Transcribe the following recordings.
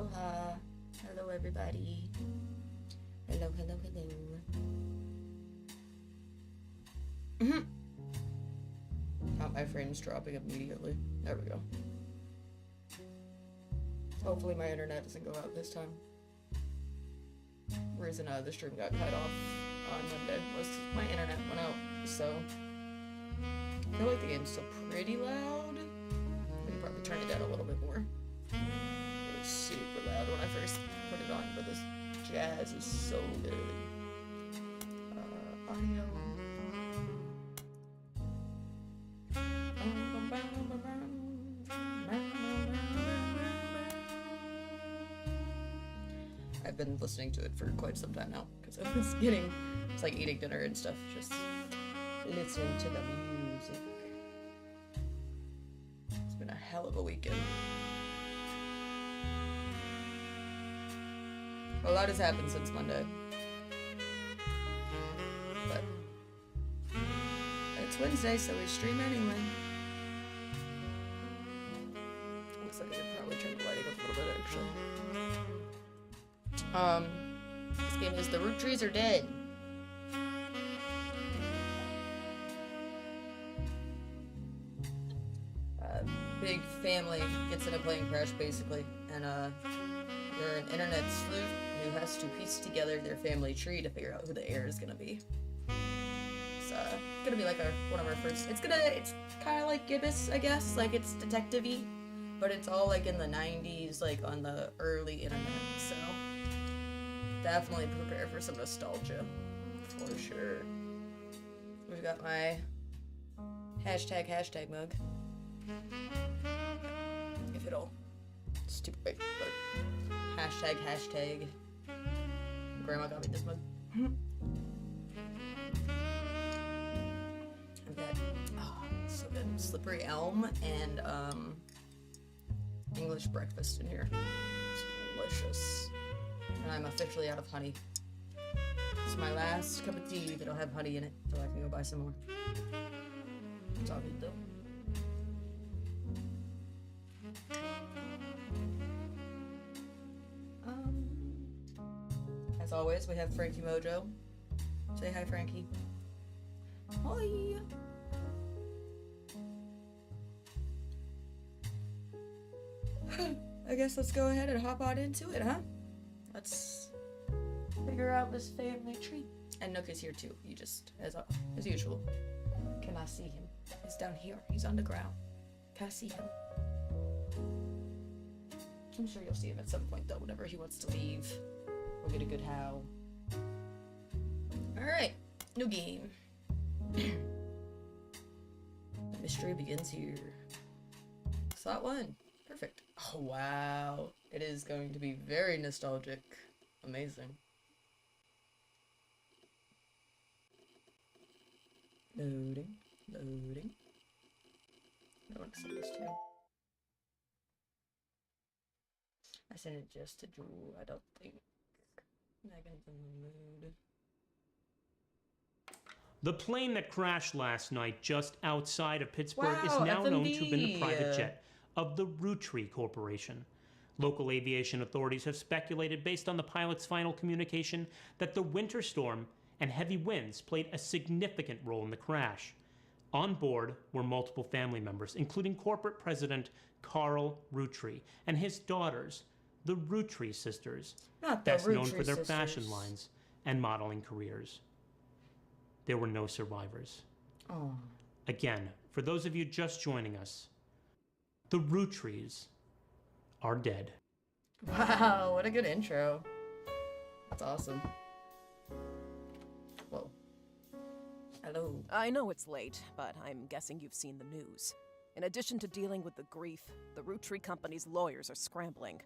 Aloha. Hello, everybody. Hello, hello, hello. Oh, my frame's dropping immediately. There we go. Hopefully my internet doesn't go out this time. The reason the stream got cut off on Monday was my internet went out, so I feel like the game's still pretty loud. I can probably turn it down a little bit more. It was super loud when I first put it on, but this jazz is so good. Audio. I've been listening to it for quite some time now, because I was it's like eating dinner and stuff, just listening to the music. It's been a hell of a weekend. A lot has happened since Monday. But it's Wednesday, so we stream anyway. Looks like I could probably turn the lighting up a little bit, actually. This game is The Roottrees Are Dead. Big family gets in a plane crash, basically, and you're an internet sleuth who has to piece together their family tree to figure out who the heir is gonna be. It's gonna be like one of our first. It's kind of like Gibbous, I guess. Like, it's detective-y, but it's all like in the 90s, like on the early internet. So definitely prepare for some nostalgia, for sure. We've got my hashtag mug. If it'll, it's too big, but hashtag. Grandma got me this mug. I've got, so good, slippery elm and English breakfast in here. It's delicious. And I'm officially out of honey. It's my last cup of tea that'll have honey in it, so I can go buy some more. It's all good though. As always, we have Frankie Mojo. Say hi, Frankie. Hi. I guess let's go ahead and hop on into it, huh? Let's figure out this family tree. And Nook is here too. He just, as usual. Can I see him? He's down here. He's on the ground. Can I see him? I'm sure you'll see him at some point though, whenever he wants to leave. We'll get a good howl. Alright, new game. The mystery begins here. Slot 1. Perfect. Oh wow. It is going to be very nostalgic. Amazing. Loading. I want to send this to. I sent it just to Drew. I don't think Megan's in the mood. The plane that crashed last night just outside of Pittsburgh is Wow, now known to have been the FMB. private jet of the Roottrees Corporation. Local aviation authorities have speculated, based on the pilot's final communication, that the winter storm and heavy winds played a significant role in the crash. On board were multiple family members, including corporate president Carl Roottree and his daughters, the Roottrees sisters, Not the best known Roottrees for their sisters. fashion lines and modeling careers. There were no survivors. Oh. Again, for those of you just joining us, the Roottrees are dead. Wow, what a good intro. That's awesome. Whoa. Hello. I know it's late, but I'm guessing you've seen the news. In addition to dealing with the grief, the Roottrees company's lawyers are scrambling.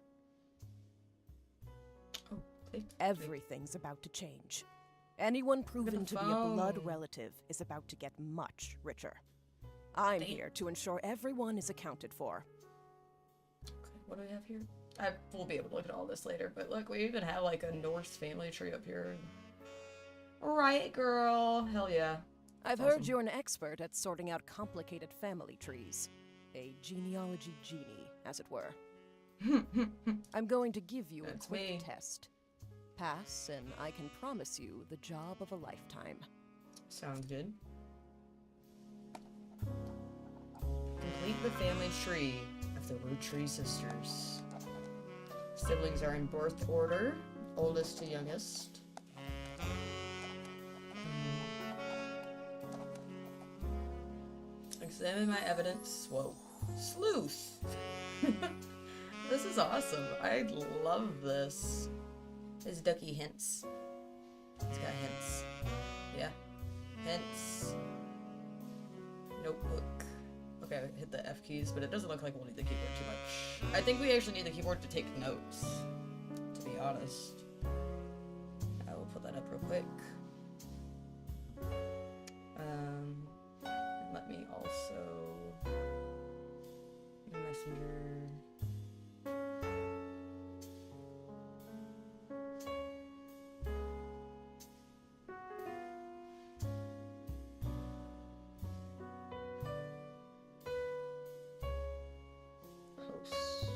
Oh, please. Everything's about to change. Anyone proven to be a blood relative is about to get much richer. I'm here to ensure everyone is accounted for. Okay, what do we have here? We'll be able to look at all this later, but look, we even have like a Norse family tree up here. Right, girl. Hell yeah. I've Awesome. heard you're an expert at sorting out complicated family trees. A genealogy genie, as it were. I'm going to give you That's a quick me. test. Pass, and I can promise you the job of a lifetime. Sounds good. Complete the family tree of the Roottrees sisters. Siblings are in birth order, oldest to youngest. Examine my evidence. Whoa. Sleuth! This is awesome. I love this. There's ducky hints. It's got hints. Yeah. Hints. Notebook. Okay, I hit the F keys, but it doesn't look like we'll need the keyboard too much. I think we actually need the keyboard to take notes, to be honest. I will put that up real quick. Let me also... Messenger... Post.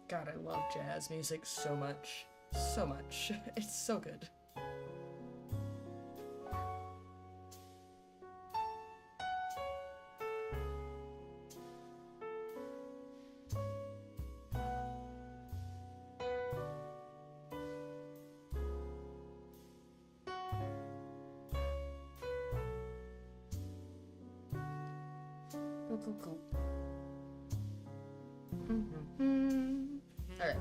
God, I love jazz music so much. So much. It's so good. Cool. Alright.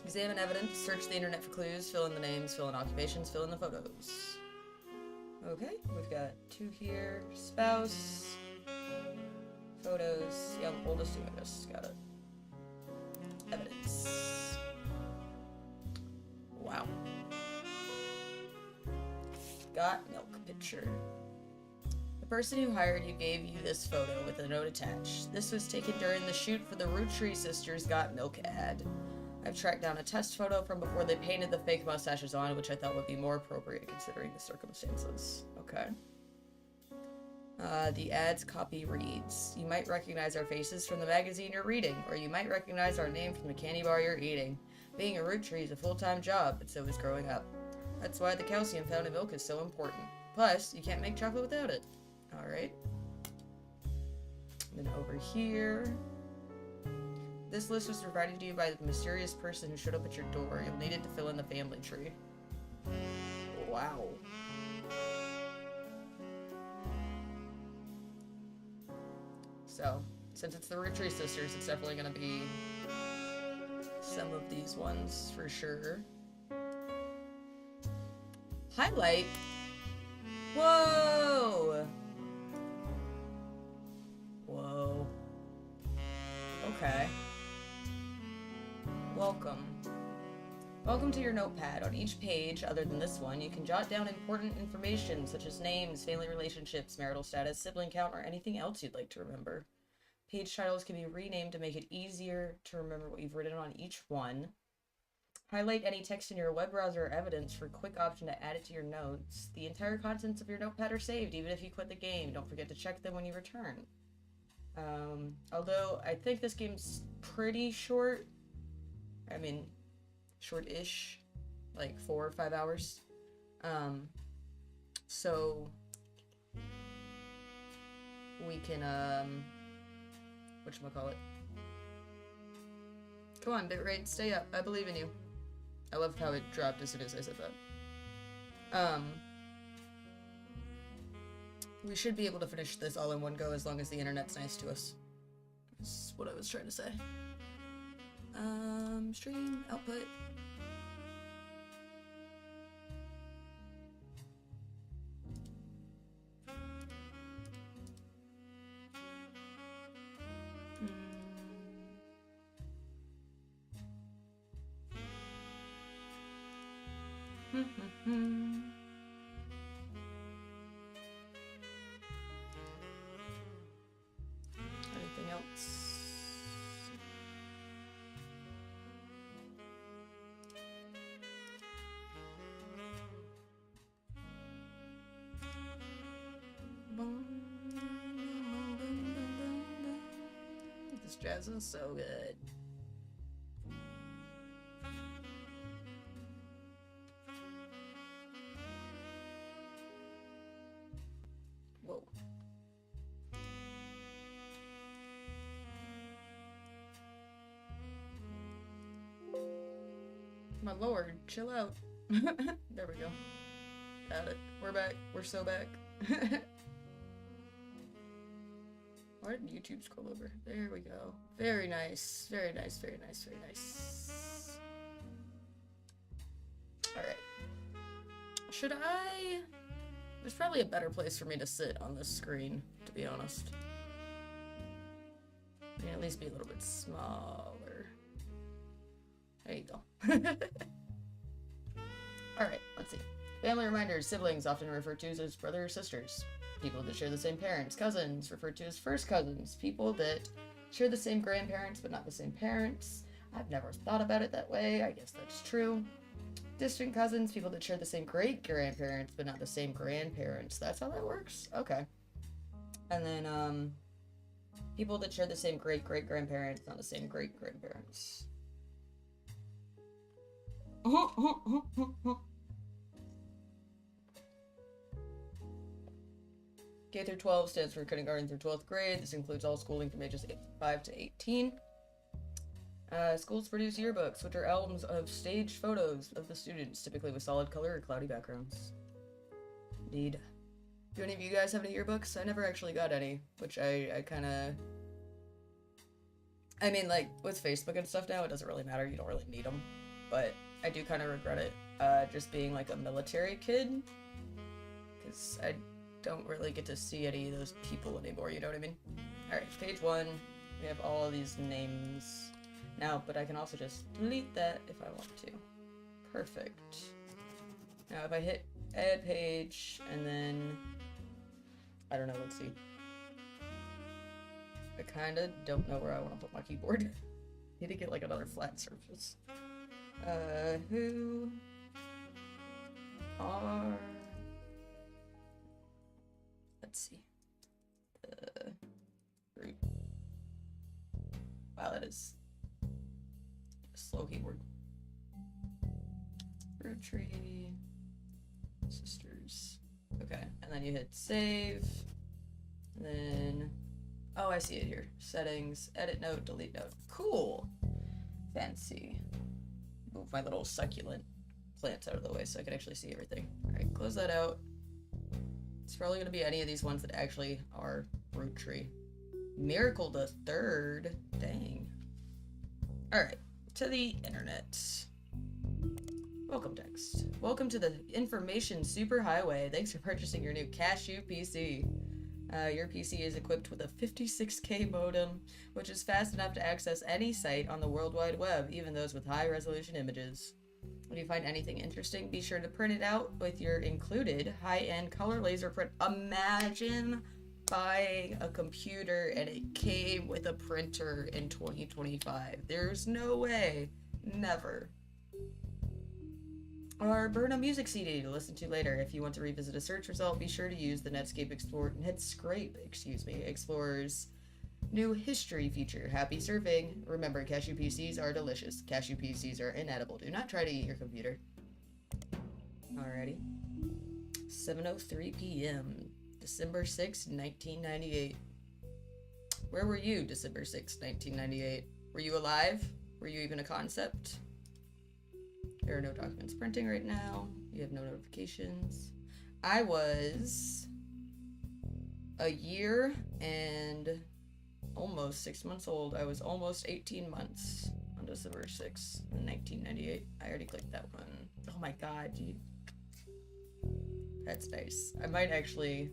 Examine evidence, search the internet for clues, fill in the names, fill in occupations, fill in the photos. Okay, we've got 2 here. Spouse. Photos. Yeah, oldest to youngest. Got it. Evidence. Wow. Got milk picture. The person who hired you gave you this photo with a note attached. This was taken during the shoot for the Roottrees Sisters Got Milk ad. I've tracked down a test photo from before they painted the fake mustaches on, which I thought would be more appropriate considering the circumstances. Okay. The ad's copy reads, you might recognize our faces from the magazine you're reading, or you might recognize our name from the candy bar you're eating. Being a Roottree is a full-time job, but so is growing up. That's why the calcium found in milk is so important. Plus, you can't make chocolate without it. Alright. Then over here. This list was provided to you by the mysterious person who showed up at your door. You'll need it to fill in the family tree. Wow. So, since it's the Roottrees sisters, it's definitely gonna be some of these ones for sure. Highlight? Whoa! Whoa. Okay. Welcome. Welcome to your notepad. On each page, other than this one, you can jot down important information such as names, family relationships, marital status, sibling count, or anything else you'd like to remember. Page titles can be renamed to make it easier to remember what you've written on each one. Highlight any text in your web browser or evidence for a quick option to add it to your notes. The entire contents of your notepad are saved, even if you quit the game. Don't forget to check them when you return. Although, I think this game's pretty short. I mean, short-ish. Like 4 or 5 hours. So... we can, whatchamacallit? Come on, bitrate, stay up. I believe in you. I love how it dropped as soon as I said that. We should be able to finish this all in one go as long as the internet's nice to us. That's what I was trying to say. Stream, output. Anything else? Jazz is so good. Whoa. My lord, chill out. There we go. Got it. We're back. We're so back. Why did YouTube scroll over? There we go. Very nice. Very nice, very nice, very nice. Alright. Should I... There's probably a better place for me to sit on this screen, to be honest. I mean, at least be a little bit smaller. There you go. Alright, let's see. Family reminders. Siblings, often referred to as brothers or sisters. People that share the same parents. Cousins, referred to as first cousins. People that share the same grandparents but not the same parents. I've never thought about it that way. I guess that's true. Distant cousins, people that share the same great-grandparents but not the same grandparents. That's how that works? Okay. And then, people that share the same great-great-grandparents, not the same great-grandparents. K through 12 stands for kindergarten through 12th grade. This includes all schooling from ages 5 to 18. Schools produce yearbooks, which are albums of staged photos of the students, typically with solid color or cloudy backgrounds. Indeed. Do any of you guys have any yearbooks? I never actually got any, which I kind of... I mean, like, with Facebook and stuff now, it doesn't really matter. You don't really need them. But I do kind of regret it, just being, like, a military kid. Because I don't really get to see any of those people anymore, you know what I mean? Alright, page 1. We have all of these names now, but I can also just delete that if I want to. Perfect. Now if I hit add page, and then, I don't know, let's see. I kinda don't know where I want to put my keyboard. Need to get like another flat surface. Who are... Let's see. Root. Wow, that is a slow keyboard. Roottrees. Sisters. Okay, and then you hit save. And then... Oh, I see it here. Settings, edit note, delete note. Cool! Fancy. Move my little succulent plants out of the way so I can actually see everything. Alright, close that out. It's probably going to be any of these ones that actually are Roottrees. Miracle the Third. Dang. Alright, to the internet. Welcome text. Welcome to the information superhighway. Thanks for purchasing your new Cashew PC. Your PC is equipped with a 56K modem, which is fast enough to access any site on the World Wide Web, even those with high-resolution images. If you find anything interesting, be sure to print it out with your included high-end color laser print. Imagine buying a computer and it came with a printer in 2025. There's no way. Never. Or burn a music CD to listen to later. If you want to revisit a search result, be sure to use the Netscape Explorer's new history feature. Happy surfing. Remember, cashew PCs are delicious. Cashew PCs are inedible. Do not try to eat your computer. Alrighty. 7:03 p.m. December 6, 1998. Where were you, December 6, 1998? Were you alive? Were you even a concept? There are no documents printing right now. You have no notifications. I was a year and almost 6 months old. I was almost 18 months on December 6th, 1998. I already clicked that one. Oh my god, dude. That's nice. I might actually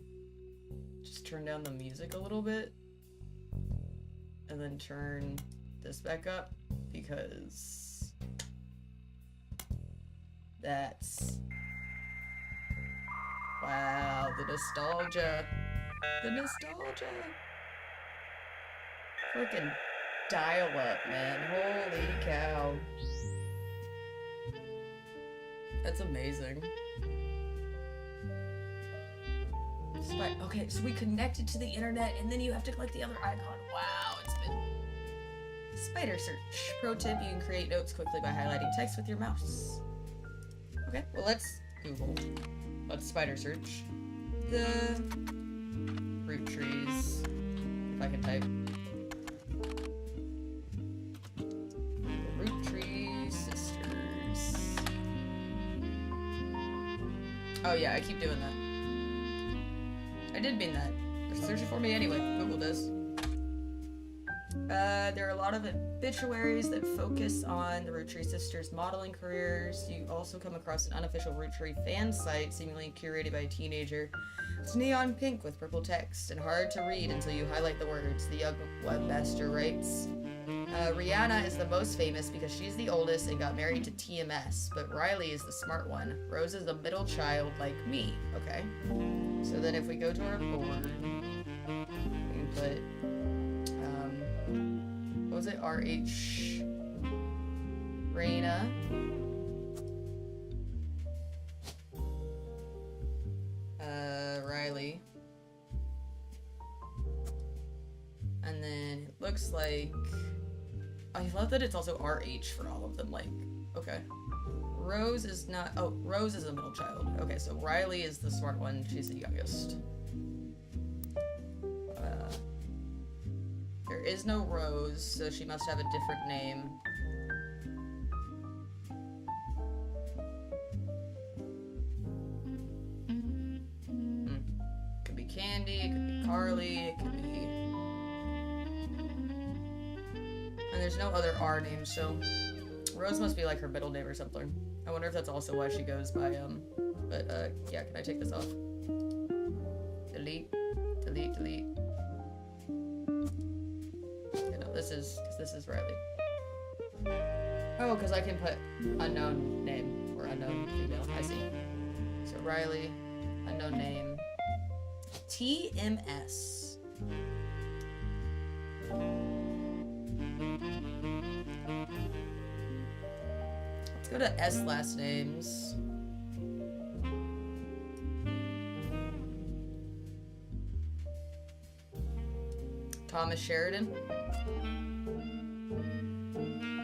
just turn down the music a little bit and then turn this back up because that's... Wow, the nostalgia. The nostalgia. Freaking dial up, man. Holy cow. That's amazing. Okay, so we connected to the internet and then you have to click the other icon. Wow, it's been Spider search. Pro tip, you can create notes quickly by highlighting text with your mouse. Okay, well let's Google. Let's spider search the Roottrees. If I can type. The Roottrees sisters. Oh yeah, I keep doing that. I did mean that. They're searching for me anyway. Google does. There are a lot of obituaries that focus on the Roottrees sisters' modeling careers. You also come across an unofficial Roottree fan site, seemingly curated by a teenager. It's neon pink with purple text and hard to read until you highlight the words. The young webmaster writes, Rihanna is the most famous because she's the oldest and got married to TMS, but Riley is the smart one. Rose is the middle child like me. Okay. So then if we go to our board, we can put, what was it? RH Raina. Riley. And then it looks like, I love that it's also RH for all of them, like, okay. Rose is not, oh, Rose is a middle child. Okay, so Riley is the smart one, she's the youngest. There is no Rose, so she must have a different name. Could be Candy, it could be Carly, it could be... And there's no other R name, so... Rose must be like her middle name or something. I wonder if that's also why she goes by, yeah, can I take this off? Delete, delete, delete. You know, this is Riley. Oh, because I can put unknown name or unknown female. I see. So Riley, unknown name. TMS. Let's go to S last names. Thomas Sheridan.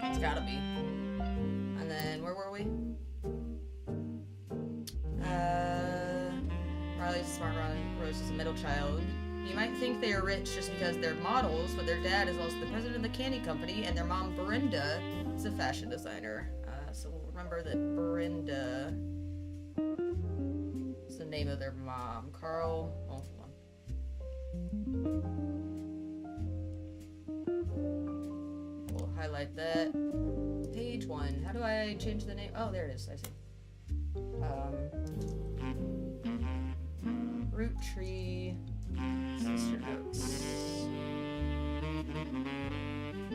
It's gotta be. And then, where were we? Riley's a smart one. Rose is a middle child. You might think they are rich just because they're models, but their dad is also the president of the candy company, and their mom, Brenda, is a fashion designer. So we'll remember that Brenda is the name of their mom. Carl, oh, hold on. We'll highlight that. Page 1. How do I change the name? Oh, there it is. I see. Roottree sister notes.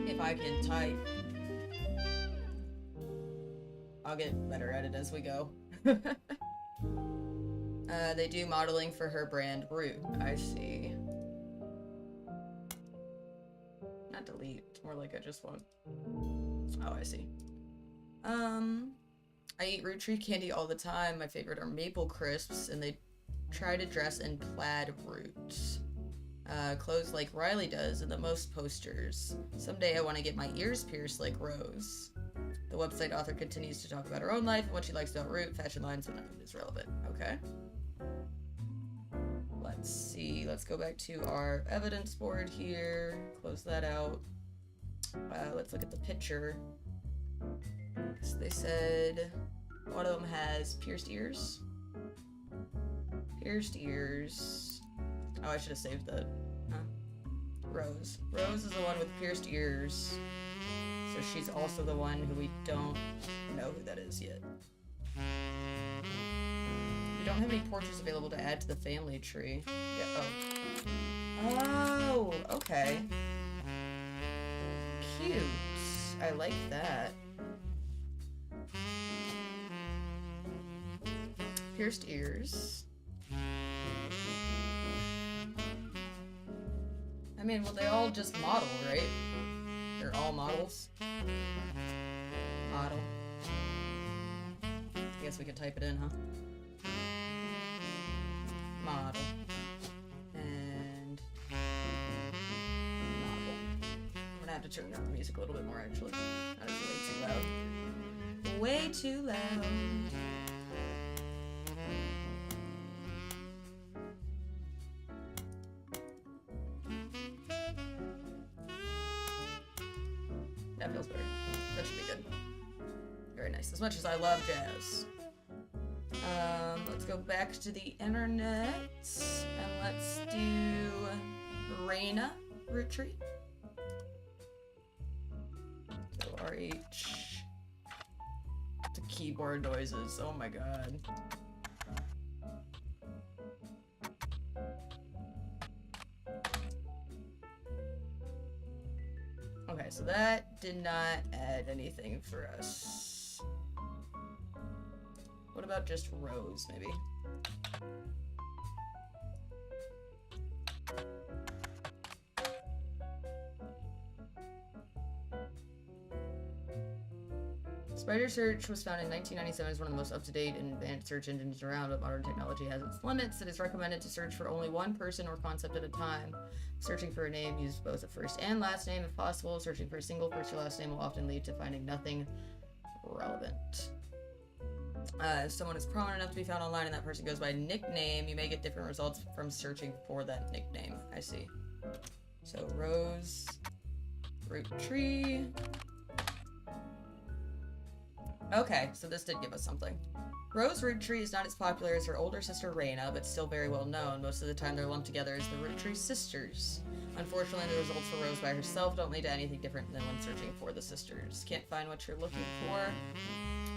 If I can type. I'll get better at it as we go. They do modeling for her brand Root. I see. Not delete. It's more like I just want. Oh, I see. I eat Roottrees candy all the time. My favorite are maple crisps, and they try to dress in plaid roots. Clothes like Riley does in the most posters. Someday I want to get my ears pierced like Rose. The website author continues to talk about her own life and what she likes about Root, fashion lines, when it is relevant. Okay. Let's see. Let's go back to our evidence board here. Close that out. Let's look at the picture. So they said one of them has pierced ears. Pierced ears. Oh, I should have saved that. Huh? Rose. Rose is the one with pierced ears. So she's also the one who we don't know who that is yet. We don't have any portraits available to add to the family tree. Yeah, oh. Oh, okay. Cute. I like that. Pierced ears. I mean, well, they all just model, right? They're all models. Model. I guess we could type it in, huh? Model. And model. I'm gonna have to turn down the music a little bit more, actually. That is way too loud. Way too loud. That feels better. That should be good. Very nice. As much as I love jazz. Let's go back to the internet and let's do Raina Roottrees. So RH. The keyboard noises. Oh my god. Okay, so that did not add anything for us. What about just Rose, maybe? Spider Search was founded in 1997 as one of the most up-to-date and advanced search engines around, but modern technology has its limits. It is recommended to search for only one person or concept at a time. Searching for a name, use both a first and last name if possible. Searching for a single first or last name will often lead to finding nothing relevant. If someone is prominent enough to be found online and that person goes by nickname, you may get different results from searching for that nickname. I see. So Rose, Roottrees. Okay, so this did give us something. Rose Roottrees is not as popular as her older sister Raina, but still very well known. Most of the time they're lumped together as the Roottrees sisters. Unfortunately, the results for Rose by herself don't lead to anything different than when searching for the sisters. Can't find what you're looking for.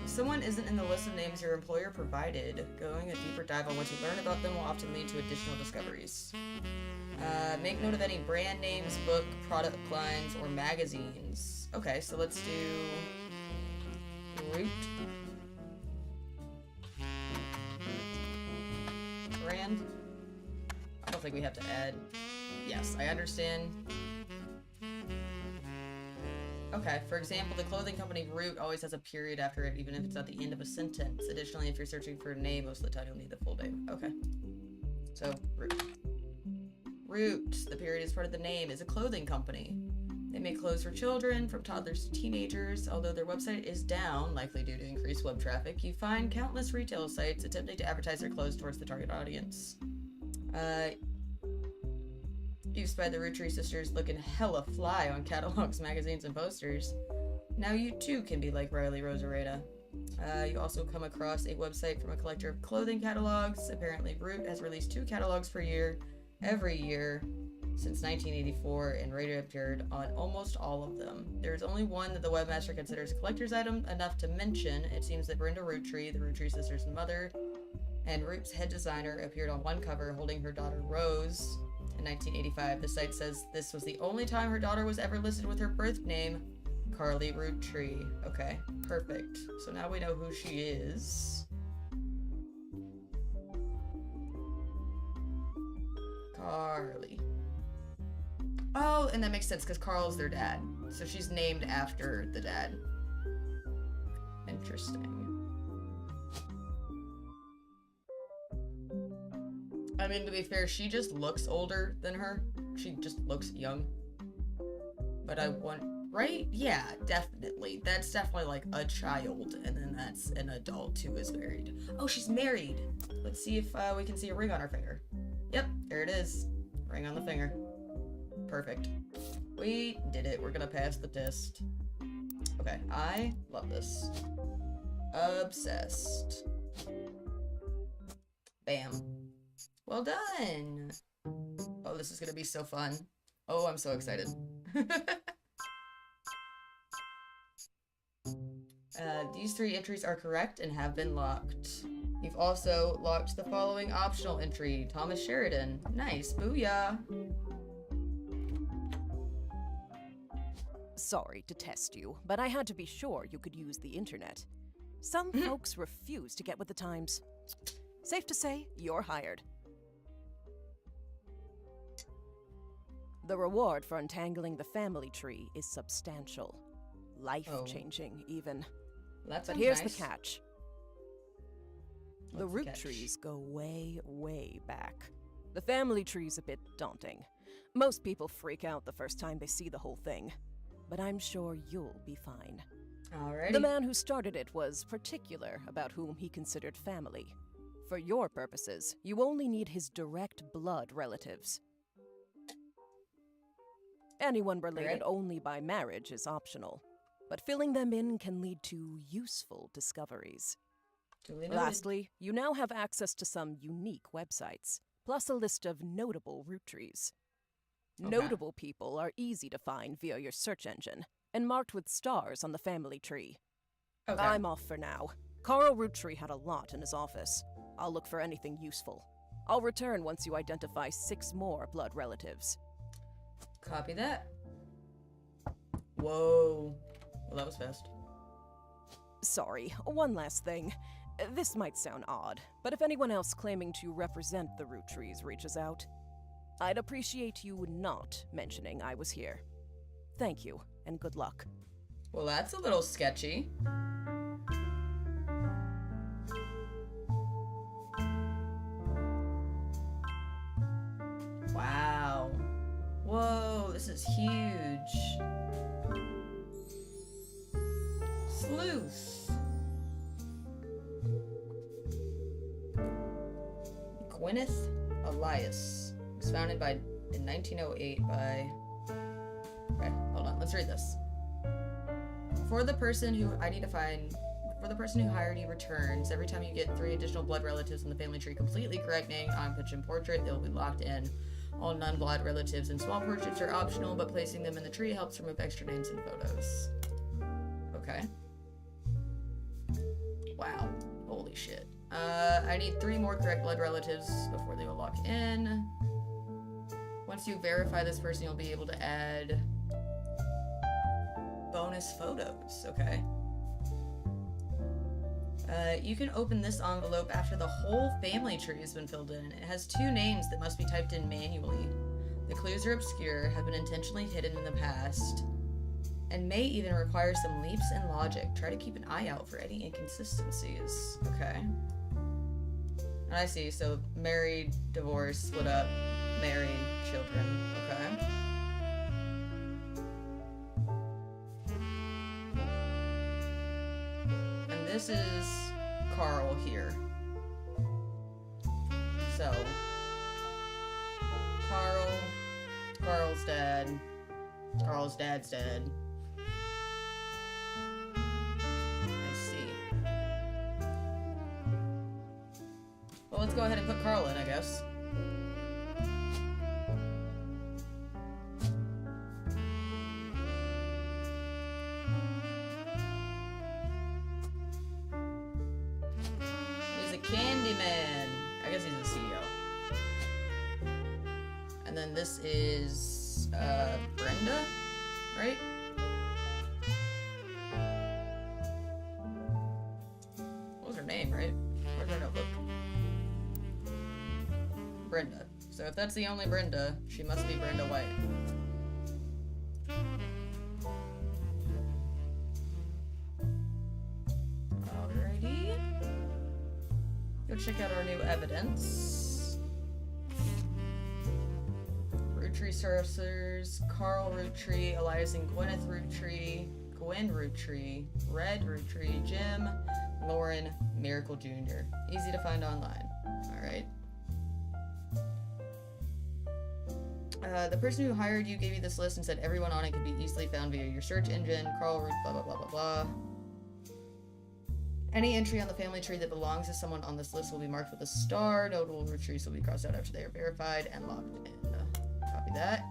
If someone isn't in the list of names your employer provided, going a deeper dive on what you learn about them will often lead to additional discoveries. Make note of any brand names, book, product lines, or magazines. Okay, so let's do Root. Brand. I don't think we have to add. Yes, I understand. Okay, for example, the clothing company Root always has a period after it, even if it's at the end of a sentence. Additionally, if you're searching for a name, most of the time you'll need the full name. Okay. So, Root. Root, the period is part of the name, is a clothing company. They make clothes for children, from toddlers to teenagers. Although their website is down, likely due to increased web traffic, you find countless retail sites attempting to advertise their clothes towards the target audience. Used by the Roottrees sisters looking hella fly on catalogs, magazines, and posters. Now you too can be like Riley Rosarita. You also come across a website from a collector of clothing catalogs. Apparently Root has released 2 catalogs per year, every year, since 1984, and rated appeared on almost all of them. There's only one that the webmaster considers a collector's item enough to mention. It seems that Brenda Roottrees, the Roottrees sisters' mother, and Root's head designer appeared on one cover holding her daughter Rose in 1985. The site says this was the only time her daughter was ever listed with her birth name, Carly Roottrees. Okay, perfect. So now we know who she is. Carly. Oh, and that makes sense because Carl's their dad. So she's named after the dad. Interesting. I mean, to be fair, she just looks older than her. She just looks young. But I want... Right? Yeah, definitely. That's definitely like a child, and then that's an adult who is married. Oh, she's married. Let's see if we can see a ring on her finger. Yep, there it is. Ring on the finger. Perfect. We did it. We're gonna pass the test. Okay, I love this. Obsessed. Bam. Well done. Oh, this is gonna be so fun. Oh, I'm so excited. These 3 entries are correct and have been locked. You've also locked the following optional entry. Thomas Sheridan. Nice. Booyah. Sorry to test you, but I had to be sure you could use the internet. Some folks refuse to get with the times. Safe to say, you're hired. The reward for untangling the family tree is substantial. Life-changing, even. That but sounds here's nice. the catch. The What's the catch? Roottrees go way, way back. The family tree's a bit daunting. Most people freak out the first time they see the whole thing. but I'm sure you'll be fine. Alrighty. The man who started it was particular about whom he considered family. For your purposes, you only need his direct blood relatives. Anyone related only by marriage is optional, but filling them in can lead to useful discoveries. Lastly, you now have access to some unique websites, plus a list of notable Roottrees. Okay. Notable people are easy to find via your search engine, and marked with stars on the family tree. Okay. I'm off for now. Carl Roottree had a lot in his office. I'll look for anything useful. I'll return once you identify 6 more blood relatives. Copy that. Whoa. Well, that was fast. Sorry, one last thing. This might sound odd, but if anyone else claiming to represent the Roottrees reaches out, I'd appreciate you not mentioning I was here. Thank you, and good luck. Well, that's a little sketchy. Wow. Whoa, this is huge. Sleuth. Gwyneth Elias. It was founded in 1908 by... Okay, hold on, let's read this. For the person who hired you returns, every time you get 3 additional blood relatives in the family tree completely correct, name, on pitch, and portrait, they will be locked in. All non-blood relatives and small portraits are optional, but placing them in the tree helps remove extra names and photos. Okay. Wow. Holy shit. I need 3 more correct blood relatives before they will lock in. Once you verify this person, you'll be able to add bonus photos. Okay. You can open this envelope after the whole family tree has been filled in. It has 2 names that must be typed in manually. The clues are obscure, have been intentionally hidden in the past, and may even require some leaps in logic. Try to keep an eye out for any inconsistencies. Okay. I see, so married, divorced, split up, married, children. Okay. And this is Carl here. So, Carl's dad, Carl's dad's dad. I see. Well, let's go ahead and put Carl in, I guess. He's a Candyman. I guess he's a CEO. And then this is, Brenda, right? What was her name, right? Where's her notebook? Brenda. So if that's the only Brenda, she must be Brenda White. Alrighty. Go check out our new evidence. Rootree sorcerers, Carl Rootree, Elias and Gwyneth Rootree, Gwen Rootree, Red Rootree, Jim, Lauren, Miracle Jr. Easy to find online. Alright. The person who hired you gave you this list and said everyone on it could be easily found via your search engine. Carl Root, blah, blah, blah, blah, blah. Any entry on the family tree that belongs to someone on this list will be marked with a star. Notable root trees will be crossed out after they are verified and locked in. Copy that.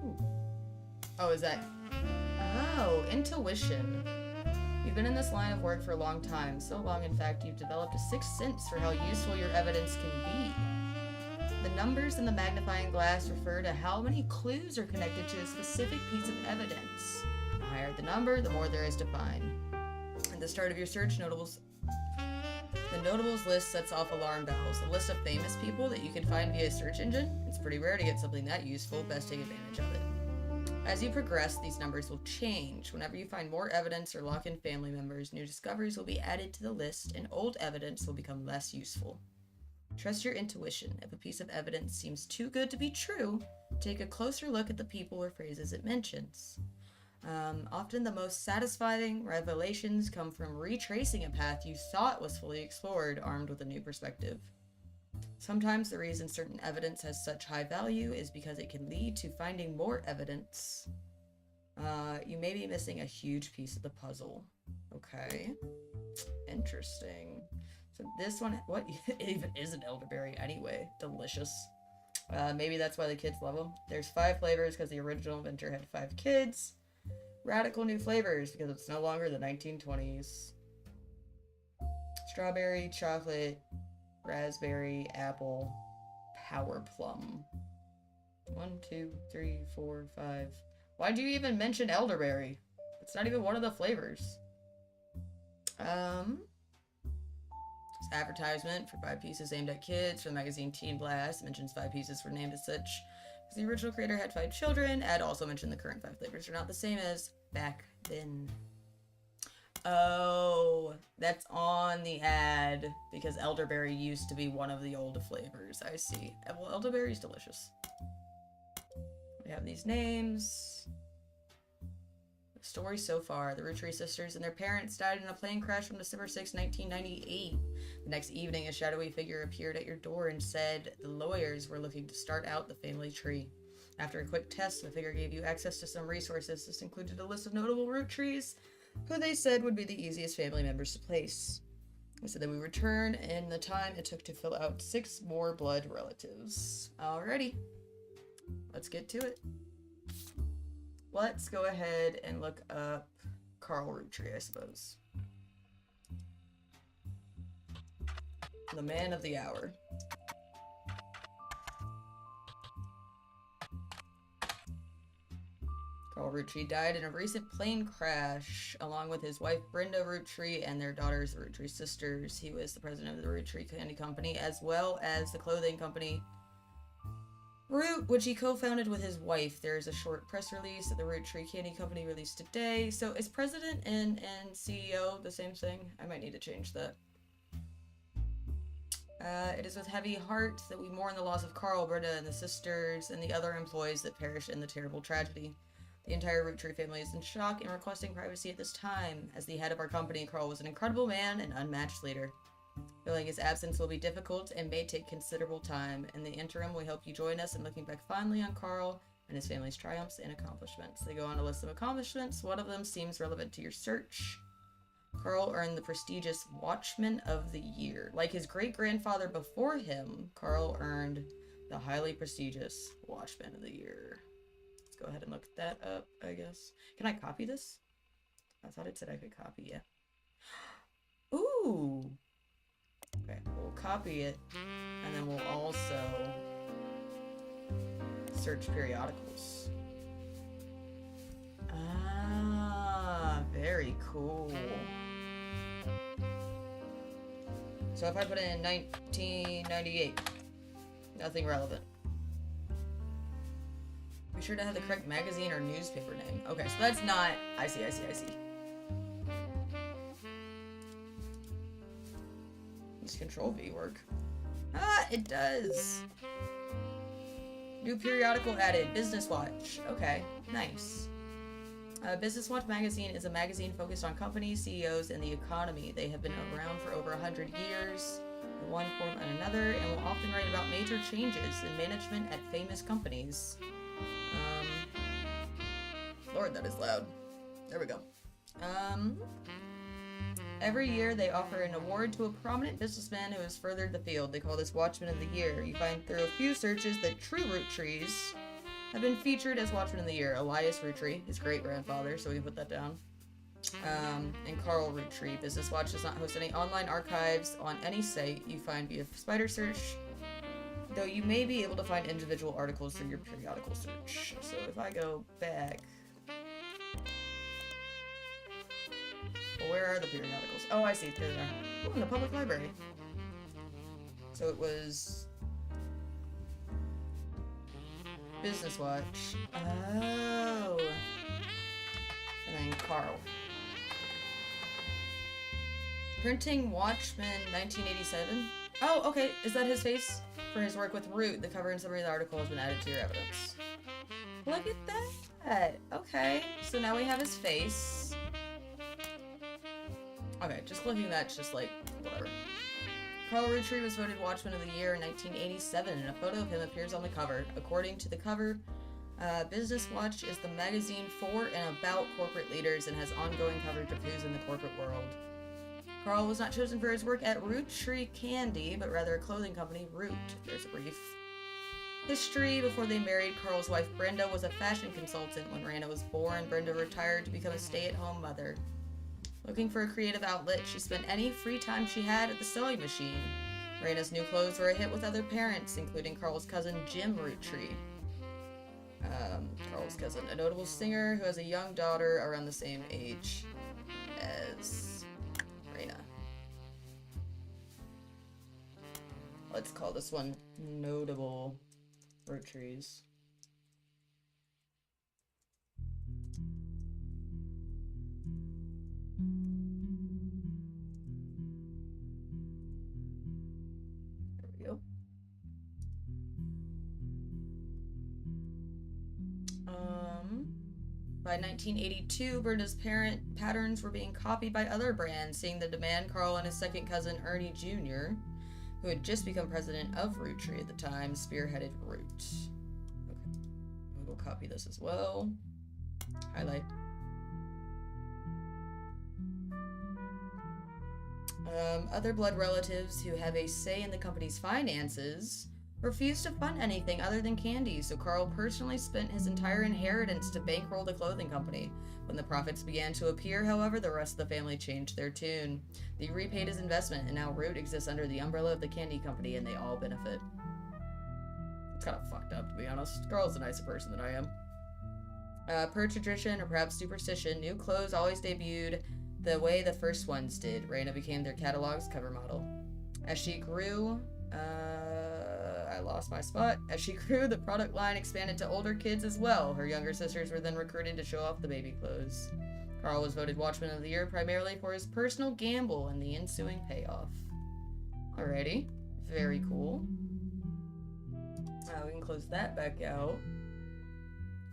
Ooh. Oh, is that... Oh, intuition. You've been in this line of work for a long time. So long, in fact, you've developed a sixth sense for how useful your evidence can be. The numbers in the magnifying glass refer to how many clues are connected to a specific piece of evidence. The higher the number, the more there is to find. At the start of your search, the notables list sets off alarm bells. A list of famous people that you can find via search engine. It's pretty rare to get something that useful. Best take advantage of it. As you progress, these numbers will change. Whenever you find more evidence or lock in family members, new discoveries will be added to the list, and old evidence will become less useful. Trust your intuition. If a piece of evidence seems too good to be true, Take a closer look at the people or phrases it mentions. Often the most satisfying revelations come from retracing a path you thought was fully explored, armed with a new perspective. Sometimes the reason certain evidence has such high value is because it can lead to finding more evidence. You may be missing a huge piece of the puzzle. Okay. Interesting. So this one, what even is an elderberry anyway? Delicious. Maybe that's why the kids love them. There's 5 flavors because the original inventor had 5 kids. Radical new flavors because it's no longer the 1920s. Strawberry, chocolate, raspberry, apple, power plum. 1, 2, 3, 4, 5. Why do you even mention elderberry? It's not even one of the flavors. Advertisement for 5 pieces aimed at kids for the magazine Teen Blast. Mentions 5 pieces were named as such because the original creator had 5 children. Ad also mentioned the current 5 flavors are not the same as back then. Oh, that's on the ad because elderberry used to be one of the old flavors. I see. Well, elderberry's delicious. We have these names. The story so far. The Roottrees sisters and their parents died in a plane crash on December 6, 1998. The next evening, a shadowy figure appeared at your door and said the lawyers were looking to start out the family tree. After a quick test, the figure gave you access to some resources. This included a list of notable Roottrees, who they said would be the easiest family members to place. They said that we return in the time it took to fill out 6 more blood relatives. Alrighty. Let's get to it. Let's go ahead and look up Carl Roottree, I suppose. The man of the hour. Carl Roottee died in a recent plane crash, along with his wife Brenda Roottee and their daughters, the Roottee sisters. He was the president of the Roottee Candy Company, as well as the clothing company Root, which he co-founded with his wife. There's a short press release that the Roottee Candy Company released today. So is president and CEO the same thing? I might need to change that. It is with heavy heart that we mourn the loss of Carl, Brenda, and the sisters, and the other employees that perished in the terrible tragedy. The entire Roottee family is in shock and requesting privacy at this time. As the head of our company, Carl was an incredible man and unmatched leader. Feeling his absence will be difficult and may take considerable time. In the interim, we hope you join us in looking back fondly on Carl and his family's triumphs and accomplishments. They go on a list of accomplishments. One of them seems relevant to your search. Carl earned the prestigious Watchman of the Year. Like his great-grandfather before him, Carl earned the highly prestigious Watchman of the Year. Let's go ahead and look that up, I guess. Can I copy this? I thought it said I could copy it. Ooh! Okay, we'll copy it, and then we'll also search periodicals. Ah, very cool. So if I put in 1998, nothing relevant. Be sure to have the correct magazine or newspaper name. Okay, so that's not... I see. Does Control-V work? Ah, it does! New periodical added. Business Watch. Okay, nice. Business Watch magazine is a magazine focused on companies, CEOs, and the economy. They have been around for over 100 years, in one form and another, and will often write about major changes in management at famous companies. Lord, that is loud. There we go. Every year they offer an award to a prominent businessman who has furthered the field. They call this Watchman of the Year. You find through a few searches that true Roottrees have been featured as Watchman of the Year. Elias Roottee, his great-grandfather, so we can put that down. And Carl Roottee. Business Watch does not host any online archives on any site you find via spider search, though you may be able to find individual articles through your periodical search. So if I go back... Well, where are the periodicals? Oh, I see. There they are. Oh, in the public library. So it was... Business Watch. Oh. And then Carl. Printing Watchman 1987. Oh, okay. Is that his face? For his work with Root, the cover and summary of the article has been added to your evidence. Look at that! Okay, so now we have his face. Okay, just looking at that's just like, whatever. Carl Roottrees was voted Watchman of the Year in 1987, and a photo of him appears on the cover. According to the cover, Business Watch is the magazine for and about corporate leaders and has ongoing coverage of who's in the corporate world. Carl was not chosen for his work at Roottrees Candy, but rather a clothing company, Root. There's a brief history. Before they married, Carl's wife Brenda was a fashion consultant. When Raina was born, Brenda retired to become a stay-at-home mother. Looking for a creative outlet, she spent any free time she had at the sewing machine. Raina's new clothes were a hit with other parents, including Carl's cousin Jim Roottrees. Carl's cousin, a notable singer who has a young daughter around the same age as Raina. Let's call this one Notable Roottrees. There we go. By 1982, Brenda's patterns were being copied by other brands, seeing the demand. Carl and his second cousin, Ernie Jr., who had just become president of Roottrees at the time, spearheaded Root. Okay, we'll copy this as well. Highlight. Other blood relatives who have a say in the company's finances refused to fund anything other than candy, so Carl personally spent his entire inheritance to bankroll the clothing company. When the profits began to appear, however, the rest of the family changed their tune. They repaid his investment, and now Root exists under the umbrella of the candy company, and they all benefit. It's kind of fucked up, to be honest. Carl's a nicer person than I am. Per tradition, or perhaps superstition, new clothes always debuted the way the first ones did. Raina became their catalog's cover model. As she grew, I lost my spot. As she grew, the product line expanded to older kids as well. Her younger sisters were then recruited to show off the baby clothes. Carl was voted Watchman of the Year primarily for his personal gamble and the ensuing payoff. Alrighty. Very cool. We can close that back out.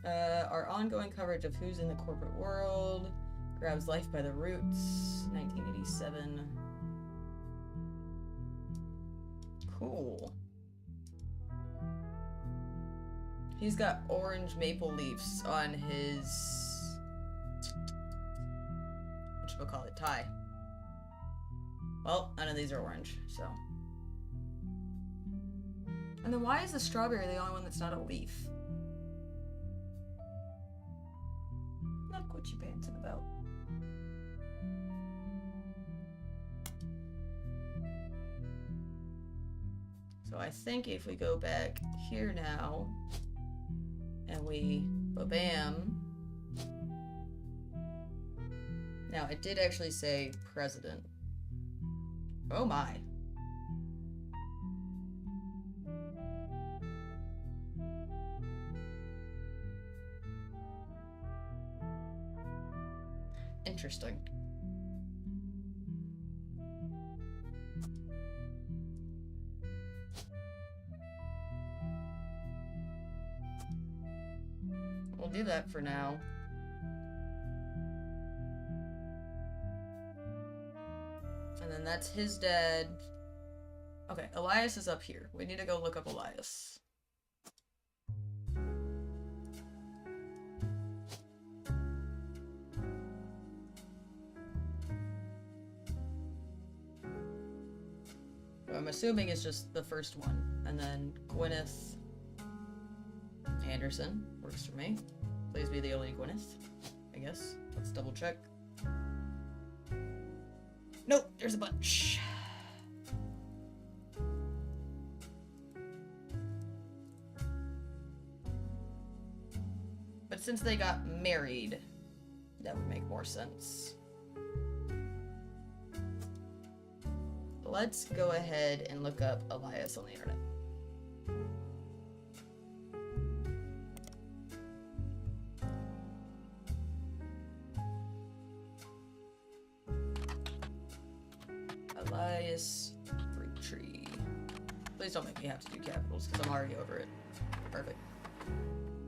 Our ongoing coverage of who's in the corporate world. Grabs life by the roots. 1987. Cool. He's got orange maple leaves on his... whatchamacallit, tie. Well, none of these are orange, so... And then why is the strawberry the only one that's not a leaf? Not Gucci pantsing about. So I think if we go back here now, and we ba-bam. Now, it did actually say president. Oh my. Interesting. We'll do that for now. And then that's his dad. Okay, Elias is up here. We need to go look up Elias. I'm assuming it's just the first one. And then Gwyneth Anderson works for me. Please be the only Gwyneth, I guess. Let's double check. Nope, there's a bunch. But since they got married, that would make more sense. Let's go ahead and look up Elias on the internet. Elias Roottrees. Please don't make me have to do capitals, because I'm already over it. Perfect.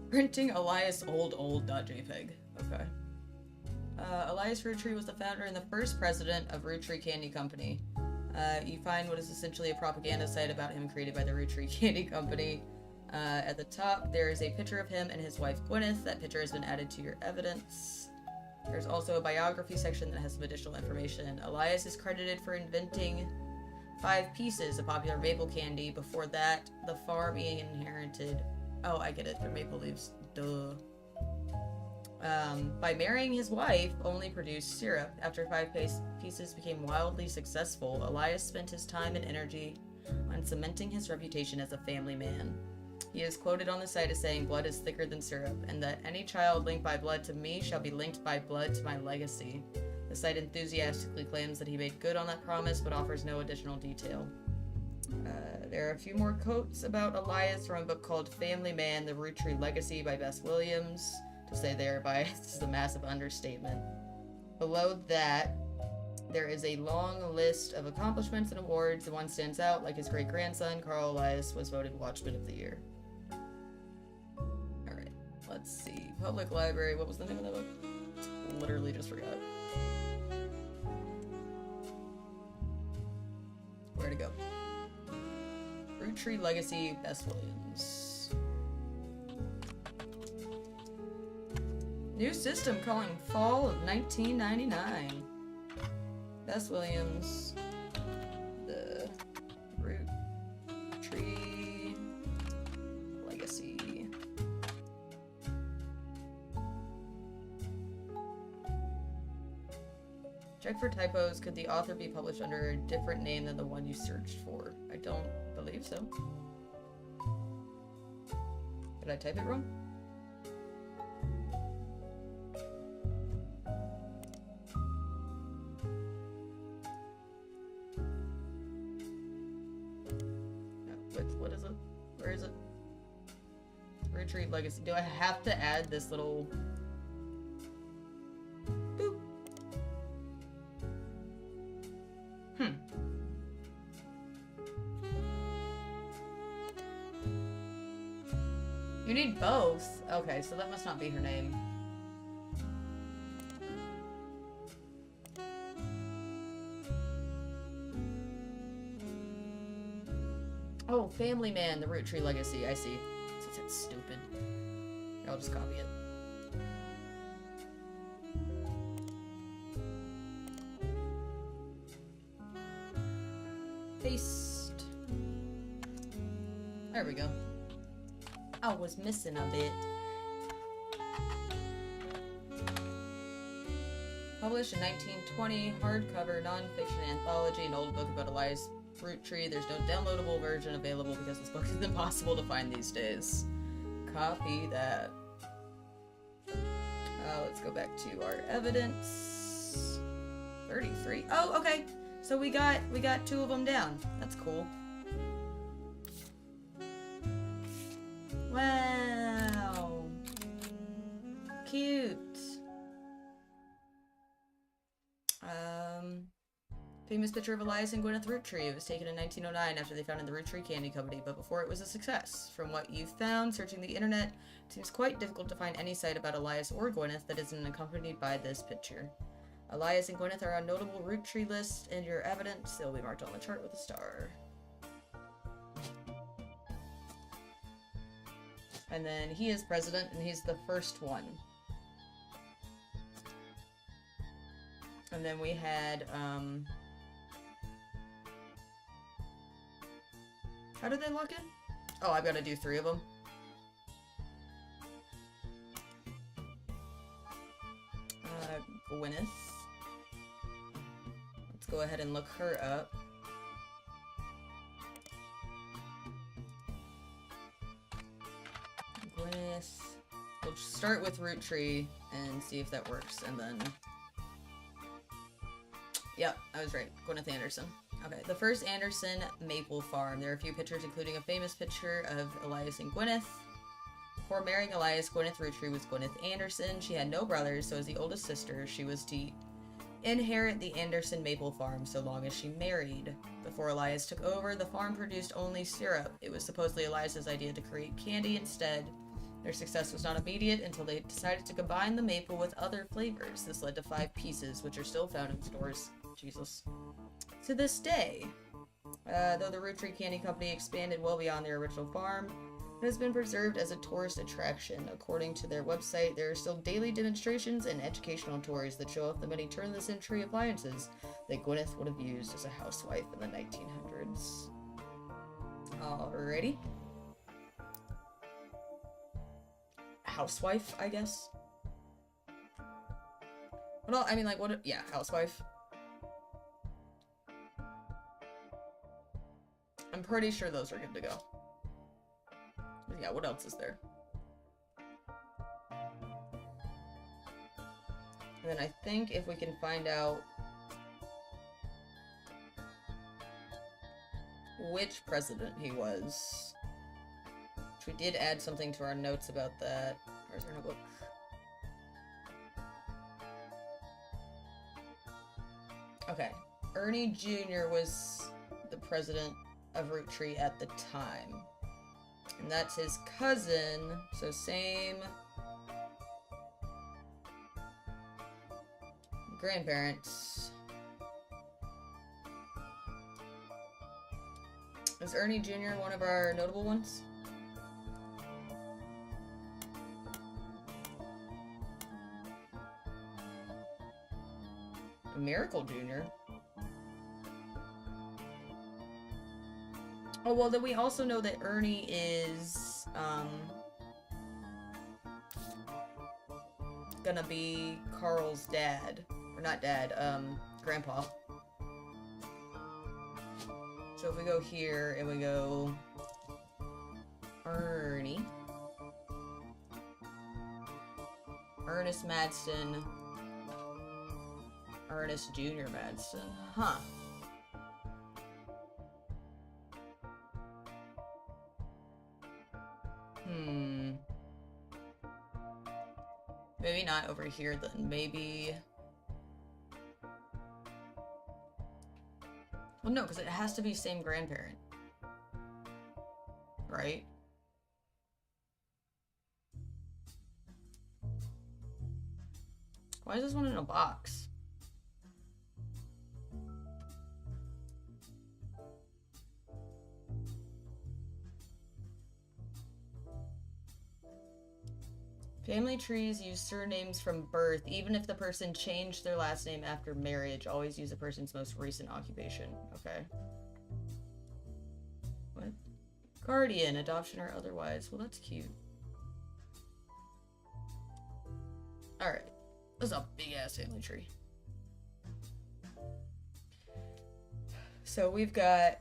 Printing Elias old.jpg. Okay. Elias Roottrees was the founder and the first president of Roottrees Candy Company. You find what is essentially a propaganda site about him created by the Roottrees Candy Company. At the top, there is a picture of him and his wife Gwyneth. That picture has been added to your evidence. There's also a biography section that has some additional information. Elias is credited for inventing 5 pieces of popular maple candy. Before that, the farm being inherited... Oh, I get it. They're maple leaves. Duh. By marrying his wife, only produced syrup. After 5 pieces became wildly successful, Elias spent his time and energy on cementing his reputation as a family man. He is quoted on the site as saying, "Blood is thicker than syrup, and that any child linked by blood to me shall be linked by blood to my legacy." The site enthusiastically claims that he made good on that promise, but offers no additional detail. There are a few more quotes about Elias from a book called Family Man, The Roottrees Legacy by Bess Williams. To say they are biased is a massive understatement. Below that, there is a long list of accomplishments and awards. The one stands out, like his great-grandson, Carl Elias, was voted Watchman of the Year. Alright, let's see. Public Library, what was the name of that book? Literally just forgot. Where to go? Roottrees Legacy, Bess Williams. New system calling fall of 1999. Bess Williams. The Roottrees Legacy. Check for typos. Could the author be published under a different name than the one you searched for? I don't believe so. Did I type it wrong? What is it? Where is it? Roottrees Legacy. Do I have to add this little... Boop. You need both? Okay, so that must not be her name. Oh, Family Man, The Roottrees Legacy. I see. That's stupid. I'll just copy it. Paste. There we go. I was missing a bit. Published in 1920, hardcover, non-fiction anthology, an old book about Elias Roottrees. There's no downloadable version available because this book is impossible to find these days. Copy that. Let's go back to our evidence. 33. Oh, okay. So we got 2 of them down. That's cool. Wow. Cute. Famous picture of Elias and Gwyneth Roottrees. It was taken in 1909 after they founded the Roottrees Candy Company, but before it was a success. From what you've found, searching the internet, it seems quite difficult to find any site about Elias or Gwyneth that isn't accompanied by this picture. Elias and Gwyneth are on notable Roottrees list, and your evidence, they'll be marked on the chart with a star. And then he is president, and he's the first one. And then we had, how did they lock in? Oh, I've got to do 3 of them. Gwyneth. Let's go ahead and look her up. Gwyneth. We'll start with Roottrees and see if that works, and then... Yep, I was right. Gwyneth Anderson. Okay, the first Anderson Maple Farm. There are a few pictures, including a famous picture of Elias and Gwyneth. Before marrying Elias, Gwyneth Roottrees was Gwyneth Anderson. She had no brothers, so as the oldest sister, she was to inherit the Anderson maple farm so long as she married. Before Elias took over, the farm produced only syrup. It was supposedly Elias's idea to create candy instead. Their success was not immediate until they decided to combine the maple with other flavors. This led to 5 pieces, which are still found in stores. Jesus. To this day, though the Roottrees Candy Company expanded well beyond their original farm, it has been preserved as a tourist attraction. According to their website, there are still daily demonstrations and educational tours that show off the many turn-of-the-century appliances that Gwyneth would have used as a housewife in the 1900s. Alrighty. Housewife, I guess? Well, I mean, like, what? Yeah, housewife. I'm pretty sure those are good to go. Yeah, what else is there? And then I think if we can find out which president he was. Which we did add something to our notes about that. Where's our notebook? Okay. Ernie Jr. was the president of Roottrees at the time. And that's his cousin, so same grandparents. Is Ernie Jr. one of our notable ones? Miracle Jr. Oh, well, then we also know that Ernie is, gonna be Carl's dad. Or not dad, grandpa. So if we go here and we go Ernie. Ernest Madston. Ernest Jr. Madston. Huh. Maybe not over here then. Maybe... Well, no, because it has to be same grandparent. Right? Why is this one in a box? Family trees use surnames from birth, even if the person changed their last name after marriage. Always use the person's most recent occupation. Okay. What? Guardian, adoption or otherwise. Well, that's cute. Alright. This is a big-ass family tree. So we've got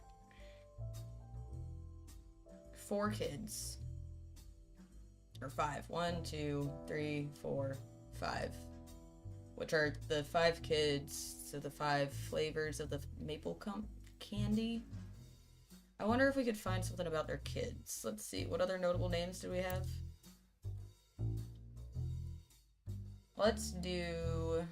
4 kids. Or 5. 1, 2, 3, 4, 5. Which are the 5 kids, so the 5 flavors of the maple candy. I wonder if we could find something about their kids. Let's see, what other notable names do we have? Let's do...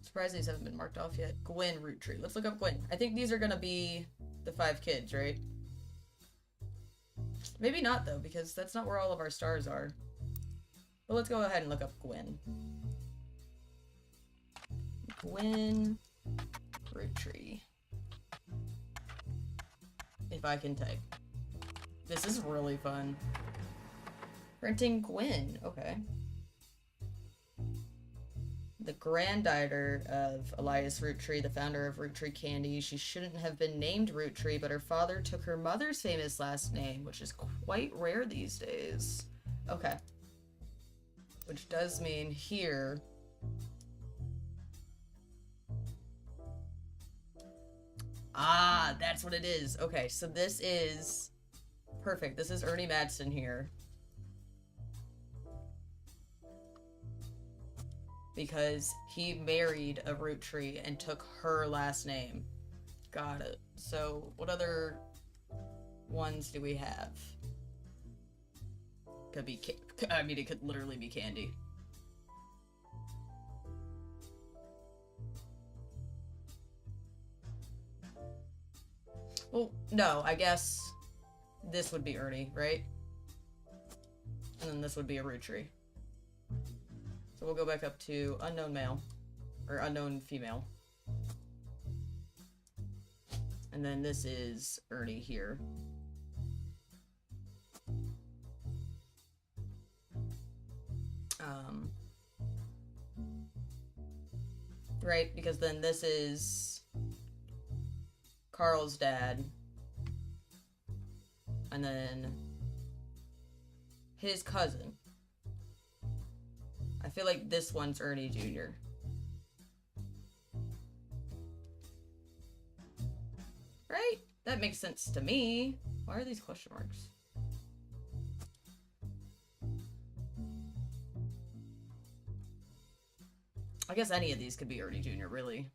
Surprised these haven't been marked off yet. Gwen Roottrees. Let's look up Gwen. I think these are gonna be the 5 kids, right? Maybe not, though, because that's not where all of our stars are. But let's go ahead and look up Gwen. Gwen Roottrees. If I can type. This is really fun. Printing Gwen. Okay. The granddaughter of Elias Roottrees, the founder of Roottrees Candy. She shouldn't have been named Roottrees, but her father took her mother's famous last name, which is quite rare these days. Okay. Which does mean here... Ah, that's what it is. Okay, so this is... Perfect. This is Ernie Madston here. Because he married a Roottrees and took her last name. Got it. So, what other ones do we have? Could be, I mean, it could literally be candy. Well, no, I guess this would be Ernie, right? And then this would be a Roottrie. So we'll go back up to unknown male. Or unknown female. And then this is Ernie here. Right, because then this is Carl's dad. And then his cousin. I feel like this one's Ernie Jr. Right? That makes sense to me. Why are these question marks? I guess any of these could be Ernie Jr., really.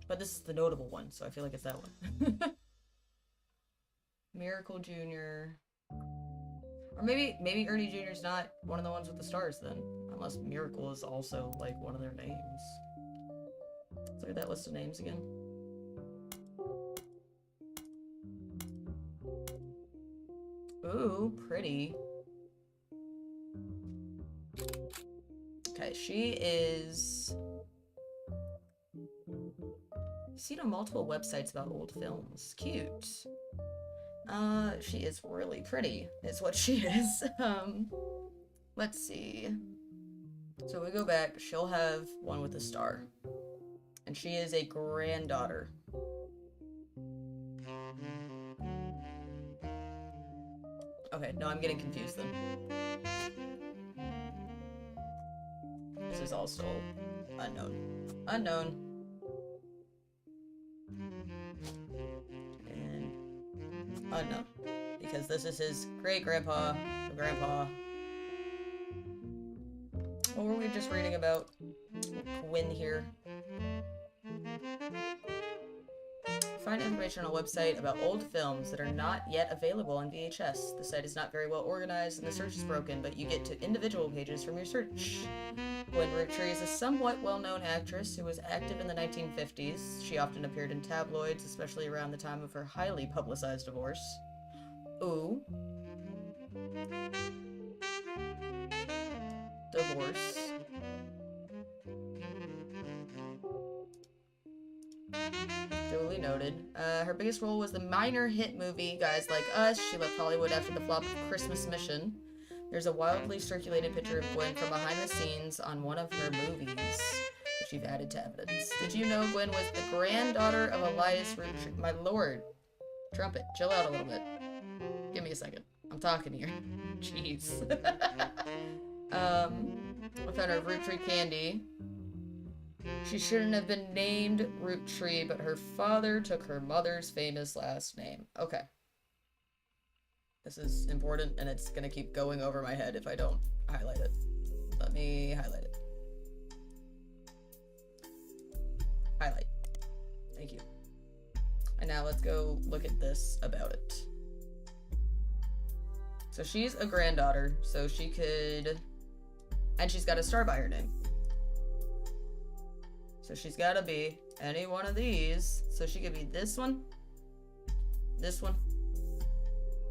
But this is the notable one, so I feel like it's that one. Miracle Jr. Or maybe Ernie Jr. is not one of the ones with the stars then. Unless Miracle is also, like, one of their names. Let's look at that list of names again. Ooh, pretty. Okay, she is... seen on multiple websites about old films. Cute. She is really pretty, is what she is. Let's see. So we go back, she'll have one with a star. And she is a granddaughter. Okay, no, I'm getting confused then. This is all still unknown. Unknown. And unknown. Because this is his great-grandpa, grandpa. What were we just reading about? Gwyn here. Find information on a website about old films that are not yet available on VHS. The site is not very well organized and the search is broken, but you get to individual pages from your search. Gwyn Roottrees is a somewhat well-known actress who was active in the 1950s. She often appeared in tabloids, especially around the time of her highly publicized divorce. Ooh. Divorce. Duly noted. Her biggest role was the minor hit movie Guys Like Us. She left Hollywood after the flop of Christmas Mission. There's a wildly circulated picture of Gwyn from behind the scenes on one of her movies, which you've added to evidence. Did you know Gwyn was the granddaughter of Elias Roottrees? My lord. Trumpet, chill out a little bit. Give me a second. I'm talking here. Jeez. I found her Roottrie candy. She shouldn't have been named Roottrie, but her father took her mother's famous last name. Okay. This is important, and it's gonna keep going over my head if I don't highlight it. Let me highlight it. Highlight. Thank you. And now let's go look at this about it. So she's a granddaughter, so she could... and she's got a star by her name. So she's gotta be any one of these. So she could be this one,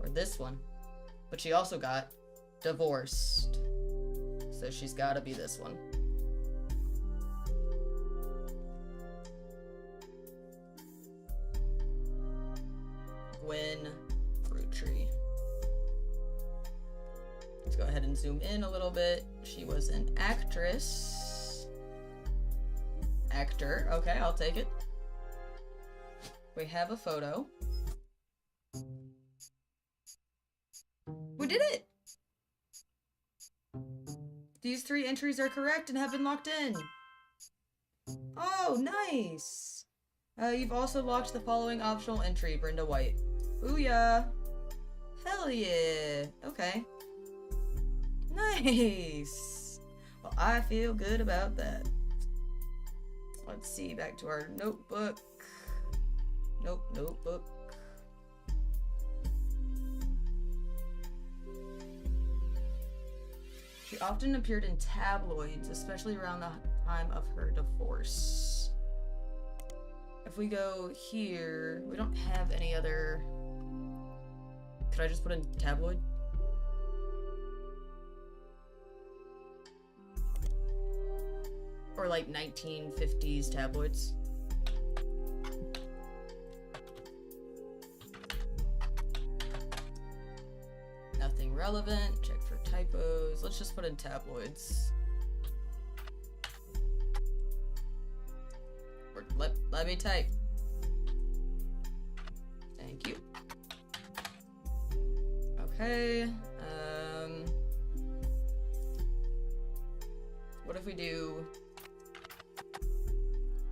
or this one. But she also got divorced. So she's gotta be this one. Gwyn Roottrie. Let's go ahead and zoom in a little bit. She was an actress. Actor. Okay, I'll take it. We have a photo. We did it! These 3 entries are correct and have been locked in. Oh, nice! You've also locked the following optional entry, Brenda White. Booyah! Hell yeah! Okay. Nice! Well, I feel good about that. Let's see, back to our notebook. Nope, notebook. She often appeared in tabloids, especially around the time of her divorce. if we go here, we don't have any other... Could I just put in tabloid? Or like 1950s tabloids. Nothing relevant. Check for typos. Let's just put in tabloids. Or let me type. Thank you. Okay. What if we do...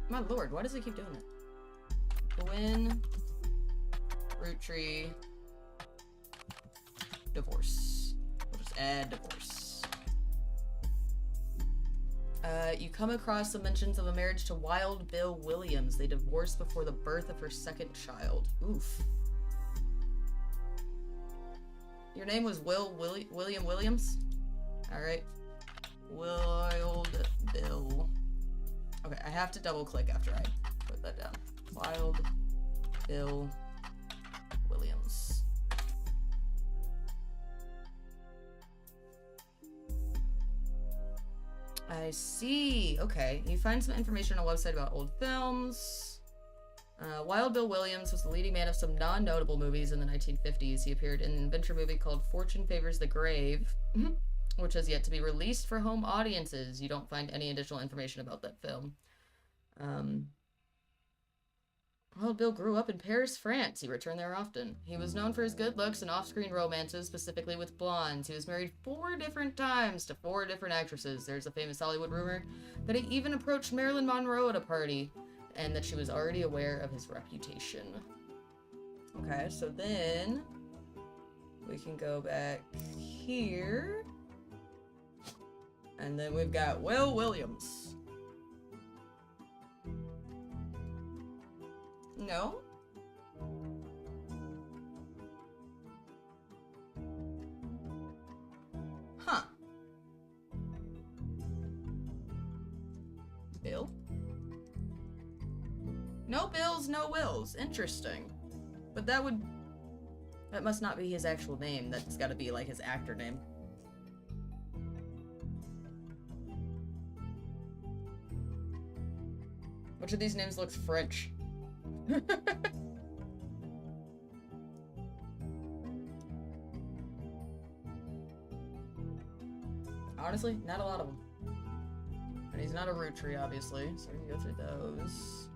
My lord, why does it keep doing that? Gwyn, Roottrees, divorce. We'll just add divorce. You come across the mentions of a marriage to Wild Bill Williams. They divorced before the birth of her second child. Oof. Your name was William Williams? Alright. Wild Bill. Okay, I have to double click after I put that down. Wild Bill Williams. I see. Okay, you find some information on a website about old films. Wild Bill Williams was the leading man of some non-notable movies in the 1950s. He appeared in an adventure movie called Fortune Favors the Grave, which has yet to be released for home audiences. You don't find any additional information about that film. Wild Bill grew up in Paris, France. He returned there often. He was known for his good looks and off-screen romances, specifically with blondes. He was married 4 different times to 4 different actresses. There's a famous Hollywood rumor that he even approached Marilyn Monroe at a party, and that she was already aware of his reputation. Okay, so then we can go back here. And then we've got Will Williams. No? Huh. Bill? No Bills, no Wills. Interesting. But that must not be his actual name. That's gotta be like his actor name. Which of these names looks French? Honestly, not a lot of them. And he's not a Roottrees, obviously, so we can go through those.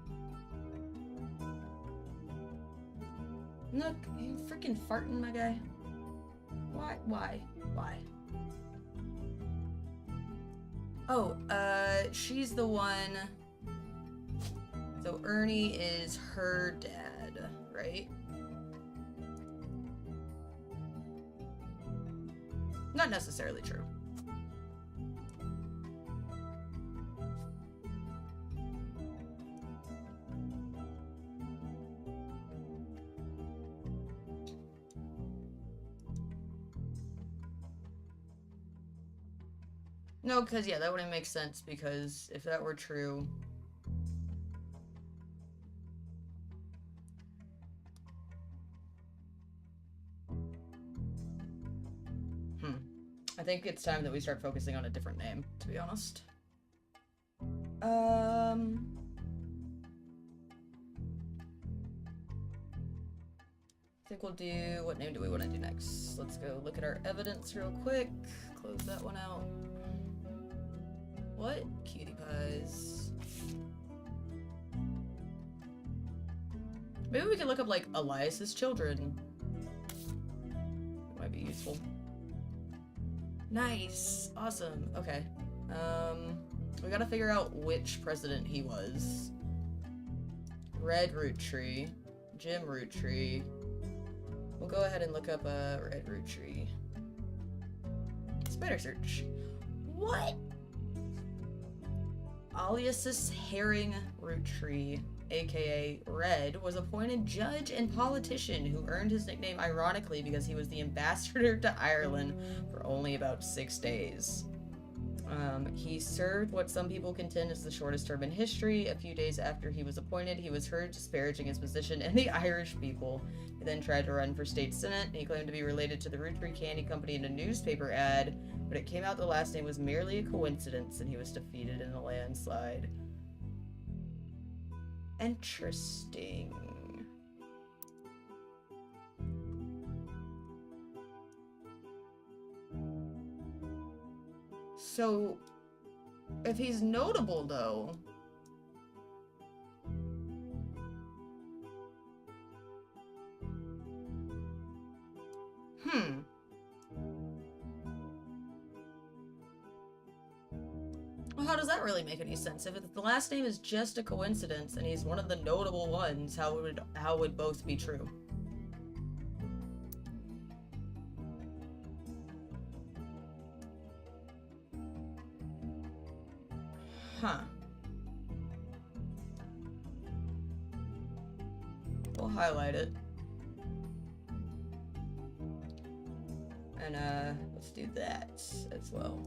Look, you freaking farting, my guy. Why? Oh, she's the one... So Ernie is her dad, right? Not necessarily true. No, because, yeah, that wouldn't make sense, because if that were true... I think it's time that we start focusing on a different name, to be honest. I think we'll do... What name do we want to do next? Let's go look at our evidence real quick. Close that one out. What? Cutie pies. Maybe we can look up, like, Elias's children. Might be useful. Nice. Awesome. Okay. We gotta figure out which president he was. Red Roottrees. Jim Roottrees. We'll go ahead and look up Red Roottrees. Spider search. What? Aliasis Herring Roottrees, aka Red, was appointed judge and politician who earned his nickname ironically because he was the ambassador to Ireland for only about 6 days. He served what some people contend is the shortest term in history. A few days after he was appointed, he was heard disparaging his position and the Irish people. He then tried to run for state senate, and he claimed to be related to the Roottrees Candy Company in a newspaper ad, but it came out the last name was merely a coincidence, and he was defeated in a landslide. Interesting. So, if he's notable, though... Well, how does that really make any sense? If the last name is just a coincidence and he's one of the notable ones, how would both be true? Huh. We'll highlight it. And, let's do that as well.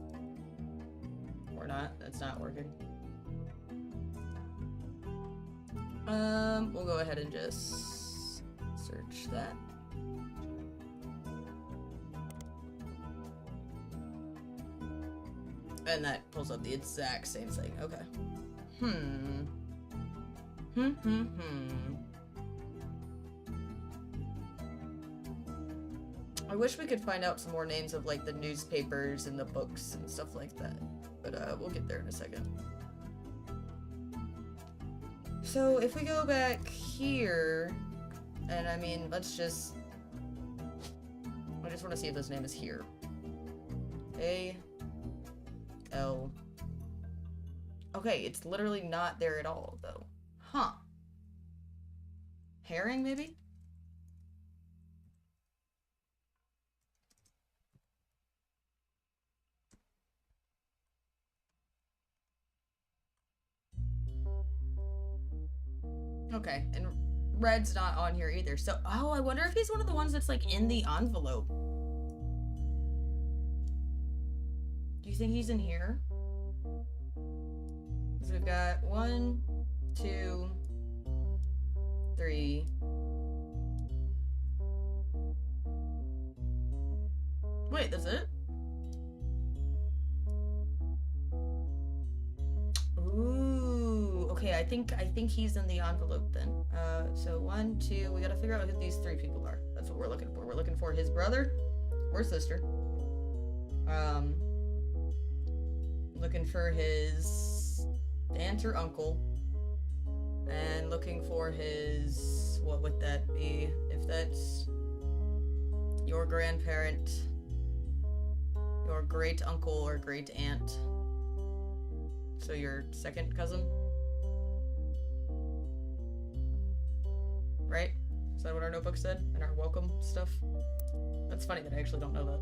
Or not. That's not working. We'll go ahead and just search that. And that pulls up the exact same thing. Okay. I wish we could find out some more names of, like, the newspapers and the books and stuff like that. But, we'll get there in a second. So, if we go back here, and I mean, I just want to see if this name is here. A-L. Okay, it's literally not there at all, though. Huh. Herring, maybe? Okay, and Red's not on here either. So, oh, I wonder if he's one of the ones that's, like, in the envelope. Do you think he's in here? So we've got 1, 2, 3. Wait, that's it? Ooh, okay, I think he's in the envelope then. So 1, 2, we gotta figure out who these 3 people are. That's what we're looking for. We're looking for his brother or sister. Looking for his aunt or uncle. And looking for his, what would that be? If that's your grandparent, your great uncle or great aunt. So your second cousin? Right? Is that what our notebook said? And our welcome stuff? That's funny that I actually don't know that.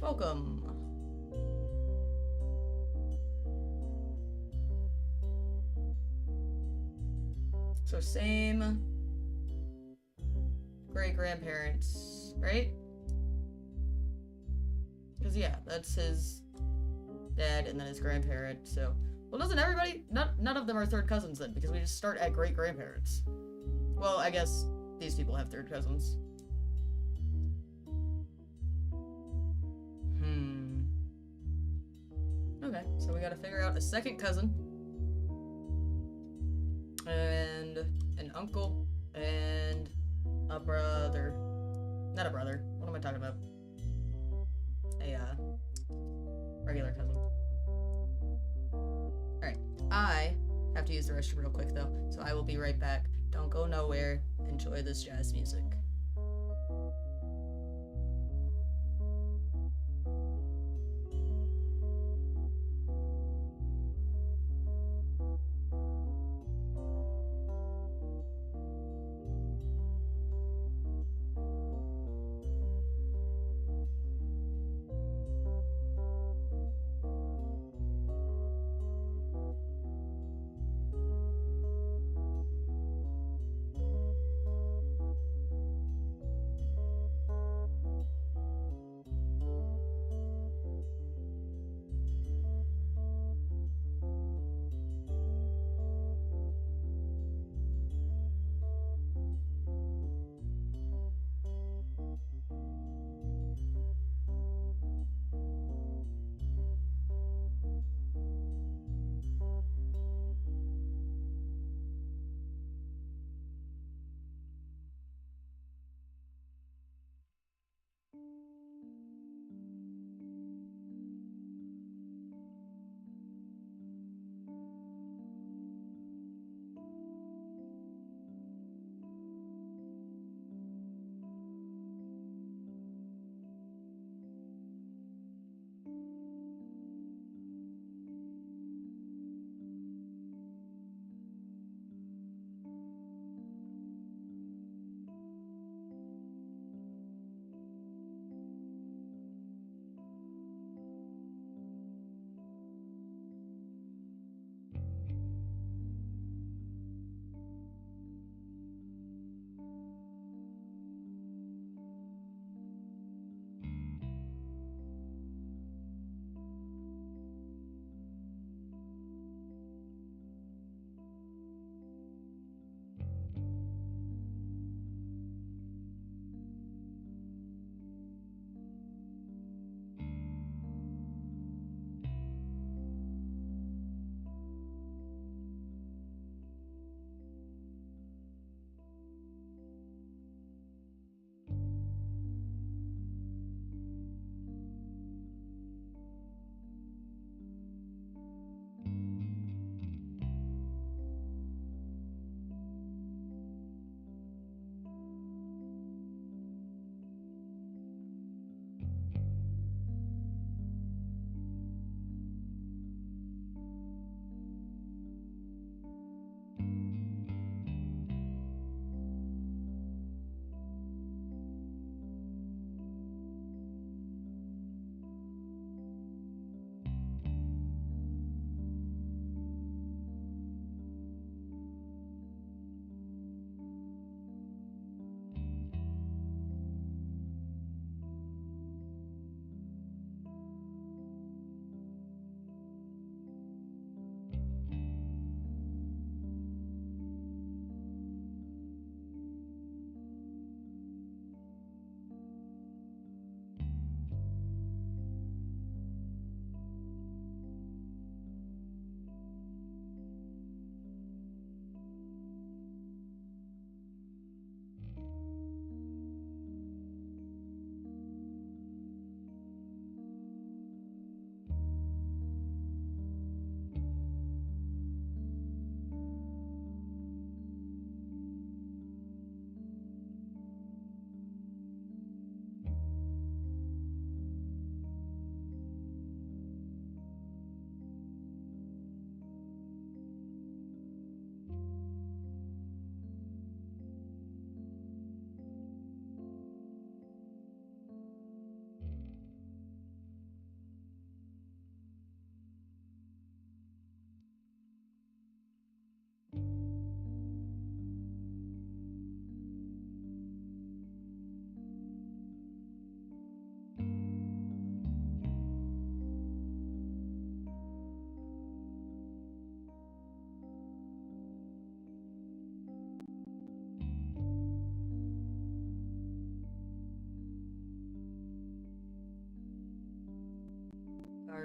Welcome! So same great-grandparents, right? Because yeah, that's his dad and then his grandparent, so... Well, doesn't everybody... None of them are third cousins then, because we just start at great-grandparents. Well, I guess these people have third cousins. Okay, so we gotta figure out a second cousin. And an uncle. And a brother. Not a brother. What am I talking about? A, regular cousin. Alright, I have to use the restroom real quick though, so I will be right back. Don't go nowhere. Enjoy this jazz music.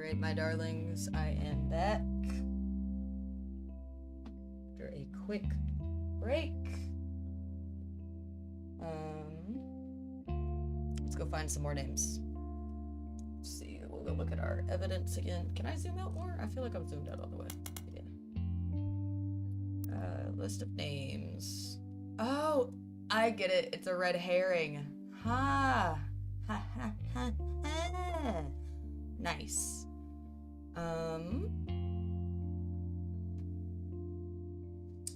Alright, my darlings, I am back. After a quick break. Let's go find some more names. Let's see, we'll go look at our evidence again. Can I zoom out more? I feel like I'm zoomed out all the way. Yeah. List of names. Oh, I get it. It's a red herring. Ha! Ha ha ha ha! Nice.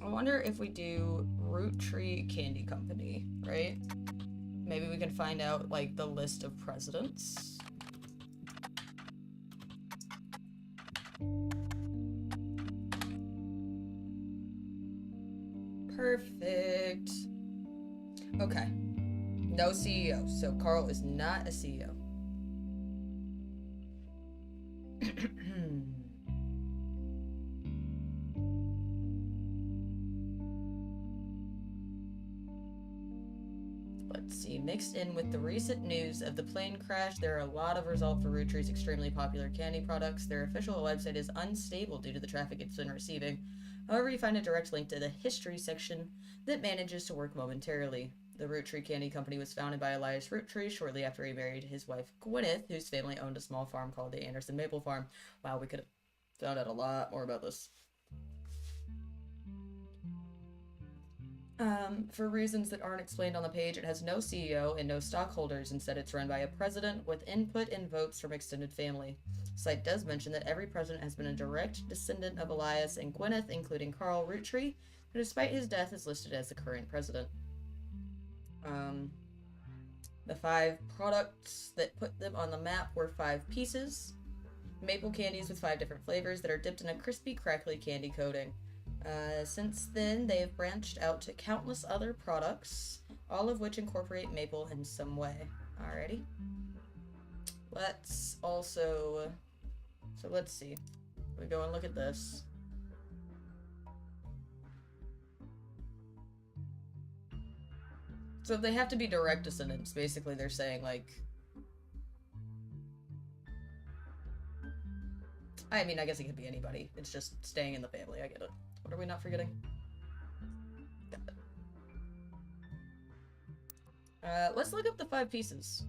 I wonder if we do Roottrees Candy Company, right? Maybe we can find out, like, the list of presidents. Perfect. Okay. No CEO, so Carl is not a CEO. Let's see. Mixed in with the recent news of the plane crash, there are a lot of results for Roottrees' extremely popular candy products. Their official website is unstable due to the traffic it's been receiving. However, you find a direct link to the history section that manages to work momentarily. The Roottrees Candy Company was founded by Elias Roottrees shortly after he married his wife Gwyneth, whose family owned a small farm called the Anderson Maple Farm. Wow, we could have found out a lot more about this. For reasons that aren't explained on the page, it has no CEO and no stockholders. Instead, it's run by a president with input and votes from extended family. The site does mention that every president has been a direct descendant of Elias and Gwyneth, including Carl Roottrees, who despite his death is listed as the current president. The 5 products that put them on the map were 5 pieces. Maple candies with 5 different flavors that are dipped in a crispy, crackly candy coating. Since then, they have branched out to countless other products, all of which incorporate maple in some way. Alrighty. Let's also... So let's see. We go and look at this. So they have to be direct descendants. Basically, they're saying, like... I mean, I guess it could be anybody. It's just staying in the family. I get it. What are we not forgetting? Got it. Let's look up the 5 pieces.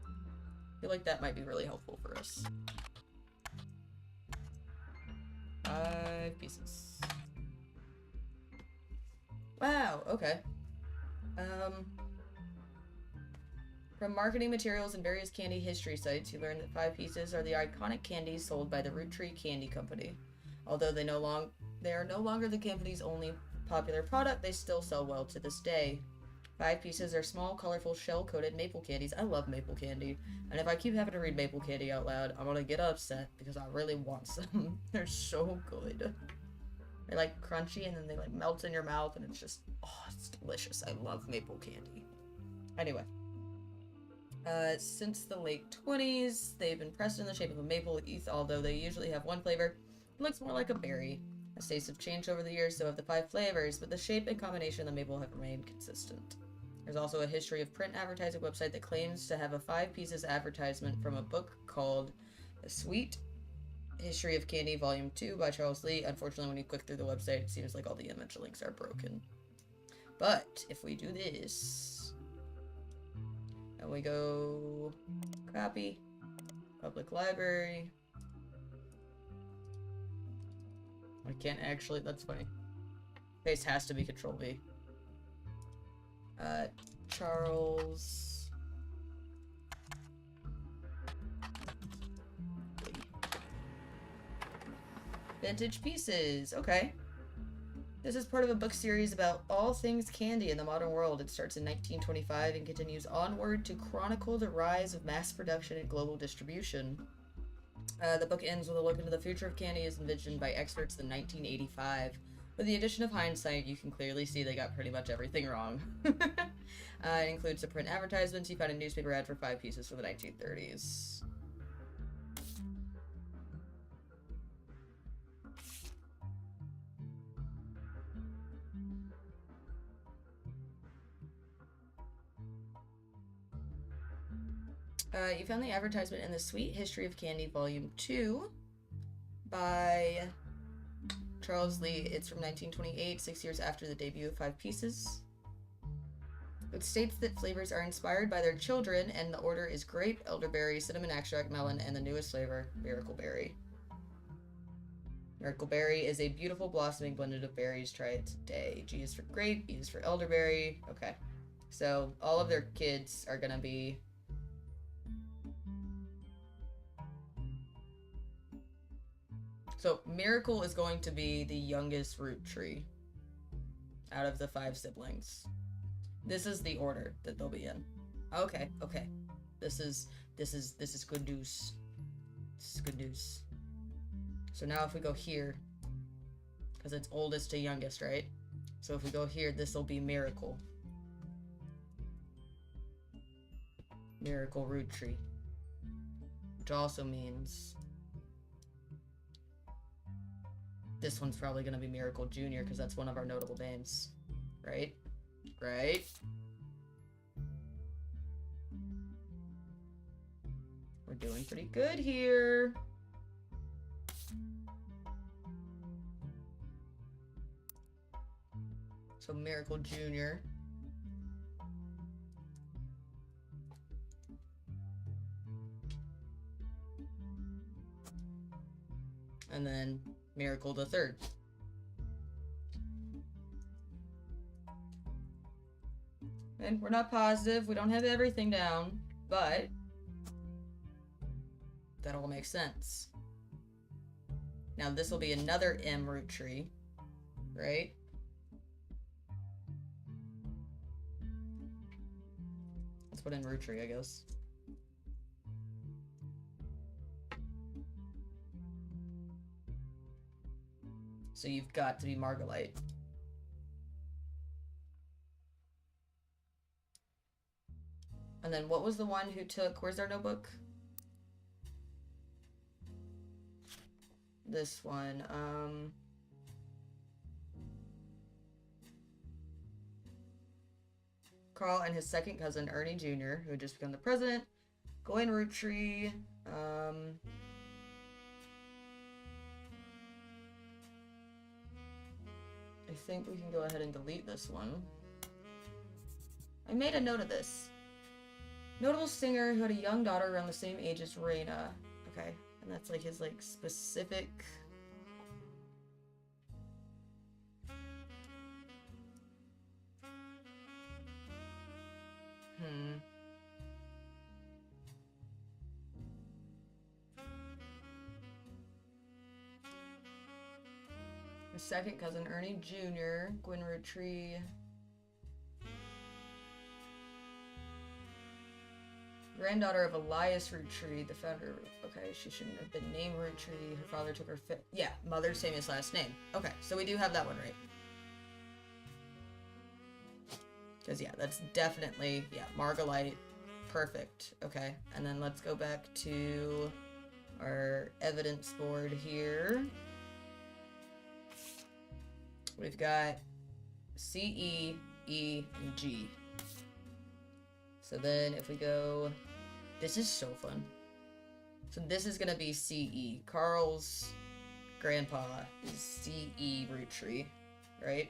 I feel like that might be really helpful for us. 5 pieces. Wow, okay. From marketing materials and various candy history sites, you learn that 5 pieces are the iconic candies sold by the Roottrees Candy Company. Although they are no longer the company's only popular product, they still sell well to this day. 5 pieces are small, colorful, shell-coated maple candies. I love maple candy, and if I keep having to read maple candy out loud, I'm gonna get upset because I really want some. They're so good. They're like crunchy and then they like melt in your mouth and it's just, oh, it's delicious. I love maple candy. Anyway. Since the late 20s, they've been pressed in the shape of a maple leaf, although they usually have one flavor. It looks more like a berry. As tastes have changed over the years, so have the 5 flavors, but the shape and combination of the maple have remained consistent. There's also a history of print advertising website that claims to have a 5 pieces advertisement from a book called The Sweet History of Candy Volume 2 by Charles Lee. Unfortunately, when you click through the website, it seems like all the image links are broken. But if we do this, and we go copy, public library. I can't actually, that's funny. Paste has to be Control V. Charles Lee. Vintage pieces, okay. This is part of a book series about all things candy in the modern world. It starts in 1925 and continues onward to chronicle the rise of mass production and global distribution. The book ends with a look into the future of candy as envisioned by experts in 1985. With the addition of hindsight, you can clearly see they got pretty much everything wrong. It includes the print advertisements. You find a newspaper ad for 5 pieces for the 1930s. You found the advertisement in the Sweet History of Candy, Volume 2 by Charles Lee. It's from 1928, 6 years after the debut of Five Pieces. It states that flavors are inspired by their children, and the order is grape, elderberry, cinnamon extract, melon, and the newest flavor, Miracle Berry. Miracle Berry is a beautiful blossoming blended of berries. Try it today. G is for grape, E is for elderberry. Okay. So all of their kids are gonna be... So Miracle is going to be the youngest root tree out of the 5 siblings. This is the order that they'll be in. Okay, okay. This is good news. This is good news. So now if we go here, because it's oldest to youngest, right? So if we go here, this will be Miracle. Miracle root tree. Which also means this one's probably going to be Miracle Jr. because that's one of our notable names. Right? Right? We're doing pretty good here. So Miracle Jr. And then Miracle the Third. And we're not positive, we don't have everything down, but that all makes sense. Now this will be another M root tree, right? Let's put in root tree, I guess. So you've got to be Margolite. And then what was the one who took, where's our notebook? This one, Carl and his second cousin, Ernie Jr., who had just become the president, Gwen Roottrees, I think we can go ahead and delete this one. I made a note of this. Notable singer who had a young daughter around the same age as Raina. Okay, and that's like his like specific... His second cousin, Ernie Jr., Gwen Roottrees. Granddaughter of Elias Roottrees, the founder. Okay, she shouldn't have been named Roottrees. Her father took her yeah, mother's same as last name. Okay, so we do have that one right. Because, yeah, that's definitely, yeah, Margolite. Perfect. Okay, and then let's go back to our evidence board here. We've got C, E, E, and G. So then if we go... This is so fun. So this is going to be CE. Carl's grandpa is CE Roottrees, right?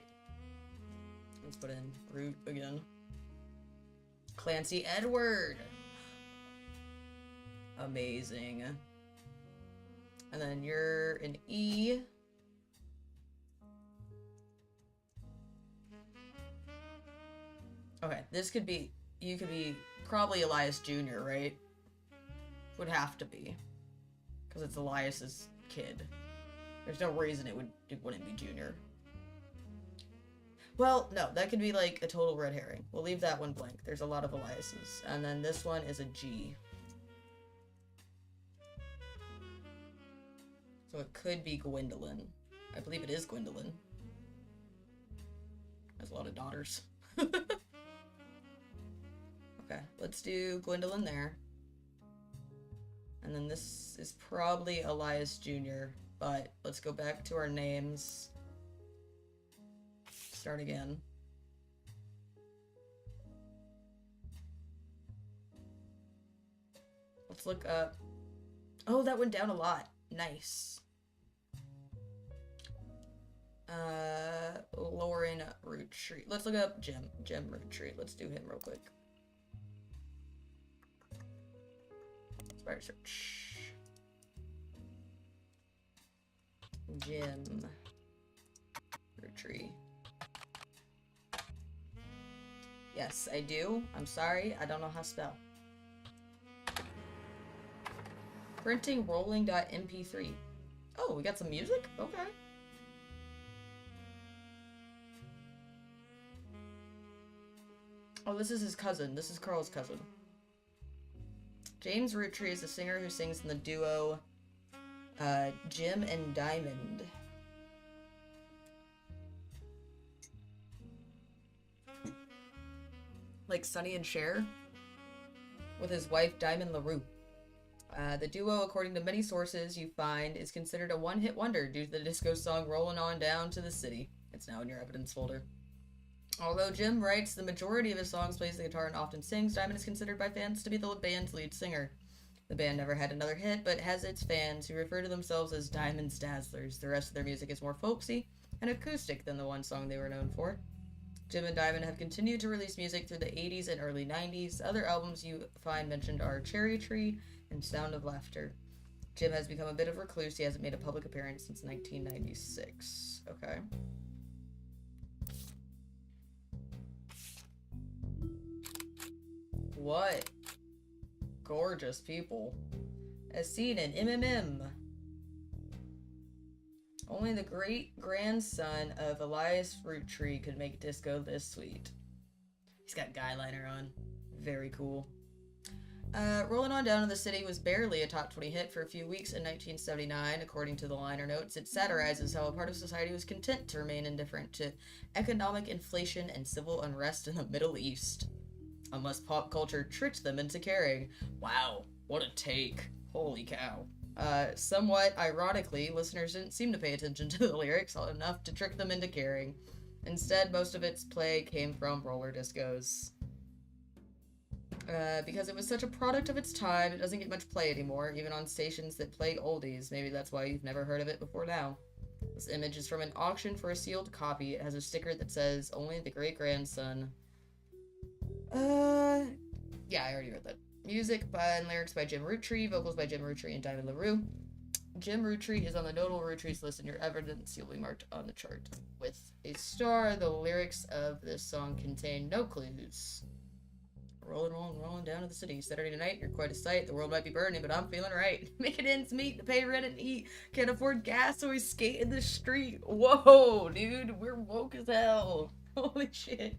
Let's put in root again. Clancy Edward. Amazing. And then you're an E. Okay, this could be... You could be probably Elias Jr., right? Would have to be. Because it's Elias's kid. There's no reason it wouldn't be Junior. Well, no, that could be like a total red herring. We'll leave that one blank. There's a lot of Eliases. And then this one is a G. So it could be Gwendolyn. I believe it is Gwendolyn. Has a lot of daughters. Okay, let's do Gwendolyn there. And then this is probably Elias Jr., but let's go back to our names. Start again. Let's look up. Oh, that went down a lot. Nice. Lauren Roottrees. Let's look up Jim Roottrees. Let's do him real quick. Spider search. Jim Roottrees. Yes, I do. I'm sorry. I don't know how to spell. Printing rolling.mp3. Oh, we got some music? Okay. Oh, this is his cousin. This is Carl's cousin. James Roottrees is a singer who sings in the duo Jim and Diamond. Like Sonny and Cher? With his wife Diamond LaRue. The duo, according to many sources you find, is considered a one-hit wonder due to the disco song Rollin' On Down to the City. It's now in your evidence folder. Although Jim writes the majority of his songs, plays the guitar, and often sings, Diamond is considered by fans to be the band's lead singer. The band never had another hit, but has its fans who refer to themselves as Diamond's Dazzlers. The rest of their music is more folksy and acoustic than the one song they were known for. Jim and Diamond have continued to release music through the 80s and early 90s. Other albums you find mentioned are Cherry Tree and Sound of Laughter. Jim has become a bit of a recluse. He hasn't made a public appearance since 1996. Okay. What gorgeous people. As seen in MMM. Only the great-grandson of Elias Roottrees could make disco this sweet. He's got guy liner on. Very cool. Rolling On Down to the City was barely a top 20 hit for a few weeks in 1979, according to the liner notes. It satirizes how a part of society was content to remain indifferent to economic inflation and civil unrest in the Middle East, unless pop culture tricked them into caring. Wow, what a take. Holy cow. Somewhat ironically, listeners didn't seem to pay attention to the lyrics enough to trick them into caring. Instead, most of its play came from roller discos. Because it was such a product of its time, it doesn't get much play anymore, even on stations that play oldies. Maybe that's why you've never heard of it before now. This image is from an auction for a sealed copy. It has a sticker that says, only the great-grandson. Yeah, I already read that. Music and lyrics by Jim Roottrees, vocals by Jim Roottrees and Diamond LaRue. Jim Roottrees is on the notable Roottrees list in your evidence. You'll be marked on the chart with a star. The lyrics of this song contain no clues. Rolling down to the city. Saturday night, you're quite a sight. The world might be burning, but I'm feeling right. Making ends meet to pay rent and eat. Can't afford gas, so we skate in the street. Whoa, dude, we're woke as hell. Holy shit.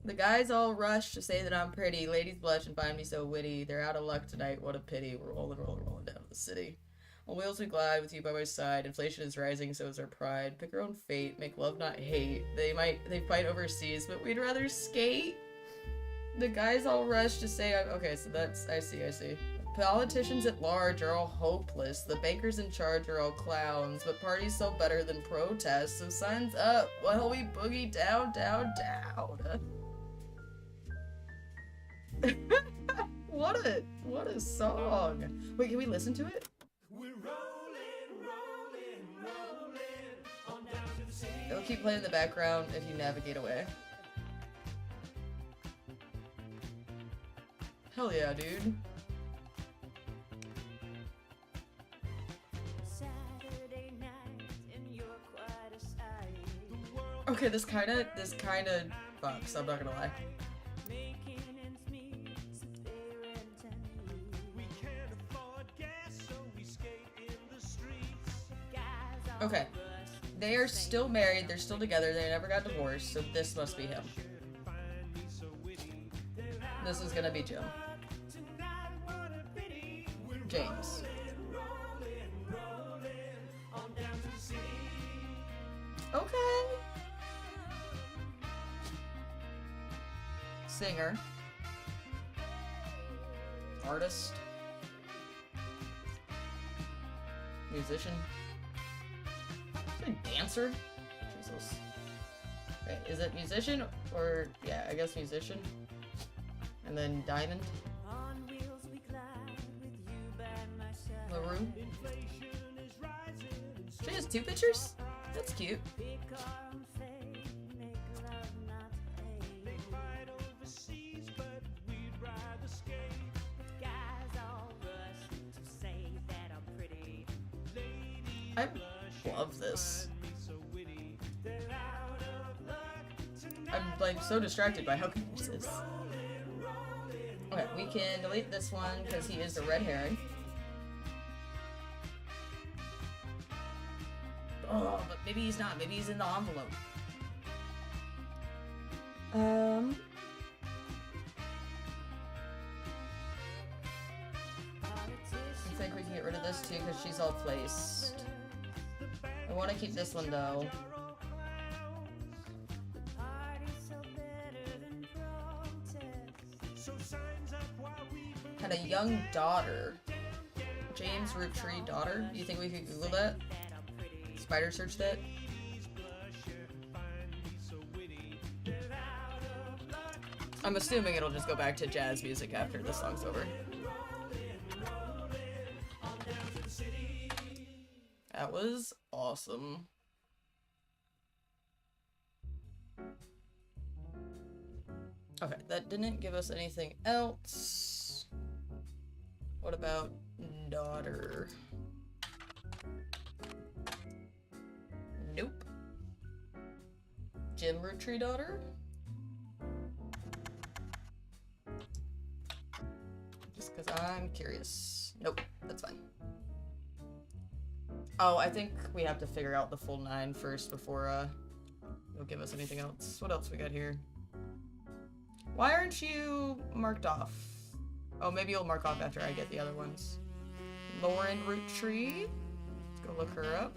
The guys all rush to say that I'm pretty. Ladies blush and find me so witty. They're out of luck tonight. What a pity. We're rolling down to the city. On wheels we glide with you by my side. Inflation is rising, so is our pride. Pick our own fate. Make love, not hate. They fight overseas, but we'd rather skate. The guys all rush to say, okay, so that's, I see. Politicians at large are all hopeless. The bankers in charge are all clowns, but parties sell better than protests, so signs up while we boogie down. What a song. Wait, can we listen to it? We're rolling on down to the city. It'll keep playing in the background if you navigate away. Hell yeah, dude. Okay, this kinda fucks, I'm not gonna lie. Okay. They are still married, they're still together, they never got divorced, so this must be him. This is gonna be Jim. James. Okay. Singer. Artist. Musician. Dancer? Jesus. Okay, is it musician or, yeah, I guess musician. And then Diamond. On wheels LaRue. She has 2 pictures? That's cute. I love this. I'm like so distracted by how good this is. Okay, we can delete this one because he is the red herring. Oh, but maybe he's not. Maybe he's in the envelope. I think we can get rid of this too because she's all placed. I want to keep this one though. Had a young daughter. James Roottrees daughter. Do you think we could Google that? Spider search that? I'm assuming it'll just go back to jazz music after this song's over. That was awesome. Okay, that didn't give us anything else. What about daughter? Nope. Jim Roottrees daughter? Just because I'm curious. Nope, that's fine. Oh, I think we have to figure out the full 9 first before it'll give us anything else. What else we got here? Why aren't you marked off? Oh, maybe you'll mark off after I get the other ones. Lauren Roottrees. Let's go look her up.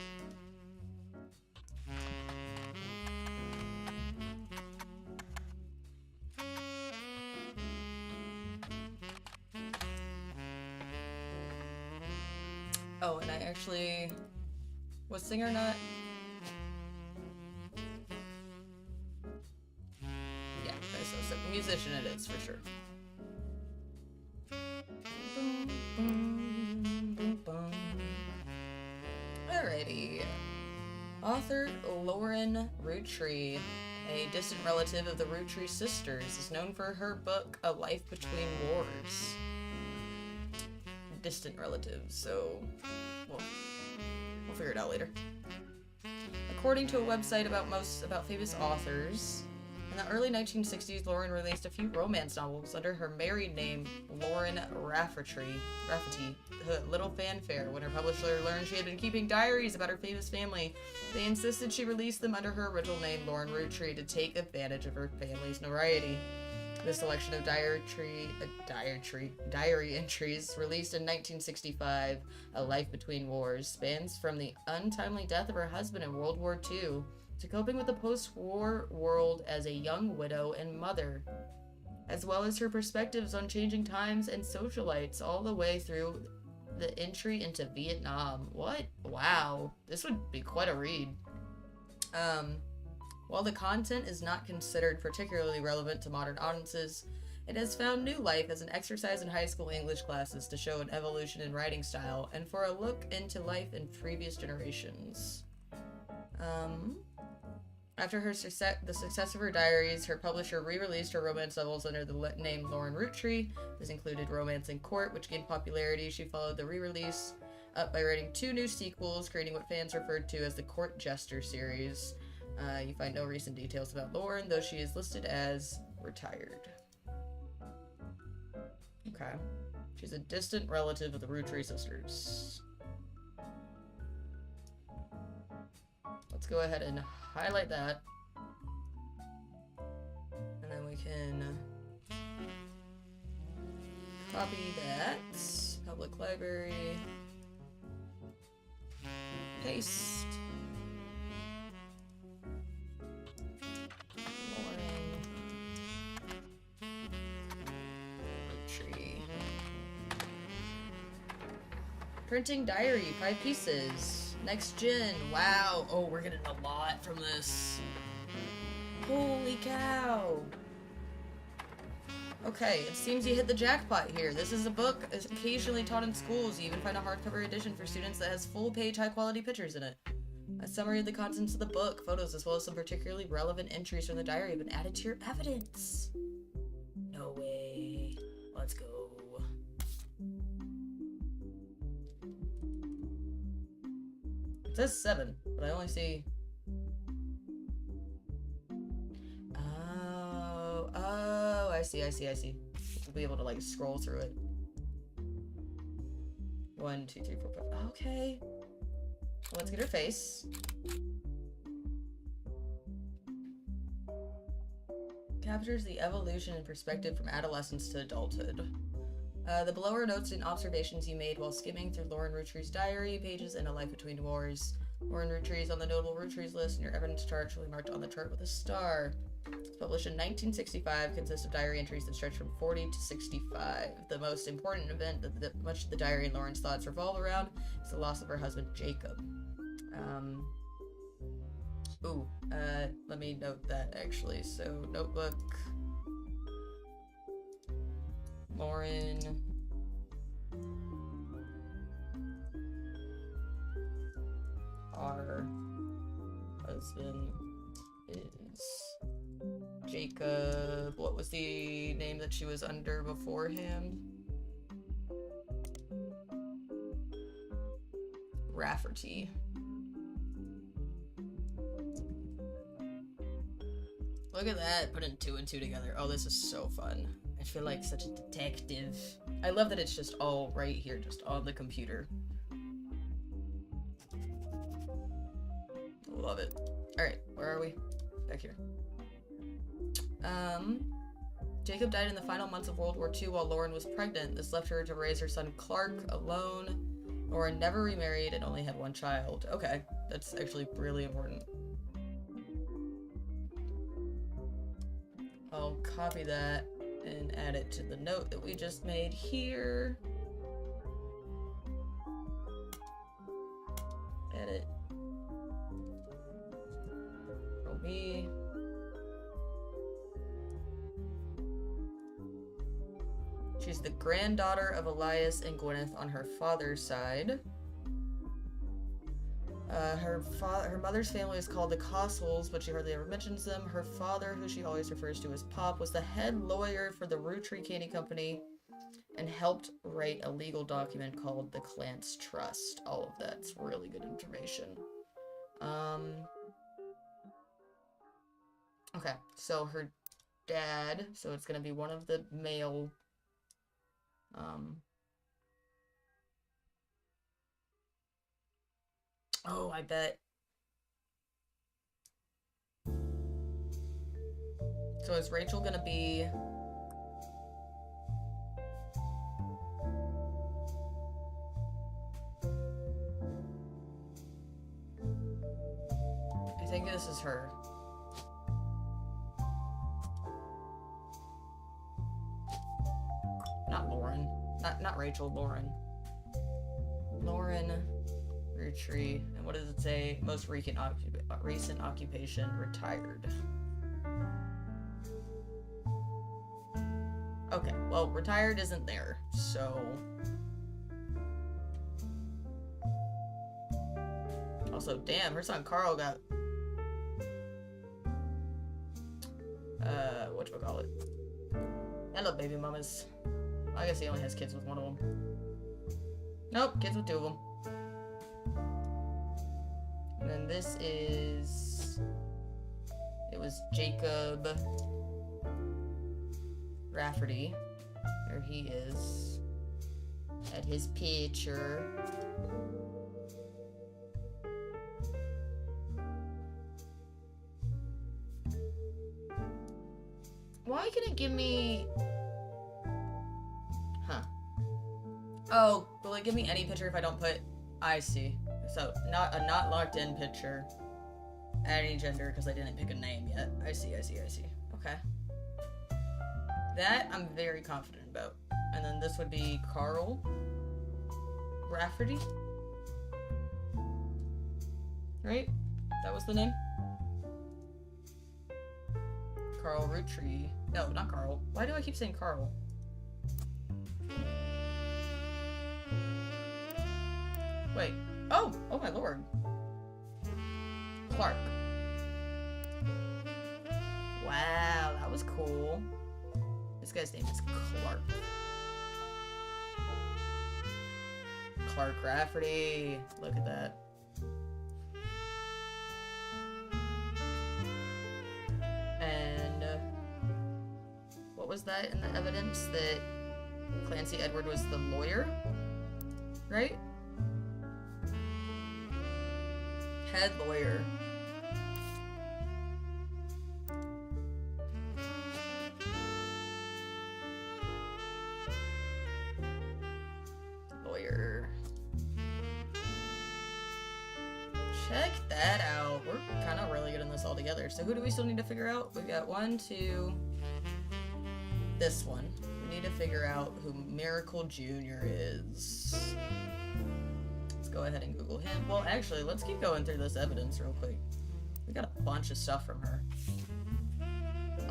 Oh, and I actually... Was singer not? Yeah, okay, so musician it is, for sure. Boom, boom, boom, boom. Alrighty. Author Lauren Roottrees, a distant relative of the Roottrees sisters, is known for her book A Life Between Wars. Distant relatives, so we'll figure it out later. According to a website about famous authors, in the early 1960s, Lauren released a few romance novels under her married name, Lauren Rafferty. Little fanfare when her publisher learned she had been keeping diaries about her famous family. They insisted she release them under her original name, Lauren Roottrees, to take advantage of her family's notoriety. This selection of diary entries, released in 1965, A Life Between Wars, spans from the untimely death of her husband in World War II to coping with the post-war world as a young widow and mother, as well as her perspectives on changing times and socialites all the way through the entry into Vietnam. What? Wow. This would be quite a read. While the content is not considered particularly relevant to modern audiences, it has found new life as an exercise in high school English classes to show an evolution in writing style and for a look into life in previous generations. After the success of her diaries, her publisher re-released her romance novels under the name Lauren Roottrees. This included Romance in Court, which gained popularity. She followed the re-release up by writing 2 new sequels, creating what fans referred to as the Court Jester series. You find no recent details about Lauren, though she is listed as retired. Okay. She's a distant relative of the Roottrees sisters. Let's go ahead and highlight that. And then we can copy that. Public library. Paste. Printing diary, 5 pieces. Next gen. Wow. Oh, we're getting a lot from this. Holy cow. Okay, it seems you hit the jackpot here. This is a book occasionally taught in schools. You even find a hardcover edition for students that has full-page, high-quality pictures in it. A summary of the contents of the book, photos, as well as some particularly relevant entries from the diary have been added to your evidence. No way. Let's go. It says 7, but I only see... Oh, I see. We'll be able to, like, scroll through it. 1, 2, 3, 4, 5. Okay. Let's get her face. Captures the evolution and perspective from adolescence to adulthood. The below are notes and observations you made while skimming through Lauren Roottrees' diary pages in A Life Between Wars. Lauren Roottrees on the notable Roottrees list, and your evidence chart shall be marked on the chart with a star. It's published in 1965, consists of diary entries that stretch from 40 to 65. The most important event that much of the diary and Lauren's thoughts revolve around is the loss of her husband, Jacob. Let me note that, actually. So, notebook. Lauren. Our husband is Jacob. What was the name that she was under beforehand? Rafferty. Look at that, putting 2 and 2 together. Oh, this is so fun. I feel like such a detective. I love that it's just all right here, just on the computer. Love it. Alright, where are we? Back here. Jacob died in the final months of World War II while Lauren was pregnant. This left her to raise her son Clark alone. Lauren never remarried and only had 1 child. Okay, that's actually really important. I'll copy that and add it to the note that we just made here. Edit. Control B. She's the granddaughter of Elias and Gwyneth on her father's side. Her mother's family is called the Costles, but she hardly ever mentions them. Her father, who she always refers to as Pop, was the head lawyer for the Roottrees Candy Company and helped write a legal document called the Clance Trust. All of that's really good information. Okay, so her dad, so it's gonna be one of the male, oh, I bet. So is Rachel gonna be... I think this is her. Not Lauren. Not Rachel, Lauren. Lauren Roottrees. And what does it say? Most recent occupation, retired. Okay, well, retired isn't there, so... Also, damn, her son Carl got... whatchamacallit? Hello, baby mamas. I guess he only has kids with one of them. Nope, kids with 2 of them. And then this is... It was Jacob Rafferty. There he is. At his picture. Why can it give me... Huh. Oh, will it give me any picture if I don't put... I see. So, not a not locked in picture. Add any gender because I didn't pick a name yet. I see. Okay. That I'm very confident about. And then this would be Carl Rafferty. Right? That was the name? Carl Rootree. No, not Carl. Why do I keep saying Carl? Wait. Oh! Oh my lord. Clark. Wow, that was cool. This guy's name is Clark. Clark Rafferty. Look at that. And what was that in the evidence? That Clancy Edward was the lawyer? Right? Head lawyer. Lawyer. Check that out. We're kind of really getting this all together. So who do we still need to figure out? We've got 1, 2... This one. We need to figure out who Miracle Jr. is. Let's go ahead and Google him. Well, actually, let's keep going through this evidence real quick. We got a bunch of stuff from her.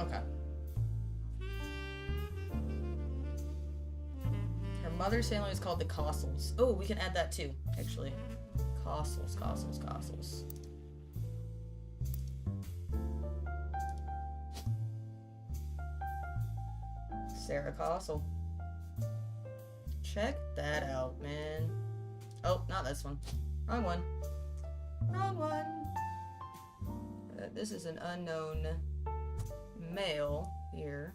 Okay. Her mother's family is called the Cossels. Oh, we can add that too, actually. Cossels. Sarah Cossel. Check that out, man. Oh, not this one. Wrong one. Wrong one. This is an unknown male here.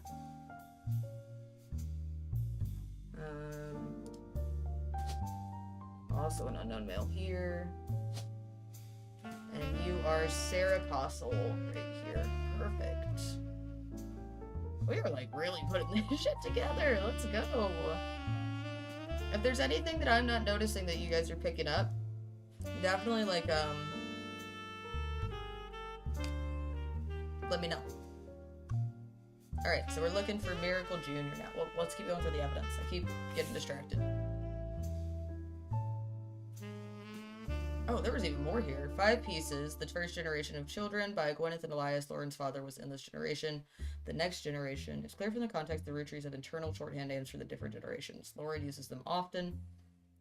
Also an unknown male here. And you are Sarah Cossel right here. Perfect. We are like really putting this shit together. Let's go. If there's anything that I'm not noticing that you guys are picking up, definitely like let me know. Alright, so we're looking for Miracle Jr. now. Well, let's keep going through the evidence. I keep getting distracted. Oh, there was even more here. 5 pieces. The first generation of children by Gwyneth and Elias. Lauren's father was in this generation. The next generation. It's clear from the context the Roottrees have internal shorthand names for the different generations. Lauren uses them often.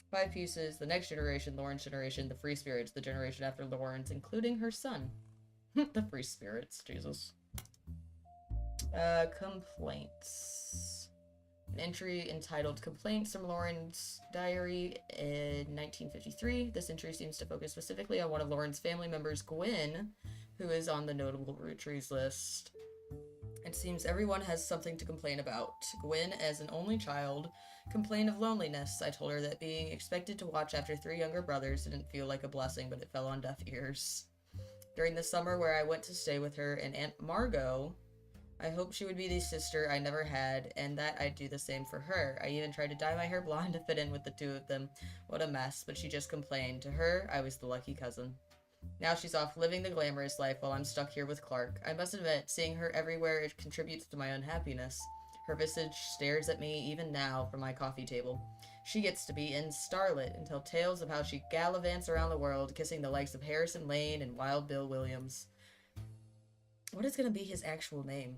5 pieces. The next generation. Lauren's generation. The free spirits. The generation after Lauren's, including her son. The free spirits. Jesus. Complaints. An entry entitled Complaints from Lauren's Diary in 1953. This entry seems to focus specifically on one of Lauren's family members, Gwen, who is on the notable Roottrees list. It seems everyone has something to complain about. Gwen, as an only child, complained of loneliness. I told her that being expected to watch after 3 younger brothers didn't feel like a blessing, but it fell on deaf ears. During the summer where I went to stay with her and Aunt Margot, I hoped she would be the sister I never had, and that I'd do the same for her. I even tried to dye my hair blonde to fit in with the 2 of them. What a mess, but she just complained. To her, I was the lucky cousin. Now she's off living the glamorous life while I'm stuck here with Clark. I must admit, seeing her everywhere, it contributes to my unhappiness. Her visage stares at me even now from my coffee table. She gets to be in starlet and tell tales of how she gallivants around the world, kissing the likes of Harrison Lane and Wild Bill Williams. What is going to be his actual name?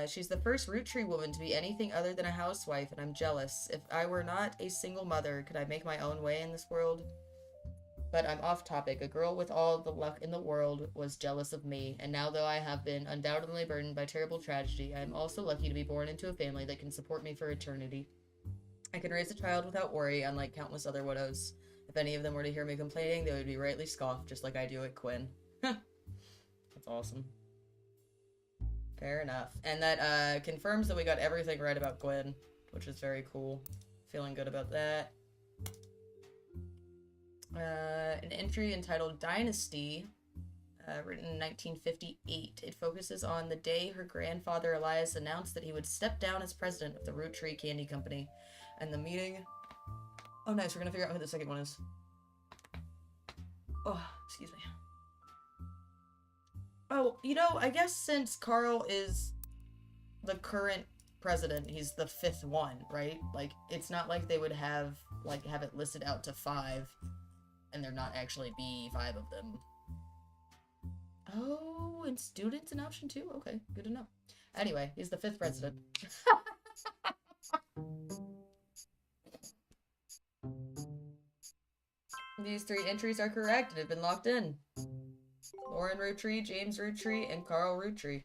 She's the first Roottree woman to be anything other than a housewife, and I'm jealous. If I were not a single mother, could I make my own way in this world? But I'm off topic. A girl with all the luck in the world was jealous of me, and now though I have been undoubtedly burdened by terrible tragedy, I am also lucky to be born into a family that can support me for eternity. I can raise a child without worry, unlike countless other widows. If any of them were to hear me complaining, they would be rightly scoffed, just like I do at Quinn. That's awesome. Fair enough. And that confirms that we got everything right about Gwen, which is very cool. Feeling good about that. An entry entitled Dynasty, written in 1958. It focuses on the day her grandfather Elias announced that he would step down as president of the Rootree Candy Company. And the meeting... Oh, nice. We're gonna figure out who the second one is. Oh, excuse me. Oh, you know, I guess since Carl is the current president, he's the 5th one, right? Like, it's not like they would have it listed out to 5, and there not actually be 5 of them. Oh, students an option too? Okay, good to know. Anyway, he's the 5th president. These 3 entries are correct and have been locked in. Lauren Roottree, James Roottree, and Carl Roottree.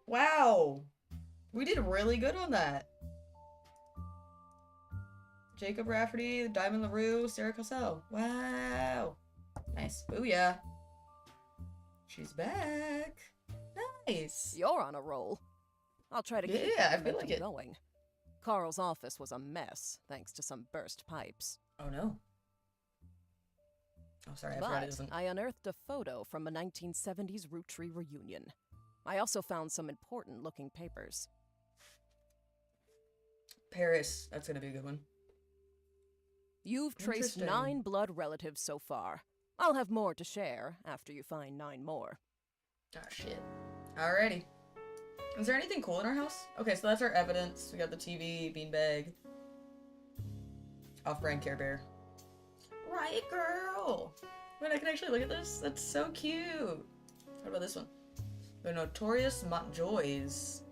Wow! We did really good on that. Jacob Rafferty, Diamond LaRue, Sarah Cassell. Wow! Nice. Booyah. She's back. Nice. You're on a roll. I'll try to keep I the feel like momentum going. Carl's office was a mess, thanks to some burst pipes. Oh no. Oh, sorry, I forgot it But isn't. I unearthed a photo from a 1970s Roottrees reunion. I also found some important-looking papers. Paris. That's gonna be a good one. You've traced Interesting. 9 blood relatives so far. I'll have more to share after you find 9 more. Ah, shit. Alrighty. Is there anything cool in our house? Okay, so that's our evidence. We got the TV, beanbag. Off-brand Care Bear. Riot Girl! Wait, I can actually look at this? That's so cute! What about this one? The Notorious Montjoys.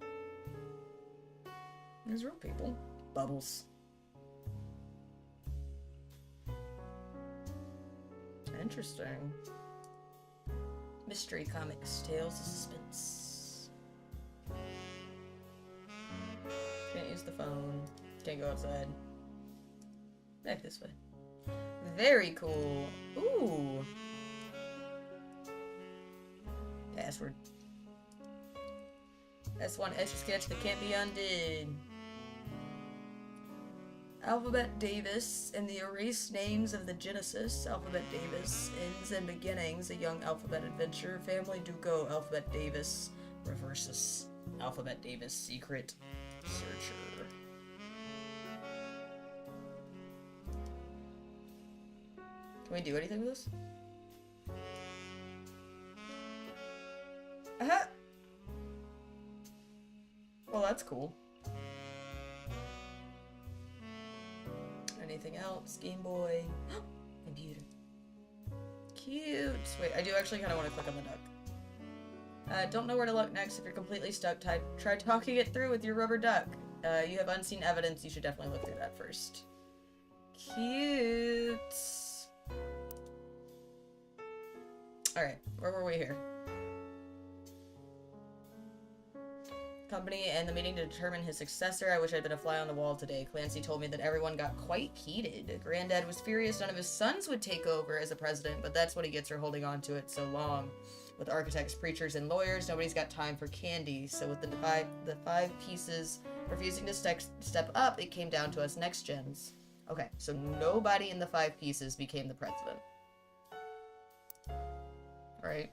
There's real people. Bubbles. Interesting. Mystery comics, tales of suspense. Can't use the phone. Can't go outside. Back this way. Very cool. Ooh. Password. That's one Etch-a-Sketch that can't be undid. Alphabet Davis and the erased names of the Genesis. Alphabet Davis, Ends and Beginnings, a young alphabet adventure. Family Duco, Alphabet Davis reverses. Alphabet Davis, secret searcher. Can we do anything with this? Uh-huh. Well, that's cool. Anything else? Game Boy. Computer. Cute. Wait, I do actually kind of want to click on the duck. Don't know where to look next. If you're completely stuck, try talking it through with your rubber duck. You have unseen evidence. You should definitely look through that first. Cute. Alright, where were we here? Company and the meeting to determine his successor. I wish I'd been a fly on the wall today. Clancy told me that everyone got quite heated. Granddad was furious none of his sons would take over as a president, but that's what he gets for holding on to it so long. With architects, preachers, and lawyers, nobody's got time for candy. So with the five pieces refusing to step up, it came down to us next gens. Okay, so nobody in the 5 pieces became the president. Right?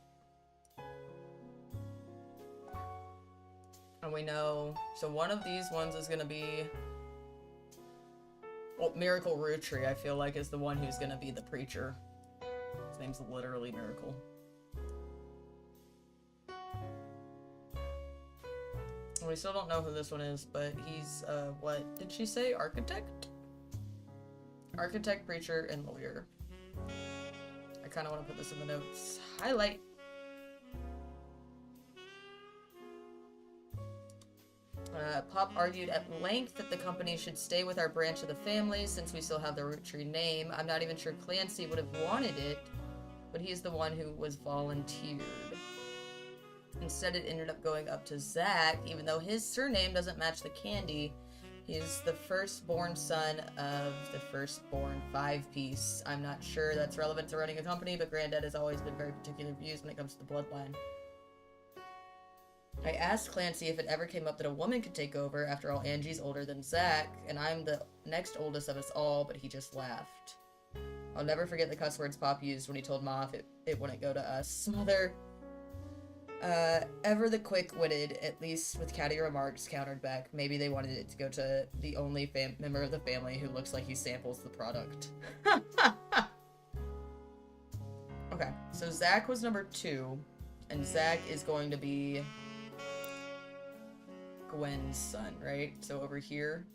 And we know, so one of these ones is gonna be, well, Miracle Roottrees, I feel like, is the one who's gonna be the preacher. His name's literally Miracle. And we still don't know who this one is, but he's, what did she say? Architect? Architect, preacher, and lawyer. I kinda wanna put this in the notes. Highlight. Pop argued at length that the company should stay with our branch of the family since we still have the Roottrees name. I'm not even sure Clancy would have wanted it, but he's the one who was volunteered. Instead, it ended up going up to Zach, even though his surname doesn't match the candy. He's the firstborn son of the firstborn 5-piece. I'm not sure that's relevant to running a company, but Granddad has always been very particular views when it comes to the bloodline. I asked Clancy if it ever came up that a woman could take over. After all, Angie's older than Zach, and I'm the next oldest of us all, but he just laughed. I'll never forget the cuss words Pop used when he told Ma if it wouldn't go to us. Mother, ever the quick-witted, at least with catty remarks, countered back. Maybe they wanted it to go to the only member of the family who looks like he samples the product. Okay, so Zach was number 2, and Zach is going to be Gwen's son, right? So over here.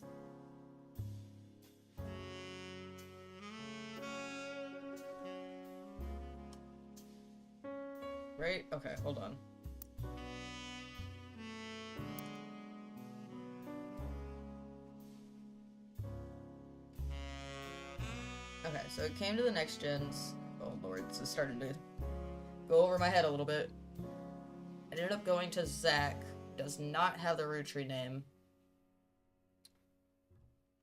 right? Okay, hold on. Okay, so it came to the next gens. Oh lord, this is starting to go over my head a little bit. It ended up going to Zach. Does not have the Roottry name.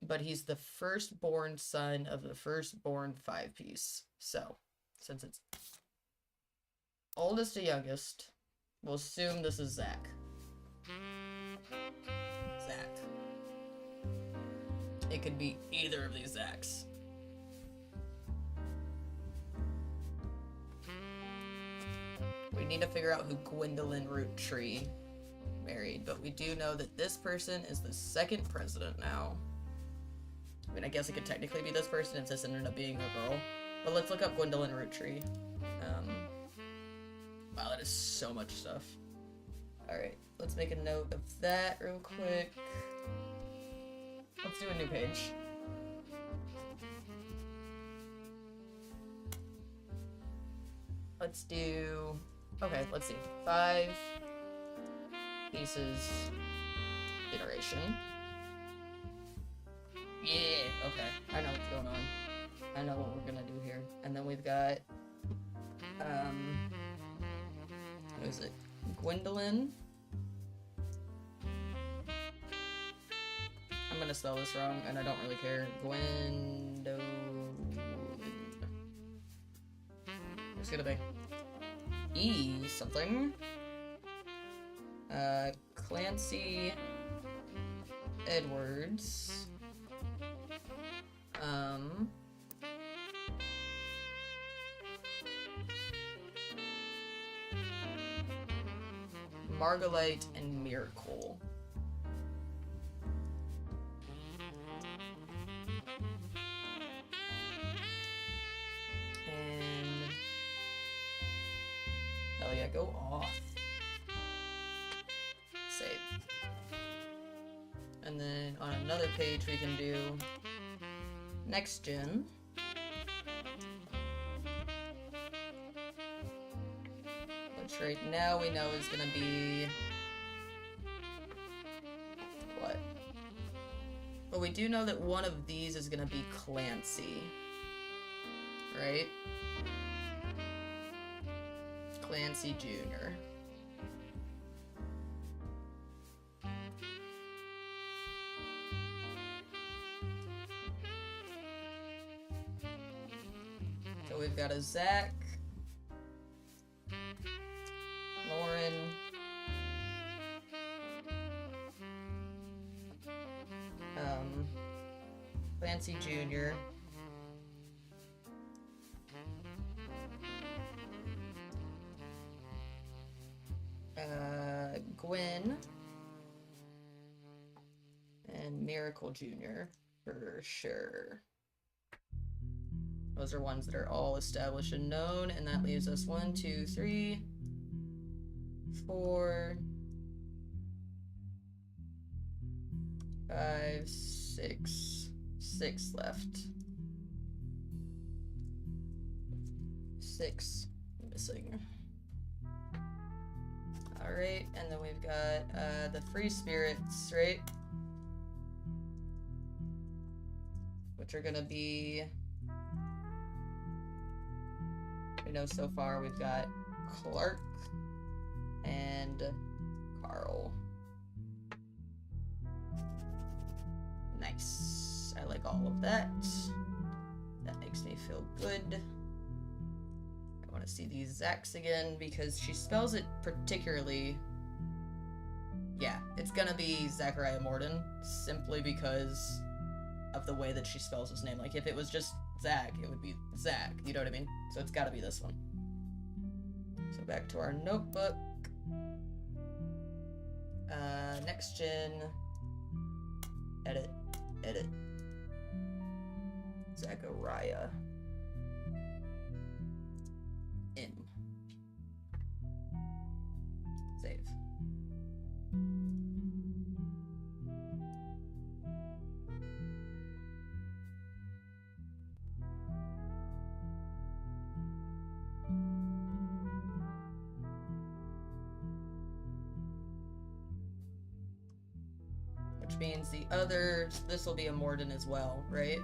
But he's the firstborn son of the firstborn 5-piece. So, since it's oldest to youngest, we'll assume this is Zach. Zach. It could be either of these Zachs. We need to figure out who Gwendolyn Roottry married, but we do know that this person is the second president now. I mean, I guess it could technically be this person if this ended up being a girl. But let's look up Gwendolyn Roottry. Wow, that is so much stuff. Alright, let's make a note of that real quick. Let's do a new page. Let's do... Okay, let's see. 5 pieces iteration. Yeah, okay. I know what's going on. I know what we're gonna do here. And then we've got, what is it? Gwendolyn. I'm gonna spell this wrong, and I don't really care. Gwendolyn. It's gonna be E something. Clancy Edwards. Margolite and Miracle. And hell yeah, go off. Save. And then on another page we can do next gen. Which right now we know is gonna be what? Well, we do know that one of these is gonna be Clancy. Right? Clancy Jr. So we've got a Zach, Lauren, Clancy Jr., Gwen, and Miracle Jr. for sure. Those are ones that are all established and known, and that leaves us 1, 2, 3, 4, 5, 6, 6 left. 6 missing. Alright, and then we've got the free spirits, right? Which are gonna be... We know so far we've got Clark and Carl. Nice. I like all of that. That makes me feel good. I want to see these Zachs again because she spells it particularly... Yeah, it's gonna be Zachariah Morden simply because of the way that she spells his name. Like, if it was just Zach, it would be Zach, you know what I mean? So it's gotta be this one. So back to our notebook. Next gen. Edit. Edit. Zachariah. In. Save. which means the other, this will be a Morden as well, right?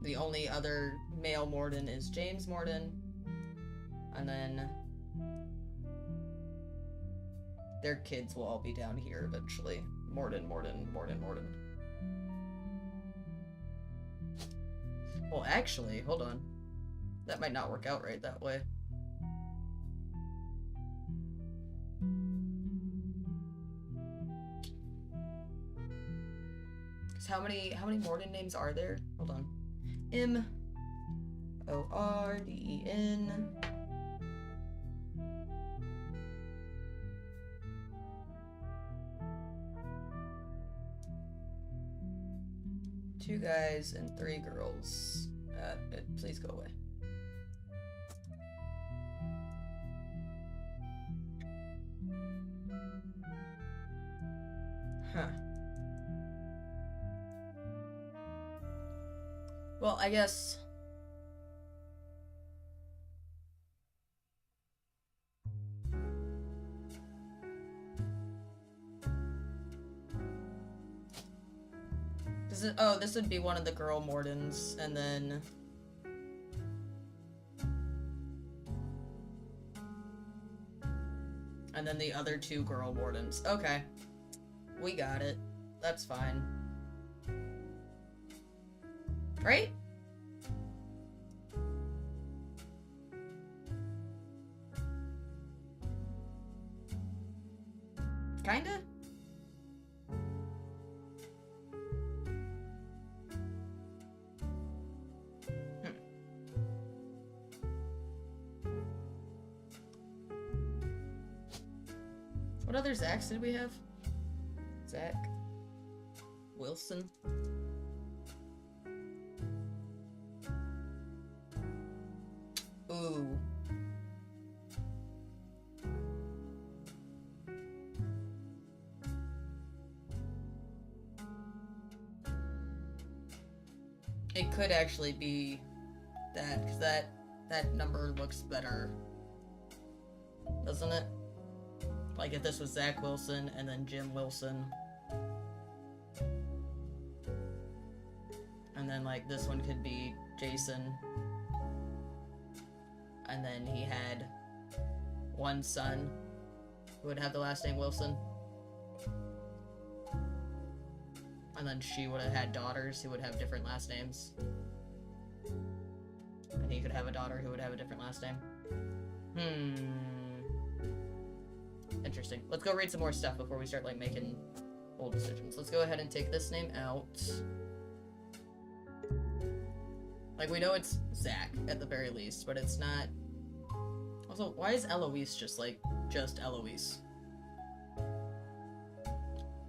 The only other male Morden is James Morden, and then their kids will all be down here eventually. Morden. Well, actually, hold on. That might not work out right that way. Cause how many Morden names are there? Hold on. M-O-R-D-E-N. Two guys and 3 girls. Please go away. Huh. Well, I guess... this would be one of the girl Mordens, and then... and then the other 2 girl Mordens. Okay. We got it. That's fine. Right? Kinda? What other Zachs did we have? Zach. Wilson. Ooh. It could actually be that, because that number looks better. Doesn't it? Like if this was Zach Wilson and then Jim Wilson. And then like this one could be Jason. And then he had one son who would have the last name Wilson. And then she would have had daughters who would have different last names. And he could have a daughter who would have a different last name. Interesting. Let's go read some more stuff before we start, like, making bold decisions. Let's go ahead and take this name out. Like, we know it's Zach, at the very least, but it's not... Also, why is Eloise just Eloise?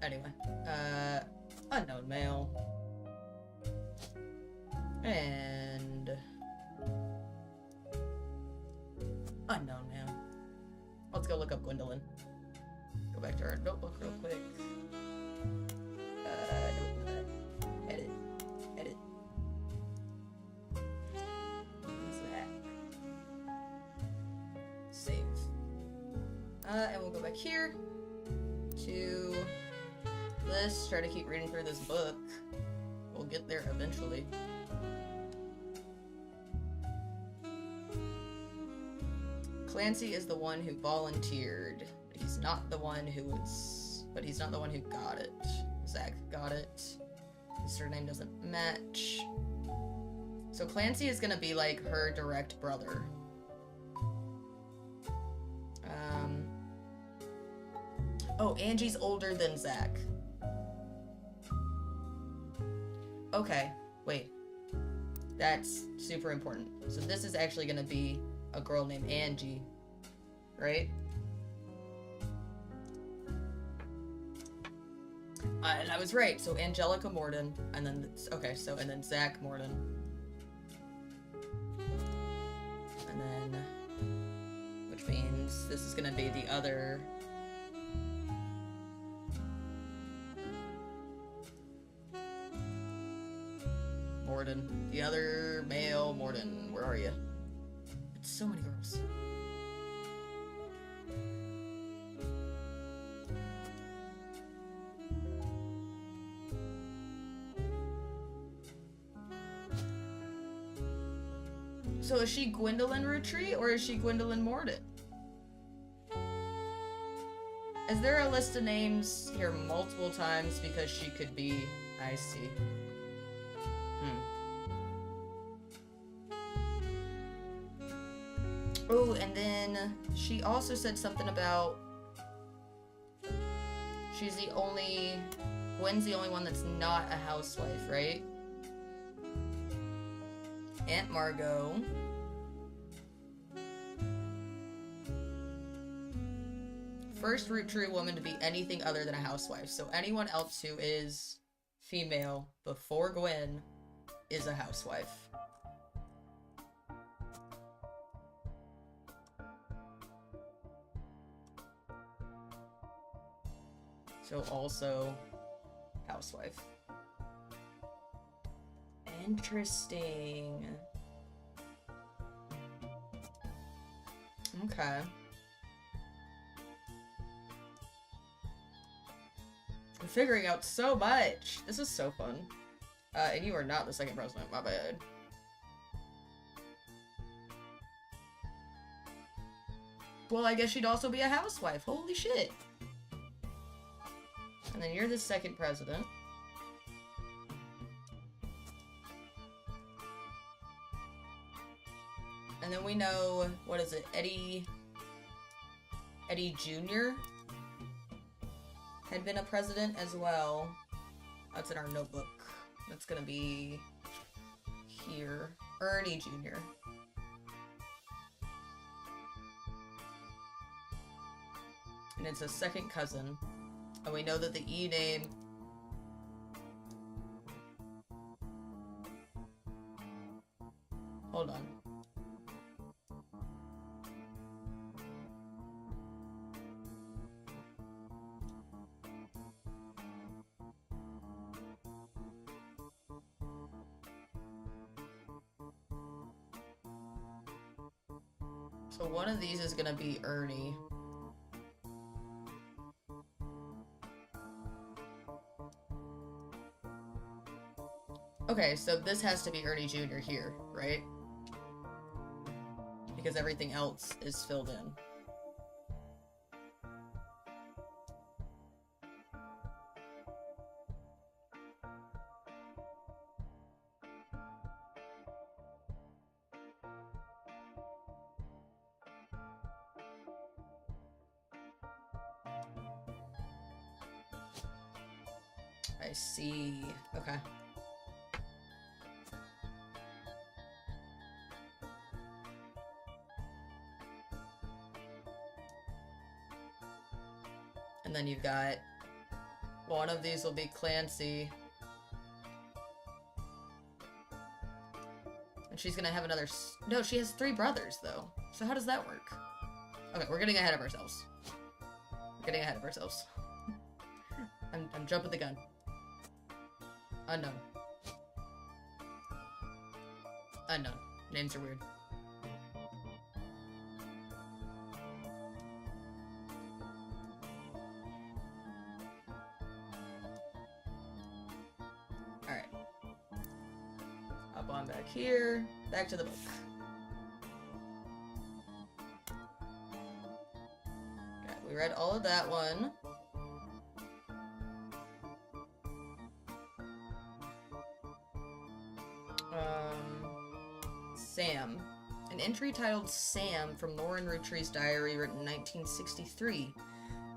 Anyway, unknown male. And... unknown male. Let's go look up Gwendolyn. Go back to our notebook real quick. Don't do that. Edit. Zach. Save. And we'll go back here to this. Try to keep reading through this book. We'll get there eventually. Clancy is the one who volunteered, but he's not the one who got it. Zach got it. His surname doesn't match. So Clancy is gonna be like her direct brother. Oh, Angie's older than Zach. Okay, wait. That's super important. So this is actually gonna be a girl named Angie, right? And I was right. So Angelica Morden, and then and then Zach Morden, and then which means this is gonna be the other. Morden, the other male Morden. Where are you? So many girls. So is she Gwendolyn Rootree or is she Gwendolyn Mordant? Is there a list of names here multiple times because she could be... I see. Oh, and then she also said something about... She's the only... Gwen's the only one that's not a housewife, right? Aunt Margot. First Rootree woman to be anything other than a housewife. So anyone else who is female before Gwen is a housewife. So also housewife. Interesting. Okay. I'm figuring out so much. This is so fun. And you are not the second president, my bad. Well, I guess she'd also be a housewife. Holy shit. And then you're the second president. And then we know, what is it, Eddie Jr. had been a president as well. That's in our notebook. That's gonna be here. Ernie Jr. And it's a second cousin. And we know that the E name... Hold on. So one of these is gonna be Ernie. Okay, so this has to be Ernie Jr. here, right? Because everything else is filled in. I see. Okay. And then you've got... One of these will be Clancy. And she's gonna have another... No, she has 3 brothers, though. So how does that work? Okay, we're getting ahead of ourselves. We're getting ahead of ourselves. I'm jumping the gun. Unknown. Unknown. Names are weird. Alright. Hop on back here. Back to the book. Okay, we read all of that one. Sam. An entry titled Sam from Lauren Rootree's diary written in 1963.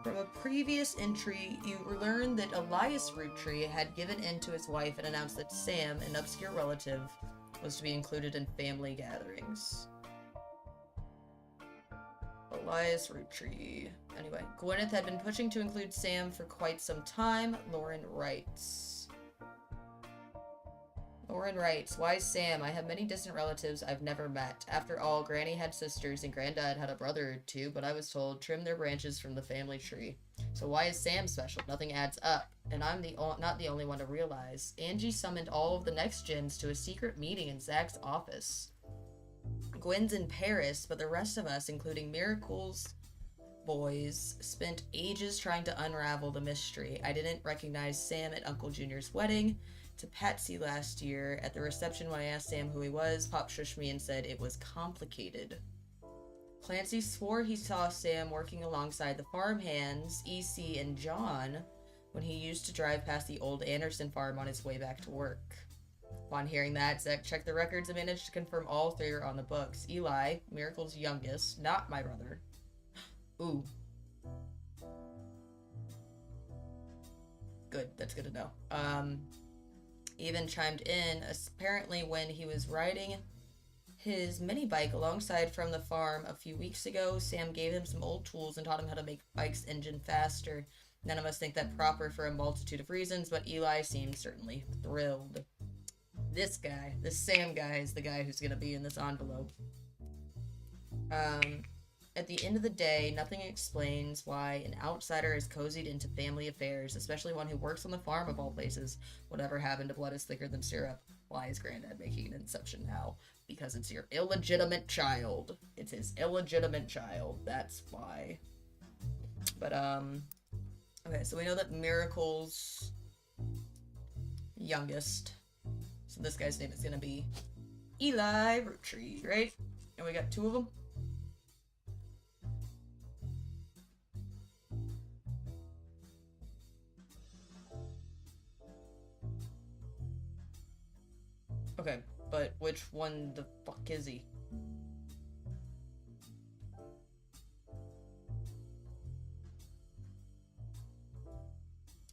From a previous entry, you learn that Elias Rootree had given in to his wife and announced that Sam, an obscure relative, was to be included in family gatherings. Elias Rootree. Anyway, Gwyneth had been pushing to include Sam for quite some time, Lauren writes. Lauren writes, "Why Sam? I have many distant relatives I've never met. After all, Granny had sisters and Granddad had a brother or two, but I was told, trim their branches from the family tree. So why is Sam special? Nothing adds up. And I'm not the only one to realize. Angie summoned all of the next gens to a secret meeting in Zach's office. Gwen's in Paris, but the rest of us, including Miracle's boys, spent ages trying to unravel the mystery. I didn't recognize Sam at Uncle Junior's wedding. to Patsy last year. At the reception, when I asked Sam who he was, Pop shushed me and said it was complicated. Clancy swore he saw Sam working alongside the farmhands, EC and John, when he used to drive past the old Anderson farm on his way back to work. Upon hearing that, Zach checked the records and managed to confirm all three are on the books. Eli, Miracle's youngest, not my brother. Ooh. Good, that's good to know. Even chimed in, apparently when he was riding his mini bike alongside from the farm a few weeks ago, Sam gave him some old tools and taught him how to make bike's engine faster. None of us think that proper for a multitude of reasons, but Eli seemed certainly thrilled. This guy, this Sam guy, is the guy who's gonna be in this envelope. At the end of the day, nothing explains why an outsider is cozied into family affairs, especially one who works on the farm of all places. Whatever happened to blood is thicker than syrup? Why is Granddad making an inception now? Because it's your illegitimate child. It's his illegitimate child. That's why. But, okay, so we know that Miracle's youngest. So this guy's name is gonna be Eli Roottrees, right? And we got two of them. Okay, but which one the fuck is he?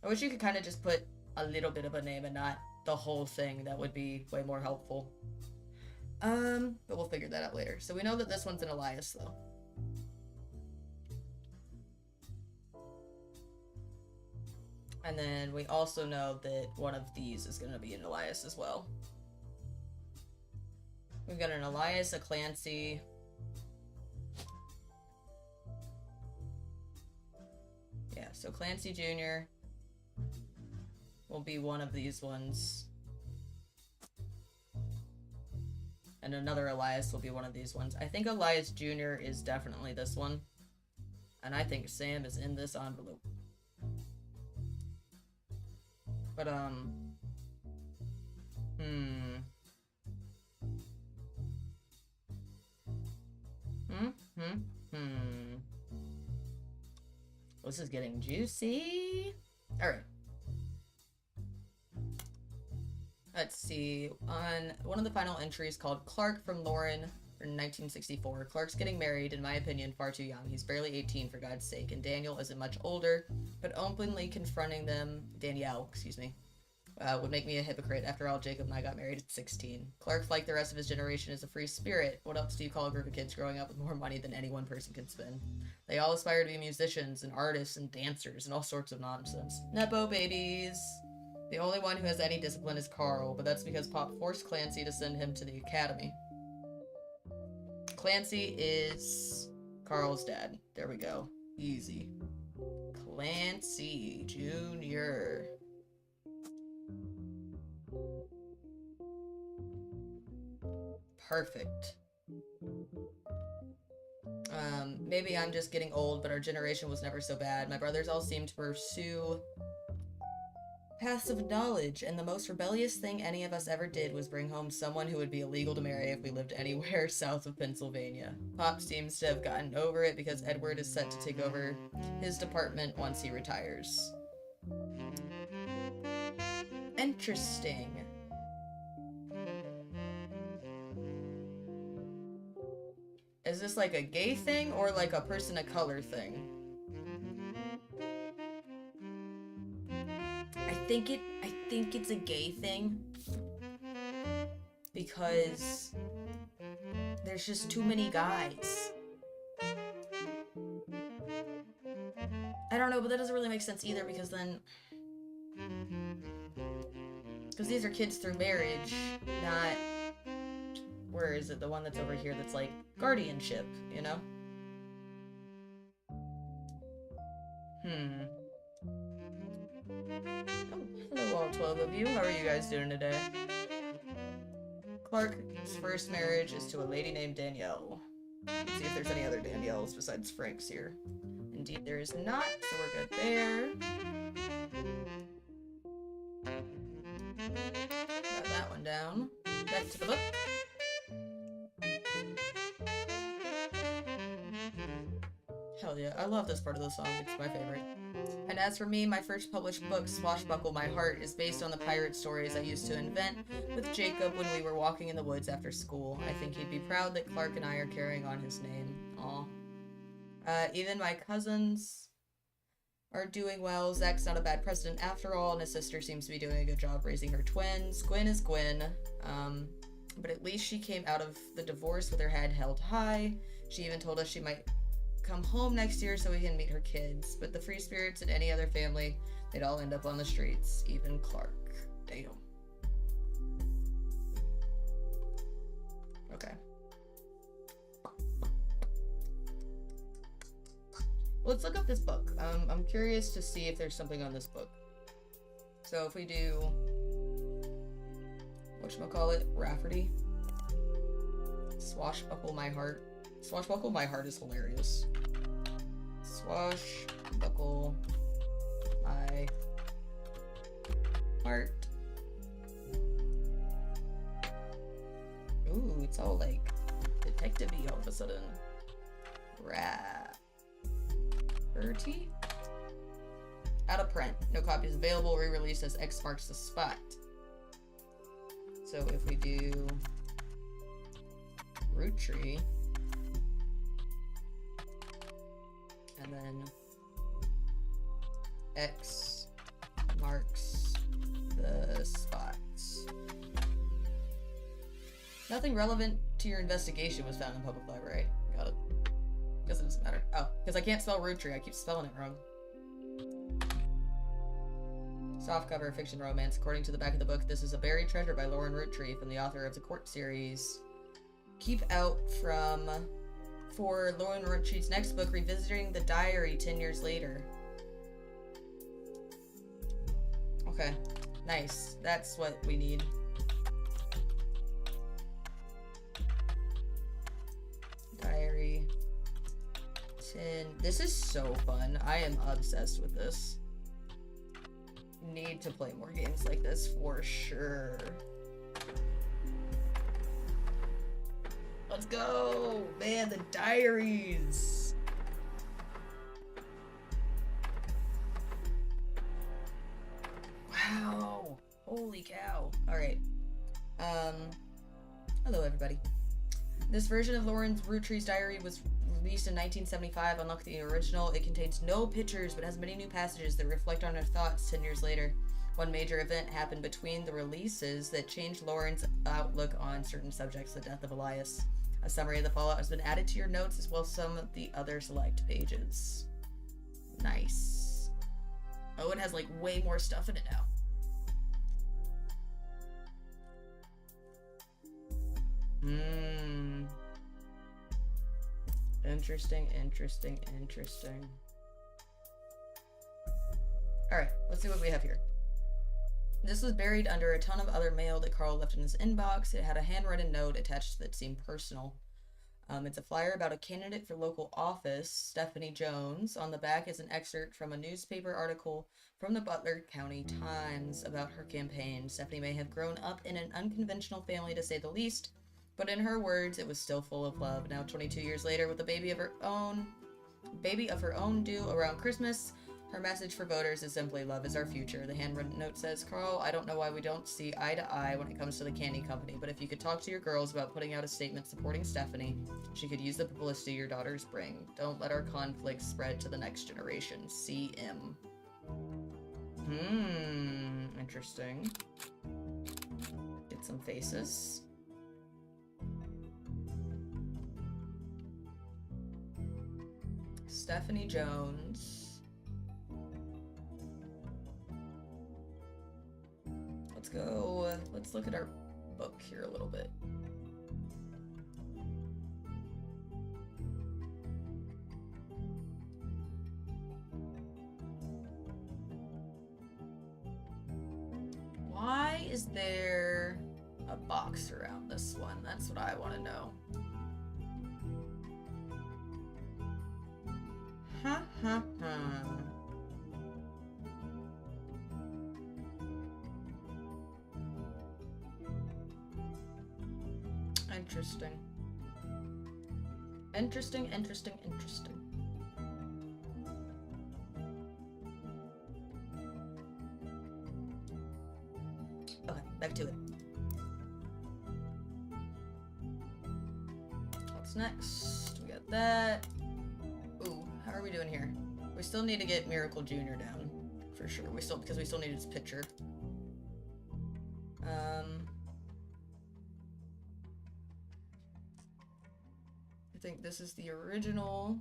I wish you could kind of just put a little bit of a name and not the whole thing. That would be way more helpful. But we'll figure that out later. So we know that this one's an Elias, though. And then we also know that one of these is going to be an Elias as well. We've got an Elias, a Clancy. Yeah, so Clancy Jr. will be one of these ones. And another Elias will be one of these ones. I think Elias Jr. is definitely this one. And I think Sam is in this envelope. But, This is getting juicy. Alright. Let's see. On one of the final entries called Clark from Lauren in 1964. Clark's getting married, in my opinion, far too young. He's barely 18, for God's sake, and Daniel isn't much older, but openly confronting them, Danielle, excuse me, would make me a hypocrite. After all, Jacob and I got married at 16. Clark, like the rest of his generation, is a free spirit. What else do you call a group of kids growing up with more money than any one person can spend? They all aspire to be musicians and artists and dancers and all sorts of nonsense. Nepo babies! The only one who has any discipline is Carl, but that's because Pop forced Clancy to send him to the academy. Clancy is Carl's dad. There we go. Easy. Clancy Jr. Perfect. Maybe I'm just getting old, but our generation was never so bad. My brothers all seemed to pursue paths of knowledge, and the most rebellious thing any of us ever did was bring home someone who would be illegal to marry if we lived anywhere south of Pennsylvania. Pop seems to have gotten over it because Edward is set to take over his department once he retires. Interesting. Is this like a gay thing or like a person of color thing? I think it's a gay thing because there's just too many guys. I don't know, but that doesn't really make sense either because then these are kids through marriage, not, where is it, the one that's over here that's like guardianship, you know? Oh, hello all 12 of you. How are you guys doing today? Clark's first marriage is to a lady named Danielle. Let's see if there's any other Danielles besides Frank's here. Indeed there is not, so we're good there. Got that one down. Back to the book. Hell yeah, I love this part of the song. It's my favorite. And as for me, my first published book, Swashbuckle My Heart, is based on the pirate stories I used to invent with Jacob when we were walking in the woods after school. I think he'd be proud that Clark and I are carrying on his name. Aw. Even my cousins are doing well. Zach's not a bad president after all, and his sister seems to be doing a good job raising her twins. Gwen is Gwen, but at least she came out of the divorce with her head held high. She even told us she might come home next year so we can meet her kids. But the free spirits in any other family, they'd all end up on the streets, even Clark. Damn. Okay. Let's look up this book. I'm curious to see if there's something on this book. So if we do, whatchamacallit, Rafferty. Swashbuckle My Heart. Swashbuckle My Heart is hilarious. Swashbuckle My Heart. Ooh, it's all like detective-y all of a sudden. Rafferty? Out of print. No copies available. Re-released as X marks the spot. So if we do Roottrees, and then X marks the spots. Nothing relevant to your investigation was found in the public library. Got it. Guess it doesn't matter. Oh, because I can't spell Roottrees. I keep spelling it wrong. Softcover fiction romance. According to the back of the book, this is a buried treasure by Lauren Roottrees from the author of the Court series. Keep out for Lauren Roottrees' next book, Revisiting the Diary 10 years later. Okay, nice. That's what we need. Diary 10. This is so fun. I am obsessed with this. Need to play more games like this for sure. Let's go! Man, the diaries! Wow! Holy cow. Alright. Hello everybody. This version of Lauren Roottrees' diary was released in 1975. Unlike the original, it contains no pictures but has many new passages that reflect on her thoughts 10 years later. One major event happened between the releases that changed Lauren's outlook on certain subjects, the death of Elias. A summary of the fallout has been added to your notes as well as some of the other select pages. Nice. Oh, it has like way more stuff in it now. Interesting. Alright, let's see what we have here. This was buried under a ton of other mail that Carl left in his inbox. It had a handwritten note attached that seemed personal. It's a flyer about a candidate for local office, Stephanie Jones. On the back is an excerpt from a newspaper article from the Butler County Times about her campaign. Stephanie may have grown up in an unconventional family to say the least, but in her words, it was still full of love. Now 22 years later, with a baby of her own due around Christmas, her message for voters is simply, love is our future. The handwritten note says, Carl, I don't know why we don't see eye to eye when it comes to the candy company, but if you could talk to your girls about putting out a statement supporting Stephanie, she could use the publicity your daughters bring. Don't let our conflicts spread to the next generation. CM. Interesting. Get some faces. Stephanie Jones. Let's look at our book here a little bit. Why is there a box around this one? That's what I want to know. Interesting. Interesting, interesting, interesting. Okay, back to it. What's next? We got that. Ooh, how are we doing here? We still need to get Miracle Jr. down. For sure. Because we still need his picture. I think this is the original.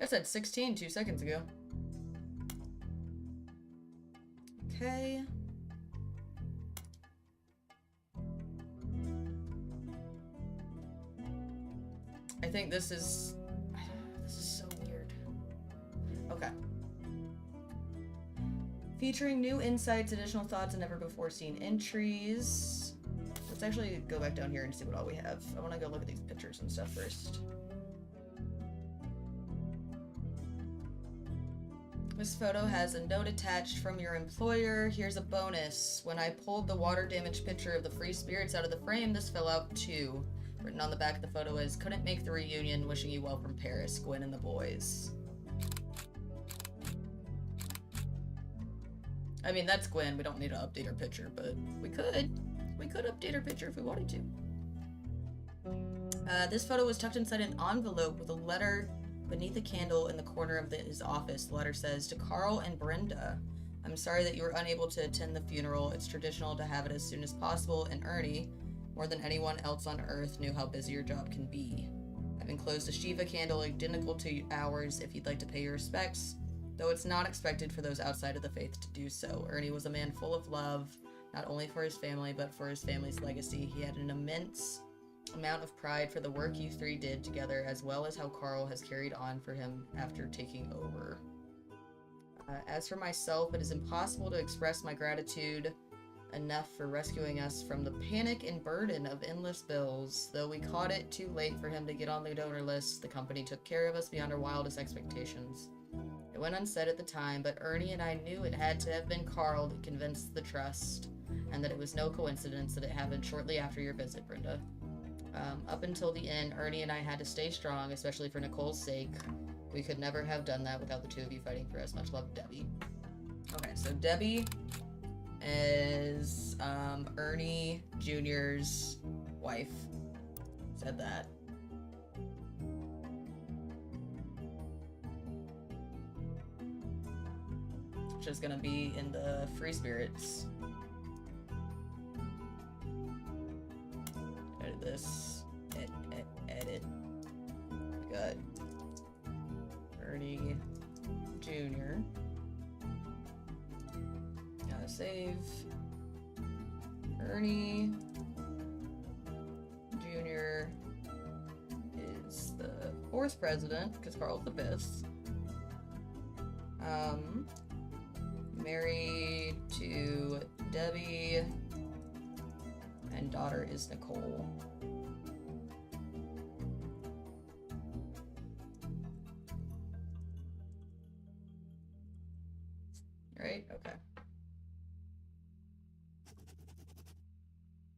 I said 16 2 seconds ago. Okay. I think this is so weird. Okay. Featuring new insights, additional thoughts, and never before seen entries. Let's actually go back down here and see what all we have. I want to go look at these pictures and stuff first. This photo has a note attached from your employer. Here's a bonus. When I pulled the water damaged picture of the free spirits out of the frame, this fell out too. Written on the back of the photo is, couldn't make the reunion, wishing you well from Paris, Gwen and the boys. I mean, that's Gwen. We don't need to update her picture, but we could. We could update her picture if we wanted to. This photo was tucked inside an envelope with a letter beneath a candle in the corner of his office. The letter says, to Carl and Brenda, I'm sorry that you were unable to attend the funeral. It's traditional to have it as soon as possible, and Ernie, more than anyone else on Earth, knew how busy your job can be. I've enclosed a Shiva candle identical to ours if you'd like to pay your respects, though it's not expected for those outside of the faith to do so. Ernie was a man full of love, not only for his family, but for his family's legacy. He had an immense amount of pride for the work you three did together, as well as how Carl has carried on for him after taking over. As for myself, it is impossible to express my gratitude enough for rescuing us from the panic and burden of endless bills. Though we caught it too late for him to get on the donor list, the company took care of us beyond our wildest expectations. It went unsaid at the time, but Ernie and I knew it had to have been Carl that convinced the trust, and that it was no coincidence that it happened shortly after your visit, Brenda. Up until the end, Ernie and I had to stay strong, especially for Nicole's sake. We could never have done that without the two of you fighting for us. Much love, Debbie. Okay, so Debbie is Ernie Jr.'s wife. Said that. Which is gonna be in the Free Spirits. Edit this. Edit. Good. Ernie Jr. Gotta save. Ernie Jr. is the 4th president, because Carl's the 5th. Married to Debbie, and daughter is Nicole. Right? Okay.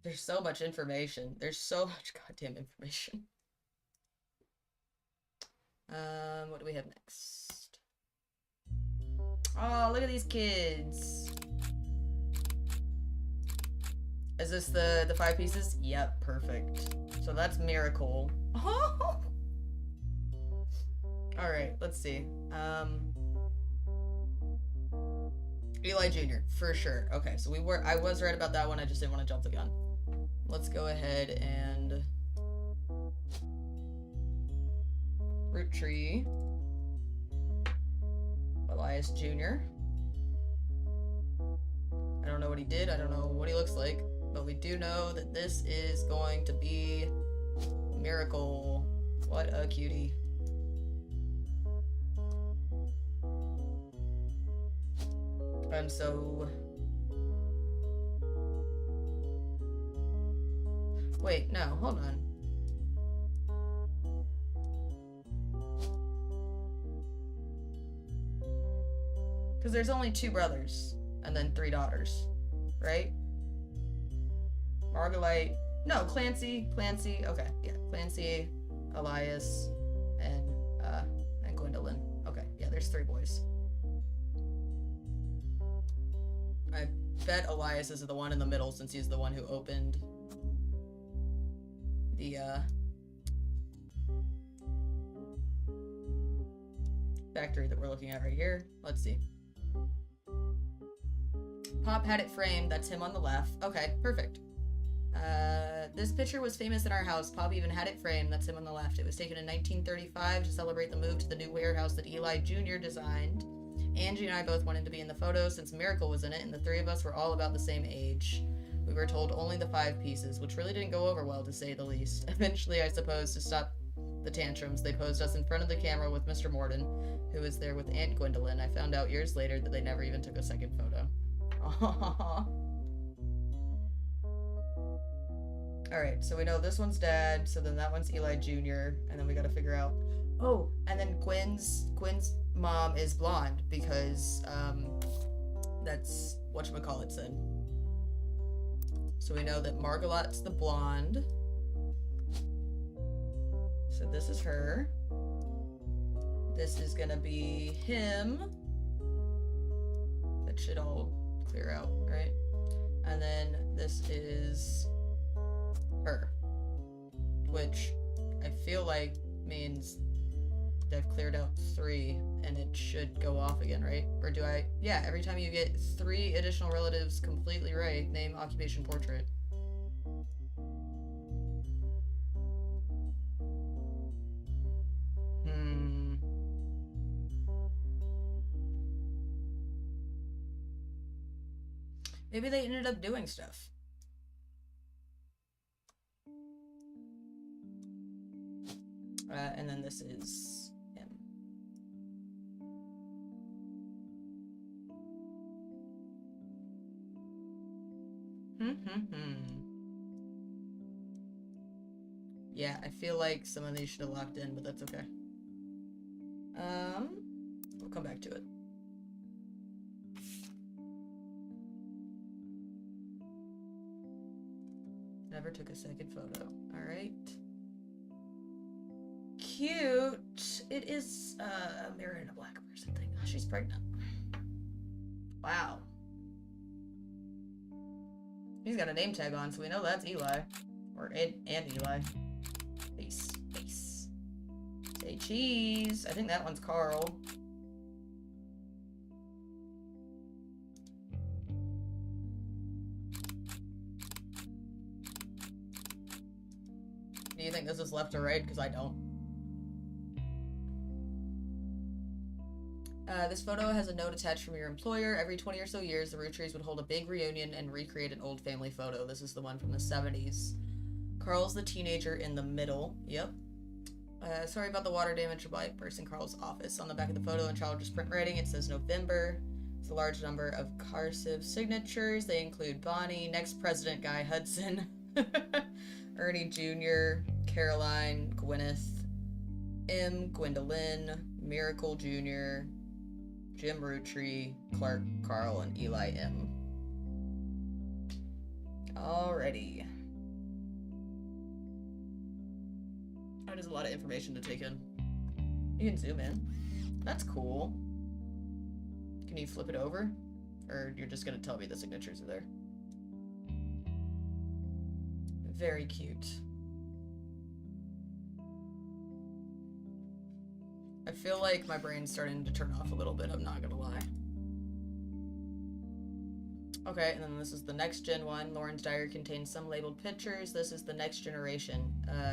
There's so much information. There's so much goddamn information. What do we have next? Oh, look at these kids. Is this the 5 pieces? Yep, perfect. So that's Miracle. Alright, let's see. Eli Jr., for sure. Okay, so I was right about that one, I just didn't want to jump the gun. Let's go ahead and Roottrees. Elias Jr. I don't know what he did, I don't know what he looks like, but we do know that this is going to be Miracle. What a cutie. And so... Wait, no, hold on. Because there's only 2 brothers and then 3 daughters, right? Margolite. No, Clancy. Okay, yeah. Clancy, Elias, and Gwendolyn. Okay, yeah, there's 3 boys. I bet Elias is the one in the middle since he's the one who opened the factory that we're looking at right here. Let's see. Pop had it framed. That's him on the left. Okay, perfect. This picture was famous in our house. Pop even had it framed. That's him on the left. It was taken in 1935 to celebrate the move to the new warehouse that Eli Jr. designed. Angie and I both wanted to be in the photo since Miracle was in it, and the 3 of us were all about the same age. We were told only the 5 pieces, which really didn't go over well, to say the least. Eventually, I suppose, to stop the tantrums, they posed us in front of the camera with Mr. Morden, who was there with Aunt Gwendolyn. I found out years later that they never even took a second photo. Aww. Alright, so we know this one's Dad, so then that one's Eli Jr., and then we gotta figure out... Oh, and then Gwen's mom is blonde, because, that's whatchamacallit said. So we know that Margolot's the blonde. So this is her. This is gonna be him. That should all clear out, right? And then this is her, which I feel like means I've cleared out 3 and it should go off again, right? Or do I? Yeah, every time you get 3 additional relatives completely right, name, occupation, portrait. Maybe they ended up doing stuff. And then this is him. Yeah, I feel like some of these should have locked in, but that's okay. We'll come back to it. Never took a second photo. All right. Cute. It is a mirror and a black person thing. Oh, she's pregnant. Wow. He's got a name tag on, so we know that's Eli. Or and Eli. Face. Say cheese. I think that one's Carl. Do you think this is left or right? Because I don't. This photo has a note attached from your employer. Every 20 or so years, the Roottrees would hold a big reunion and recreate an old family photo. This is the one from the 70s. Carl's the teenager in the middle. Yep. Sorry about the water damage. A black person, Carl's office. On the back of the photo in childish print writing, it says November. It's a large number of cursive signatures. They include Bonnie, next president Guy Hudson, Ernie Jr., Caroline, Gwyneth, M, Gwendolyn, Miracle Jr., Jim Roottree, Clark, Carl, and Eli M. Alrighty. That is a lot of information to take in. You can zoom in. That's cool. Can you flip it over? Or you're just gonna tell me the signatures are there? Very cute. I feel like my brain's starting to turn off a little bit, I'm not gonna lie. Okay, and then this is the next gen one. Lauren's diary contains some labeled pictures. This is the next generation.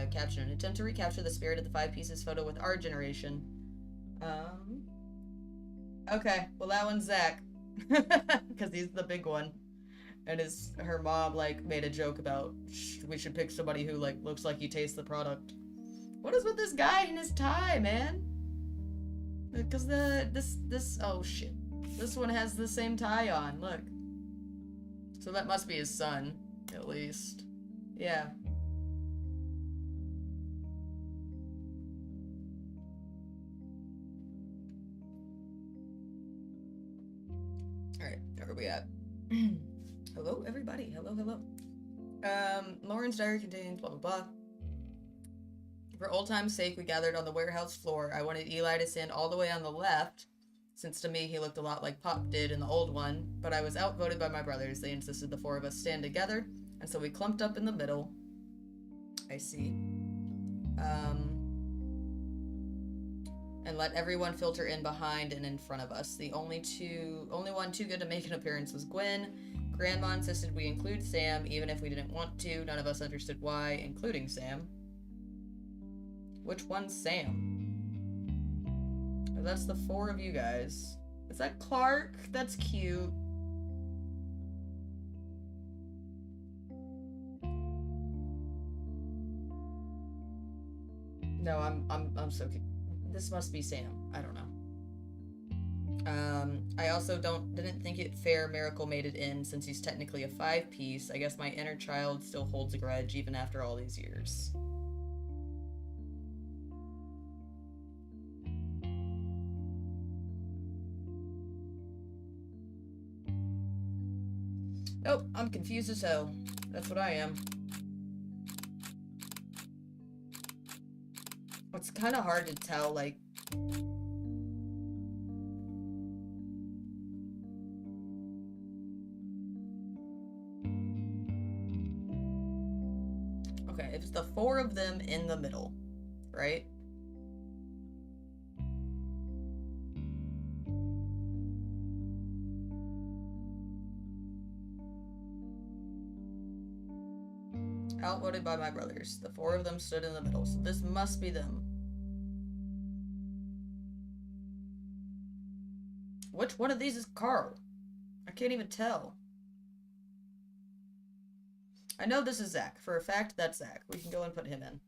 Caption. Attempt to recapture the spirit of the 5 pieces photo with our generation. Okay, well that one's Zach. Because he's the big one. And her mom, like, made a joke about we should pick somebody who, like, looks like he tastes the product. What is with this guy and his tie, man? Because oh shit. This one has the same tie on, look. So that must be his son, at least. Yeah. Alright, where are we at? Hello, everybody. Hello, hello. Lauren's diary contains blah, blah, blah. For old time's sake, we gathered on the warehouse floor. I wanted Eli to stand all the way on the left, since to me he looked a lot like Pop did in the old one, but I was outvoted by my brothers. They insisted the four of us stand together, and so we clumped up in the middle. I see. And let everyone filter in behind and in front of us. The only one too good to make an appearance was Gwen. Grandma insisted we include Sam, even if we didn't want to. None of us understood why, including Sam. Which one's Sam? Oh, that's the four of you guys. Is that Clark? That's cute. No, I'm so cute. This must be Sam. I don't know. I also didn't think it fair Miracle made it in since he's technically a 5-piece. I guess my inner child still holds a grudge even after all these years. Oh, I'm confused as hell. That's what I am. It's kind of hard to tell, like... Okay, it's the four of them in the middle, right? Outvoted by my brothers. The four of them stood in the middle, so this must be them. Which one of these is Carl? I can't even tell. I know this is Zach. For a fact, that's Zach. We can go and put him in.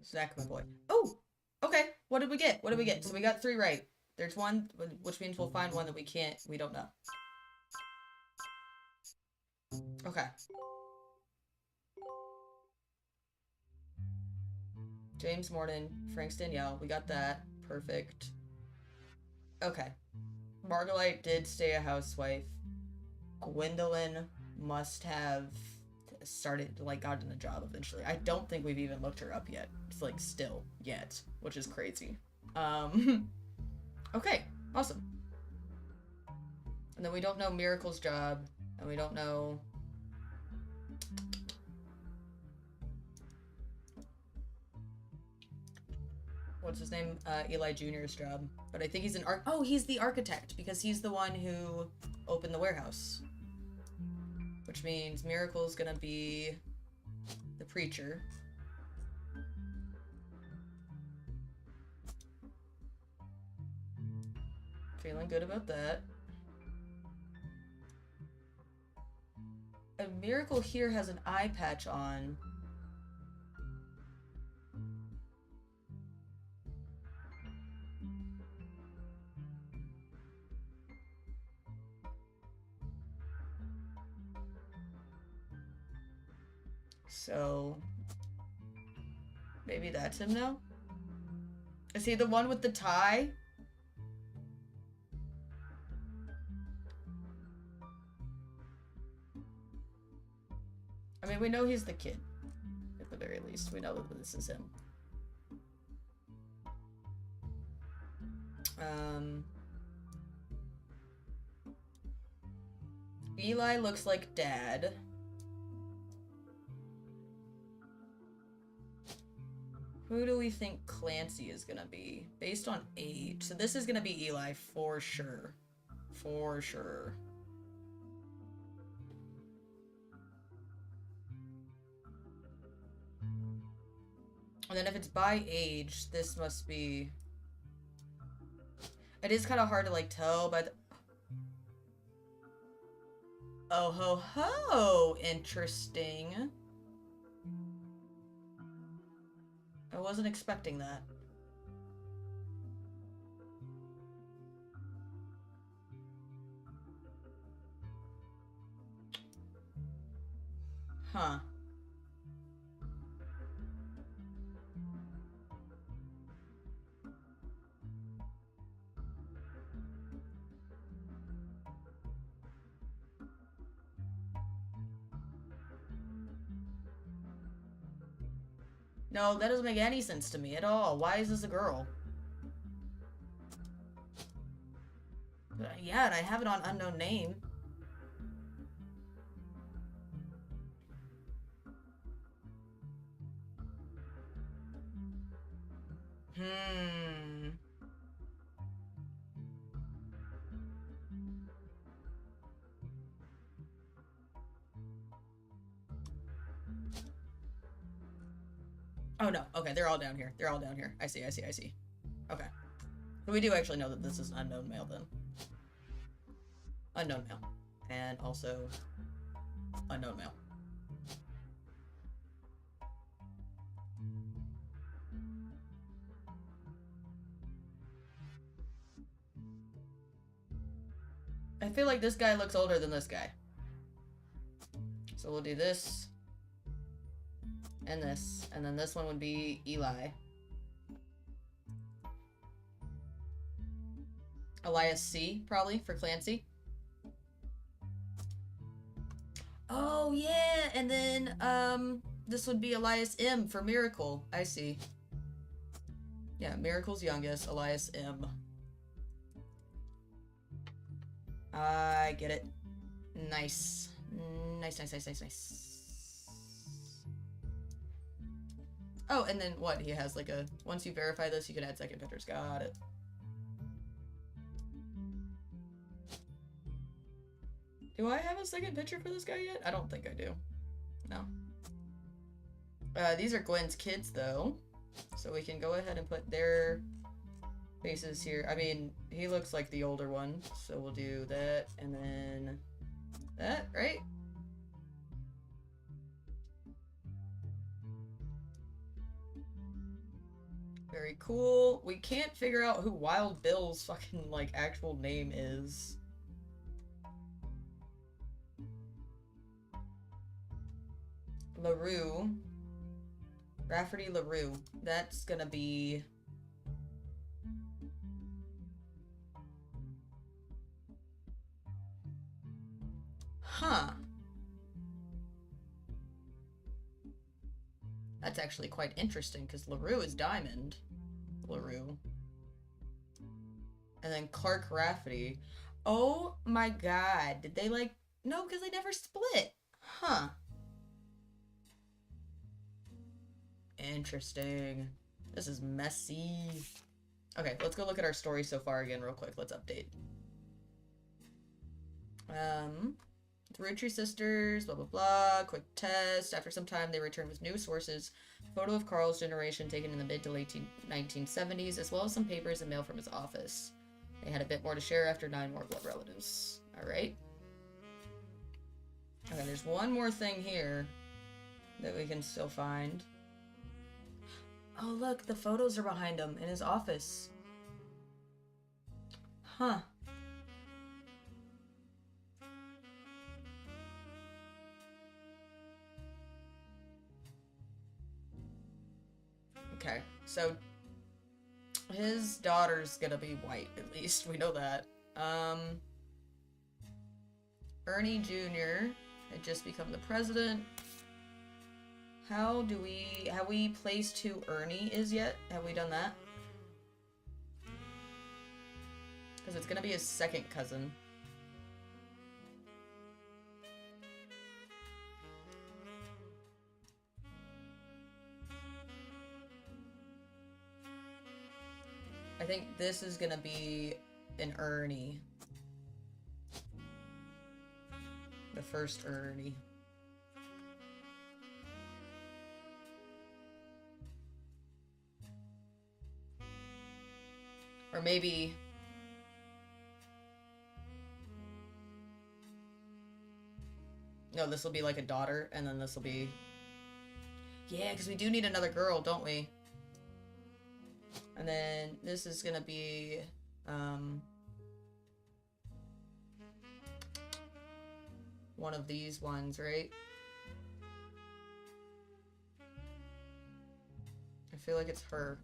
Zach, my boy. Oh! Okay, what did we get? What did we get? So we got 3 right. There's one, which means we'll find one that we don't know. Okay. James Morden, Frank's Danielle, we got that. Perfect. Okay. Margolite did stay a housewife. Gwendolyn must have started, like, gotten a job eventually. I don't think we've even looked her up yet. It's, like, still yet, which is crazy. Okay, awesome. And then we don't know Miracle's job, and we don't know... What's his name? Eli Jr.'s job. But I think he's he's the architect, because he's the one who opened the warehouse. Which means Miracle's gonna be the preacher. Feeling good about that. A Miracle here has an eye patch on. So, maybe that's him now? Is he the one with the tie? I mean, we know he's the kid. At the very least, we know that this is him. Eli looks like Dad. Who do we think Clancy is gonna be? Based on age. So this is gonna be Eli for sure. For sure. And then if it's by age, this must be... It is kind of hard to, like, tell by the... Oh ho ho! Interesting. I wasn't expecting that. Huh. No, that doesn't make any sense to me at all. Why is this a girl? Yeah, and I have it on unknown name. Hmm. Oh no, okay, they're all down here. They're all down here. I see. Okay. So we do actually know that this is an unknown male then. Unknown male. And also unknown male. I feel like this guy looks older than this guy. So we'll do this. And this. And then this one would be Eli. Elias C, probably, for Clancy. Oh, yeah, and then, this would be Elias M for Miracle. I see. Yeah, Miracle's youngest, Elias M. I get it. Nice. Nice. Oh, and then what? He has like a... Once you verify this, you can add second pictures. Got it. Do I have a second picture for this guy yet? I don't think I do. No. These are Gwen's kids, though. So we can go ahead and put their faces here. I mean, he looks like the older one. So we'll do that, and then that, right? Very cool. We can't figure out who Wild Bill's fucking, like, actual name is. LaRue. Rafferty LaRue. That's gonna be... Huh. That's actually quite interesting, because LaRue is Diamond. LaRue. And then Clark Rafferty. Oh my god. Did they, like... No, because they never split. Huh. Interesting. This is messy. Okay, let's go look at our story so far again real quick. Let's update. The Roottrees sisters, blah blah blah, quick test. After some time, they returned with new sources. Photo of Carl's generation taken in the mid to late 1970s, as well as some papers and mail from his office. They had a bit more to share after 9 more blood relatives. Alright. Okay, there's one more thing here that we can still find. Oh look, the photos are behind him in his office. Huh. Okay, so his daughter's gonna be white, at least. We know that. Ernie Jr. had just become the president. Have we placed who Ernie is yet? Have we done that? Because it's gonna be his second cousin. I think this is gonna be an Ernie. The first Ernie. Or maybe... No, this will be like a daughter, and then this will be... Yeah, because we do need another girl, don't we? And then this is gonna be... one of these ones, right? I feel like it's her.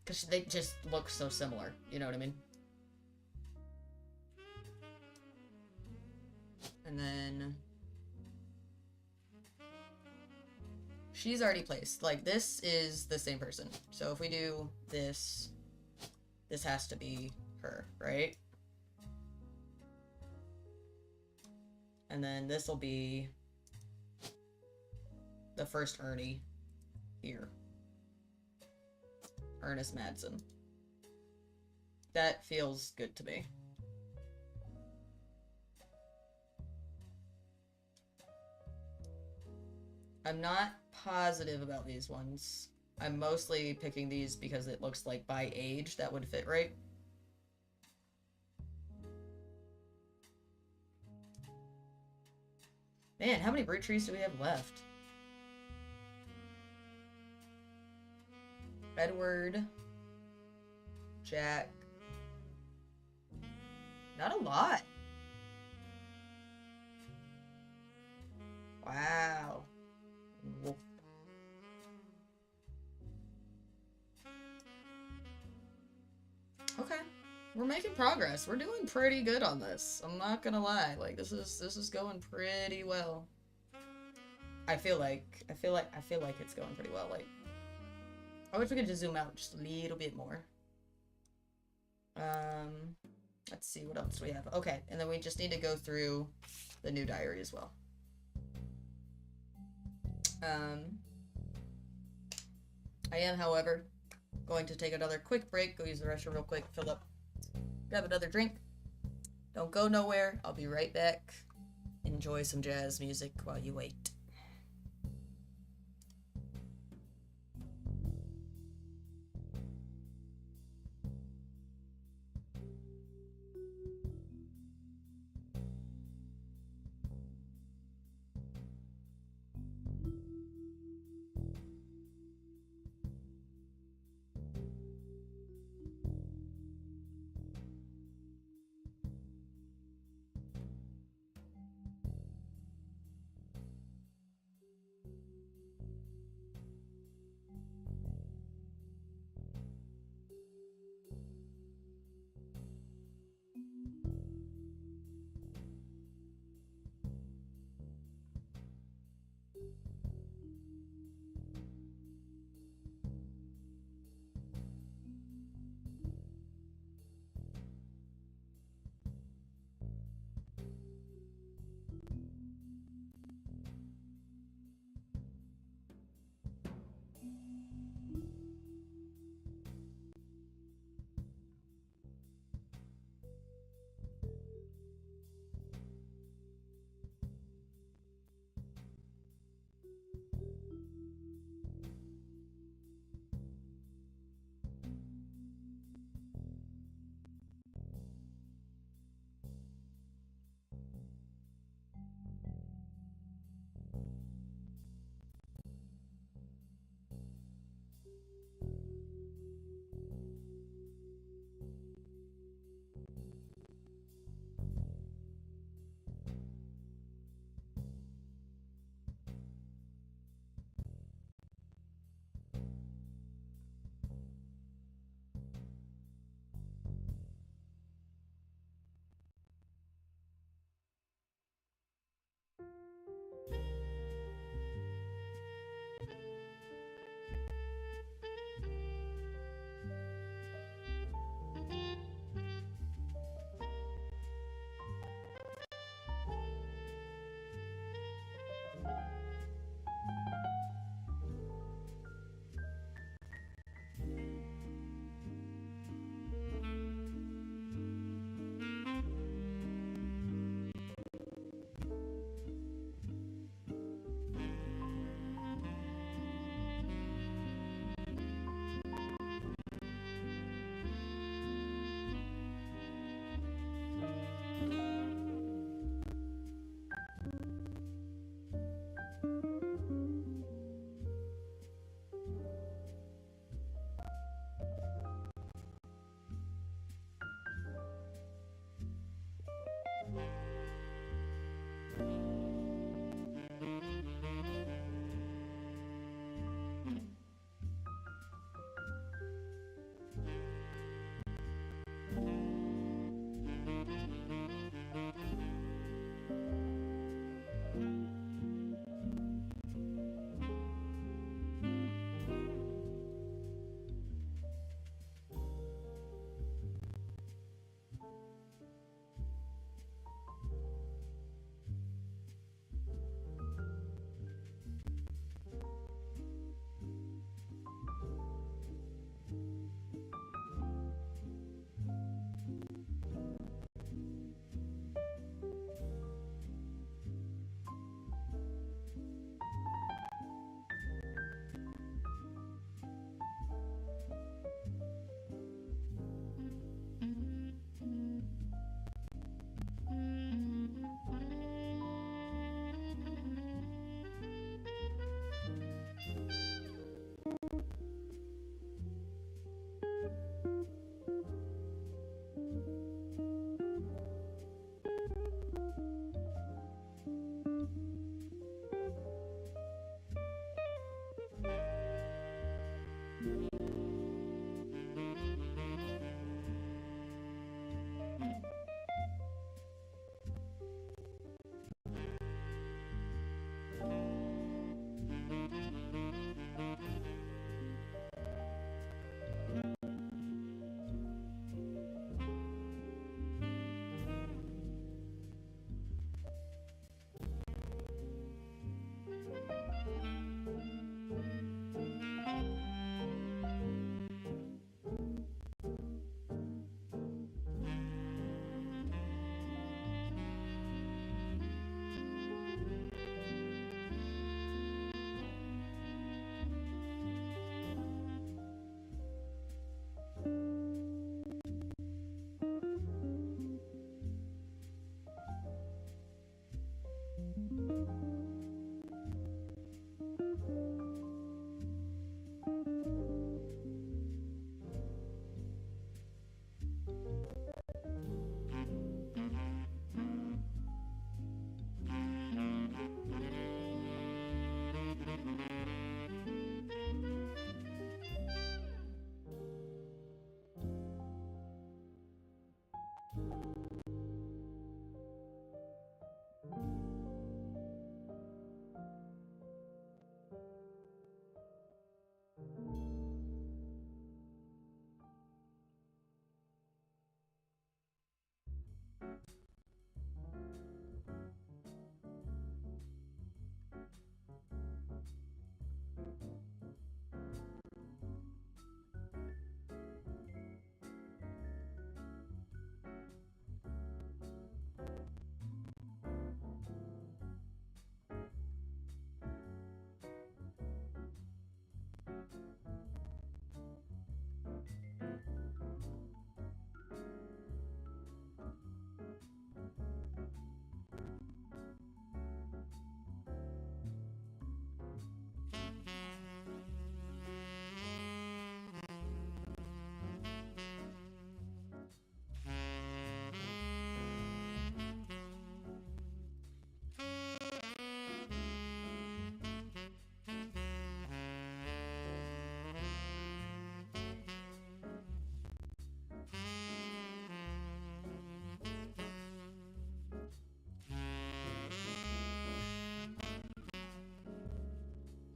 Because they just look so similar, you know what I mean? And then... she's already placed. Like, this is the same person. So if we do this, this has to be her, right? And then this will be the first Ernie here. Ernest Madsen. That feels good to me. I'm not positive about these ones. I'm mostly picking these because it looks like by age that would fit right. Man, how many Roottrees do we have left? Edward, Jack. Not a lot. Wow. Whoop. Okay. We're making progress. We're doing pretty good on this. I'm not gonna lie. Like, this is going pretty well. I feel like it's going pretty well. Like, I wish we could just zoom out just a little bit more. Let's see, what else do we have? Okay, and then we just need to go through the new diary as well. I am, however, going to take another quick break, go use the restroom real quick, fill up, grab another drink. Don't go nowhere. I'll be right back. Enjoy some jazz music while you wait.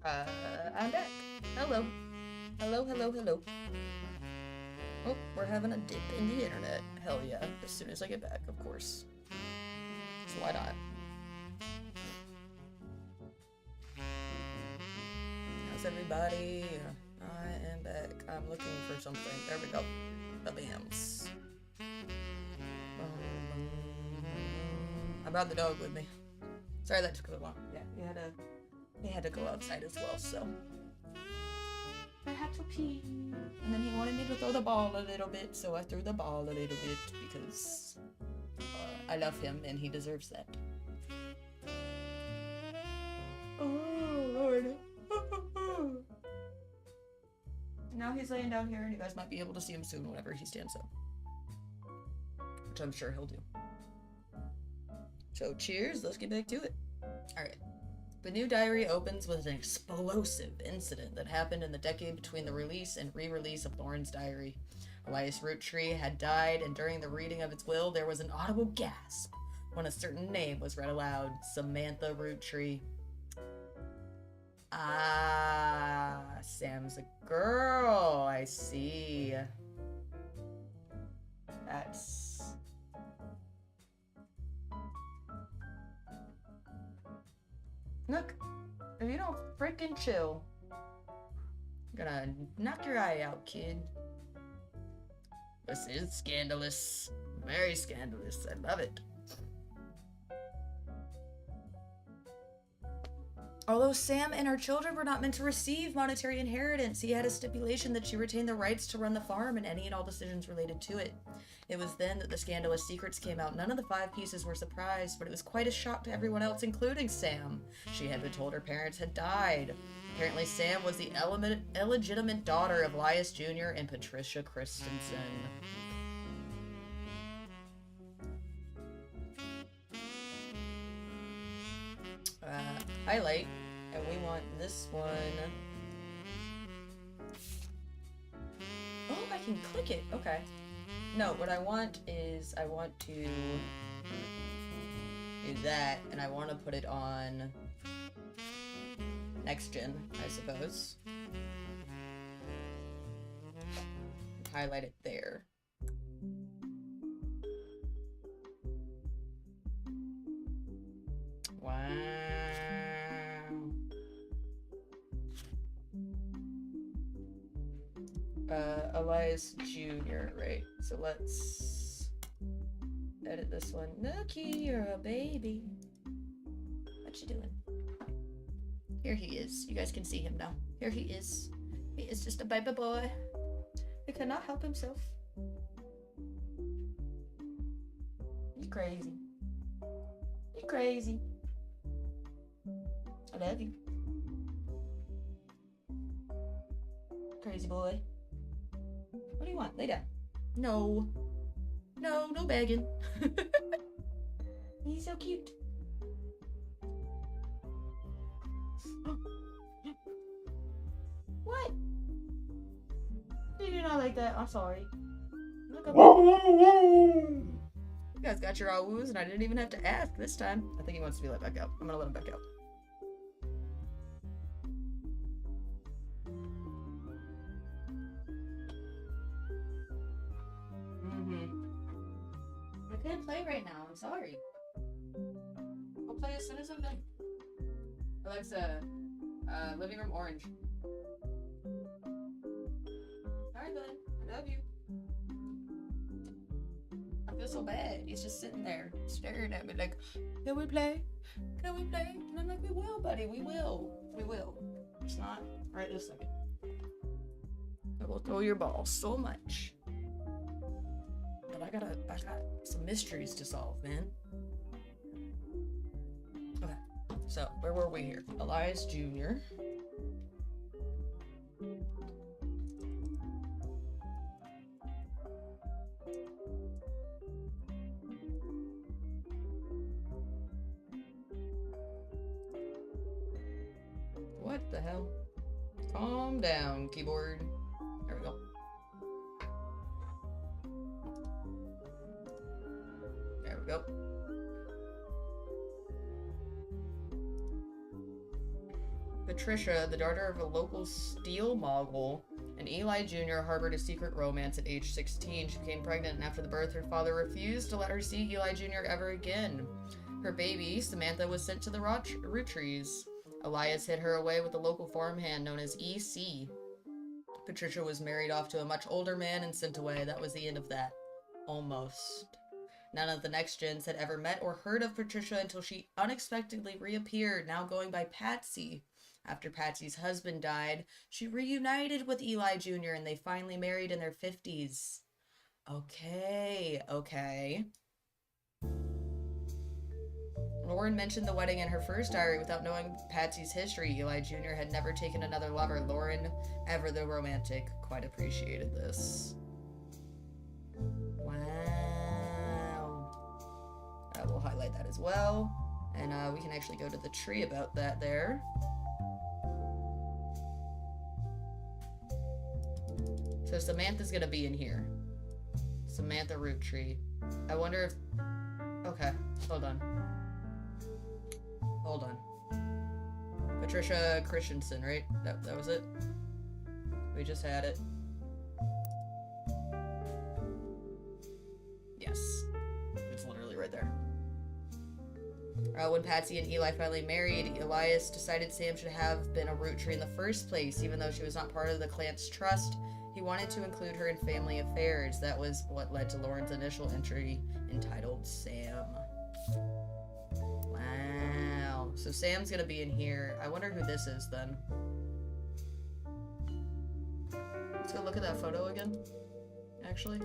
I'm back. Hello. Hello, hello, hello. Oh, we're having a dip in the internet. Hell yeah. As soon as I get back, of course. So why not? How's everybody? I am back. I'm looking for something. There we go. The bams. I brought the dog with me. Sorry that took a little long. Yeah, he had to go outside as well, so. I had to pee. And then he wanted me to throw the ball a little bit, so I threw the ball a little bit because I love him and he deserves that. Oh, Lord. Now he's laying down here and you guys might be able to see him soon whenever he stands up. Which I'm sure he'll do. So cheers, let's get back to it. Alright. The new diary opens with an explosive incident that happened in the decade between the release and re-release of Lauren's diary. Elias Roottrees had died, and during the reading of its will, there was an audible gasp when a certain name was read aloud. Samantha Roottrees. Ah, Sam's a girl, I see. That's... Look, if you don't freaking chill, I'm gonna knock your eye out, kid. This is scandalous. Very scandalous. I love it. Although Sam and her children were not meant to receive monetary inheritance, he had a stipulation that she retain the rights to run the farm and any and all decisions related to it. It was then that the scandalous secrets came out. None of the 5 pieces were surprised, but it was quite a shock to everyone else, including Sam. She had been told her parents had died. Apparently, Sam was the illegitimate daughter of Elias Jr. and Patricia Christensen. Highlight, and we want this one. Oh, I can click it. Okay. No, what I want is I want to do that, and I want to put it on next gen, I suppose. Highlight it there. Wow. Elias Jr., right? So let's edit this one. Nookie, you're a baby. What you doing? Here he is. You guys can see him now. Here he is. He is just a baby boy. He cannot help himself. You crazy. You crazy. I love you. Crazy boy. What do you want? Lay down. No. No, no begging. He's so cute. What? You do not like that. I'm sorry. Look up. You guys got your all woos and I didn't even have to ask this time. I think he wants to be let back out. I'm gonna let him back out. I can't play right now. I'm sorry. I'll play as soon as I'm done. Alexa, living room orange. Alright, bud. I love you. I feel so bad. He's just sitting there staring at me like, can we play? Can we play? And I'm like, we will, buddy. We will. We will. It's not right this second. I will throw your ball so much. But I got some mysteries to solve, man. Okay, so where were we here? Elias Jr. What the hell? Calm down, keyboard. There we go. There we go. Patricia, the daughter of a local steel mogul, and Eli Jr. harbored a secret romance at age 16. She became pregnant, and after the birth, her father refused to let her see Eli Jr. ever again. Her baby, Samantha, was sent to the Roottrees. Elias hid her away with a local farmhand known as EC. Patricia was married off to a much older man and sent away. That was the end of that. Almost. None of the next gens had ever met or heard of Patricia until she unexpectedly reappeared, now going by Patsy. After Patsy's husband died, she reunited with Eli Jr. and they finally married in their 50s. Okay. Lauren mentioned the wedding in her first diary without knowing Patsy's history. Eli Jr. had never taken another lover. Lauren, ever the romantic, quite appreciated this. Wow. We'll highlight that as well. And we can actually go to the tree about that there. So Samantha's gonna be in here. Samantha Roottree. I wonder if... Okay, hold on. Patricia Christensen, right? That was it? We just had it. Yes. It's literally right there. When Patsy and Eli finally married, Elias decided Sam should have been a Roottree in the first place, even though she was not part of the clan's trust. He wanted to include her in family affairs. That was what led to Lauren's initial entry entitled Sam. Wow. So Sam's gonna be in here. I wonder who this is then. Let's go look at that photo again. Actually.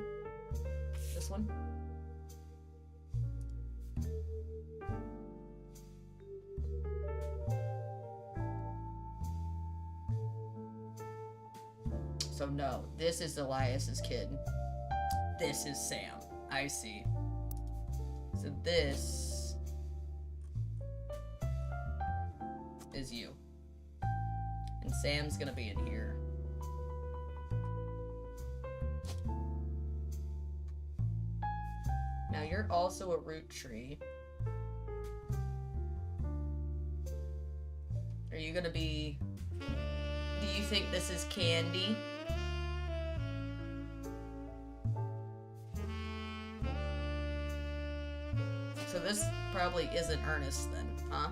This one. So no, this is Elias's kid. This is Sam. I see. So this is you. And Sam's gonna be in here. Now you're also a Roottree. Are you gonna be... Do you think this is Candy? So this probably isn't Ernest then, huh?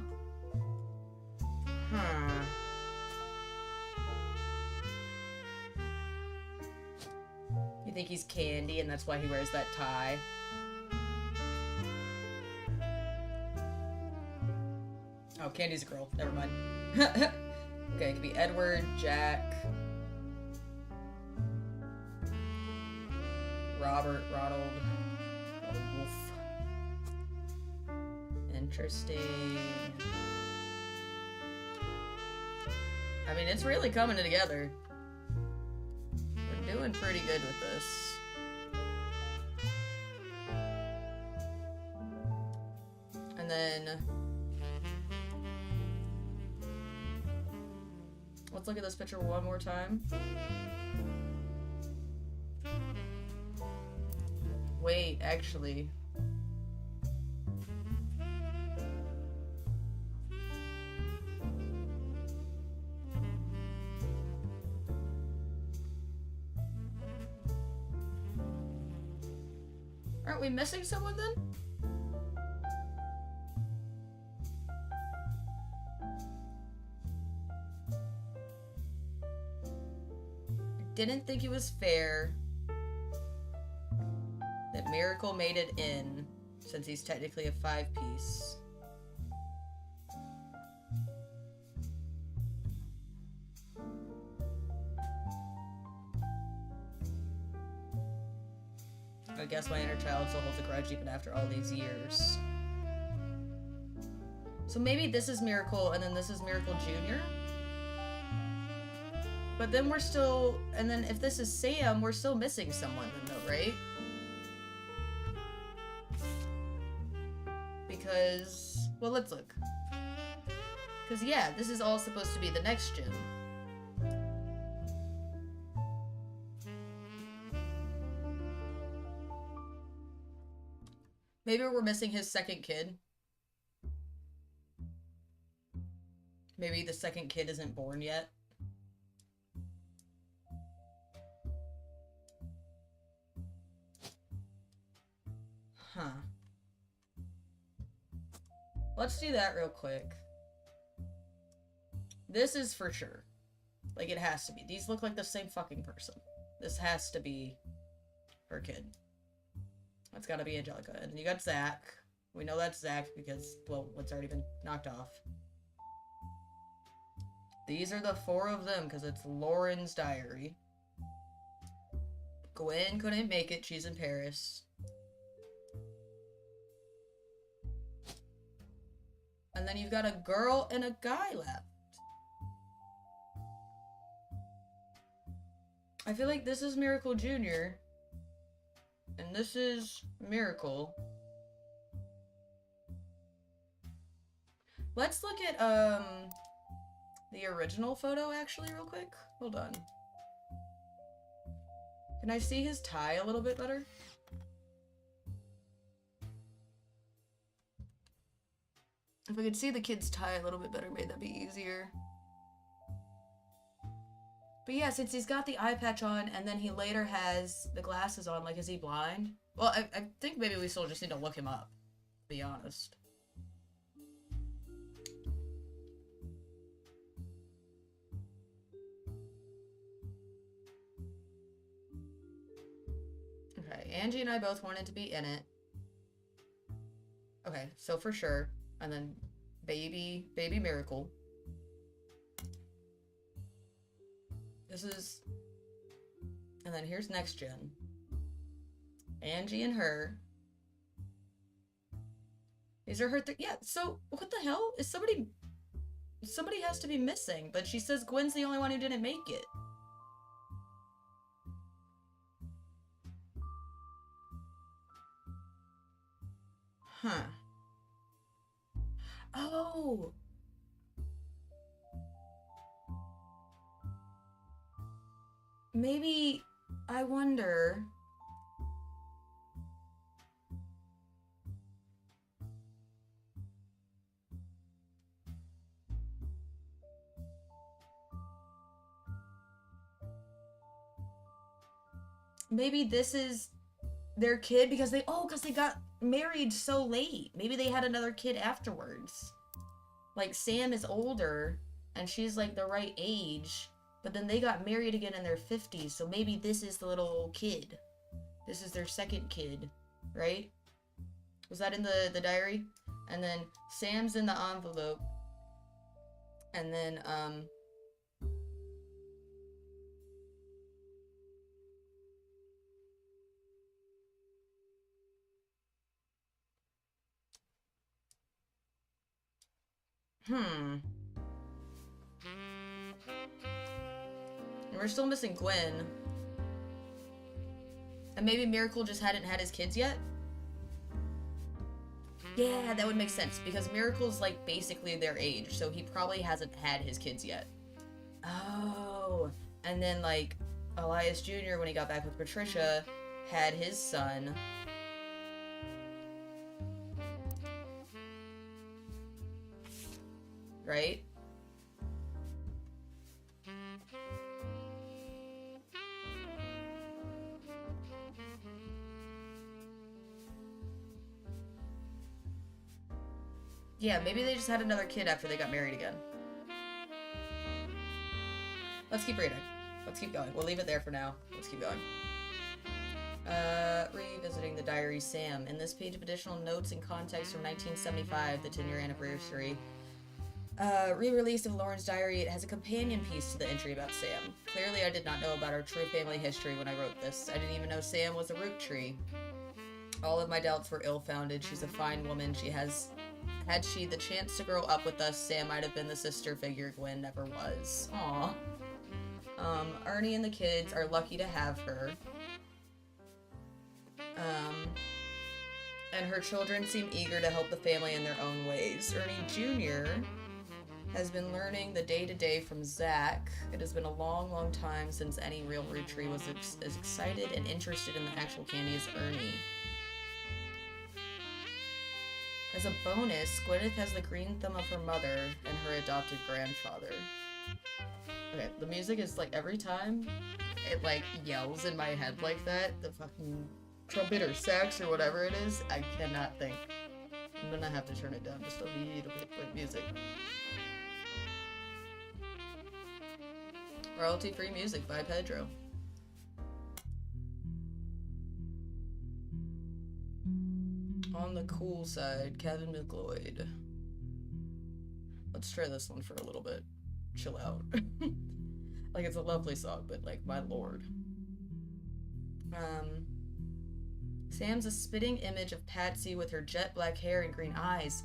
You think he's Candy and that's why he wears that tie? Oh, Candy's a girl. Never mind. Okay, it could be Edward, Jack, Robert, Ronald, Wolf. Interesting. I mean, it's really coming together. We're doing pretty good with this. And then... Let's look at this picture one more time. Wait, actually... Aren't we missing someone then? Didn't think it was fair that Miracle made it in, since he's technically a 5-piece. I guess my inner child still holds a grudge even after all these years. So maybe this is Miracle and then this is Miracle Jr.? But then we're still... And then if this is Sam, we're still missing someone then though, right? Because... Well, let's look. Because yeah, this is all supposed to be the next gen. Maybe we're missing his second kid. Maybe the second kid isn't born yet. Huh. Let's do that real quick. This is for sure. Like, it has to be. These look like the same fucking person. This has to be her kid. That's gotta be Angelica. And then you got Zach. We know that's Zach because, well, what's already been knocked off. These are the 4 of them because it's Lauren's diary. Gwen couldn't make it. She's in Paris. And then you've got a girl and a guy left. I feel like this is Miracle Jr. And this is Miracle. Let's look at, the original photo, actually, real quick. Hold on. Can I see his tie a little bit better? If I could see the kid's tie a little bit better, maybe that'd be easier. But yeah, since he's got the eye patch on, and then he later has the glasses on, like, is he blind? Well, I think maybe we still just need to look him up, to be honest. Okay, Angie and I both wanted to be in it. Okay, so for sure. And then baby Miracle. This is... And then here's Next Gen. Angie and her. These are her... Yeah, so what the hell? Is somebody... Somebody has to be missing, but she says Gwen's the only one who didn't make it. Huh. Oh! Maybe... I wonder... Maybe this is their kid because they got married so late. Maybe they had another kid afterwards. Like, Sam is older and she's like the right age, but then they got married again in their 50s, so maybe this is the little kid. This is their second kid, right? Was that in the diary? And then Sam's in the envelope. And then, We're still missing Gwen. And maybe Miracle just hadn't had his kids yet? Yeah, that would make sense, because Miracle's, like, basically their age, so he probably hasn't had his kids yet. Oh, and then, like, Elias Jr., when he got back with Patricia, had his son. Right? Yeah, maybe they just had another kid after they got married again. Let's keep reading. Let's keep going. We'll leave it there for now. Let's keep going. Revisiting the diary, Sam. In this page of additional notes and context from 1975, the 10-year anniversary, re-release of Lauren's diary, it has a companion piece to the entry about Sam. Clearly, I did not know about our true family history when I wrote this. I didn't even know Sam was a Roottrees. All of my doubts were ill-founded. She's a fine woman. Had she the chance to grow up with us, Sam might have been the sister figure Gwen never was. Aww. Ernie and the kids are lucky to have her. And her children seem eager to help the family in their own ways. Ernie Jr. has been learning the day-to-day from Zach. It has been a long, long time since any real Roottrees was as excited and interested in the actual candy as Ernie. As a bonus, Gwyneth has the green thumb of her mother and her adopted grandfather. Okay, the music is like every time it like yells in my head like that, the fucking trumpet or sax or whatever it is, I cannot think. I'm gonna have to turn it down just a little bit with music. Royalty-free music by Pedro. On the cool side, Kevin McLeod. Let's try this one for a little bit. Chill out. Like, it's a lovely song, but like, my lord. Sam's a spitting image of Patsy with her jet black hair and green eyes.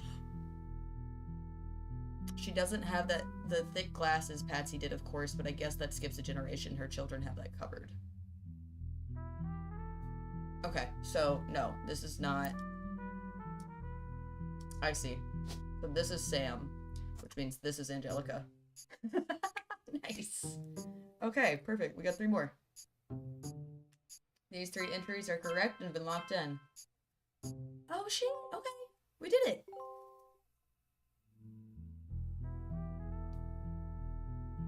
She doesn't have the thick glasses Patsy did, of course, but I guess that skips a generation. Her children have that covered. Okay, so, no, this is not... I see. So this is Sam, which means this is Angelica. Nice. Okay, perfect. We got 3 more. These 3 entries are correct and have been locked in. Oh, shit. Okay. We did it.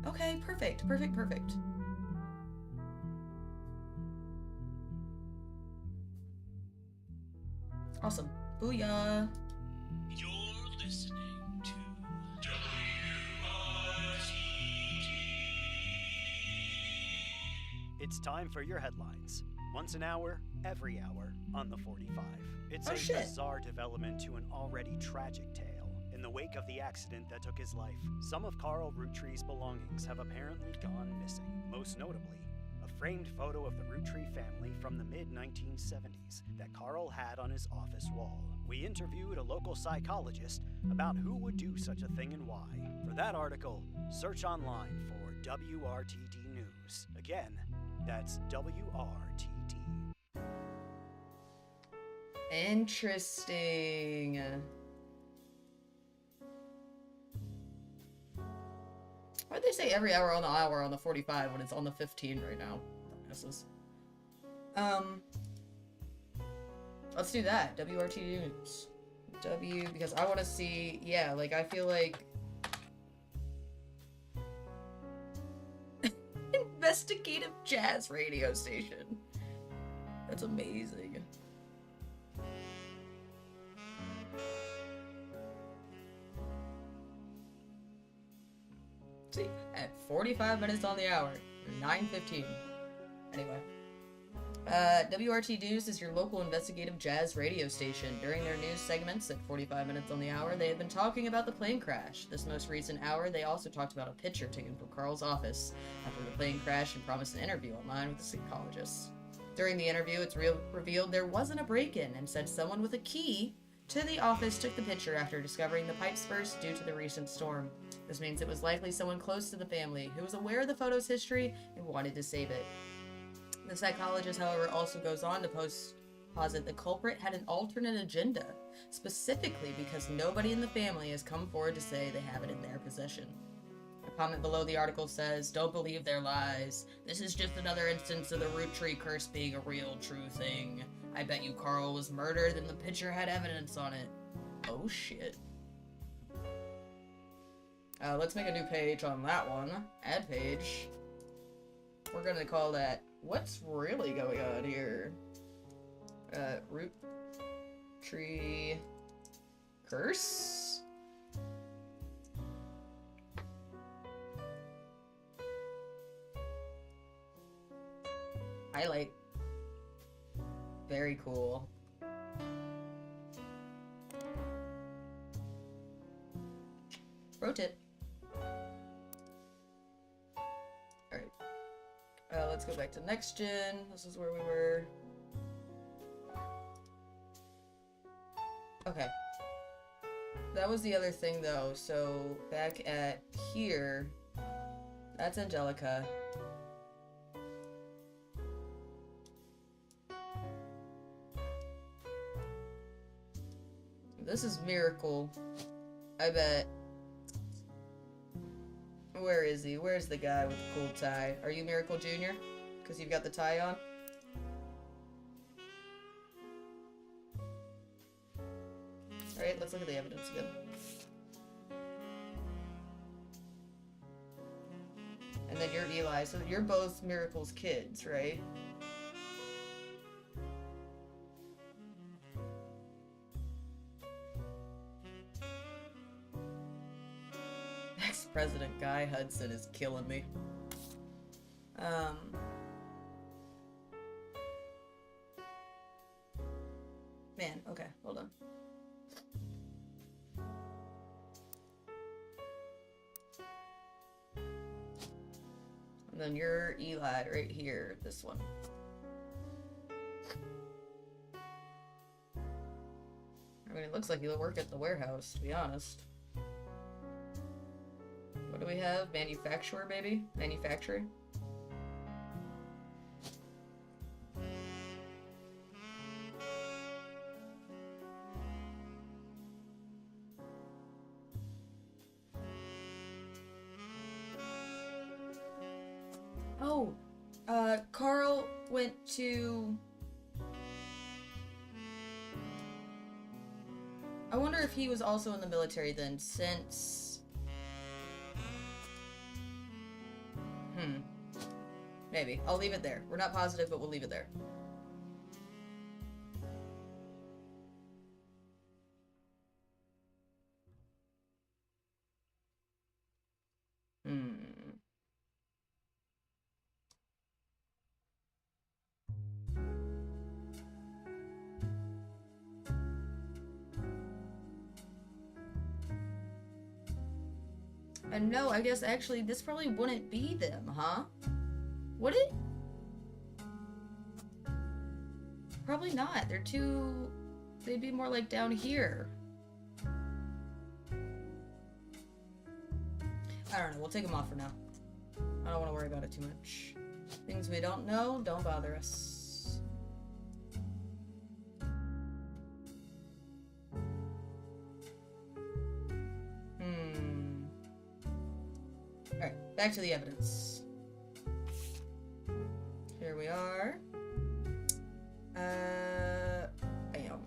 Okay, perfect. Perfect, perfect. Awesome. Booyah. You're listening to It's time for your headlines. Once an hour, every hour, on the 45. It's a bizarre development to an already tragic tale. In the wake of the accident that took his life, some of Carl Roottrees' belongings have apparently gone missing. Most notably, a framed photo of the Roottree family from the mid-1970s that Carl had on his office wall. We interviewed a local psychologist about who would do such a thing and why. For that article, search online for WRTD News. Again, that's WRTD. Interesting. Why'd they say every hour on the 45 when it's on the 15 right now? Dumbasses. Let's do that. WRTD News. Because I want to see, yeah, like, I feel like... Investigative jazz radio station. That's amazing. See, at 45 minutes on the hour, 9:15. Anyway. WRT News is your local investigative jazz radio station. During their news segments at 45 minutes on the hour, they have been talking about the plane crash. This most recent hour, they also talked about a picture taken from Carl's office after the plane crash and promised an interview online with the psychologist. During the interview, it's revealed there wasn't a break-in and said someone with a key to the office took the picture after discovering the pipes burst due to the recent storm. This means it was likely someone close to the family who was aware of the photo's history and wanted to save it. The psychologist, however, also goes on to posit the culprit had an alternate agenda, specifically because nobody in the family has come forward to say they have it in their possession. A comment below the article says, "Don't believe their lies. This is just another instance of the Roottrie curse being a real, true thing. I bet you Carl was murdered and the picture had evidence on it." Oh shit. Let's make a new page on that one. Add page. We're gonna call that "What's Really Going On Here?" Roottrie curse? Highlight. Very cool. Rotate. Alright. Let's go back to next gen. This is where we were. Okay. That was the other thing though. So back at here, that's Angelica. This is Miracle. I bet. Where is he? Where's the guy with the cool tie? Are you Miracle Jr.? Because you've got the tie on? Are right? Let's look at the evidence again. And then you're Eli, so you're both Miracle's kids, right? Ex-President Guy Hudson is killing me. Man, okay, hold on. And then you're Eli right here, this one. I mean, it looks like you'll work at the warehouse, to be honest. What do we have? Manufacturer, maybe? Manufacturing? Oh, Carl went to... I wonder if he was also in the military then, since... Maybe. I'll leave it there. We're not positive, but we'll leave it there. And no, I guess actually this probably wouldn't be them, huh? Would it? Probably not. They're too... They'd be more like down here. I don't know. We'll take them off for now. I don't want to worry about it too much. Things we don't know don't bother us. Alright, back to the evidence. Here we are. Bam.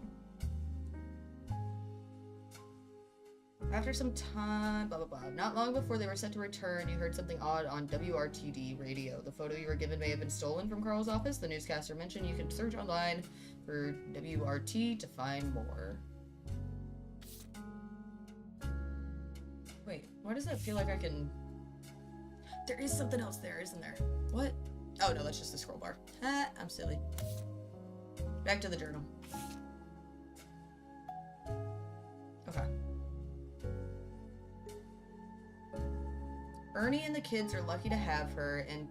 After some time, blah blah blah. Not long before they were set to return, you heard something odd on WRTD radio. The photo you were given may have been stolen from Carl's office. The newscaster mentioned you can search online for WRT to find more. Wait, why does that feel like I can... There is something else there, isn't there? What? Oh no, that's just the scroll bar. Ah, I'm silly. Back to the journal. Okay. Ernie and the kids are lucky to have her, and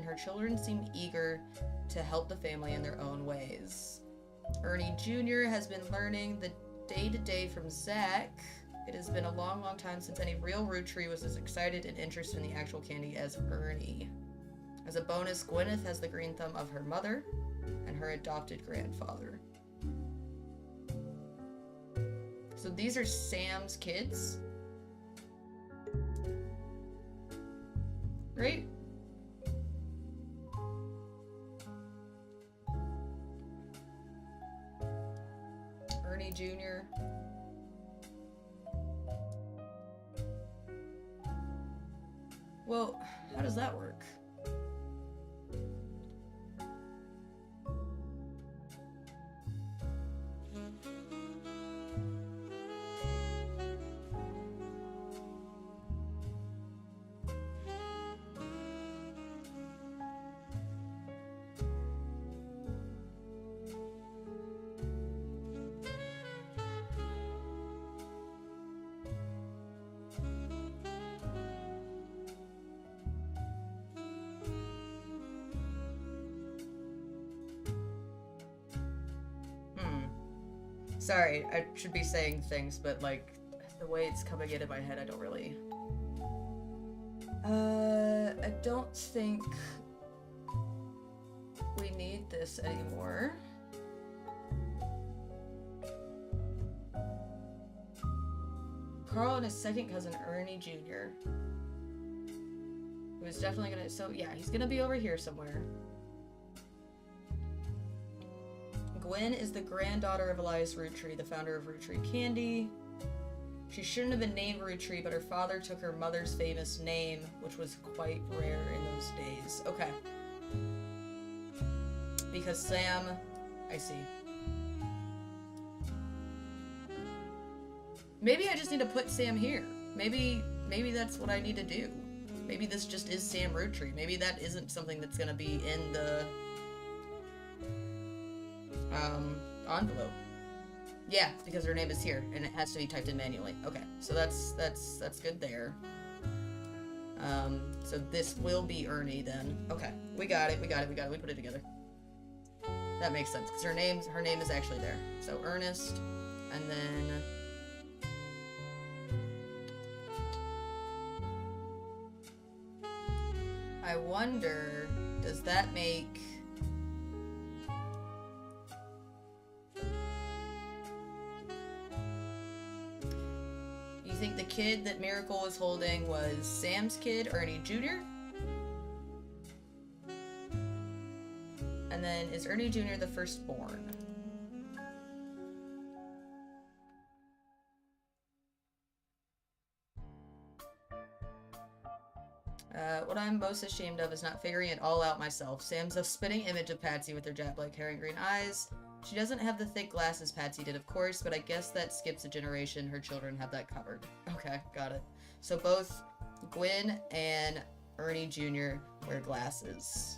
her children seem eager to help the family in their own ways. Ernie Jr. has been learning the day-to-day from Zach. It has been a long, long time since any real Roottrie was as excited and interested in the actual candy as Ernie. As a bonus, Gwyneth has the green thumb of her mother and her adopted grandfather. So these are Sam's kids? Right? Ernie Jr. Well, how does that work? Sorry, I should be saying things, but like, the way it's coming into my head, I don't really... I don't think we need this anymore. Carl and his second cousin, Ernie Jr. Who is definitely gonna... So, yeah, he's gonna be over here somewhere. Gwen is the granddaughter of Elias Rootree, the founder of Rootree Candy. She shouldn't have been named Rootree, but her father took her mother's famous name, which was quite rare in those days. Okay. Because Sam... I see. Maybe I just need to put Sam here. Maybe that's what I need to do. Maybe this just is Sam Rootree. Maybe that isn't something that's gonna be in the envelope. Yeah, because her name is here and it has to be typed in manually. Okay, so that's good there. So this will be Ernie then. Okay, we got it. We put it together. That makes sense because her name is actually there. So Ernest, and then I wonder, does that make... You think the kid that Miracle was holding was Sam's kid, Ernie Jr.? And then is Ernie Jr. the firstborn? What I'm most ashamed of is not figuring it all out myself. Sam's a spitting image of Patsy with her jet-black hair and green eyes. She doesn't have the thick glasses Patsy did, of course, but I guess that skips a generation. Her children have that covered. Okay, got it. So both Gwen and Ernie Jr. wear glasses.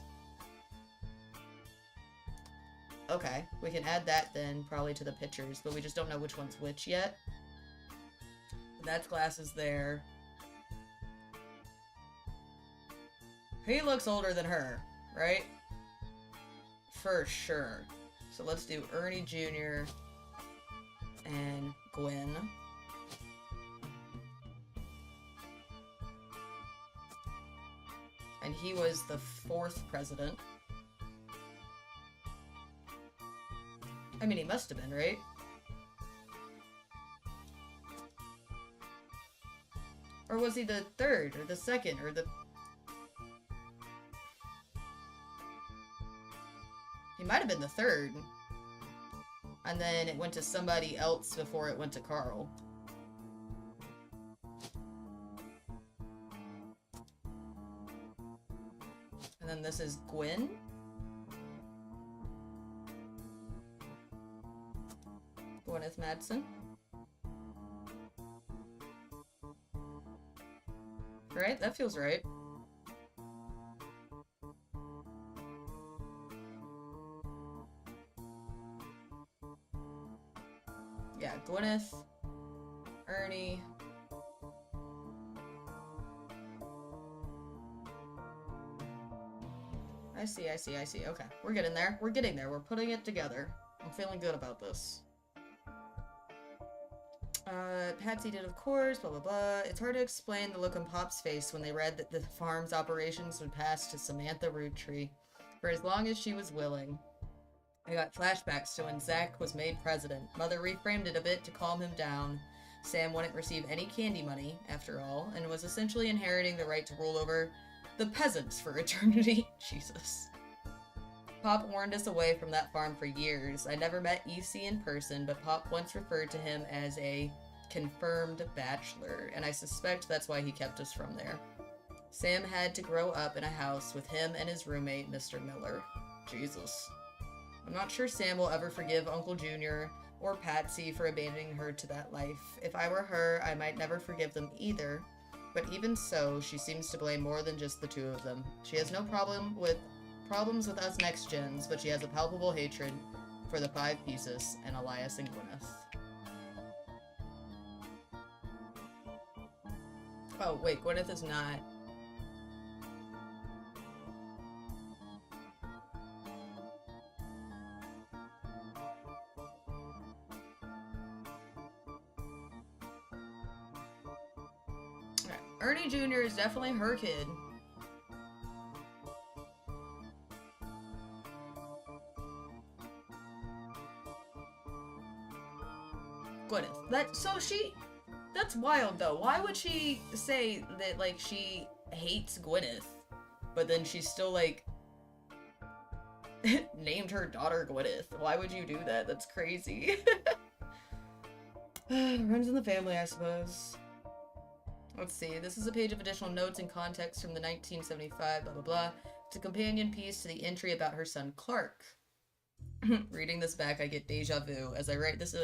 Okay, we can add that then, probably to the pictures, but we just don't know which one's which yet. That's glasses there. He looks older than her, right? For sure. So let's do Ernie Jr. and Gwen. And he was the 4th president. I mean, he must have been, right? Or was he the 3rd, or the 2nd, or the... He might have been the 3rd. And then it went to somebody else before it went to Carl. And then this is Gwen. Gwyneth Madsen. Right? That feels right. Yeah, Gwyneth, Ernie. I see. Okay, we're getting there. We're getting there. We're putting it together. I'm feeling good about this. Patsy did, of course, blah, blah, blah. It's hard to explain the look on Pop's face when they read that the farm's operations would pass to Samantha Rootree for as long as she was willing. I got flashbacks to when Zach was made president. Mother reframed it a bit to calm him down. Sam wouldn't receive any candy money, after all, and was essentially inheriting the right to rule over the peasants for eternity. Jesus. Pop warned us away from that farm for years. I never met EC in person, but Pop once referred to him as a confirmed bachelor, and I suspect that's why he kept us from there. Sam had to grow up in a house with him and his roommate, Mr. Miller. Jesus. I'm not sure Sam will ever forgive Uncle Junior or Patsy for abandoning her to that life. If I were her, I might never forgive them either, but even so, she seems to blame more than just the two of them. She has no problems with us next gens, but she has a palpable hatred for the 5 Pieces and Elias and Gwyneth. Oh, wait, Gwyneth is not... Ernie Jr. is definitely her kid. Gwyneth. That's wild though. Why would she say that, like, she hates Gwyneth, but then she's still like... named her daughter Gwyneth. Why would you do that? That's crazy. Runs in the family, I suppose. Let's see. This is a page of additional notes and context from the 1975 blah blah blah. It's a companion piece to the entry about her son Clark. Reading this back, I get deja vu. As I write this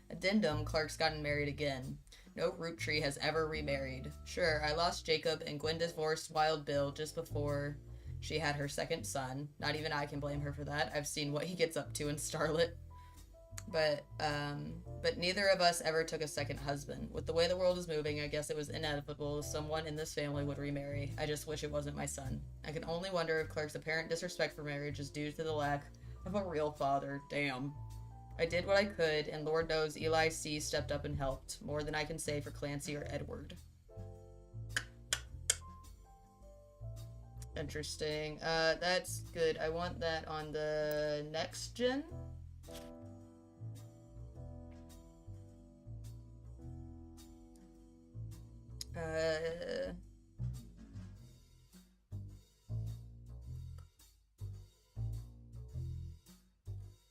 addendum, Clark's gotten married again. No Roottree has ever remarried. Sure, I lost Jacob and Gwen divorced Wild Bill just before she had her second son. Not even I can blame her for that. I've seen what he gets up to in Starlet. But neither of us ever took a second husband. With the way the world is moving, I guess it was inevitable someone in this family would remarry. I just wish it wasn't my son. I can only wonder if Clark's apparent disrespect for marriage is due to the lack of a real father. Damn. I did what I could, and Lord knows Eli C. stepped up and helped. More than I can say for Clancy or Edward. Interesting. That's good. I want that on the next gen.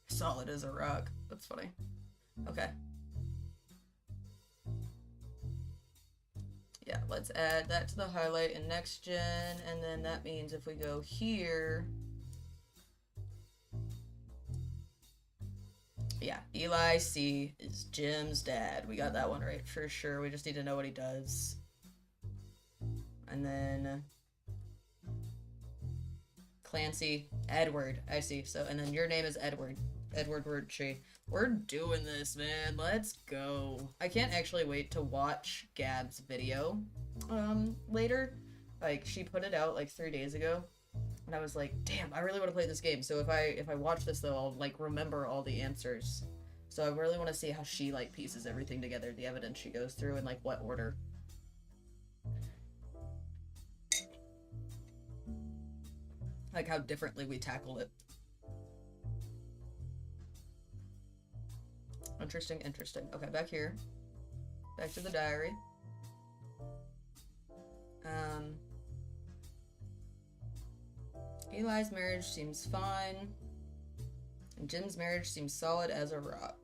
Solid as a rock. That's funny. Okay. Yeah, let's add that to the highlight in next gen, and then that means if we go here, yeah, Eli C. is Jim's dad. We got that one right for sure. We just need to know what he does. And then Clancy, Edward. I see. So, and then your name is Edward. Edward Roottrees. We're doing this, man. Let's go. I can't actually wait to watch Gab's video later. Like, she put it out like 3 days ago. And I was like, damn, I really want to play this game. So if I watch this though, I'll like remember all the answers. So I really want to see how she like pieces everything together, the evidence she goes through, and like what order. Like how differently we tackle it. Interesting, interesting. Okay, back here. Back to the diary. Eli's marriage seems fine. And Jim's marriage seems solid as a rock.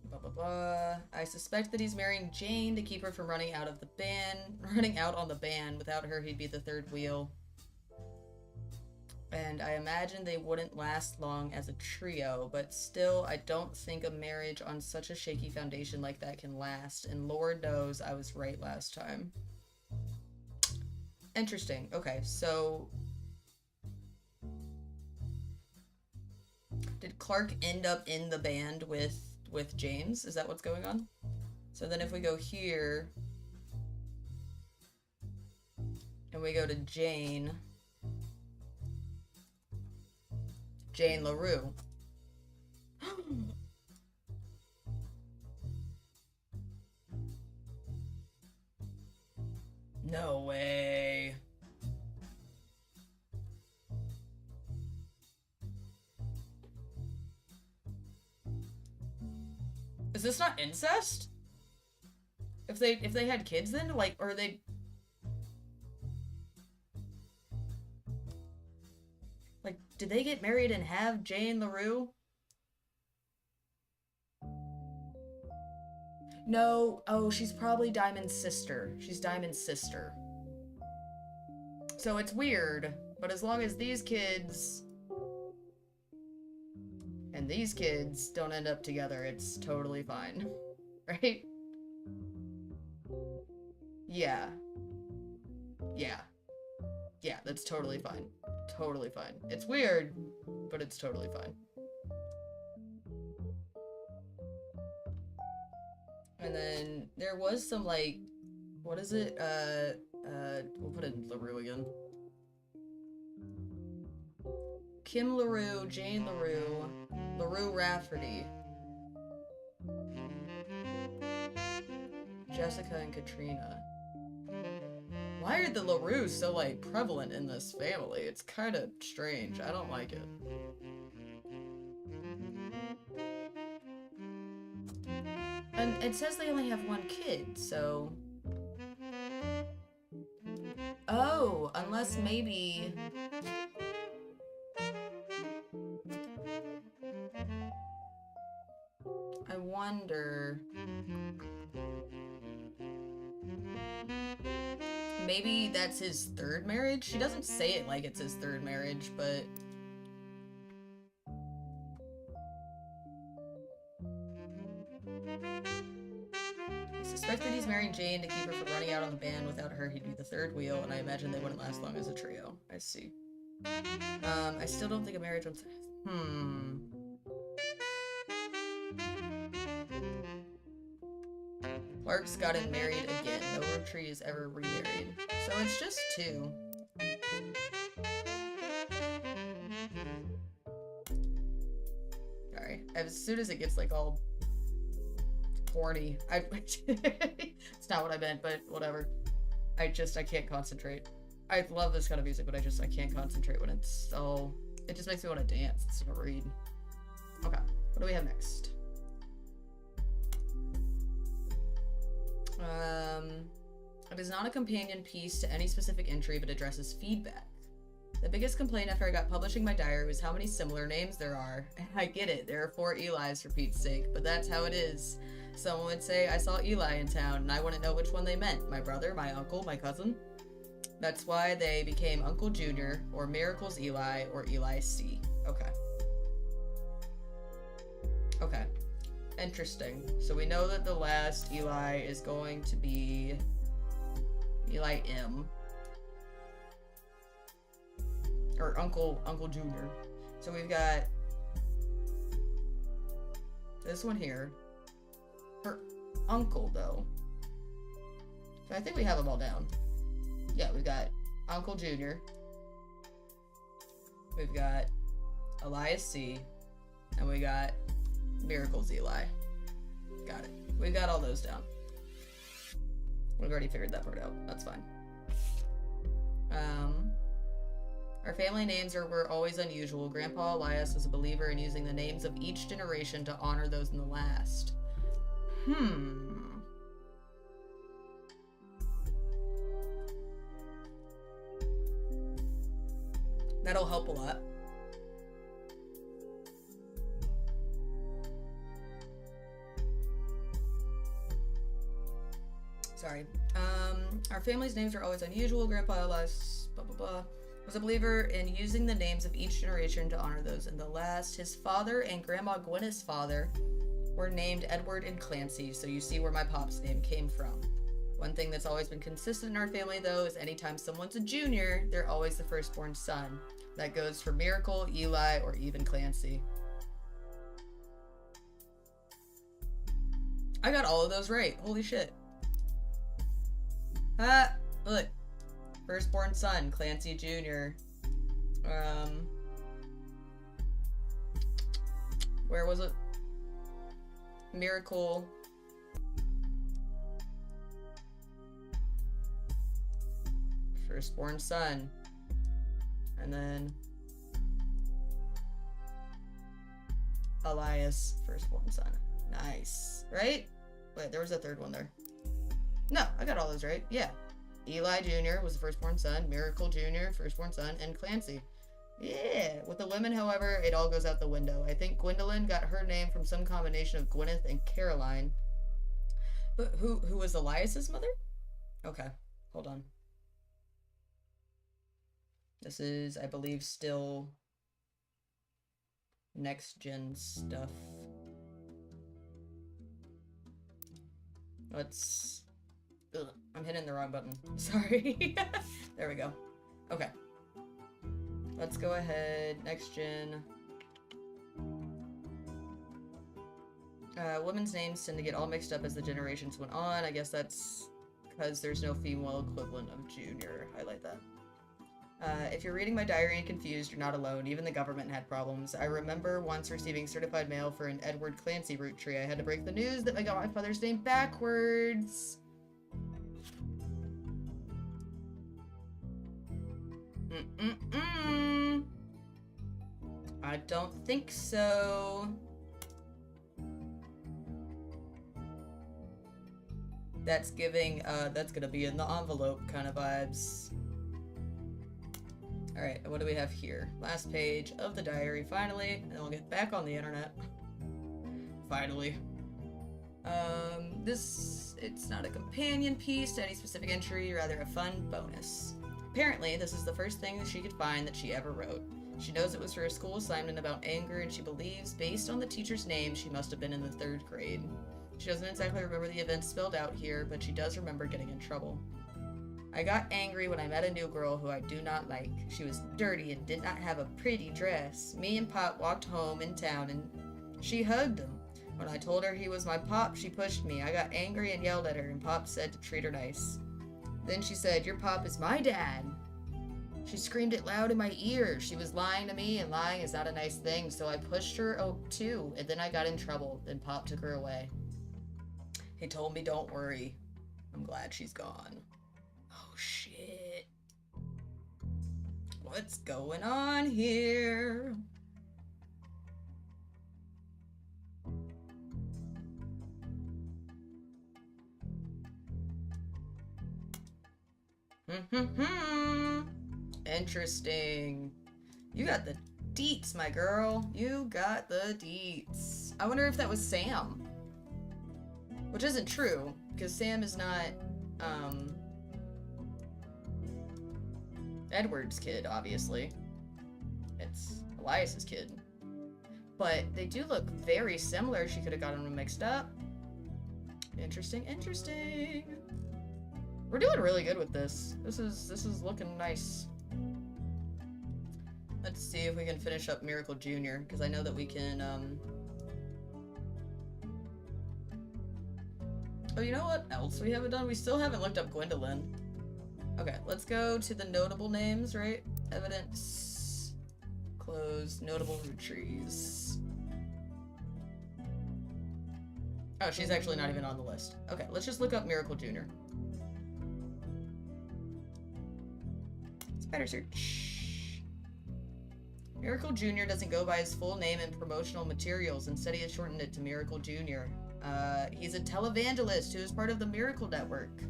Blah, blah, blah. I suspect that he's marrying Jane to keep her from running out on the ban. Without her, he'd be the third wheel. And I imagine they wouldn't last long as a trio, but still, I don't think a marriage on such a shaky foundation like that can last, and Lord knows I was right last time. Interesting. Okay, so did Clark end up in the band with James? Is that what's going on? So then if we go here, and we go to Jane LaRue. No way. Is this not incest? If they had kids then, like, or they... Like, did they get married and have Jane LaRue? No. Oh, she's probably Diamond's sister. She's Diamond's sister. So it's weird, but as long as these kids and these kids don't end up together, it's totally fine. Right? Yeah. Yeah. Yeah, that's totally fine. Totally fine. It's weird, but it's totally fine. And then there was some, like, what is it? We'll put in LaRue again. Kim LaRue, Jane LaRue, LaRue Rafferty, Jessica and Katrina. Why are the LaRues so, like, prevalent in this family? It's kind of strange. I don't like it. And it says they only have one kid, so... Oh, unless maybe... I wonder... Maybe that's his third marriage? She doesn't say it like it's his third marriage, but... I suspect that he's marrying Jane to keep her from running out on the band. Without her, he'd be the third wheel, and I imagine they wouldn't last long as a trio. I see. I still don't think a marriage was... Clark's gotten married again. No Roottrees ever remarried. So it's just 2. Sorry. As soon as it gets like all horny, it's not what I meant, but whatever. I can't concentrate. I love this kind of music, but I can't concentrate when it's so... It just makes me want to dance instead of read. Okay, what do we have next? It is not a companion piece to any specific entry, but addresses feedback. The biggest complaint after I got publishing my diary was how many similar names there are. I get it, there are 4 Elis for Pete's sake, but that's how it is. Someone would say, I saw Eli in town, and I wouldn't know which one they meant. My brother, my uncle, my cousin. That's why they became Uncle Jr., or Miracles Eli, or Eli C. Okay. Okay. Interesting. So we know that the last Eli is going to be Eli M. Or Uncle Jr. So we've got this one here. Her uncle, though. So I think we have them all down. Yeah, we've got Uncle Jr. We've got Elias C. And we got Miracles Eli. Got it. We've got all those down. We've already figured that part out. That's fine. Our family names were always unusual. Grandpa Elias was a believer in using the names of each generation to honor those in the last. That'll help a lot. Sorry. Our family's names are always unusual. Grandpa Elias, blah, blah, blah, was a believer in using the names of each generation to honor those in the last. His father and Grandma Gwyneth's father were named Edward and Clancy, so you see where my pop's name came from. One thing that's always been consistent in our family, though, is anytime someone's a junior, they're always the firstborn son. That goes for Miracle, Eli, or even Clancy. I got all of those right. Holy shit. Look. Firstborn son, Clancy Jr. Where was it? Miracle. Firstborn son. And then Elias, firstborn son. Nice. Right? Wait, there was a third one there. No, I got all those right. Yeah. Eli Jr. was the firstborn son, Miracle Jr., firstborn son, and Clancy. Yeah. With the women, however, it all goes out the window. I think Gwendolyn got her name from some combination of Gwyneth and Caroline. But who was Elias's mother? Okay, hold on. This is, I believe, still next gen stuff. Let's... Ugh, I'm hitting the wrong button. Sorry. There we go. Okay. Let's go ahead. Next gen. Women's names tend to get all mixed up as the generations went on. I guess that's because there's no female equivalent of junior. Highlight that. If you're reading my diary and confused, you're not alone. Even the government had problems. I remember once receiving certified mail for an Edward Clancy Roottrea. I had to break the news that I got my father's name backwards. I don't think so. That's giving, that's gonna be in the envelope kind of vibes. Alright, what do we have here? Last page of the diary, finally, and then we'll get back on the internet. Finally. It's not a companion piece to any specific entry, rather a fun bonus. Apparently, this is the first thing that she could find that she ever wrote. She knows it was for a school assignment about anger, and she believes, based on the teacher's name, she must have been in the 3rd grade. She doesn't exactly remember the events spelled out here, but she does remember getting in trouble. I got angry when I met a new girl who I do not like. She was dirty and did not have a pretty dress. Me and Pop walked home in town, and she hugged him. When I told her he was my Pop, she pushed me. I got angry and yelled at her, and Pop said to treat her nice. Then she said, "Your Pop is my dad." She screamed it loud in my ear. She was lying to me, and lying is not a nice thing, so I pushed her too, and then I got in trouble. Then Pop took her away. He told me, "Don't worry. I'm glad she's gone." Oh, shit. What's going on here? Interesting. You got the deets, my girl. You got the deets. I wonder if that was Sam. Which isn't true, because Sam is not, Edward's kid, obviously. It's Elias's kid. But they do look very similar. She could have gotten them mixed up. Interesting, interesting. We're doing really good with this. This is looking nice. Let's see if we can finish up Miracle Jr., because I know that we can, Oh, you know what else we haven't done? We still haven't looked up Gwendolyn. Okay, let's go to the notable names, right? Evidence. Close. Notable Roottrees. Oh, she's actually not even on the list. Okay, let's just look up Miracle Jr. Spider search. Miracle Jr. doesn't go by his full name in promotional materials. Instead, he has shortened it to Miracle Jr. He's a televangelist who is part of the Miracle Network.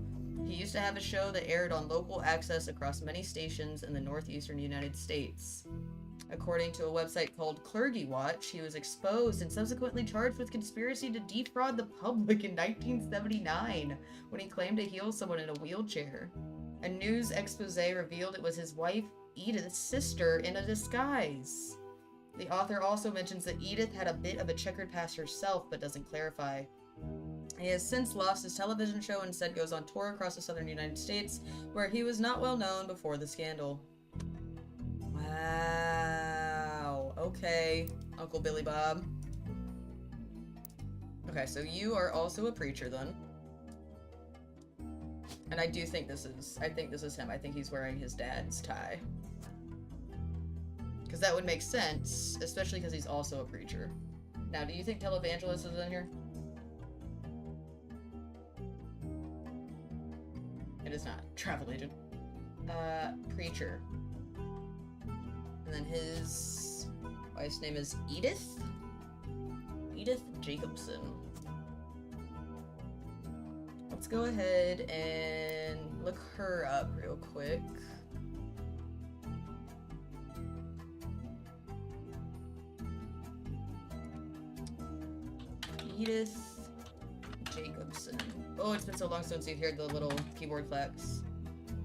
He used to have a show that aired on local access across many stations in the northeastern United States. According to a website called Clergy Watch, he was exposed and subsequently charged with conspiracy to defraud the public in 1979 when he claimed to heal someone in a wheelchair. A news expose revealed it was his wife, Edith's sister, in a disguise. The author also mentions that Edith had a bit of a checkered past herself, but doesn't clarify. He has since lost his television show and instead goes on tour across the southern United States, where he was not well known before the scandal. Wow. Okay, Uncle Billy Bob. Okay, so you are also a preacher then. And I do think this is, him. I think he's wearing his dad's tie. Because that would make sense, especially because he's also a preacher. Now, do you think televangelist is in here? It is not. Travel agent. Preacher. And then his wife's name is Edith? Edith Jacobson. Let's go ahead and look her up real quick. Edith Jacobson. Oh, it's been so long since you've heard the little keyboard clicks.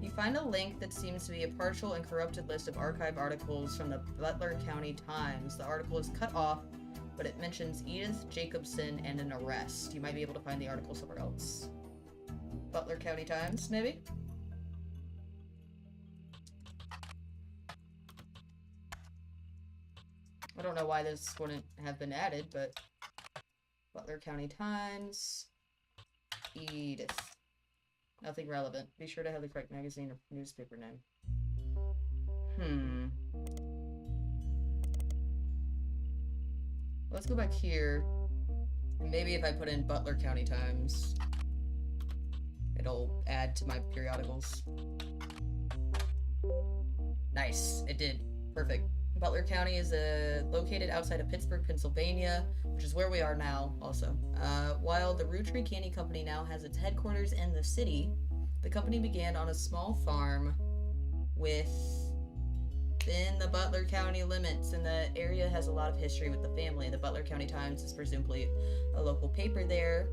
You find a link that seems to be a partial and corrupted list of archived articles from the Butler County Times. The article is cut off, but it mentions Edith Jacobson and an arrest. You might be able to find the article somewhere else. Butler County Times, maybe? I don't know why this wouldn't have been added, but Butler County Times, Edith. Nothing relevant. Be sure to have the correct magazine or newspaper name. Let's go back here. And maybe if I put in Butler County Times, it'll add to my periodicals. Nice. It did. Perfect. Butler County is located outside of Pittsburgh, Pennsylvania, which is where we are now also. While the Roottrees Candy Company now has its headquarters in the city, the company began on a small farm within the Butler County limits, and the area has a lot of history with the family. The Butler County Times is presumably a local paper there.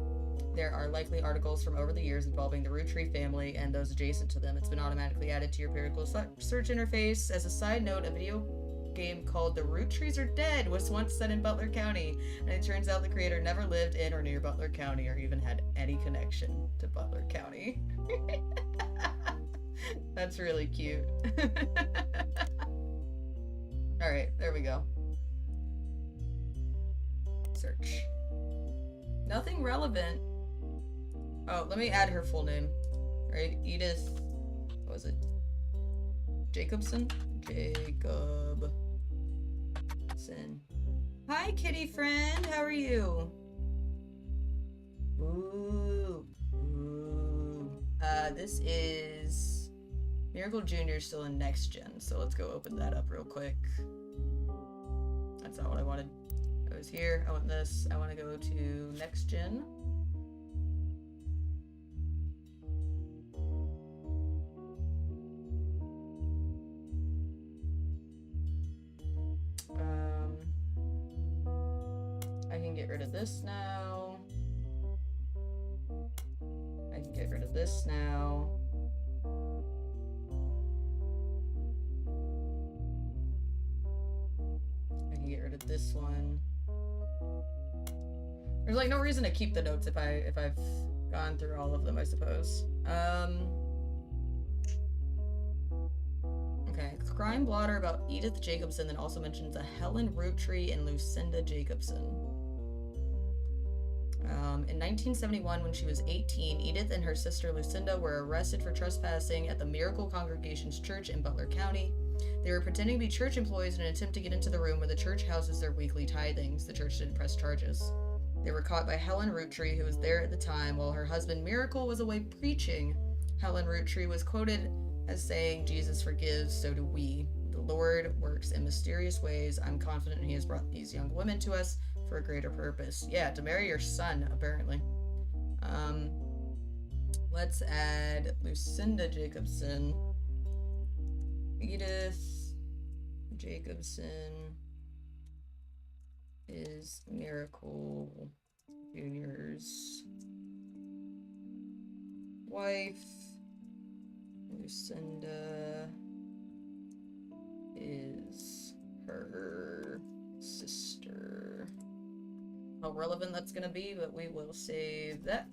there are likely articles from over the years involving the Roottrees family and those adjacent to them. It's been automatically added to your periodical search interface. As a side note, a video game called The Roottrees Are Dead was once set in Butler County, and it turns out the creator never lived in or near Butler County or even had any connection to Butler County. That's really cute. Alright, there we go. Search. Nothing relevant. Oh, let me add her full name. Right, Edith, what was it? Jacobson? Jacobson. Hi, kitty friend. How are you? Ooh. Ooh. This is Miracle Jr. still in Next Gen, so let's go open that up real quick. That's not what I wanted. I was here. I want this. I want to go to Next Gen. I can get rid of this now. I can get rid of this now. I can get rid of this one. There's like no reason to keep the notes if I've gone through all of them, I suppose. Okay, crime blotter about Edith Jacobson that also mentions a Helen Roottree and Lucinda Jacobson. In 1971, when she was 18, Edith and her sister Lucinda were arrested for trespassing at the Miracle Congregation's church in Butler County. They were pretending to be church employees in an attempt to get into the room where the church houses their weekly tithings. The church didn't press charges. They were caught by Helen Roottree, who was there at the time while her husband Miracle was away preaching. Helen Roottree was quoted as saying, "Jesus forgives, so do we. The Lord works in mysterious ways. I'm confident he has brought these young women to us for a greater purpose." Yeah, to marry your son, apparently. Let's add Lucinda Jacobson. Edith Jacobson is Miracle Jr.'s wife. Lucinda is her sister. How relevant that's gonna be, but we will save that.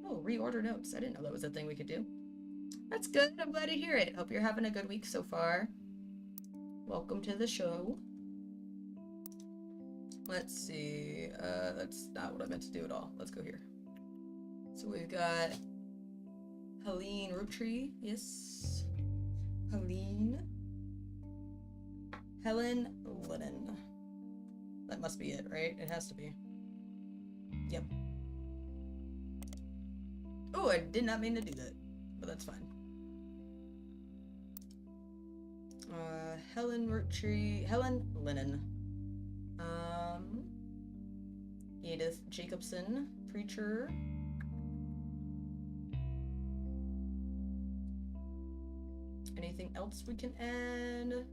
Oh, reorder notes. I didn't know that was a thing we could do. That's good. I'm glad to hear it. Hope you're having a good week so far. Welcome to the show. Let's see. That's not what I meant to do at all. Let's go here. So we've got Helene Roottree. Yes. Helene. Helen Lennon. That must be it, right? It has to be. Yep. Oh, I did not mean to do that, but that's fine. Helen Roottree. Helen Lennon. Edith Jacobson, preacher. Anything else we can add?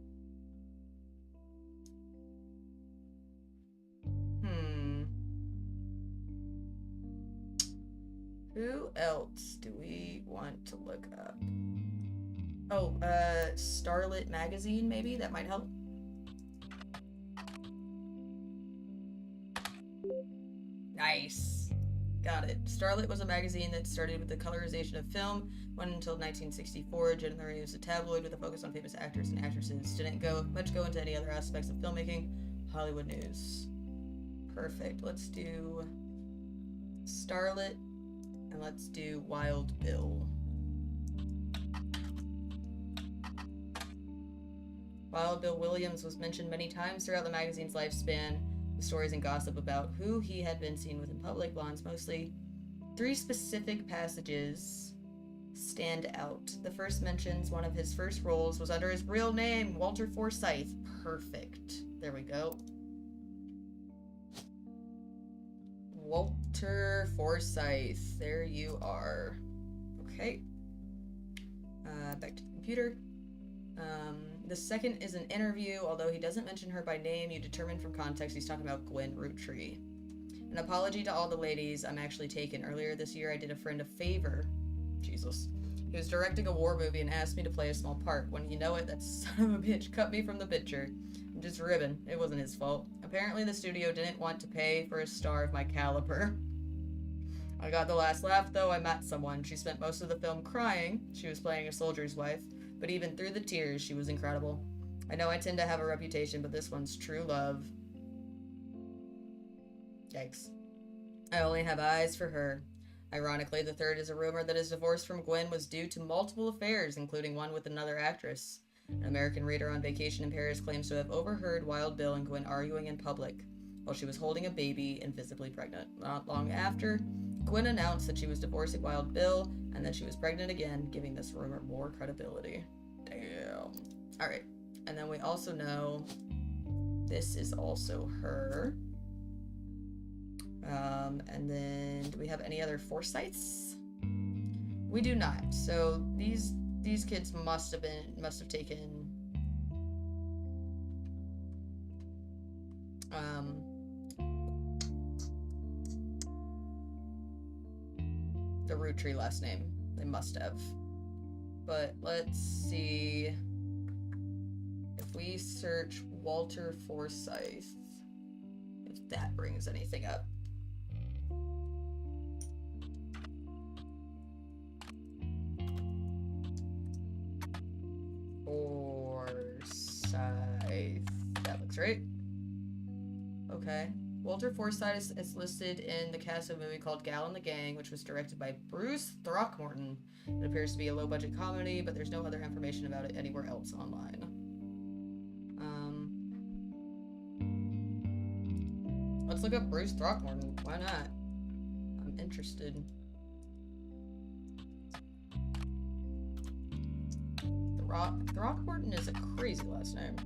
Who else do we want to look up? Oh, Starlit Magazine, maybe? That might help. Nice. Got it. Starlit was a magazine that started with the colorization of film, went until 1964, generally was a tabloid with a focus on famous actors and actresses. Didn't go into any other aspects of filmmaking. Hollywood news. Perfect. Let's do Starlit, and let's do Wild Bill. Wild Bill Williams was mentioned many times throughout the magazine's lifespan, with stories and gossip about who he had been seen with in public, blondes mostly. 3 specific passages stand out. The first mentions one of his first roles was under his real name, Walter Forsythe. Perfect. There we go. Walter Forsythe. There you are. Okay. Back to the computer. The second is an interview. Although he doesn't mention her by name, you determine from context he's talking about Gwen Roottree. An apology to all the ladies. I'm actually taken. Earlier this year, I did a friend a favor. Jesus. He was directing a war movie and asked me to play a small part. When you know it, that son of a bitch cut me from the picture. I'm just ribbing. It wasn't his fault. Apparently, the studio didn't want to pay for a star of my caliber. I got the last laugh, though. I met someone. She spent most of the film crying. She was playing a soldier's wife. But even through the tears, she was incredible. I know I tend to have a reputation, but this one's true love. Yikes. I only have eyes for her. Ironically, the third is a rumor that his divorce from Gwen was due to multiple affairs, including one with another actress. An American reader on vacation in Paris claims to have overheard Wild Bill and Gwen arguing in public while she was holding a baby and visibly pregnant. Not long after, Gwen announced that she was divorcing Wild Bill and that she was pregnant again, giving this rumor more credibility. Damn. Alright. And then we also know this is also her. And then do we have any other foresights? We do not. So these kids must have taken the Roottrees last name. They must have. But let's see if we search Walter Forsythe, if that brings anything up. Forsythe. That looks right. Okay. Walter Forsythe is listed in the cast of a movie called Gal and the Gang, which was directed by Bruce Throckmorton. It appears to be a low-budget comedy, but there's no other information about it anywhere else online. Let's look up Bruce Throckmorton. Why not? I'm interested. Throckmorton is a crazy last name.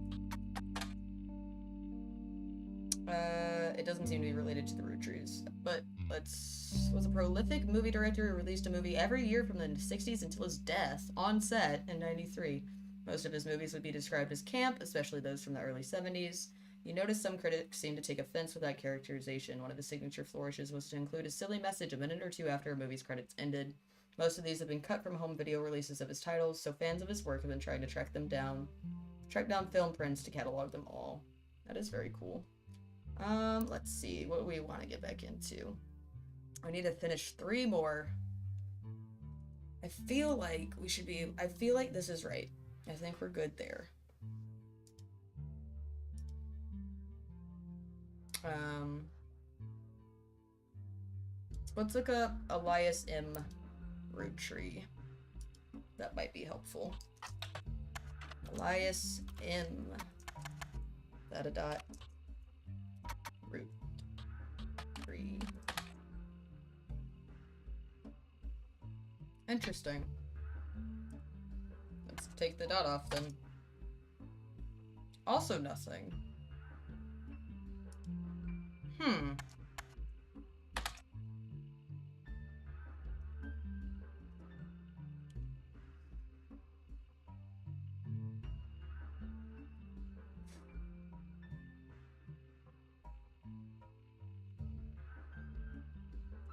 It doesn't seem to be related to the Roottrees, but was a prolific movie director who released a movie every year from the 60s until his death on set in 93. Most of his movies would be described as camp, especially those from the early 70s. You notice some critics seem to take offense with that characterization. One of his signature flourishes was to include a silly message a minute or two after a movie's credits ended. Most of these have been cut from home video releases of his titles, so fans of his work have been trying to track down film prints to catalog them all. That is very cool. Let's see, what do we want to get back into? I need to finish 3 more. I feel like this is right. I think we're good there. Let's look up Elias M. Roottree. That might be helpful. Elias M. That a dot. Roottrees. Interesting. Let's take the dot off then. Also nothing.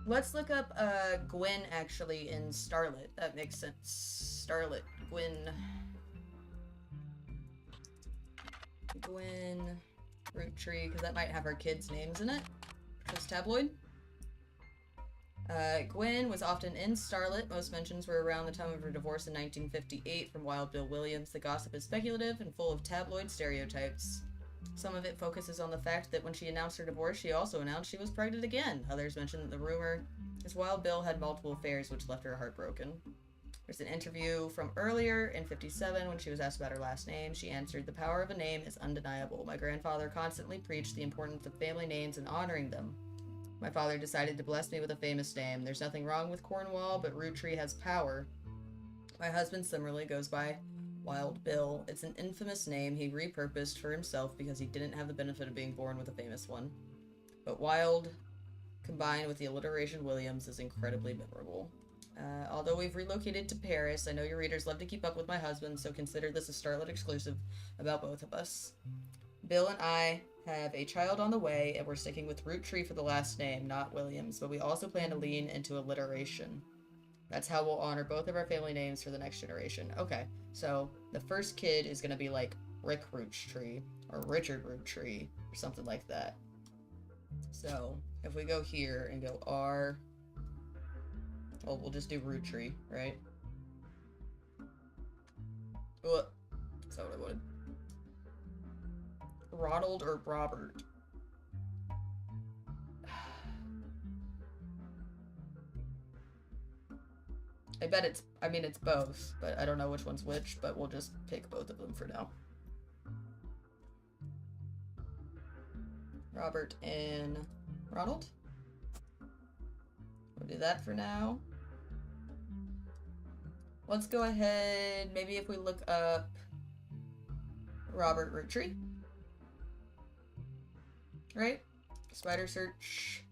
Let's look up Gwen actually in Starlet. That makes sense. Starlet, Gwen Roottree, because that might have her kids' names in it. Because tabloid. Gwen was often in Starlet. Most mentions were around the time of her divorce in 1958 from Wild Bill Williams. The gossip is speculative and full of tabloid stereotypes. Some of it focuses on the fact that when she announced her divorce, she also announced she was pregnant again. Others mention that the rumor is Wild Bill had multiple affairs, which left her heartbroken. There's an interview from earlier in 57 when she was asked about her last name. She answered, "The power of a name is undeniable. My grandfather constantly preached the importance of family names and honoring them. My father decided to bless me with a famous name. There's nothing wrong with Cornwall, but Roottrees has power. My husband similarly goes by Wild Bill. It's an infamous name he repurposed for himself because he didn't have the benefit of being born with a famous one. But Wild, combined with the alliteration Williams, is incredibly memorable. Although we've relocated to Paris, I know your readers love to keep up with my husband, so consider this a Starlet exclusive about both of us. Bill and I have a child on the way, and we're sticking with Roottrees for the last name, not Williams, but we also plan to lean into alliteration. That's how we'll honor both of our family names for the next generation. Okay, so the first kid is going to be like Rick Roottrees or Richard Roottrees or something like that. So if we go here and go R, well, we'll just do Roottrees, right? What? Is that what I wanted? Ronald or Robert? I bet it's, I mean, it's both, but I don't know which one's which, but we'll just pick both of them for now. Robert and Ronald. We'll do that for now. Let's go ahead, maybe if we look up Robert Roottrees. Right? Spider search.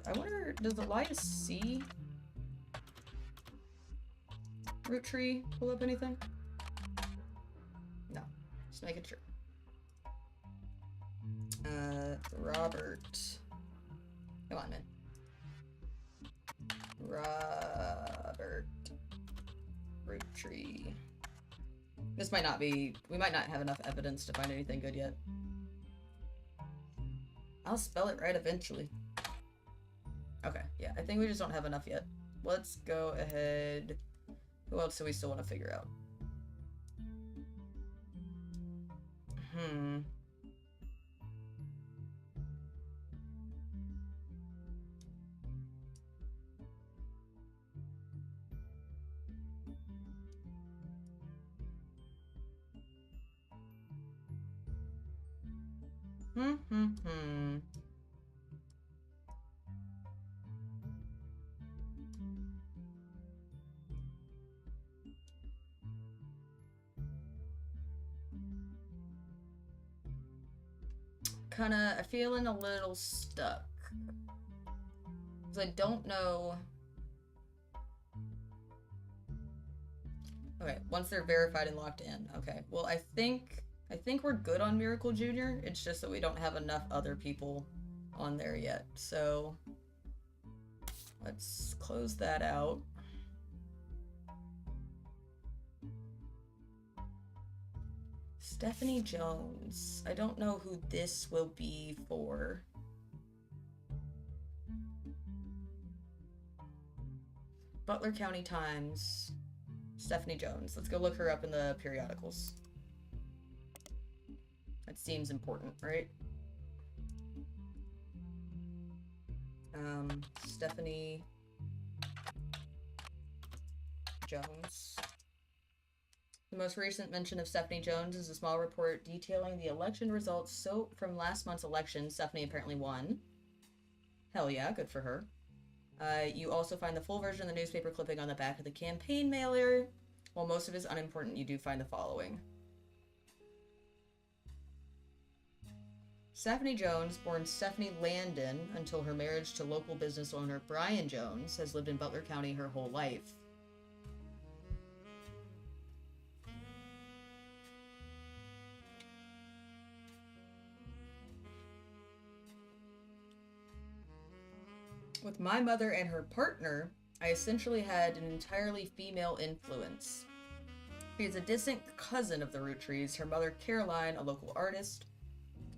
I wonder, does Elias see Roottrees pull up anything? No. Just making sure. Robert. Come on, man. Robert Roottrees. This might not be, we might not have enough evidence to find anything good yet. I'll spell it right eventually. Okay, yeah, I think we just don't have enough yet. Let's go ahead. Who else do we still want to figure out? Kinda, I'm feeling a little stuck. Because I don't know. Okay, once they're verified and locked in. Okay, well, I think we're good on Miracle Jr. It's just that we don't have enough other people on there yet. So let's close that out. Stephanie Jones. I don't know who this will be for. Butler County Times. Stephanie Jones. Let's go look her up in the periodicals. That seems important, right? Stephanie Jones. The most recent mention of Stephanie Jones is a small report detailing the election results. So from last month's election, Stephanie apparently won. Hell yeah, good for her. You also find the full version of the newspaper clipping on the back of the campaign mailer. While most of it is unimportant, you do find the following. Stephanie Jones, born Stephanie Landon until her marriage to local business owner Brian Jones, has lived in Butler County her whole life. With my mother and her partner, I essentially had an entirely female influence. She is a distant cousin of the Roottrees. Her mother, Caroline, a local artist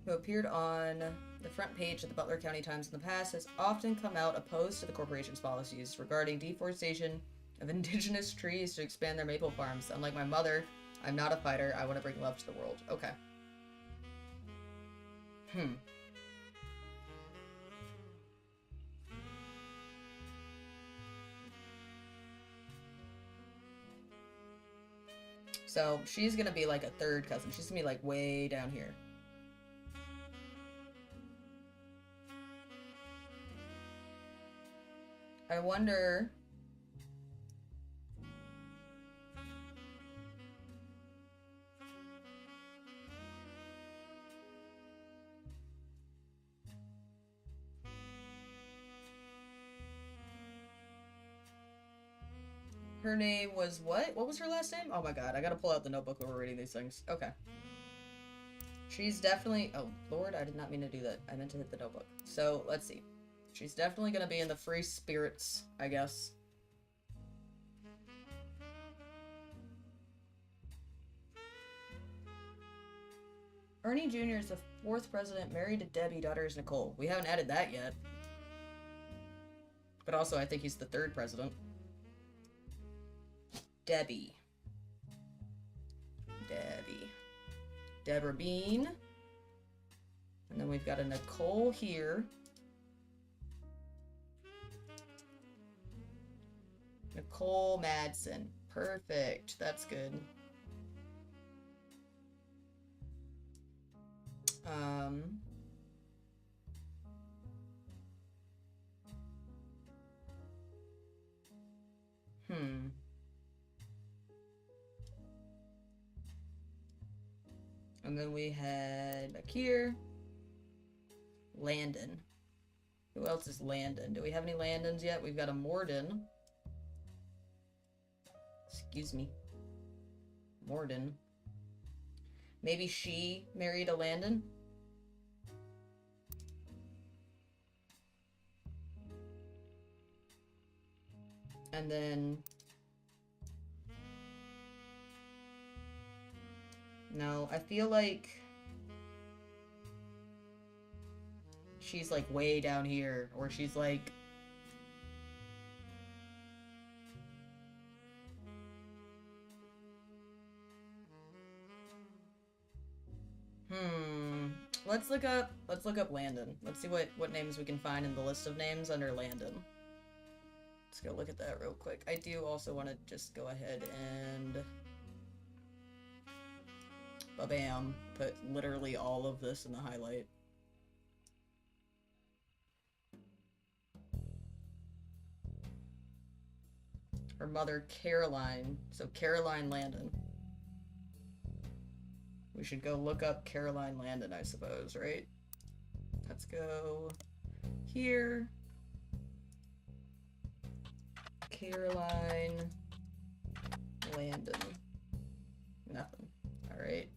who appeared on the front page of the Butler County Times in the past, has often come out opposed to the corporation's policies regarding deforestation of indigenous trees to expand their maple farms. Unlike my mother, I'm not a fighter. I want to bring love to the world. Okay. So she's gonna be like a third cousin. She's gonna be like way down here. I wonder. Her name was what? What was her last name? Oh my god, I gotta pull out the notebook when we're reading these things. Okay. She's definitely... Oh, Lord, I did not mean to do that. I meant to hit the notebook. So, let's see. She's definitely gonna be in the free spirits, I guess. Ernie Jr. is the 4th president, married to Debbie, daughter is Nicole. We haven't added that yet. But also, I think he's the 3rd president. Debbie. Deborah Bean. And then we've got a Nicole here. Nicole Madsen. Perfect. That's good. And then we had back here, Landon. Who else is Landon? Do we have any Landons yet? We've got a Morden. Excuse me. Morden. Maybe she married a Landon? And then... No, I feel like... she's like way down here, or she's like... Let's look up Landon. Let's see what names we can find in the list of names under Landon. Let's go look at that real quick. I do also want to just go ahead and... ba-bam. Put literally all of this in the highlight. Her mother, Caroline. So Caroline Landon. We should go look up Caroline Landon, I suppose, right? Let's go here. Caroline Landon. Nothing. Alright.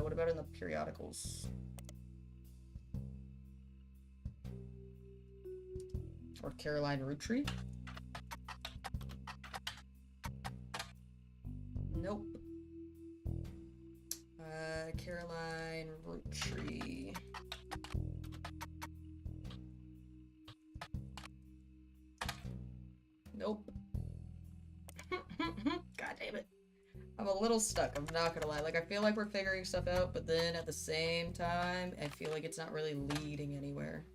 What about in the periodicals? Or Caroline Roottrees? Nope. Caroline Roottrees. Nope. God damn it. I'm a little stuck, I'm not gonna lie. Like, I feel like we're figuring stuff out, but then at the same time, I feel like it's not really leading anywhere.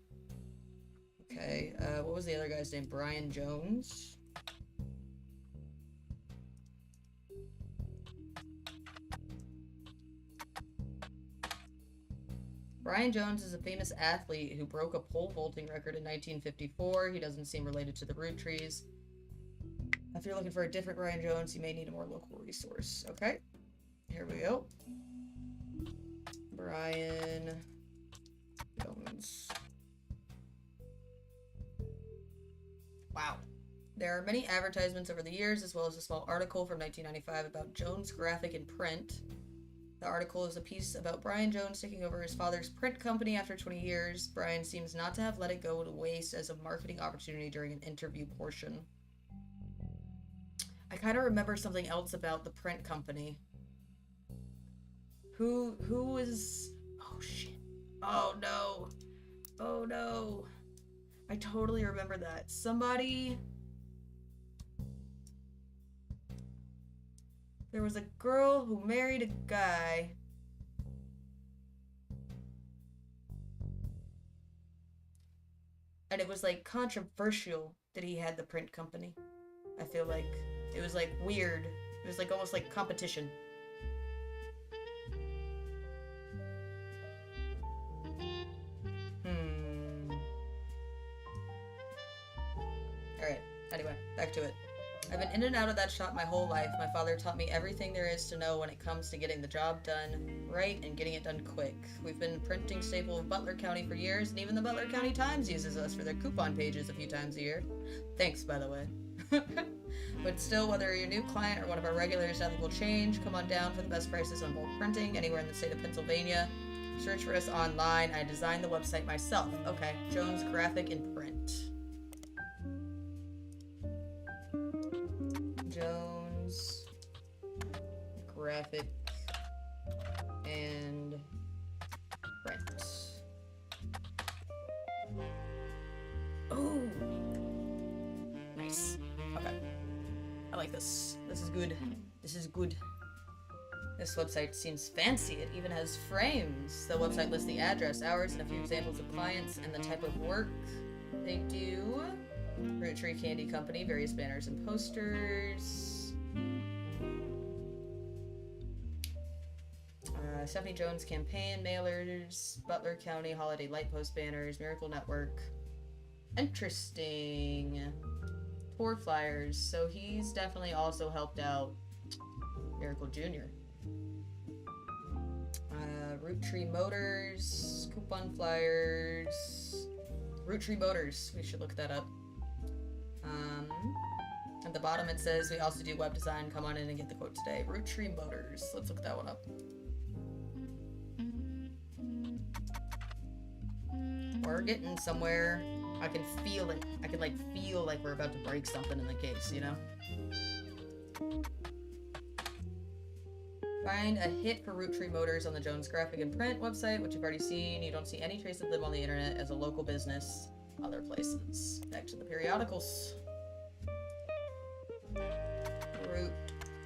Okay, what was the other guy's name? Brian Jones? Brian Jones is a famous athlete who broke a pole vaulting record in 1954. He doesn't seem related to the Roottrees. If you're looking for a different Brian Jones, you may need a more local resource. Okay, here we go. Brian Jones. Wow. There are many advertisements over the years, as well as a small article from 1995 about Jones Graphic in Print. The article is a piece about Brian Jones taking over his father's print company after 20 years. Brian seems not to have let it go to waste as a marketing opportunity during an interview portion. I kind of remember something else about the print company. Who is... Oh, shit. Oh, no. Oh, no. I totally remember that. Somebody... There was a girl who married a guy. And it was like controversial that he had the print company. I feel like it was like weird. It was like almost like competition. Alright, anyway, back to it. I've been in and out of that shop my whole life. My father taught me everything there is to know when it comes to getting the job done right and getting it done quick. We've been printing staple of Butler County for years, and even the Butler County Times uses us for their coupon pages a few times a year. Thanks, by the way. But still, whether you're a new client or one of our regulars, nothing will change. Come on down for the best prices on bulk printing anywhere in the state of Pennsylvania. Search for us online. I designed the website myself. Okay, Jones Graphic and Print. Jones Graphic and Print. Oh, nice. Okay, I like this. This is good. This is good. This website seems fancy. It even has frames. The website lists the address, hours, and a few examples of clients and the type of work they do. Roottrees Candy Company, various banners and posters. Stephanie Jones campaign mailers, Butler County Holiday Light Post banners, Miracle Network. Interesting. Tour flyers. So he's definitely also helped out Miracle Jr. Roottrees Motors, coupon flyers. Roottrees Motors. We should look that up. At the bottom it says we also do web design. Come on in and get the quote today. Roottrees Motors. Let's look that one up. We're getting somewhere. I can feel it. I can feel like we're about to break something in the case, you know? Find a hit for Roottrees Motors on the Jones Graphic and Print website, which you've already seen. You don't see any trace of them on the internet as a local business other places. Back to the periodicals.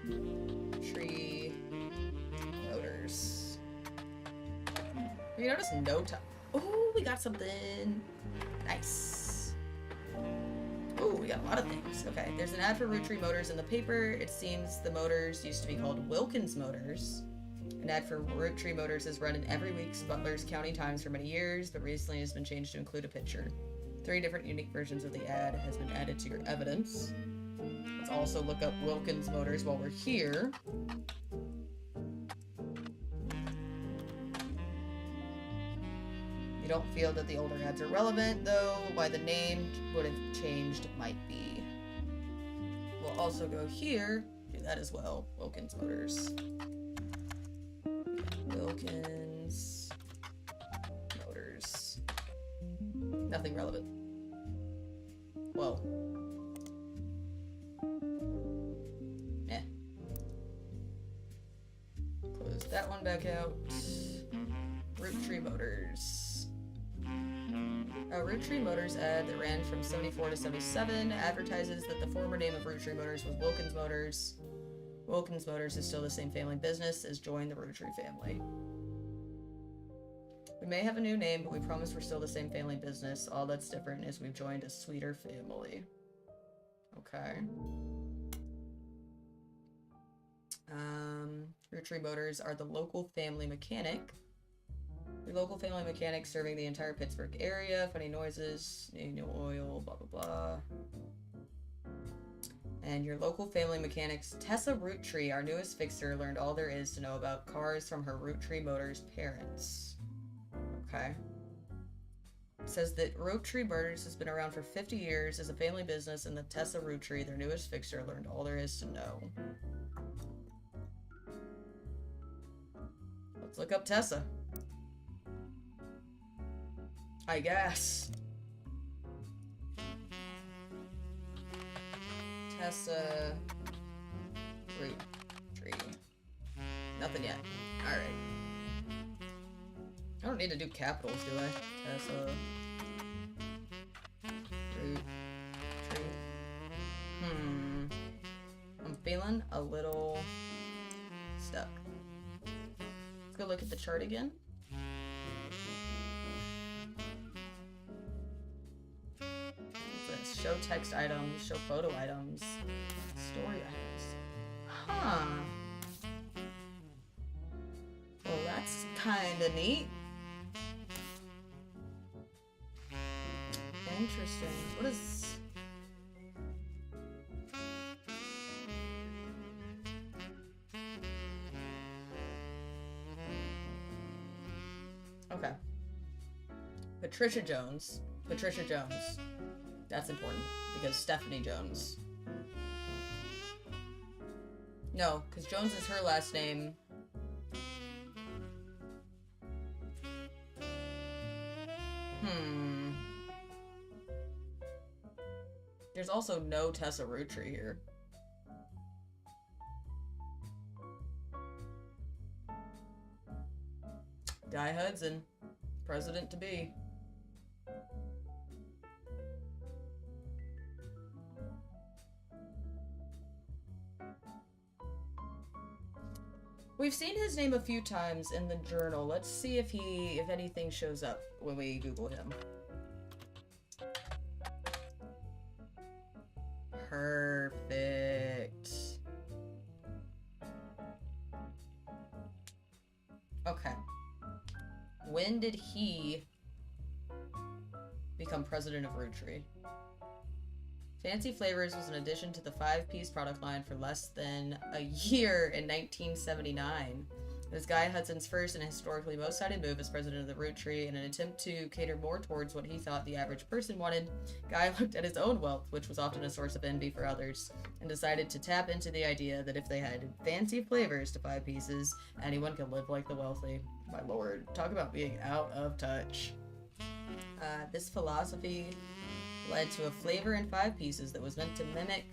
Roottrees Motors. You notice no time. Oh, we got something. Nice. Oh, we got a lot of things. Okay, there's an ad for Roottrees Motors in the paper. It seems the motors used to be called Wilkins Motors. An ad for Roottrees Motors is run in every week's Butler's County Times for many years, but recently has been changed to include a picture. 3 different unique versions of the ad has been added to your evidence. Let's also look up Wilkins Motors while we're here. You don't feel that the older ads are relevant, though why the name would have changed might be. We'll also go here, do that as well. Wilkins Motors. Wilkins Motors. Nothing relevant. Whoa. Eh. Close that one back out. Roottrees Motors. A Roottrees Motors ad that ran from 74 to 77 advertises that the former name of Roottrees Motors was Wilkins Motors. Wilkins Motors is still the same family business as join the Roottrees family. We may have a new name, but we promise we're still the same family business. All that's different is we've joined a sweeter family. Okay. Roottrees Motors are the local family mechanic. Your local family mechanic serving the entire Pittsburgh area. Funny noises, new oil, blah, blah, blah. And your local family mechanics, Tessa Roottrees, our newest fixer, learned all there is to know about cars from her Roottrees Motors parents. Okay. It says that Roottrees Motors has been around for 50 years as a family business, and that Tessa Roottrees, their newest fixer, learned all there is to know. Let's look up Tessa. I guess. Tessa Roottrees. Nothing yet. Alright. I don't need to do capitals, do I? Tessa Roottrees. I'm feeling a little stuck. Let's go look at the chart again. Show text items, show photo items, story items. Huh. Well, that's kinda neat. Interesting. What is... Okay. Patricia Jones. That's important because Stephanie Jones No, because Jones is her last name. There's also no Tessa Rootree here. Guy Hudson, president to be. We've seen his name a few times in the journal. Let's see if anything shows up when we Google him. Perfect. Okay. When did he become president of Roottrees? Fancy Flavors was an addition to the 5-piece product line for less than a year in 1979. It was Guy Hudson's first and historically most cited move as president of the Roottrees in an attempt to cater more towards what he thought the average person wanted. Guy looked at his own wealth, which was often a source of envy for others, and decided to tap into the idea that if they had fancy flavors to 5 pieces, anyone could live like the wealthy. My lord, talk about being out of touch. This philosophy led to a flavor in 5 pieces that was meant to mimic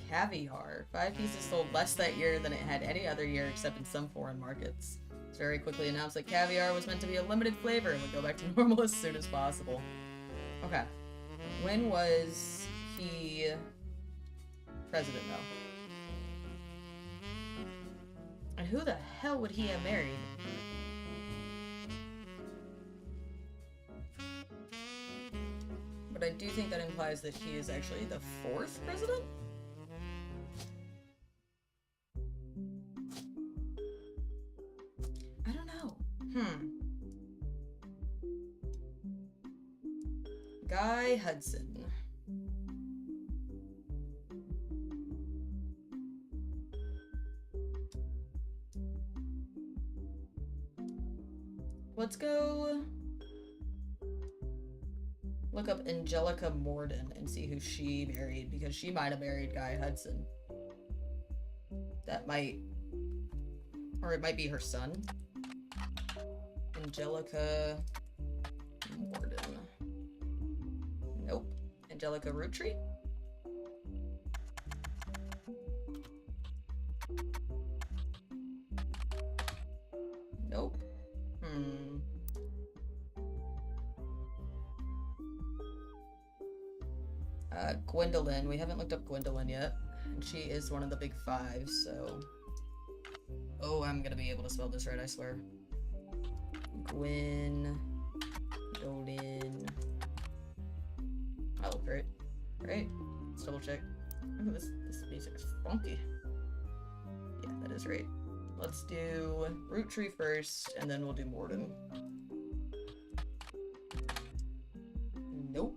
caviar. 5 pieces sold less that year than it had any other year except in some foreign markets. It's very quickly announced that caviar was meant to be a limited flavor and would go back to normal as soon as possible. Okay. When was he president, though? And who the hell would he have married? But I do think that implies that he is actually the 4th president? I don't know. Guy Hudson. Let's go look up Angelica Morden and see who she married, because she might have married Guy Hudson. That might, or it might be her son. Angelica Morden. Nope. Angelica Roottrees? Nope. Gwendolyn. We haven't looked up Gwendolyn yet. And she is one of the big 5, so... Oh, I'm gonna be able to spell this right, I swear. Gwendolyn. I look right. Right? Let's double check. Ooh, this music is funky. Yeah, that is right. Let's do Roottrees first, and then we'll do Morden. Nope.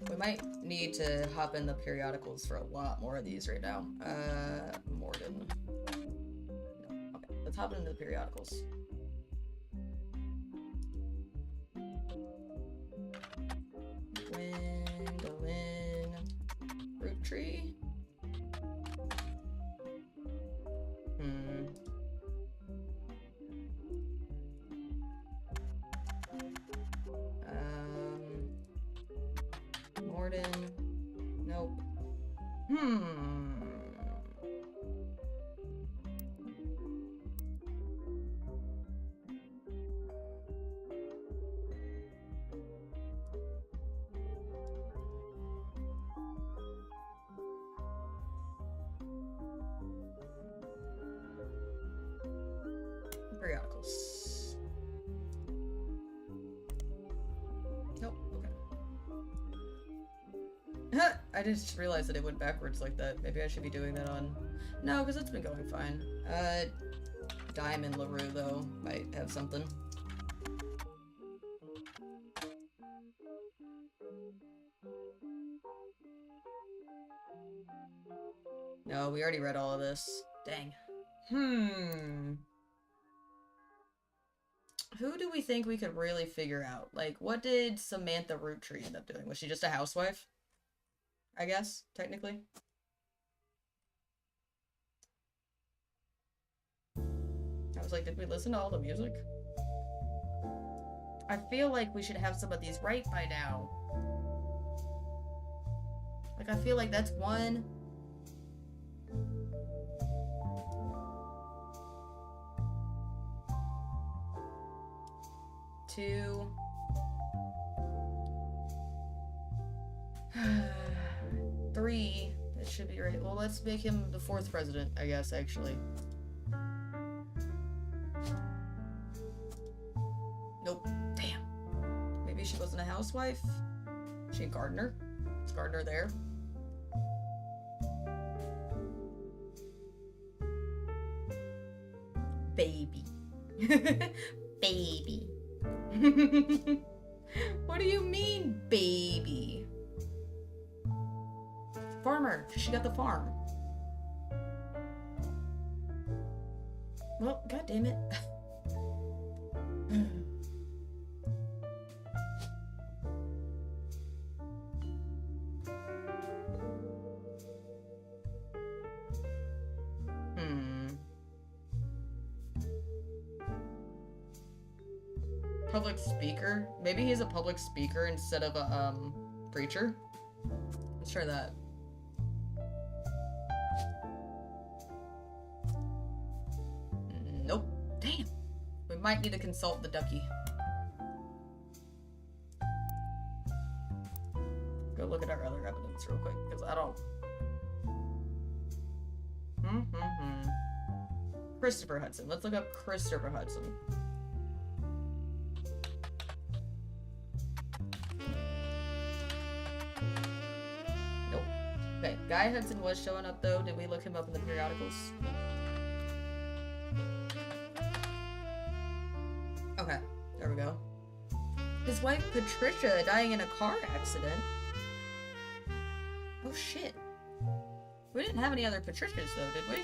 We might need to hop in the periodicals for a lot more of these right now. Morden. No. Okay, let's hop into the periodicals. Gwendolyn Roottrees. Morden. Nope. Periodicals. Nope. Okay. I just realized that it went backwards like that. Maybe I should be doing that on... No, because it's been going fine. Diamond LaRue, though, might have something. No, we already read all of this. Dang. Who do we think we could really figure out? Like, what did Samantha Roottrees end up doing? Was she just a housewife? I guess, technically. I was like, did we listen to all the music? I feel like we should have some of these right by now. Like, I feel like that's one. Two. Three. That should be right. Well, let's make him the 4th president, I guess, actually. Nope. Damn. Maybe she wasn't a housewife? Is she a gardener? Is Gardner there? Baby. Baby. What do you mean, baby? Farmer. She got the farm. Well, god damn it. Public speaker? Maybe he's a public speaker instead of a, preacher? Let's try that. Nope. Damn. We might need to consult the ducky. Go look at our other evidence real quick, because I don't... Christopher Hudson. Let's look up Christopher Hudson. Nope. Okay, Guy Hudson was showing up though. Did we look him up in the periodicals? Okay, there we go. His wife Patricia dying in a car accident. Oh shit. We didn't have any other Patricias though, did we?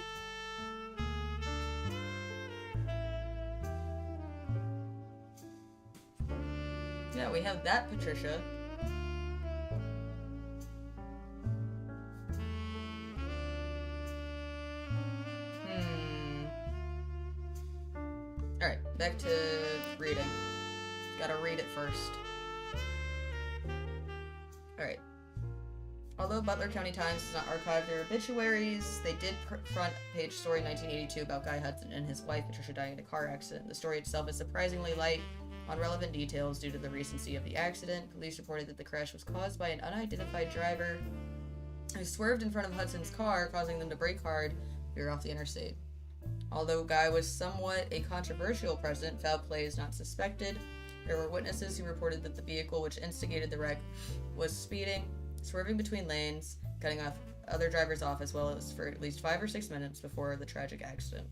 Yeah, we have that Patricia. Alright, back to reading. Gotta read it first. Alright. Although Butler County Times does not archive their obituaries, they did front page story 1982 about Guy Hudson and his wife Patricia dying in a car accident. The story itself is surprisingly light on relevant details due to the recency of the accident. Police reported that the crash was caused by an unidentified driver who swerved in front of Hudson's car, causing them to brake hard and veer off the interstate. Although Guy was somewhat a controversial president, foul play is not suspected. There were witnesses who reported that the vehicle which instigated the wreck was speeding, swerving between lanes, cutting off other drivers off, as well as for at least 5 or 6 minutes before the tragic accident.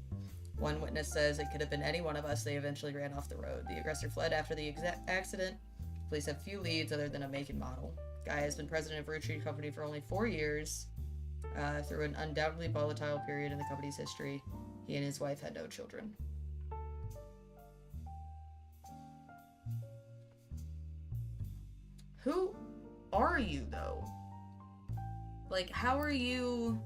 One witness says it could have been any one of us. They eventually ran off the road. The aggressor fled after the accident. Police have few leads other than a make and model. Guy has been president of Roottrees Company for only 4 years, through an undoubtedly volatile period in the company's history. He and his wife had no children. Who are you, though? Like, how are you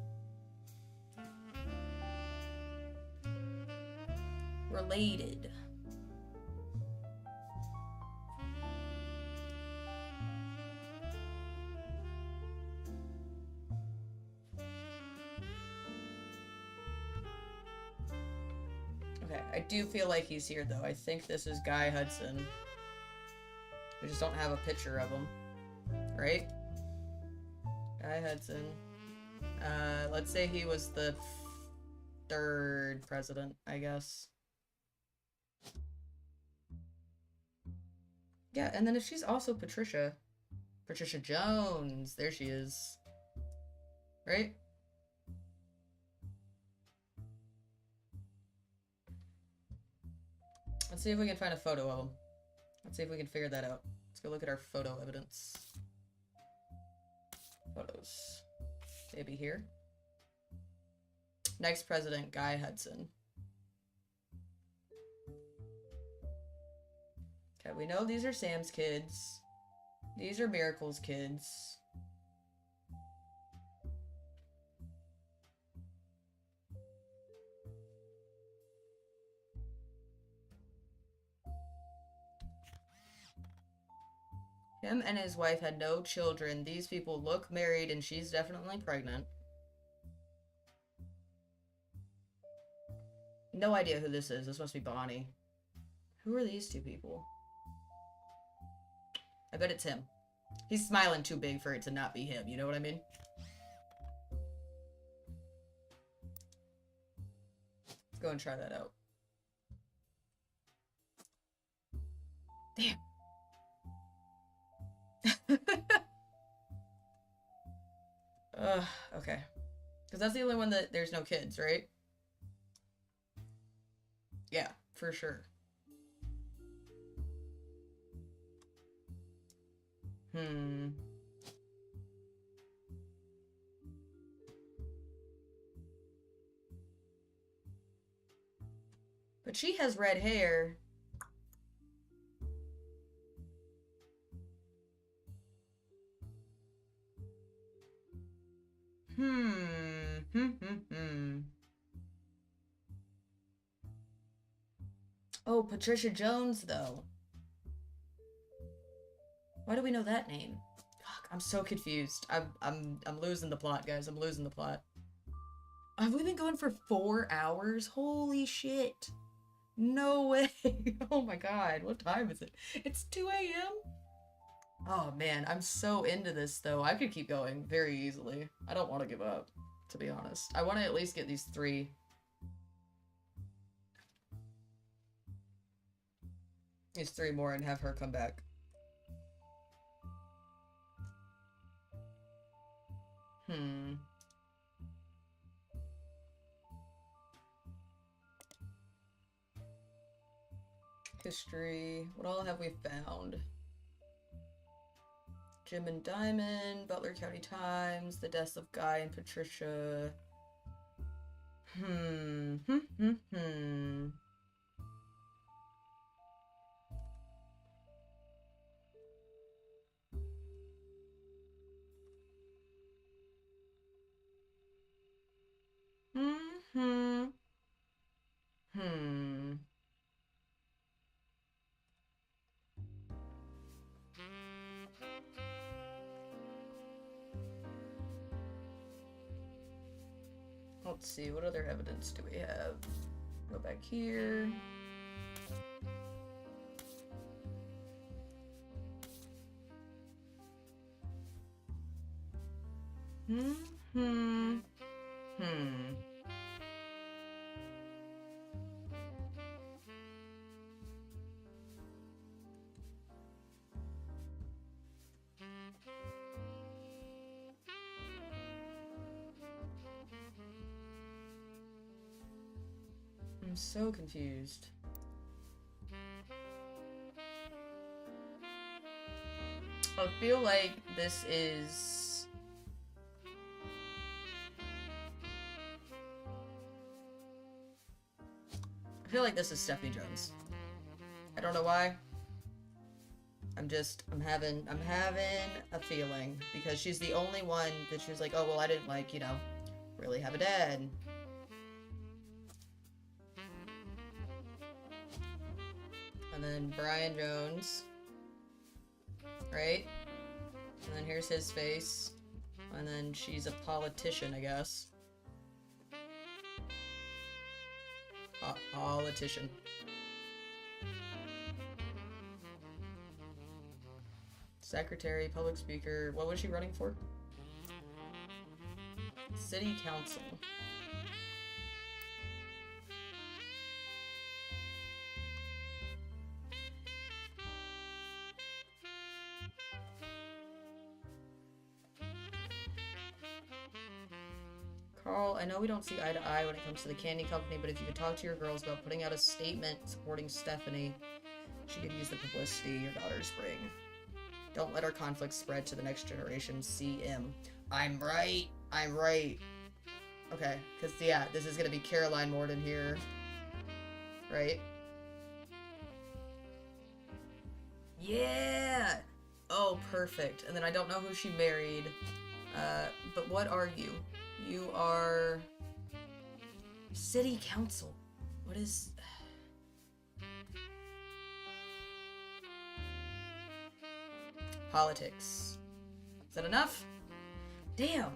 related? Okay, I do feel like he's here, though. I think this is Guy Hudson. We just don't have a picture of him. Right? Guy Hudson. Let's say he was the 3rd president, I guess. Yeah, and then if she's also Patricia Jones, there she is. Right? Let's see if we can find a photo of him. Let's see if we can figure that out. Let's go look at our photo evidence. Photos. Maybe here. Next president, Guy Hudson. Okay, we know these are Sam's kids. These are Miracle's kids. Him and his wife had no children. These people look married and she's definitely pregnant. No idea who this is. This must be Bonnie. Who are these two people? I bet it's him. He's smiling too big for it to not be him, you know what I mean? Let's go and try that out. Damn. Okay. Because that's the only one that there's no kids, right? Yeah, for sure. But she has red hair. Oh, Patricia Jones, though. Why do we know that name? Fuck, I'm so confused. I'm losing the plot, guys. I'm losing the plot. Have we been going for 4 hours? Holy shit. No way. Oh my god. What time is it? It's 2 a.m.? Oh man, I'm so into this though. I could keep going very easily. I don't want to give up, to be honest. I want to at least get these 3. These 3 more and have her come back. History. What all have we found? Jim and Diamond, Butler County Times, the deaths of Guy and Patricia. Let's see, what other evidence do we have? Go back here. I'm so confused. I feel like this is... I feel like this is Stephanie Jones. I don't know why. I'm having a feeling because she's the only one that she was like, oh, well, I didn't like, you know, really have a dad. And then Brian Jones, right? And then here's his face. And then she's a politician, I guess. Politician. Secretary, public speaker. What was she running for? City council. Carl, I know we don't see eye to eye when it comes to the candy company, but if you could talk to your girls about putting out a statement supporting Stephanie, she could use the publicity your daughters bring. Don't let our conflict spread to the next generation. CM. I'm right. I'm right. Okay, because, yeah, this is going to be Caroline Morden here. Right? Yeah! Oh, perfect. And then I don't know who she married. But what are you? You are... City Council. What is... Politics. Is that enough? Damn.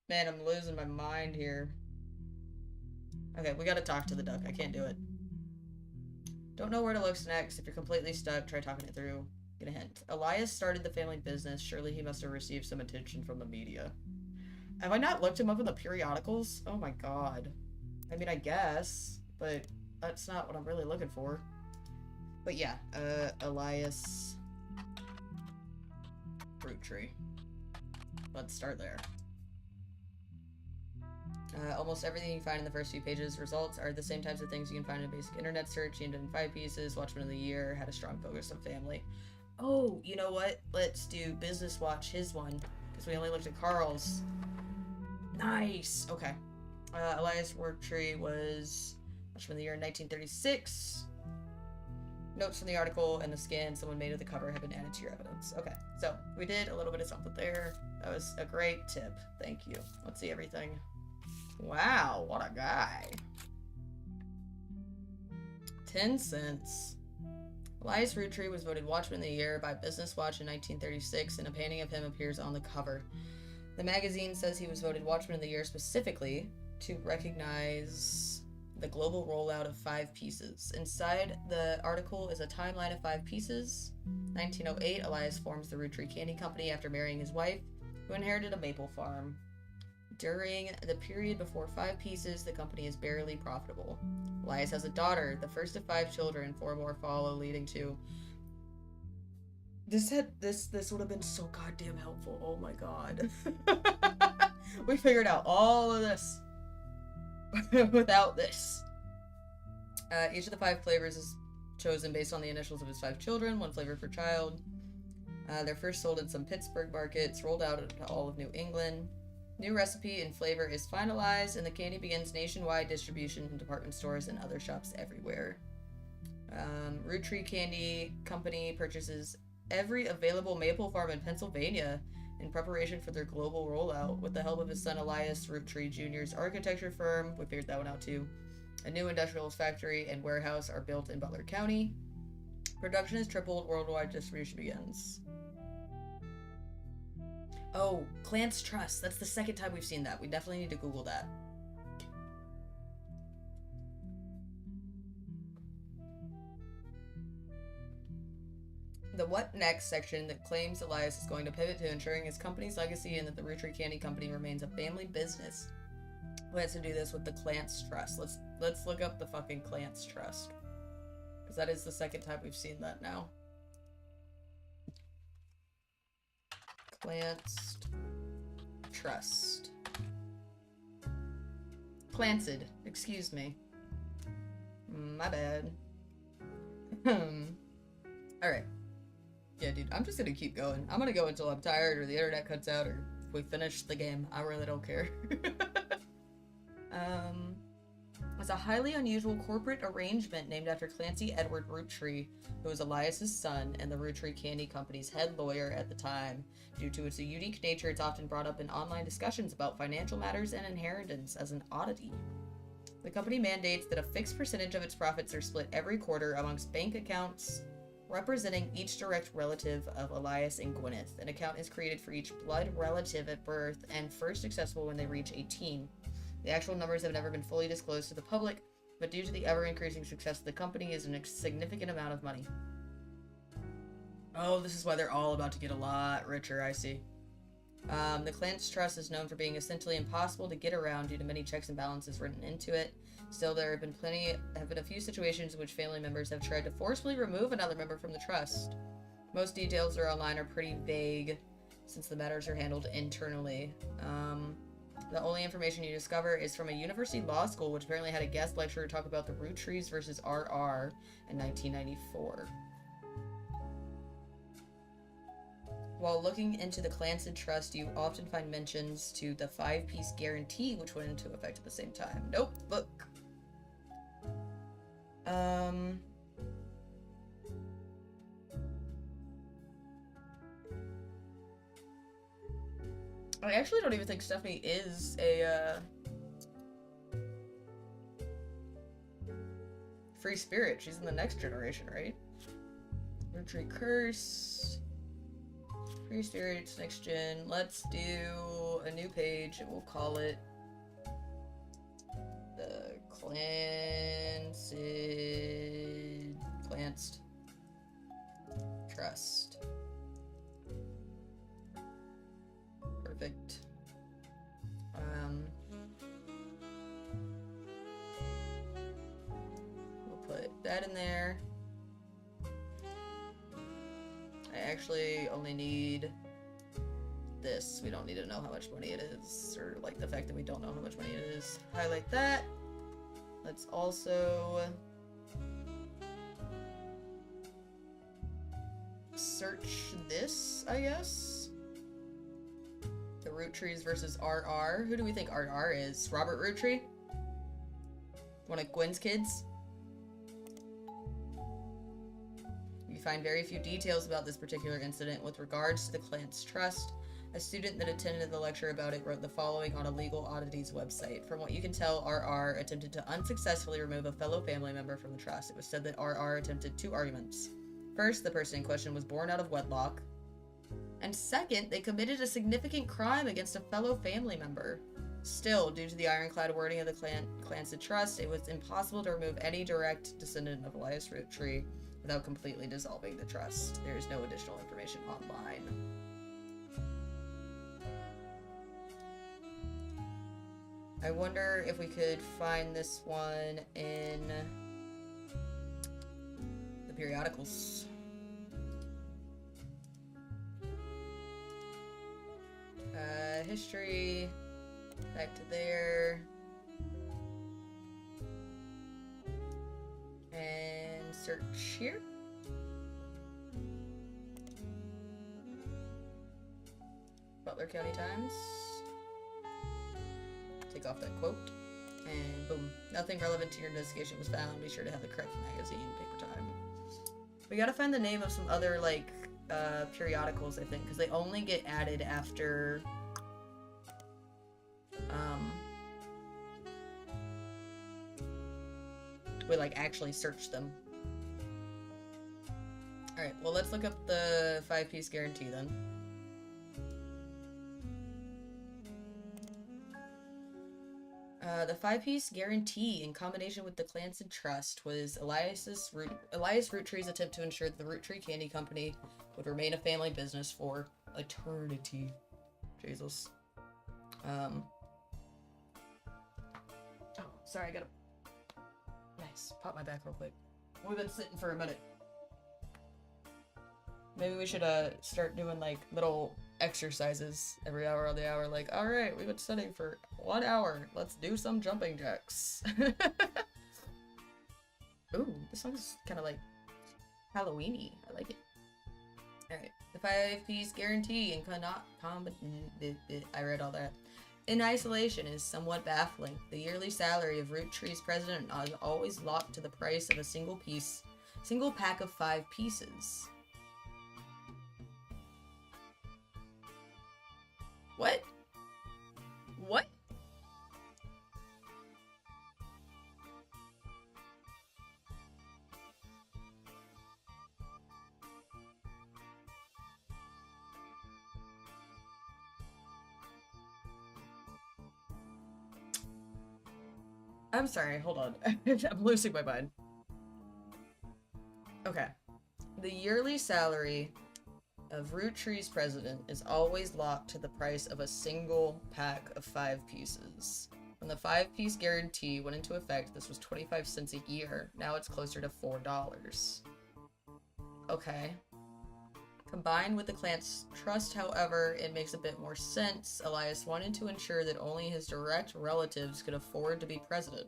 Man, I'm losing my mind here. Okay, we gotta talk to the duck. I can't do it. Don't know where to look next. If you're completely stuck, try talking it through. Get a hint. Elias started the family business. Surely he must have received some attention from the media. Have I not looked him up in the periodicals? Oh my god. I mean, I guess, but that's not what I'm really looking for. But yeah, Elias Roottrees. Let's start there. Almost everything you find in the first few pages results are the same types of things you can find in a basic internet search. He ended in 5 pieces, Watchman of the Year, had a strong focus on family. Oh, you know what? Let's do Business Watch, his one, because we only looked at Carl's. Nice! Okay. Elias Roottrees was Watchman of the Year in 1936. Notes from the article and the scan someone made of the cover have been added to your evidence. Okay, so we did a little bit of something there. That was a great tip. Thank you. Let's see everything. Wow, what a guy. 10 cents. Elias Roottrees was voted Watchman of the Year by Business Watch in 1936, and a painting of him appears on the cover. The magazine says he was voted Watchman of the Year specifically to recognize the global rollout of 5 pieces. Inside the article is a timeline of 5 pieces. 1908, Elias forms the Roottrees Candy Company after marrying his wife, who inherited a maple farm. During the period before 5 pieces, the company is barely profitable. Elias has a daughter, the first of 5 children. 4 more follow, leading to... This would have been so goddamn helpful. Oh my god. We figured out all of this without this. Each of the 5 flavors is chosen based on the initials of his 5 children, 1 flavor per child. They're first sold in some Pittsburgh markets, rolled out to all of New England. New recipe and flavor is finalized, and the candy begins nationwide distribution in department stores and other shops everywhere. Roottrees Candy Company purchases every available maple farm in Pennsylvania in preparation for their global rollout. With the help of his son Elias Roottrees Jr.'s architecture firm, we figured that one out too. A new industrial factory and warehouse are built in Butler County. Production is tripled, worldwide distribution begins. Oh, Clance Trust. That's the second time we've seen that. We definitely need to Google that. The What Next section that claims Elias is going to pivot to ensuring his company's legacy and that the Roottrees Candy Company remains a family business. Plans to do this with the Clance Trust. Let's look up the fucking Clance Trust. Because that is the second time we've seen that now. Clance Trust. Clanced. Excuse me. My bad. Alright. Yeah, dude, I'm just gonna keep going. I'm gonna go until I'm tired or the internet cuts out or if we finish the game. I really don't care. It's a highly unusual corporate arrangement named after Clancy Edward Roottrees, who was Elias's son and the Roottrees Candy Company's head lawyer at the time. Due to its unique nature, it's often brought up in online discussions about financial matters and inheritance as an oddity. The company mandates that a fixed percentage of its profits are split every quarter amongst bank accounts representing each direct relative of Elias and Gwyneth. An account is created for each blood relative at birth and first accessible when they reach 18. The actual numbers have never been fully disclosed to the public, but due to the ever-increasing success of the company is a significant amount of money. Oh, this is why they're all about to get a lot richer, I see. The Clance Trust is known for being essentially impossible to get around due to many checks and balances written into it. Still, there have been a few situations in which family members have tried to forcibly remove another member from the trust. Most details that are online are pretty vague, since the matters are handled internally. The only information you discover is from a university law school, which apparently had a guest lecturer talk about the Roottrees versus RR in 1994. While looking into the Clancy Trust, you often find mentions to the 5-piece guarantee, which went into effect at the same time. Nope, look. I actually don't even think Stephanie is a, free spirit. She's in the next generation, right? Rootree Curse. Free spirits, next gen. Let's do a new page and we'll call it the Clanced Trust. Perfect. We'll put that in there. I actually only need this. We don't need to know how much money it is, or like the fact that we don't know how much money it is. Highlight that. Let's also search this, I guess. The Roottrees versus RR. Who do we think RR is? Robert Roottree? One of Gwen's kids? You find very few details about this particular incident with regards to the Clanced Trust. A student that attended the lecture about it wrote the following on a Legal Oddities website. From what you can tell, RR attempted to unsuccessfully remove a fellow family member from the trust. It was said that RR attempted 2 arguments. First, the person in question was born out of wedlock. And second, they committed a significant crime against a fellow family member. Still, due to the ironclad wording of the Clanced Trust, it was impossible to remove any direct descendant of Elias Rootree without completely dissolving the trust. There is no additional information online. I wonder if we could find this one in the periodicals. History, back to there, and search here. Butler County Times. Take off that quote, and boom. Nothing relevant to your investigation was found. Be sure to have the correct magazine, paper time. We gotta find the name of some other, like, periodicals, I think, because they only get added after, we, like, actually search them. Alright, well, let's look up the 5-piece guarantee, then. The 5-piece guarantee, in combination with the Clanced Trust, was Elias Roottree's attempt to ensure that the Roottree Candy Company would remain a family business for eternity. Jesus. Oh, sorry, I gotta... Nice. Pop my back real quick. We've been sitting for a minute. Maybe we should, start doing, like, little exercises every hour on the hour. Like, alright, we've been studying for 1 hour. Let's do some jumping jacks. Ooh, this song's kind of, like, Halloween-y. I like it. Alright. The 5-piece guarantee and I read all that. In isolation is somewhat baffling. The yearly salary of Roottree's president is always locked to the price of a single pack of 5 pieces. What? What? I'm sorry, hold on. I'm losing my mind. Okay. The yearly salary of Roottree's president is always locked to the price of a single pack of 5 pieces. When the 5-piece guarantee went into effect, this was 25 cents a year. Now it's closer to $4. Okay. Combined with the Clanced Trust, however, it makes a bit more sense. Elias wanted to ensure that only his direct relatives could afford to be president.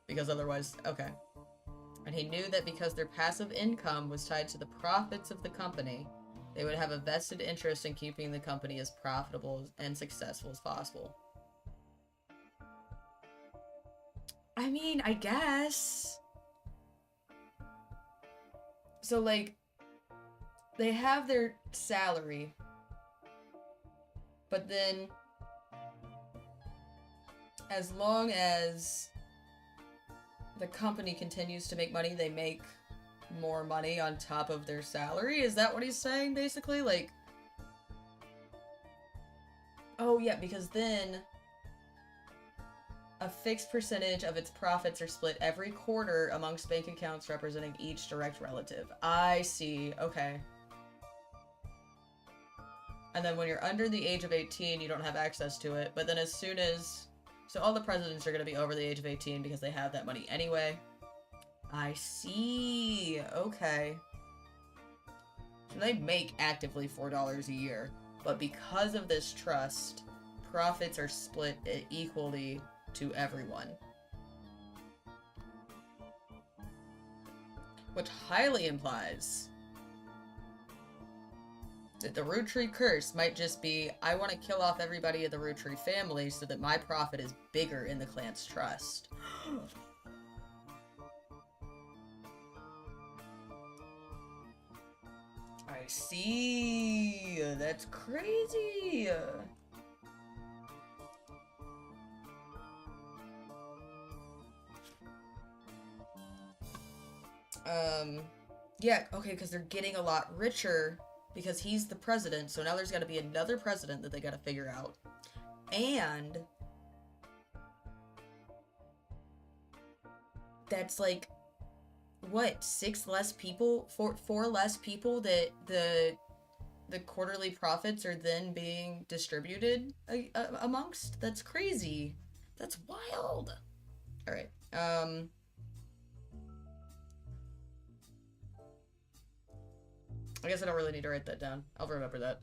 Because otherwise, okay. And he knew that because their passive income was tied to the profits of the company, they would have a vested interest in keeping the company as profitable and successful as possible. I mean, I guess. So, like, they have their salary. But then, as long as the company continues to make money, they make more money on top of their salary? Is that what he's saying, basically? Like, oh yeah, because then a fixed percentage of its profits are split every quarter amongst bank accounts representing each direct relative. I see, okay. And then when you're under the age of 18, you don't have access to it, but then as soon as... So all the presidents are going to be over the age of 18 because they have that money anyway. I see. Okay. So they make actively $4 a year, but because of this trust, profits are split equally to everyone. Which highly implies that the Roottrees curse might just be, I want to kill off everybody of the Roottrees family so that my profit is bigger in the clan's trust. I see. That's crazy. Yeah, okay, because they're getting a lot richer because he's the president, so now there's got to be another president that they got to figure out. And that's like, what, 6 less people? 4 less people that the quarterly profits are then being distributed amongst? That's crazy. That's wild. All right. I guess I don't really need to write that down. I'll remember that.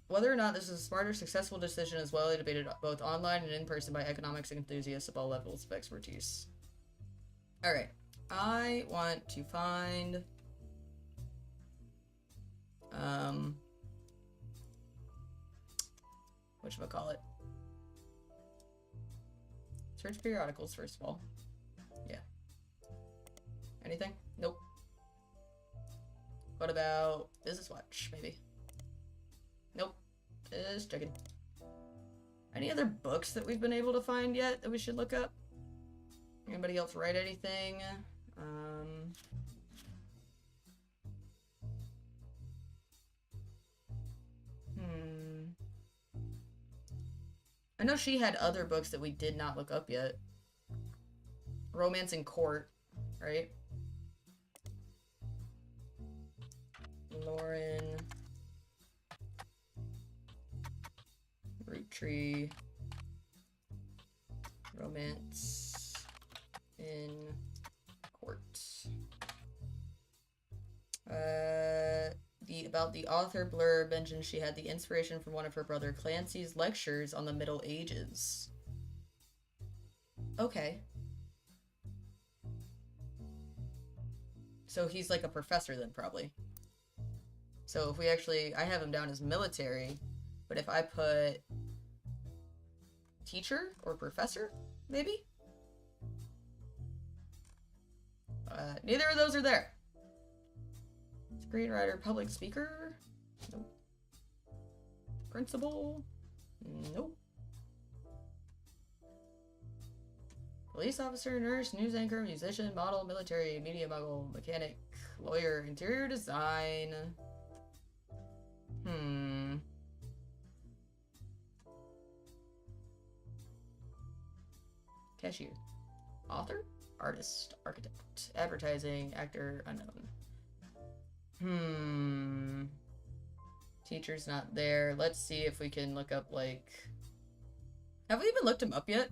Whether or not this is a smart or successful decision is well debated both online and in person by economics enthusiasts of all levels of expertise. Alright. I want to find... whatchamacallit? Search periodicals, first of all. Yeah. Anything? Nope. What about Business Watch, maybe? Nope. Just checking. Any other books that we've been able to find yet that we should look up? Anybody else write anything? I know she had other books that we did not look up yet. Romance in Court, right? Lauren Roottrees Romance in Court. About the author blurb mentioned she had the inspiration from one of her brother Clancy's lectures on the Middle Ages. Okay. So he's like a professor then, probably. So if we actually, I have him down as military, but if I put teacher or professor, maybe? Neither of those are there. Screenwriter, public speaker? Nope. Principal? Nope. Police officer, nurse, news anchor, musician, model, military, media mogul, mechanic, lawyer, interior design. Cashier. Author? Artist. Architect. Advertising. Actor. Unknown. Teacher's not there. Let's see if we can look up, like... Have we even looked him up yet?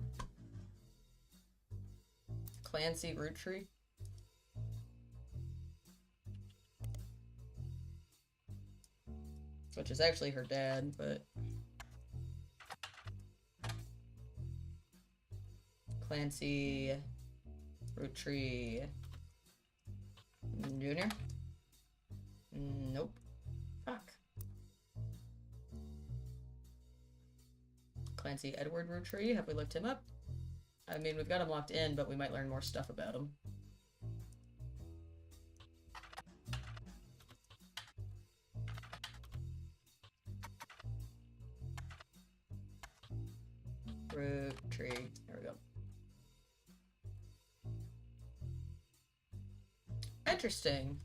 Clancy Roottrees? Which is actually her dad, but... Clancy Roottrees Jr.? Nope. Fuck. Clancy Edward Roottrees, have we looked him up? I mean, we've got him locked in, but we might learn more stuff about him. tree. There we go. Interesting.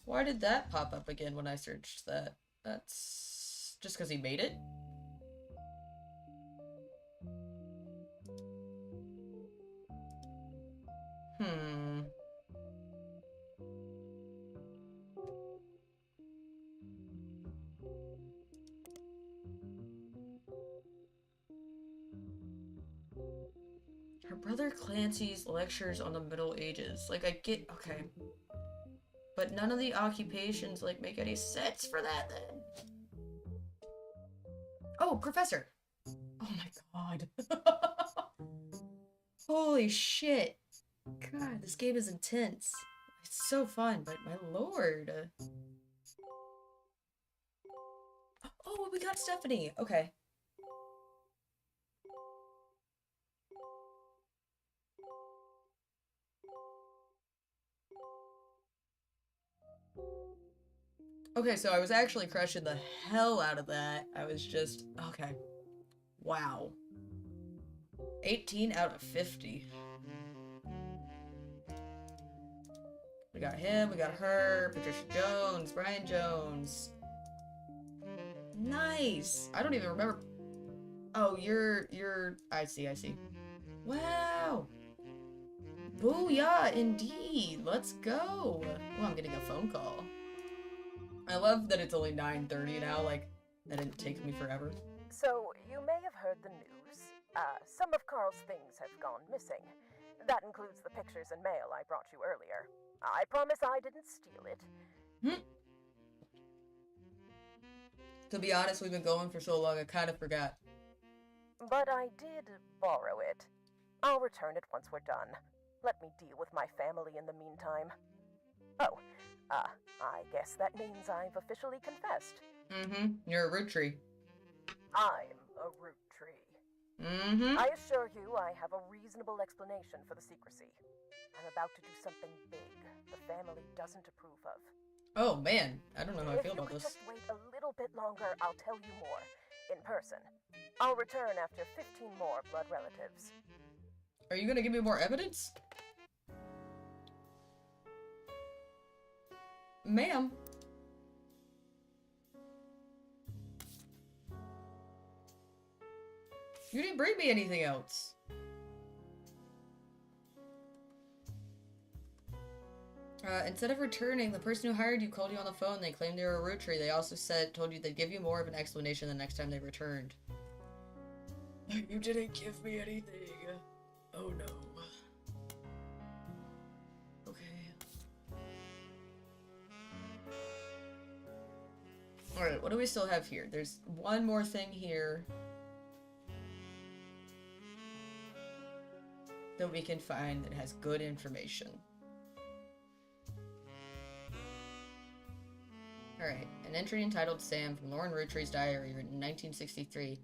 Why did that pop up again when I searched that? That's just because he made it? Hmm. Her brother Clancy's lectures on the Middle Ages. Like, I get... Okay. But none of the occupations, like, make any sense for that, then. Oh, Professor! Oh my god. Holy shit. God, this game is intense. It's so fun, but my lord. Oh, we got Stephanie. Okay. Okay, so I was actually crushing the hell out of that. I was just... Okay. Wow. 18 out of 50. We got him, we got her, Patricia Jones, Brian Jones. Nice! I don't even remember... Oh, you're... I see. Wow! Booyah, indeed! Let's go! Oh, I'm getting a phone call. I love that it's only 9:30 now, like, that didn't take me forever. So, you may have heard the news. Some of Carl's things have gone missing. That includes the pictures and mail I brought you earlier. I promise I didn't steal it. To be honest, we've been going for so long, I kind of forgot. But I did borrow it. I'll return it once we're done. Let me deal with my family in the meantime. Oh, I guess that means I've officially confessed. You're a Roottrees. I'm a Roottrees. I assure you I have a reasonable explanation for the secrecy. I'm about to do something big the family doesn't approve of. Oh man, I don't know how I feel about If you this. could just wait a little bit longer, I'll tell you more. In person. I'll return after 15 more blood relatives. Are you gonna give me more evidence? Ma'am? You didn't bring me anything else. Instead of returning, the person who hired you called you on the phone. They claimed they were a Roottrees. They also told you they'd give you more of an explanation the next time they returned. You didn't give me anything. Oh no. Okay. Alright, what do we still have here? There's one more thing here that we can find that has good information. Alright, an entry entitled Sam from Lauren Roottrees' diary written in 1963.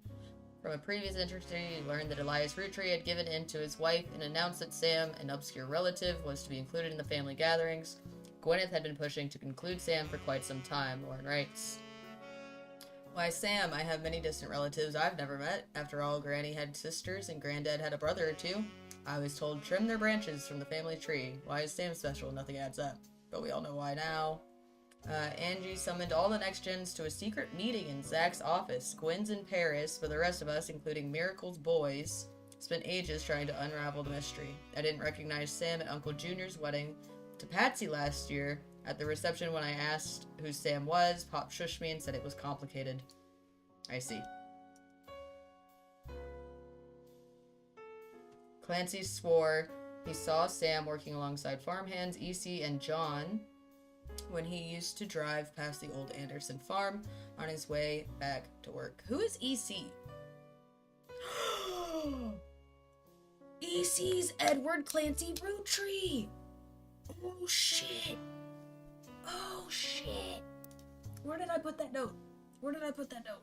From a previous entry, he learned that Elias Roottrees had given in to his wife and announced that Sam, an obscure relative, was to be included in the family gatherings. Gwyneth had been pushing to include Sam for quite some time, Lauren writes. Why, Sam, I have many distant relatives I've never met. After all, Granny had sisters and Granddad had a brother or two. I was told trim their branches from the family tree. Why is Sam special? Nothing adds up. But we all know why now. Angie summoned all the next-gens to a secret meeting in Zach's office. Gwen's in Paris, but the rest of us, including Miracle's boys, spent ages trying to unravel the mystery. I didn't recognize Sam at Uncle Junior's wedding to Patsy last year. At the reception when I asked who Sam was, Pop shushed me and said it was complicated. I see. Clancy swore he saw Sam working alongside farmhands EC and John when he used to drive past the old Anderson farm on his way back to work. Who is EC? EC's Edward Clancy Roottrees! Oh shit! Oh shit! Where did I put that note? Where did I put that note?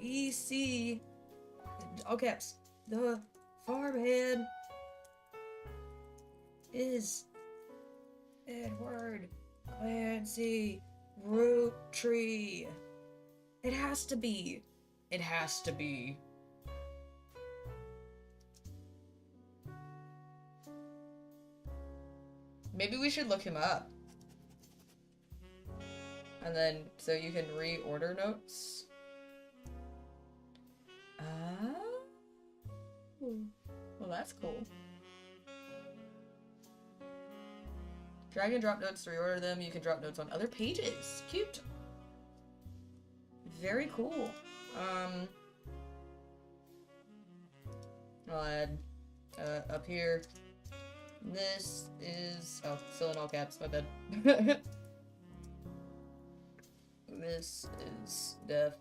EC, all caps, the farmhand is Edward Clancy. Roottrees. It has to be. It has to be. Maybe we should look him up. And then, so you can reorder notes. Well, that's cool. Drag and drop notes to reorder them. You can drop notes on other pages. Cute. Very cool. I'll add up here. This is, oh, still in all caps, my bad. This is Death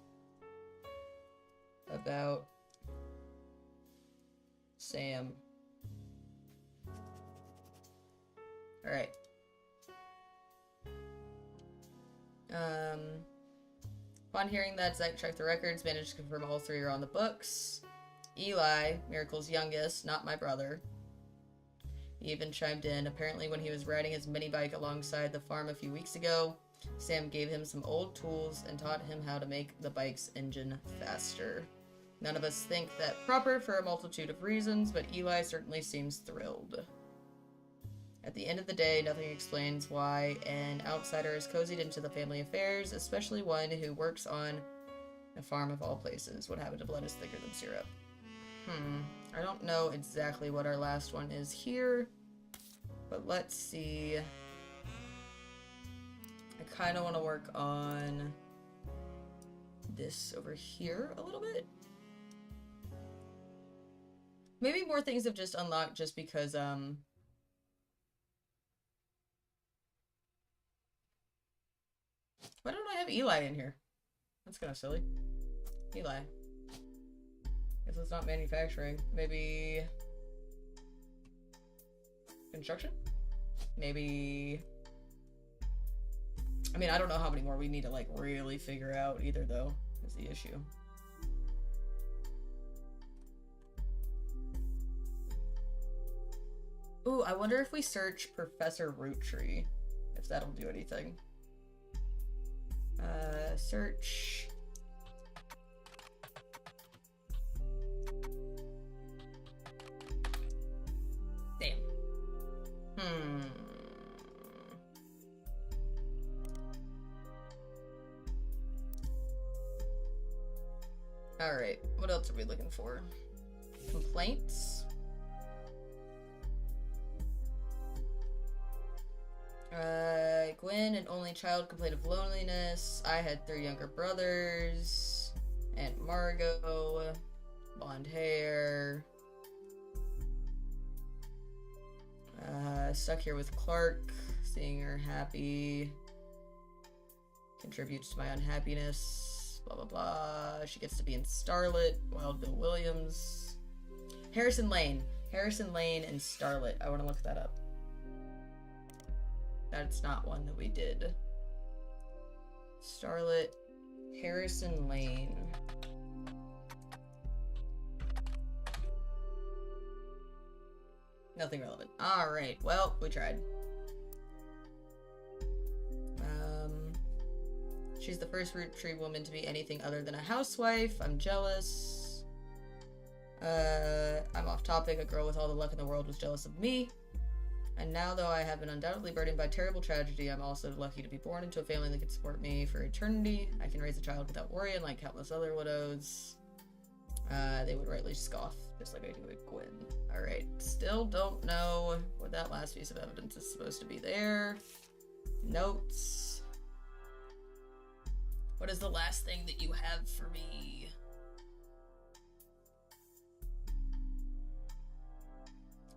about Sam. Alright. Upon hearing that, Zach checked the records, managed to confirm all three are on the books. Eli, Miracle's youngest, not my brother. He even chimed in. Apparently when he was riding his mini bike alongside the farm a few weeks ago, Sam gave him some old tools and taught him how to make the bike's engine faster. None of us think that proper for a multitude of reasons, but Eli certainly seems thrilled. At the end of the day, nothing explains why an outsider is cozied into the family affairs, especially one who works on a farm of all places. What happened to blood is thicker than syrup. I don't know exactly what our last one is here, but let's see. I kind of want to work on this over here a little bit. Maybe more things have just unlocked just because, why don't I have Eli in here? That's kind of silly. Eli. Guess it's not manufacturing. Maybe... construction? Maybe... I mean, I don't know how many more we need to, like, really figure out either, though, is the issue. Ooh, I wonder if we search Professor Roottree, if that'll do anything. Search... Damn. Alright, what else are we looking for? Complaints? Gwen, an only child, complained of loneliness. I had 3 younger brothers. Aunt Margot. Blonde hair. Stuck here with Clark. Seeing her happy contributes to my unhappiness. Blah, blah, blah. She gets to be in Starlet. Wild Bill Williams. Harrison Lane. Harrison Lane and Starlet. I want to look that up. That's not one that we did. Starlet, Harrison Lane. Nothing relevant. Alright, well, we tried. She's the first Roottrees woman to be anything other than a housewife. I'm jealous. I'm off topic. A girl with all the luck in the world was jealous of me. And now, though I have been undoubtedly burdened by terrible tragedy, I'm also lucky to be born into a family that can support me for eternity. I can raise a child without worry, unlike countless other widows. They would rightly scoff, just like I do with Gwen. Alright, still don't know what that last piece of evidence is supposed to be there. Notes. What is the last thing that you have for me?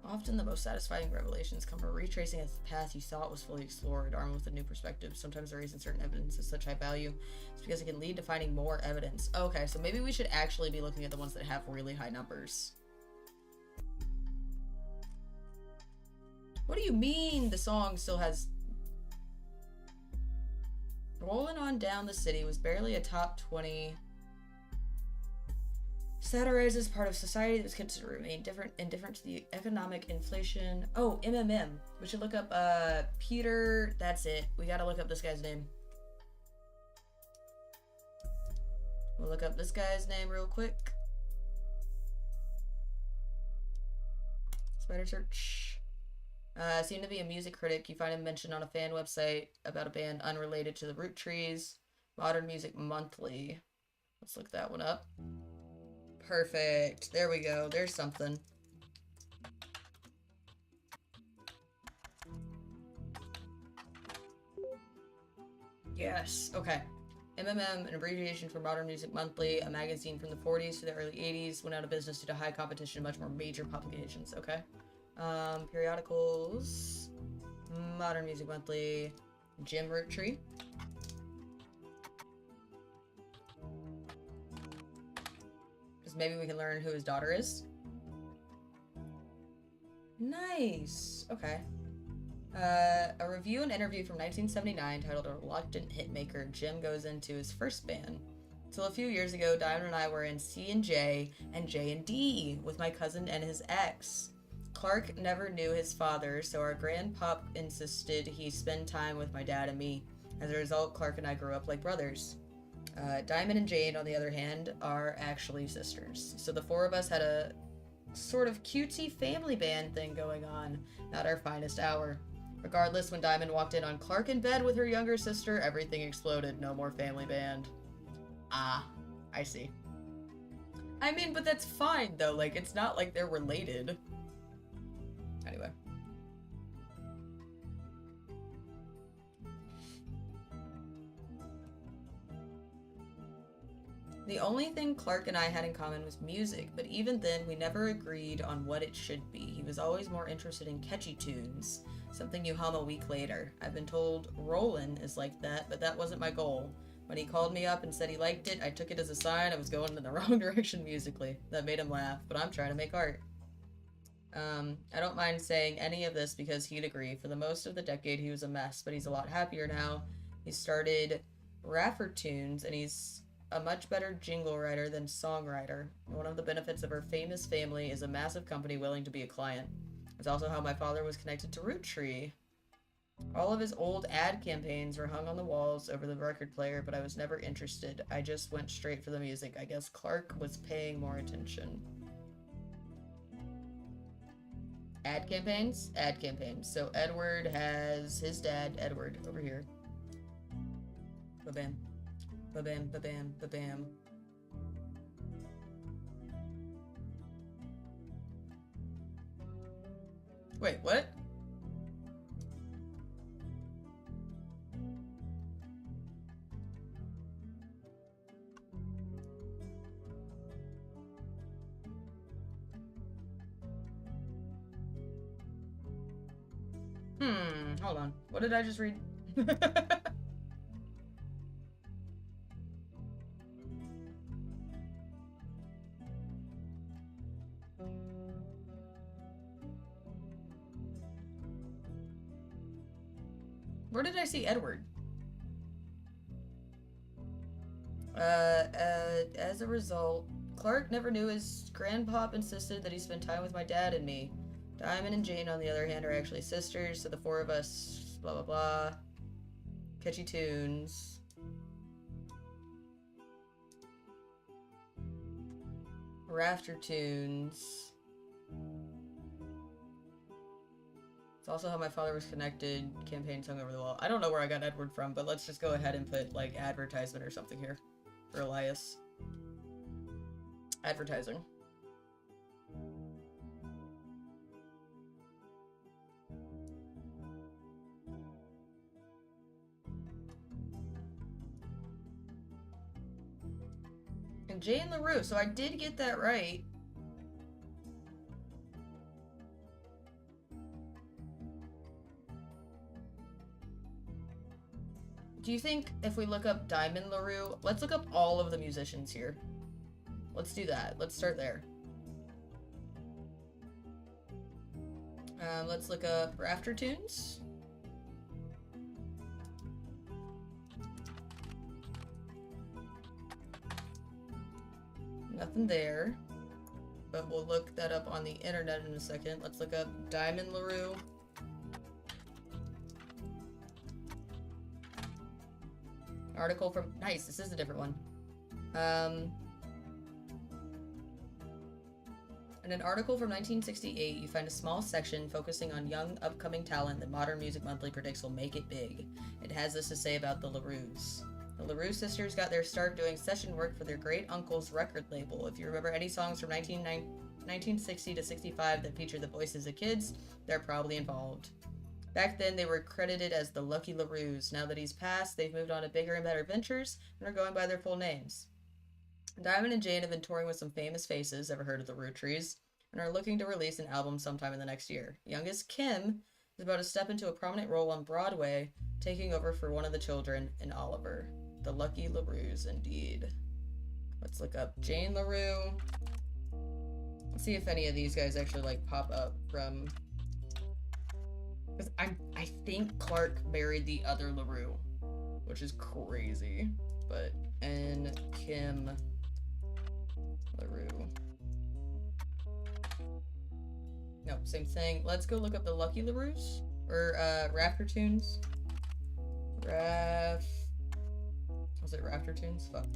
Often the most satisfying revelations come from retracing a path you thought was fully explored, armed with a new perspective. Sometimes the reason certain evidence is such high value is because it can lead to finding more evidence. Okay, so maybe we should actually be looking at the ones that have really high numbers. What do you mean the song still has... Rolling on Down the City was barely a top 20... Satirizes part of society that was considered to remain indifferent to the economic inflation. Oh, MMM. We should look up Peter. That's it. We gotta look up this guy's name. We'll look up this guy's name real quick. Spider search. Seemed to be a music critic. You find him mentioned on a fan website about a band unrelated to the Roottrees. Modern Music Monthly. Let's look that one up. Perfect. There we go. There's something. Yes. Okay. MMM, an abbreviation for Modern Music Monthly, a magazine from the 40s to the early 80s, went out of business due to high competition and much more major publications. Okay. Periodicals. Modern Music Monthly. Jim Roottrees. Because maybe we can learn who his daughter is. Nice. Okay. A review and interview from 1979 titled A Reluctant Hitmaker, Jim goes into his first band. Till a few years ago, Diamond and I were in C&J and J&D with my cousin and his ex. Clark never knew his father, so our grandpop insisted he spend time with my dad and me. As a result, Clark and I grew up like brothers. Diamond and Jane, on the other hand, are actually sisters. So the four of us had a sort of cutesy family band thing going on. Not our finest hour. Regardless, when Diamond walked in on Clark in bed with her younger sister, everything exploded. No more family band. Ah, I see. I mean, but that's fine, though. Like, it's not like they're related. Anyway. The only thing Clark and I had in common was music, but even then, we never agreed on what it should be. He was always more interested in catchy tunes, something you hum a week later. I've been told Rollin' is like that, but that wasn't my goal. When he called me up and said he liked it, I took it as a sign I was going in the wrong direction musically. That made him laugh, but I'm trying to make art. I don't mind saying any of this because he'd agree. For the most of the decade, he was a mess, but he's a lot happier now. He started Raffer Tunes, and he's a much better jingle writer than songwriter. One of the benefits of her famous family is a massive company willing to be a client. It's also how my father was connected to Roottrees. All of his old ad campaigns were hung on the walls over the record player, but I was never interested. I just went straight for the music. I guess Clark was paying more attention. Ad campaigns? Ad campaigns. So Edward has his dad, Edward, over here. Ba-bam. Ba-bam, ba-bam, ba-bam. Wait, what? Hold on. What did I just read? Where did I see Edward? As a result, Clark never knew his grandpop insisted that he spend time with my dad and me. Diamond and Jane, on the other hand, are actually sisters, so the four of us, blah, blah, blah. Catchy tunes. Rafter tunes. It's also how my father was connected. Campaigns hung over the wall. I don't know where I got Edward from, but let's just go ahead and put, like, advertisement or something here for Elias. Advertising. And Jane LaRue, so I did get that right. Do you think if we look up Diamond LaRue, let's look up all of the musicians here. Let's do that. Let's start there. Let's look up Rafter Tunes. Nothing there. But we'll look that up on the internet in a second. Let's look up Diamond LaRue. Article from... Nice, this is a different one. In an article from 1968, you find a small section focusing on young, upcoming talent that Modern Music Monthly predicts will make it big. It has this to say about the LaRues. The LaRue sisters got their start doing session work for their great-uncle's record label. If you remember any songs from 1960 to 65 that feature the voices of kids, they're probably involved. Back then, they were credited as the Lucky LaRues. Now that he's passed, they've moved on to bigger and better ventures and are going by their full names. Diamond and Jane have been touring with some famous faces, ever heard of the Roottrees, and are looking to release an album sometime in the next year. Youngest Kim is about to step into a prominent role on Broadway, taking over for one of the children in Oliver. The Lucky LaRues, indeed. Let's look up Jane LaRue. Let's see if any of these guys actually, like, pop up from... Because I think Clark married the other LaRue, which is crazy. But, and Kim LaRue. No, same thing. Let's go look up the Lucky LaRues. Or, Rafter Tunes. Was it Rafter Tunes? Fuck.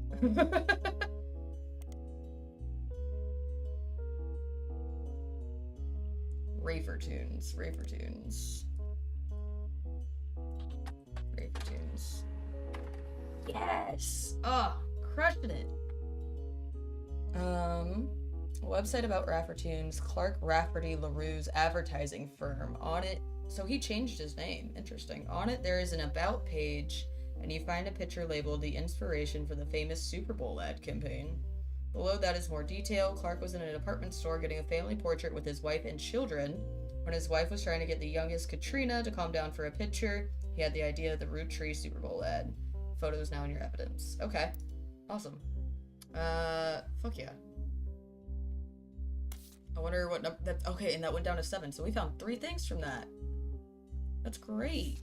Rafer Tunes. Yes! Oh, crushing it. A website about Raffer Tunes, Clark Rafferty LaRue's advertising firm. On it, so he changed his name. Interesting. On it, there is an about page, and you find a picture labeled the inspiration for the famous Super Bowl ad campaign. Below that is more detail. Clark was in an department store getting a family portrait with his wife and children. When his wife was trying to get the youngest, Katrina, to calm down for a picture, he had the idea of the Roottrees Super Bowl ad. Photo is now in your evidence. Okay. Awesome. Fuck yeah. I wonder what that. Okay, and that went down to 7, so we found 3 things from that. That's great.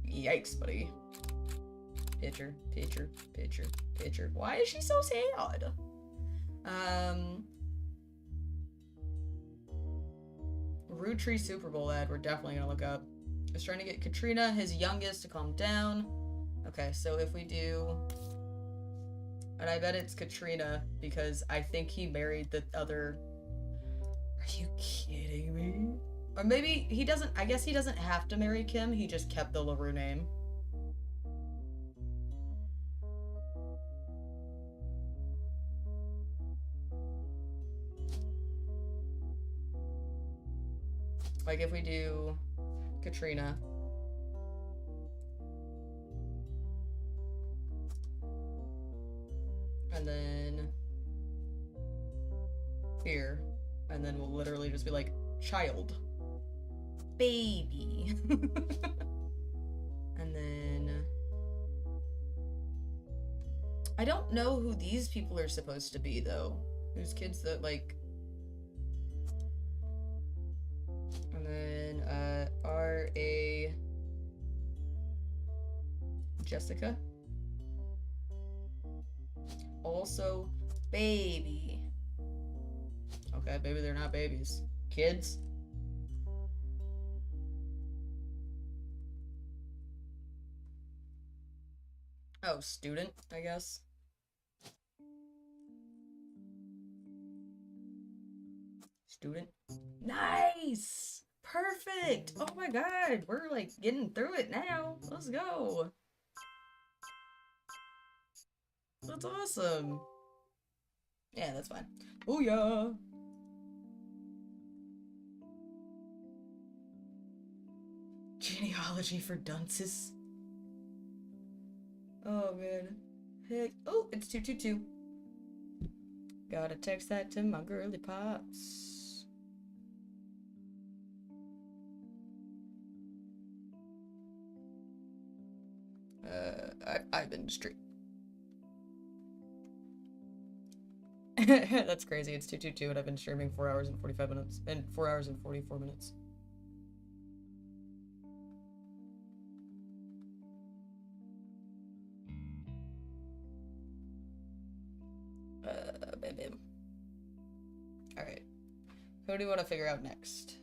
Yikes, buddy. Picture. Why is she so sad? Roottrees Super Bowl ad, we're definitely gonna look up. I was trying to get Katrina, his youngest, to calm down. Okay, so if we do... And I bet it's Katrina, because I think he married the other... Are you kidding me? Or maybe he doesn't... I guess he doesn't have to marry Kim, he just kept the LaRue name. Like if we do Katrina. And then here. And then we'll literally just be like, child. Baby. And then I don't know who these people are supposed to be though. There's kids that like... And then, R.A. Jessica. Also, baby. Okay, maybe they're not babies. Kids? Oh, student, I guess. Student. Nice! Perfect! Oh my god, we're like getting through it now. Let's go. That's awesome. Yeah, that's fine. Booyah! Genealogy for dunces. Oh man. Heck. Oh, it's 222. Gotta text that to my girly pops. I've been stream. That's crazy. It's 222 and I've been streaming 4 hours and 45 minutes. And 4 hours and 44 minutes. Who do we want to figure out next?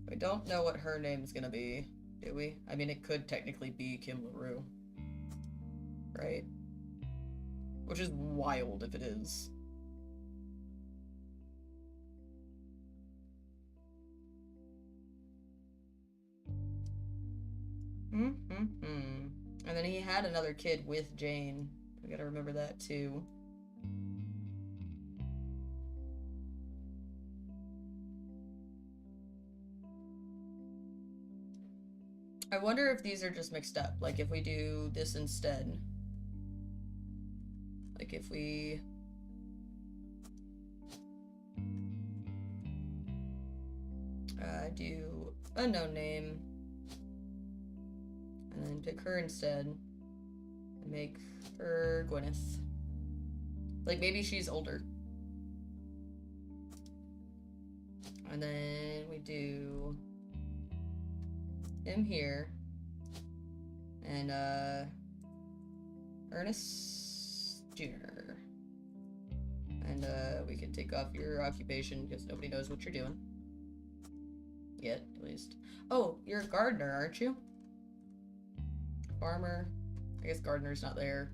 We don't know what her name's gonna be, do we? I mean, it could technically be Kim LaRue. Right? Which is wild if it is. And then he had another kid with Jane. We gotta remember that too. I wonder if these are just mixed up. Like if we do this instead. Like if we... do unknown name. And then pick her instead. And make her Gwyneth. Like maybe she's older. And then we do him here. And Ernest Jr. And we can take off your occupation because nobody knows what you're doing. Yet, at least. Oh, you're a gardener, aren't you? Farmer. I guess gardener's not there.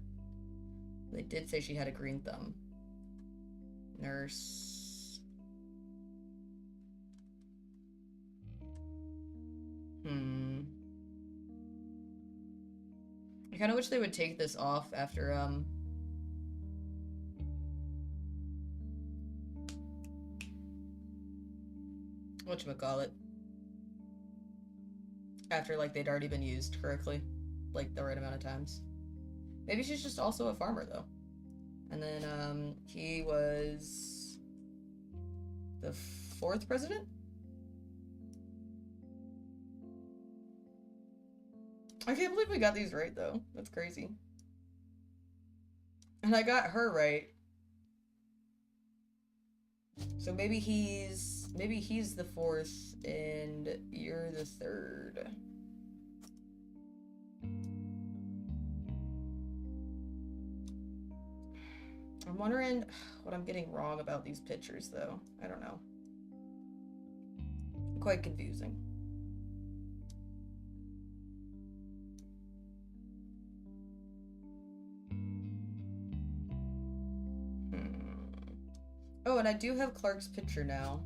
They did say she had a green thumb. Nurse. I kind of wish they would take this off after, whatchamacallit. After, like, they'd already been used correctly. Like, the right amount of times. Maybe she's just also a farmer, though. And then, he was... the 4th president? I can't believe we got these right, though. That's crazy. And I got her right. So maybe he's the 4th and you're the 3rd. I'm wondering what I'm getting wrong about these pictures, though. I don't know. Quite confusing. Oh, and I do have Clark's picture now.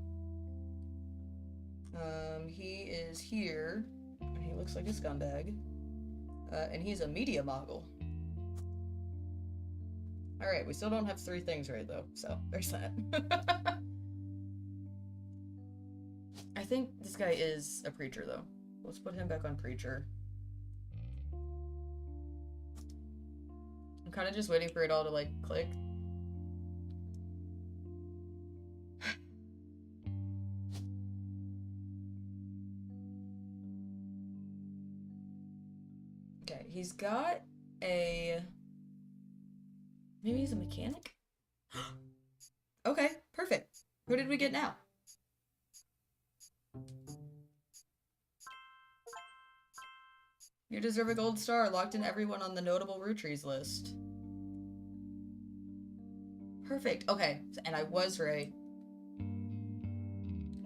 He is here. He looks like a scumbag. And he's a media mogul. Alright, we still don't have 3 things right, though. So, there's that. I think this guy is a preacher, though. Let's put him back on preacher. I'm kind of just waiting for it all to, like, click. Okay, he's got a... Maybe he's a mechanic? Okay, perfect. Who did we get now? You deserve a gold star. Locked in everyone on the notable Roottrees list. Perfect. Okay, and I was right.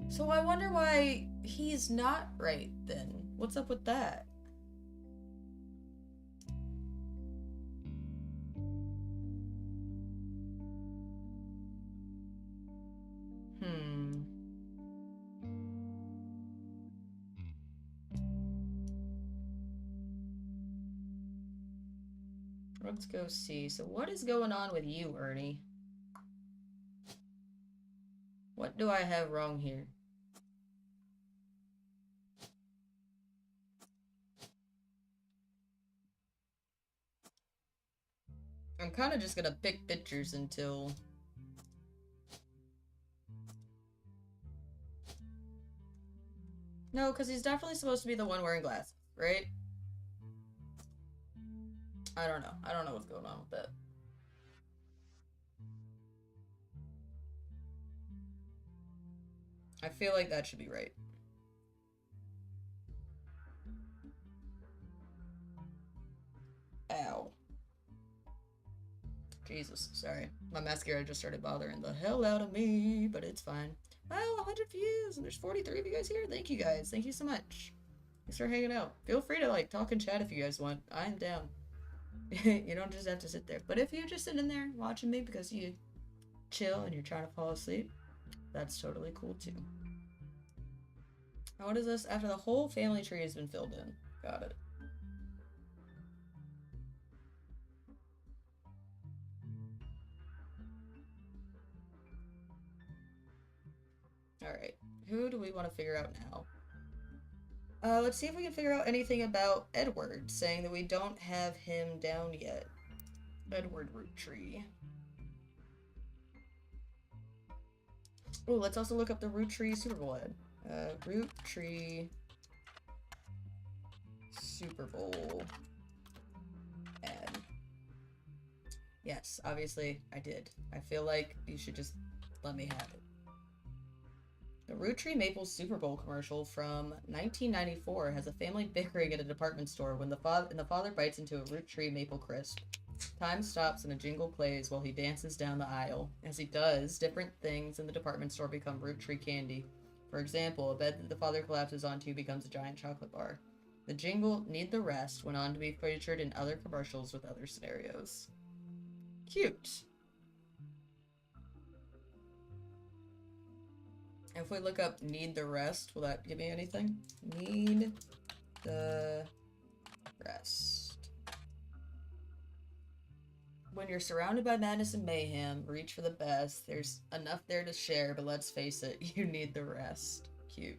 So I wonder why he's not right then. What's up with that? Let's go see. So what is going on with you, Ernie? What do I have wrong here? I'm kind of just gonna pick pictures until... No, because he's definitely supposed to be the one wearing glasses, right? I don't know. I don't know what's going on with that. I feel like that should be right. Ow. Jesus, sorry. My mascara just started bothering the hell out of me, but it's fine. Wow, 100 views, and there's 43 of you guys here. Thank you guys. Thank you so much. Thanks for hanging out. Feel free to, like, talk and chat if you guys want. I'm down. You don't just have to sit there. But if you're just sitting there watching me because you chill and you're trying to fall asleep, that's totally cool, too. Now, what is this? After the whole family tree has been filled in. Got it. Alright, who do we want to figure out now? Let's see if we can figure out anything about Edward, saying that we don't have him down yet. Edward Roottrees. Oh, let's also look up the Roottrees Super Bowl ad. Roottrees Super Bowl ad. Yes, obviously I did. I feel like you should just let me have it. The Roottrees Maple Super Bowl commercial from 1994 has a family bickering at a department store when the father bites into a Roottrees Maple Crisp. Time stops and a jingle plays while he dances down the aisle. As he does, different things in the department store become Roottrees candy. For example, a bed that the father collapses onto becomes a giant chocolate bar. The jingle, Need the Rest, went on to be featured in other commercials with other scenarios. Cute. If we look up Need the Rest, will that give me anything? Need the Rest. When you're surrounded by madness and mayhem, reach for the best. There's enough there to share, but let's face it, you need the rest. Cute.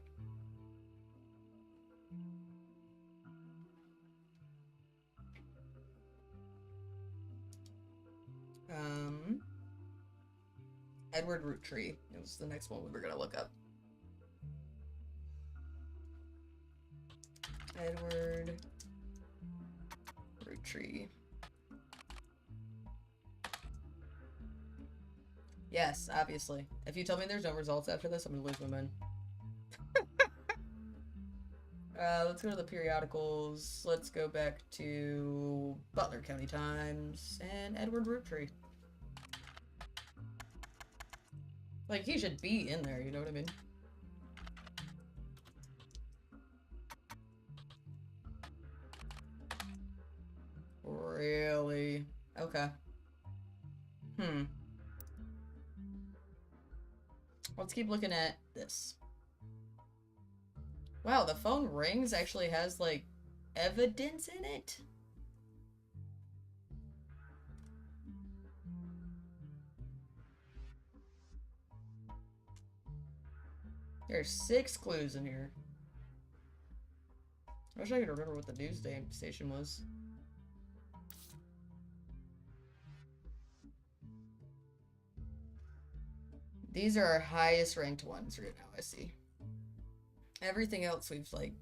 Edward Roottrees. It was the next one we were gonna look up. Edward Roottrees. Yes, obviously. If you tell me there's no results after this, I'm gonna lose my mind. Let's go to the periodicals. Let's go back to Butler County Times and Edward Roottrees. Like, he should be in there, you know what I mean? Really? Okay. Let's keep looking at this. Wow, the phone rings actually has, like, evidence in it? There's 6 clues in here. I wish I could remember what the news station was. These are our highest ranked ones right now, I see. Everything else we've, like,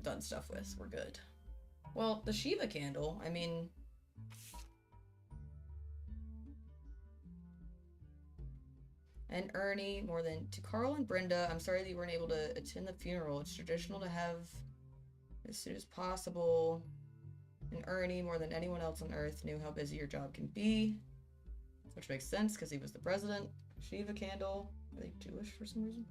done stuff with. We're good. Well, the Shiva candle, I mean... And Ernie, more than... To Carl and Brenda, I'm sorry that you weren't able to attend the funeral. It's traditional to have as soon as possible. And Ernie, more than anyone else on Earth, knew how busy your job can be. Which makes sense, because he was the president. Shiva candle. Are they Jewish for some reason?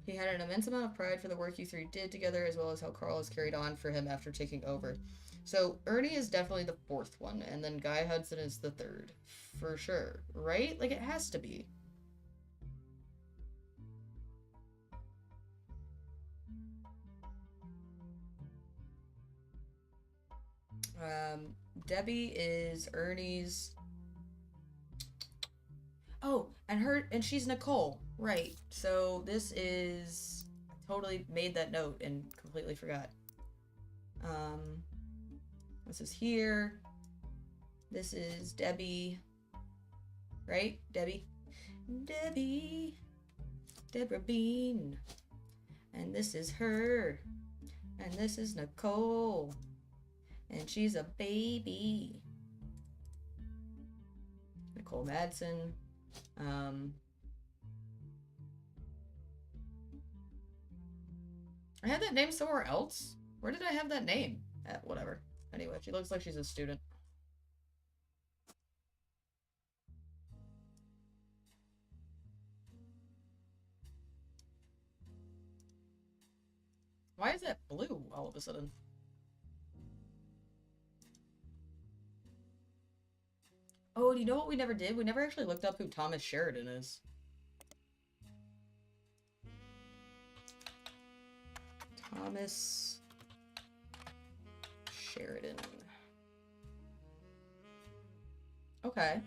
He had an immense amount of pride for the work you three did together, as well as how Carl has carried on for him after taking over. So Ernie is definitely the 4th one, and then Guy Hudson is the 3rd. For sure. Right? Like, it has to be. Debbie is Ernie's... Oh, and she's Nicole. Right. So this is... I totally made that note and completely forgot. This is here. This is Debbie. Right? Debbie? Debbie. Deborah Bean. And this is her. And this is Nicole. And she's a baby. Nicole Madsen. I had that name somewhere else. Where did I have that name? Whatever. Anyway, she looks like she's a student. Why is that blue all of a sudden? Oh, do you know what we never did? We never actually looked up who Thomas Sheridan is. Thomas Sheridan. Okay.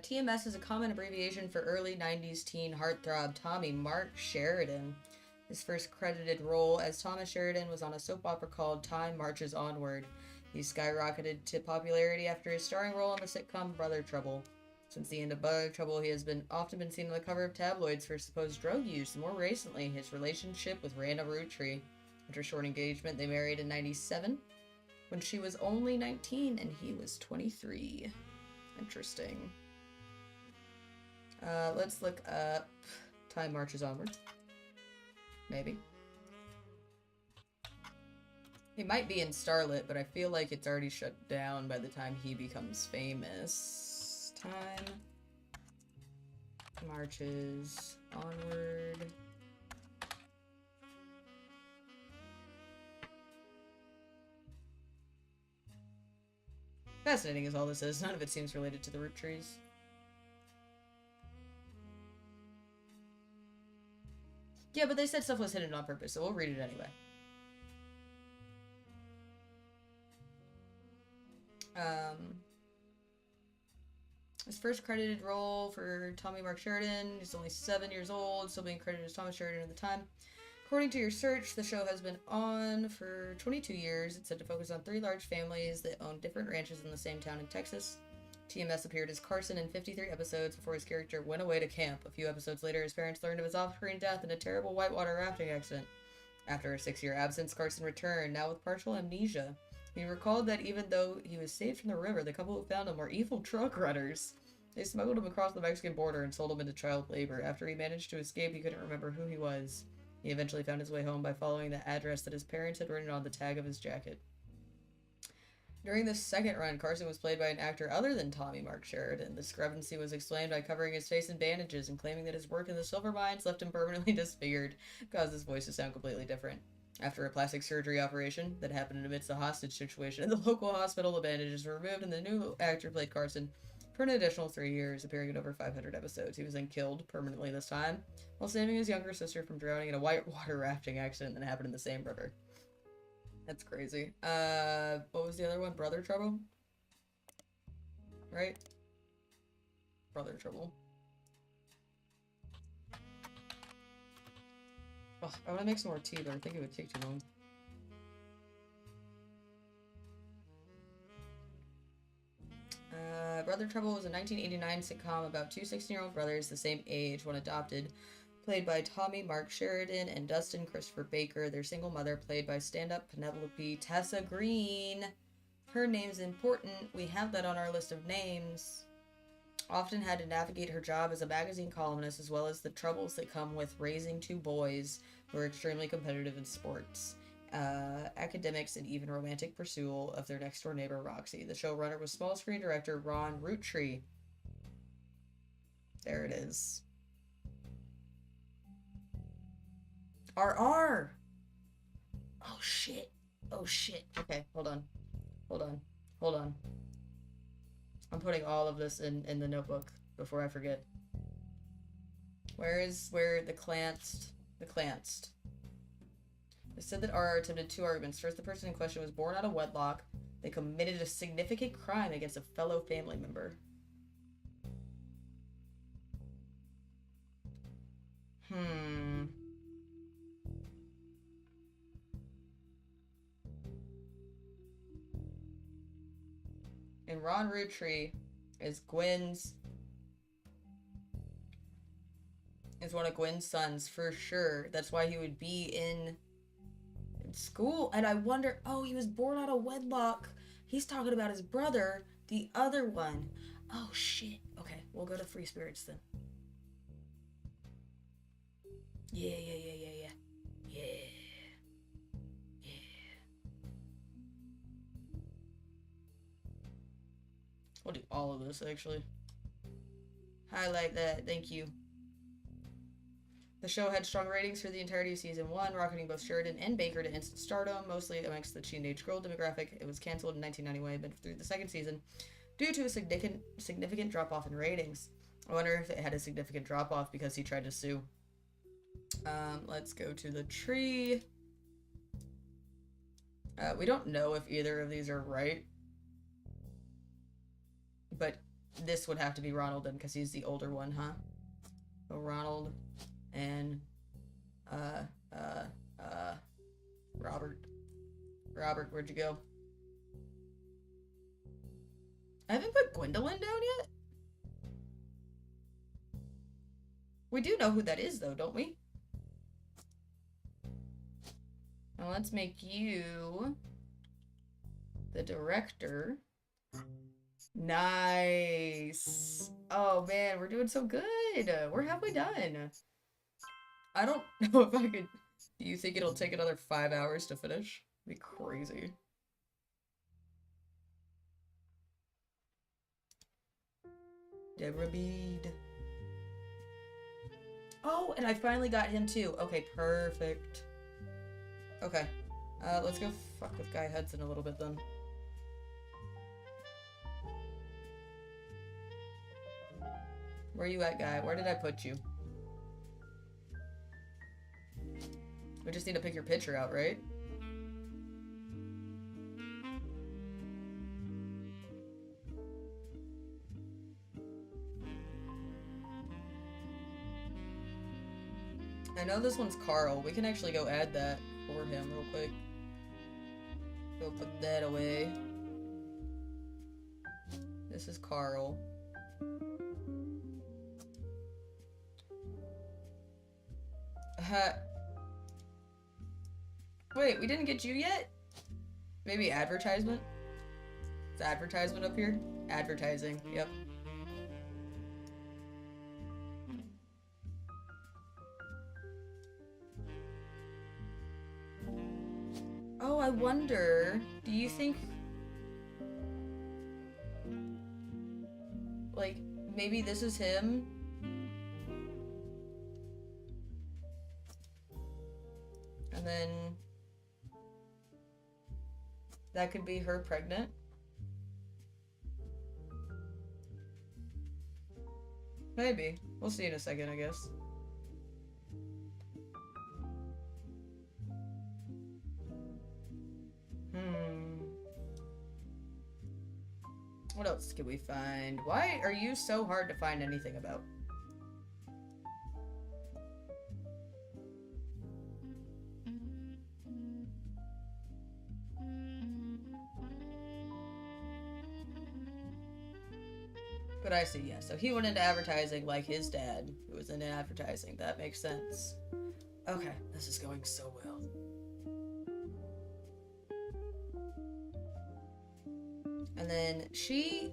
TMS is a common abbreviation for early 90s teen heartthrob Tommy Mark Sheridan. His first credited role as Thomas Sheridan was on a soap opera called Time Marches Onward. He skyrocketed to popularity after his starring role in the sitcom Brother Trouble. Since the end of Brother Trouble, he has often been seen on the cover of tabloids for supposed drug use, and more recently, his relationship with Randa Roottrees. After a short engagement, they married in 97, when she was only 19 and he was 23. Interesting. Let's look up Time Marches Onward. Maybe. He might be in Starlit, but I feel like it's already shut down by the time he becomes famous. Time Marches Onward. Fascinating as all this is, none of it seems related to the Roottrees. Yeah, but they said stuff was hidden on purpose, so we'll read it anyway. His first credited role for Tommy Mark Sheridan, he's only 7 years old, still being credited as Thomas Sheridan at the time. According to your search, the show has been on for 22 years. It's said to focus on 3 large families that own different ranches in the same town in Texas. TMS appeared as Carson in 53 episodes before his character went away to camp. A few episodes later, his parents learned of his off-screen death in a terrible whitewater rafting accident. After a 6-year absence, Carson returned, now with partial amnesia. He recalled that even though he was saved from the river, the couple who found him were evil truck runners. They smuggled him across the Mexican border and sold him into child labor. After he managed to escape, he couldn't remember who he was. He eventually found his way home by following the address that his parents had written on the tag of his jacket. During the second run, Carson was played by an actor other than Tommy Mark Sheridan. The discrepancy was explained by covering his face in bandages and claiming that his work in the silver mines left him permanently disfigured, caused his voice to sound completely different. After a plastic surgery operation that happened amidst a hostage situation in the local hospital, the bandages were removed and the new actor played Carson for an additional 3 years, appearing in over 500 episodes. He was then killed permanently this time, while saving his younger sister from drowning in a whitewater rafting accident that happened in the same river. That's crazy. What was the other one? Brother Trouble? Right? Brother Trouble. Ugh, I want to make some more tea, but I think it would take too long. Brother Trouble was a 1989 sitcom about 2 16-year-old brothers the same age, one adopted, played by Tommy Mark Sheridan and Dustin Christopher Baker. Their single mother, played by stand-up Penelope Tessa Green. Her name's important. We have that on our list of names. Often had to navigate her job as a magazine columnist, as well as the troubles that come with raising 2 boys who are extremely competitive in sports, academics, and even romantic pursuit of their next-door neighbor, Roxy. The showrunner was small screen director Ron Roottrees. There it is. RR! Oh, shit. Oh, shit. Okay, hold on. I'm putting all of this in the notebook before I forget. Where the clanced? It said that RR attempted 2 arguments. First, the person in question was born out of wedlock. They committed a significant crime against a fellow family member. And Ron Roottrees is one of Gwen's sons for sure. That's why he would be in school. And I wonder, oh, he was born out of wedlock. He's talking about his brother, the other one. Oh, shit. Okay, we'll go to Free Spirits then. Yeah. We'll do all of this, actually. Highlight that. Thank you. The show had strong ratings for the entirety of season 1, rocketing both Sheridan and Baker to instant stardom, mostly amongst the teenage girl demographic. It was canceled in 1991, but through the second season, due to a significant drop-off in ratings. I wonder if it had a significant drop-off because he tried to sue. Let's go to the tree. We don't know if either of these are right. But this would have to be Ronald then, because he's the older one, huh? So Ronald and, Robert. Robert, where'd you go? I haven't put Gwendolyn down yet? We do know who that is, though, don't we? Now let's make you the director. Nice. Oh man, we're doing so good. We're halfway done. I don't know if I could. Do you think it'll take another 5 hours to finish? It'd be crazy. Deborah Bede. Oh, and I finally got him too. Okay, perfect. Okay. Let's go fuck with Guy Hudson a little bit then. Where you at, Guy? Where did I put you? We just need to pick your picture out, right? I know this one's Carl. We can actually go add that for him real quick. Go put that away. This is Carl. Wait, we didn't get you yet? Maybe advertisement? Is advertisement up here? Advertising, yep. Oh, I wonder, do you think, like, maybe this is him? And then that could be her pregnant. Maybe. We'll see in a second, I guess. What else can we find? Why are you so hard to find anything about? But I see, yeah. So he went into advertising like his dad, who was in advertising. That makes sense. Okay, this is going so well. And then she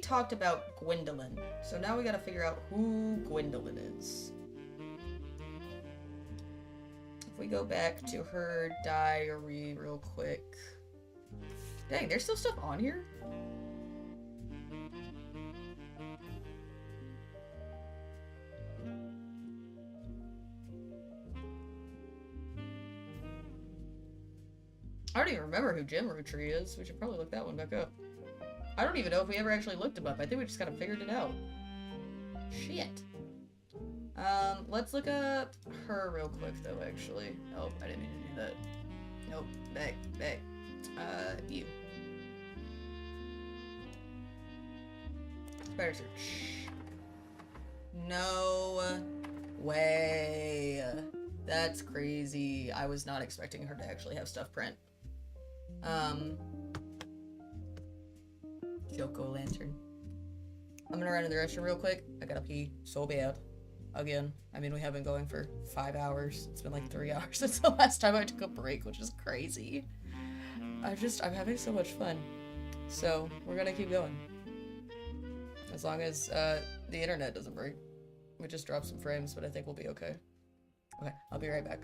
talked about Gwendolyn. So now we gotta figure out who Gwendolyn is. If we go back to her diary real quick. Dang, there's still stuff on here? I don't even remember who Jim Roottrees is. We should probably look that one back up. I don't even know if we ever actually looked him up. I think we just kind of figured it out. Shit. Let's look up her real quick, though, actually. Oh, I didn't mean to do that. Nope. Back. You. Spider search. No way. That's crazy. I was not expecting her to actually have stuff print. Joko Lantern. I'm gonna run in the restroom real quick. I gotta pee so bad. Again. I mean, we have been going for 5 hours. It's been like 3 hours since the last time I took a break, which is crazy. I'm having so much fun. So, we're gonna keep going. As long as the internet doesn't break. We just dropped some frames, but I think we'll be okay. Okay, I'll be right back.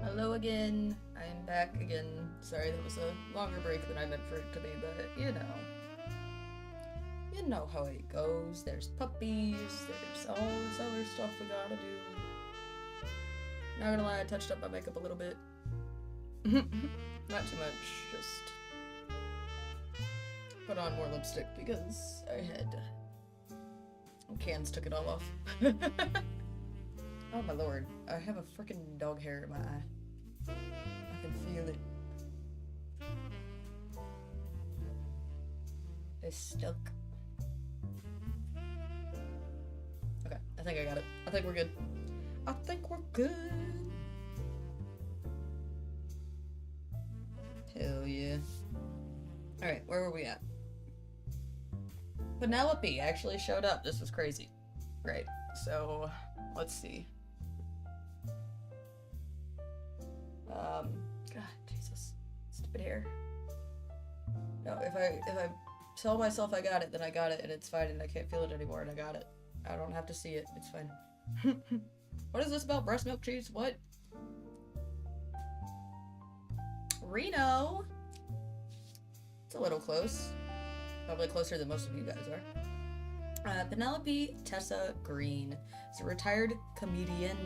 Hello again. I am back again. Sorry, that was a longer break than I meant for it to be, but you know how it goes. There's puppies, there's all this other stuff we gotta do. Not gonna lie, I touched up my makeup a little bit. Not too much, just put on more lipstick because I had cans took it all off. Oh my lord, I have a freaking dog hair in my eye. I can feel it. It's stuck. Okay, I think I got it. I think we're good. I think we're good. Hell yeah. Alright, where were we at? Penelope actually showed up. This was crazy. Right, so let's see. God, Jesus. Stupid hair. No, if I tell myself I got it, then I got it, and it's fine, and I can't feel it anymore, and I got it. I don't have to see it. It's fine. What is this about breast milk cheese? What? Reno? It's a little close. Probably closer than most of you guys are. Penelope Tessa Green is a retired comedian.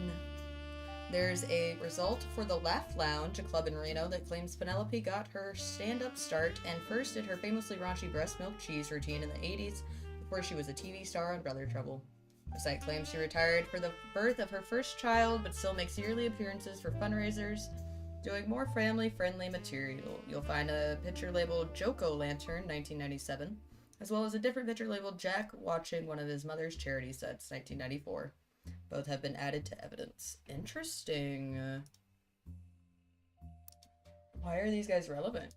There's a result for the Laugh Lounge, a club in Reno, that claims Penelope got her stand-up start and first did her famously raunchy breast milk cheese routine in the 80s before she was a TV star on Brother Trouble. The site claims she retired for the birth of her first child, but still makes yearly appearances for fundraisers, doing more family-friendly material. You'll find a picture labeled Joko Lantern, 1997, as well as a different picture labeled Jack watching one of his mother's charity sets, 1994. Both have been added to evidence. Interesting. Why are these guys relevant?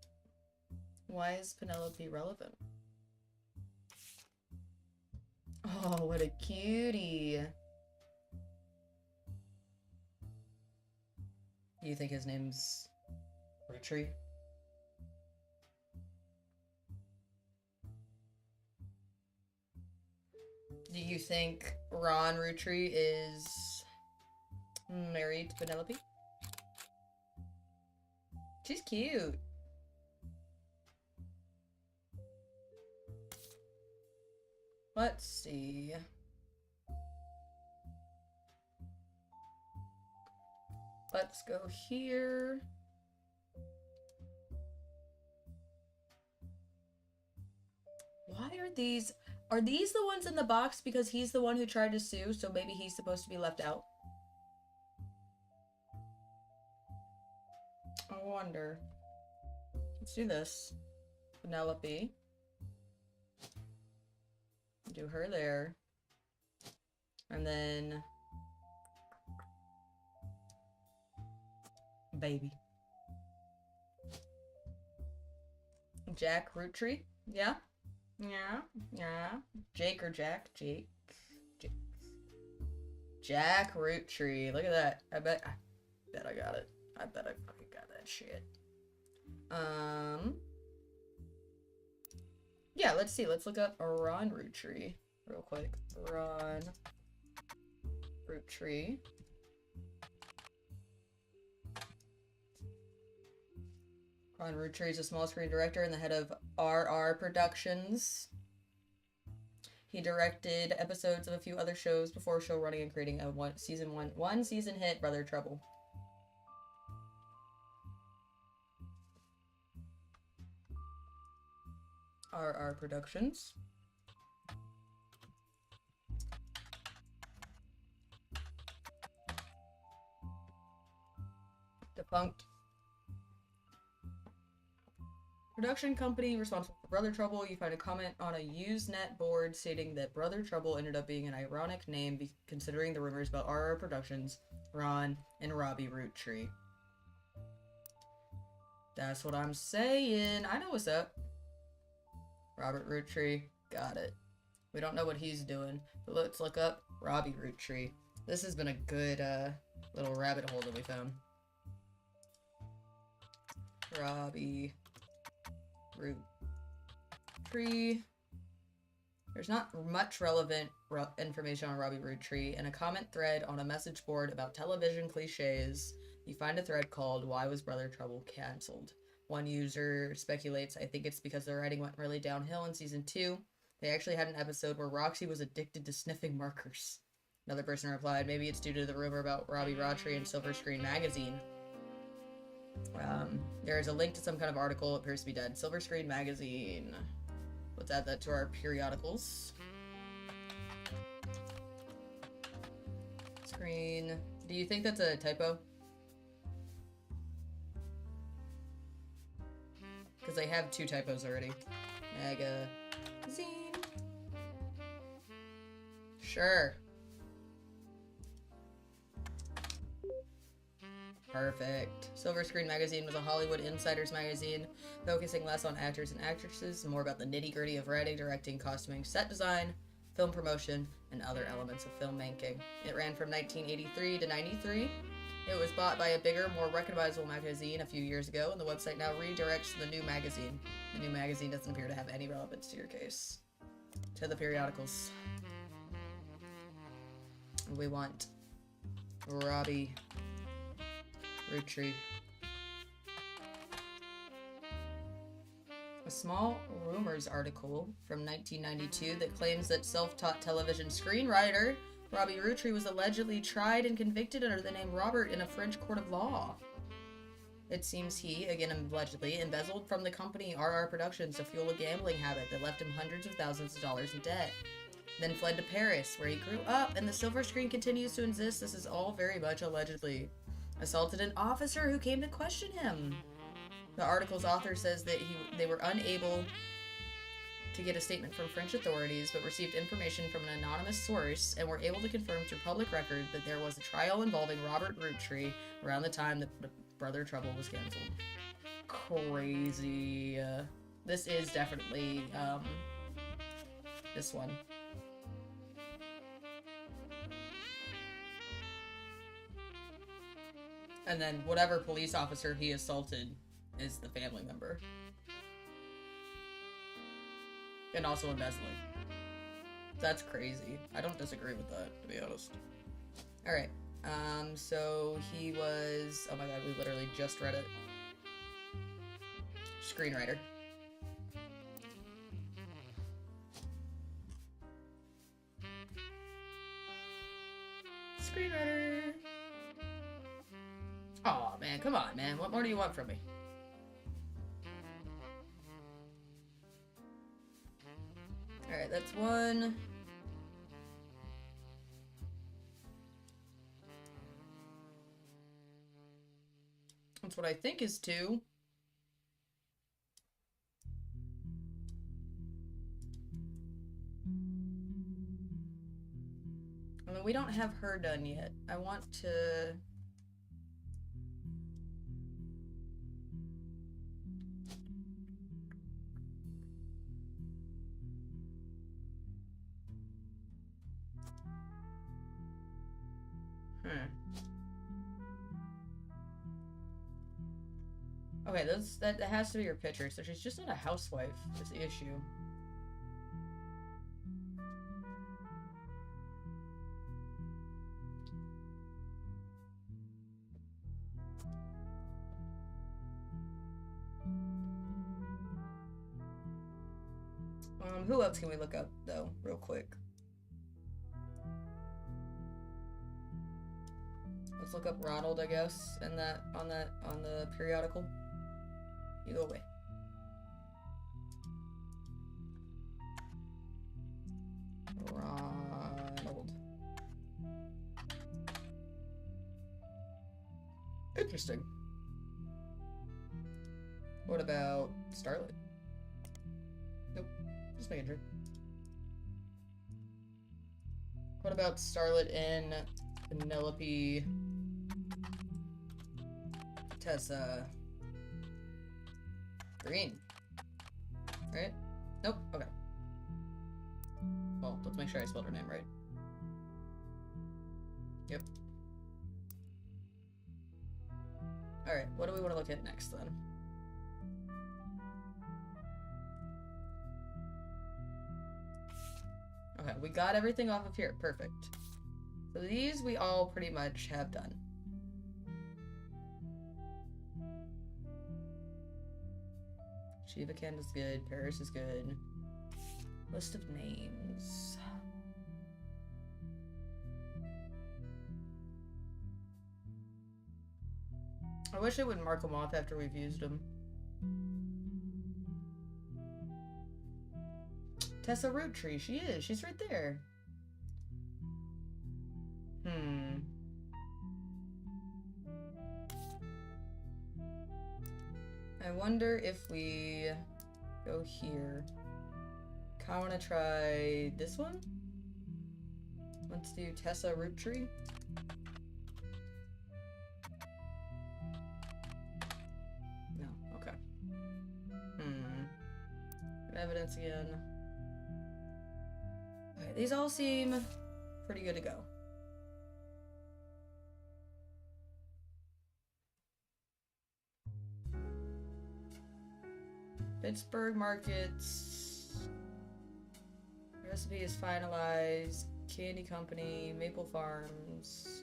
Why is Penelope relevant? Oh, what a cutie. Do you think his name's Roottrees? Do you think Ron Roottrees is married to Penelope? She's cute. Let's see. Let's go here. Why are these... Are these the ones in the box because he's the one who tried to sue, so maybe he's supposed to be left out? I wonder. Let's do this. Penelope. Do her there. And then... Baby. Jack Roottrees? Yeah? Yeah. Jake or Jack? Jake. Jack Roottrees. Look at that. I bet I got it. I bet I fucking got that shit. Yeah, let's see. Let's look up Ron Roottrees real quick. Ron Roottrees. Ron Roottrees is a small screen director and the head of RR Productions. He directed episodes of a few other shows before showrunning and creating a one season hit, Brother Trouble. RR Productions. Defunct. Production company responsible for Brother Trouble. You find a comment on a Usenet board stating that Brother Trouble ended up being an ironic name considering the rumors about RR Productions, Ron, and Robbie Roottrees. That's what I'm saying. I know what's up. Robert Roottrees. Got it. We don't know what he's doing, but let's look up Robbie Roottrees. This has been a good little rabbit hole that we found. Robbie Roottrees. There's not much relevant information on Robbie Roottrees. In a comment thread on a message board about television cliches, you find a thread called "Why Was Brother Trouble Cancelled?" One user speculates, I think it's because the writing went really downhill in season 2. They actually had an episode where Roxy was addicted to sniffing markers. Another person replied, maybe it's due to the rumor about Robbie Roottrees and Silver Screen Magazine. There is a link to some kind of article. It appears to be dead. Silver Screen Magazine. Let's add that to our periodicals. Screen. Do you think that's a typo? Because they have 2 typos already. Magazine. Sure. Perfect. Silver Screen Magazine was a Hollywood insiders magazine, focusing less on actors and actresses, and more about the nitty-gritty of writing, directing, costuming, set design, film promotion, and other elements of filmmaking. It ran from 1983 to 93. It was bought by a bigger, more recognizable magazine a few years ago, and the website now redirects to the new magazine. The new magazine doesn't appear to have any relevance to your case. To the periodicals. We want Robbie Roottrees. A small rumors article from 1992 that claims that self-taught television screenwriter Robbie Roottrees was allegedly tried and convicted under the name Robert in a French court of law. It seems he, again allegedly, embezzled from the company RR Productions to fuel a gambling habit that left him hundreds of thousands of dollars in debt. Then fled to Paris, where he grew up, and the silver screen continues to insist this is all very much allegedly. Assaulted an officer who came to question him. The article's author says that they were unable to get a statement from French authorities, but received information from an anonymous source and were able to confirm through public record that there was a trial involving Robert Roottrees around the time that Brother Trouble was canceled. Crazy. This is definitely, this one. And then whatever police officer he assaulted is the family member. And also embezzling. That's crazy. I don't disagree with that, to be honest. Alright. So he was... Oh my god, we literally just read it. Screenwriter. Screenwriter. Aw, man, come on, man. What more do you want from me? Alright, that's one. That's what I think is two. I mean, we don't have her done yet. I want to... Okay, that has to be her picture, so she's just not a housewife, is the issue. Who else can we look up, though, real quick? Let's look up Ronald, I guess, and on the periodical. You go away. Ronald. Interesting. What about Starlet? Nope. Just making sure. What about Starlet and Penelope? Tessa Green, right? Nope. Okay. Well, let's make sure I spelled her name right. Yep. Alright, what do we want to look at next then? Okay, we got everything off of here. Perfect. So these we all pretty much have done. Shiva Kent is good. Paris is good. List of names. I wish it would mark them off after we've used them. Tessa Roottrees, she is. She's right there. I wonder if we go here. I want to try this one. Let's do Tessa Roottree. No, okay. Evidence again. Okay, these all seem pretty good to go. Pittsburgh markets. Recipe is finalized. Candy Company, Maple Farms.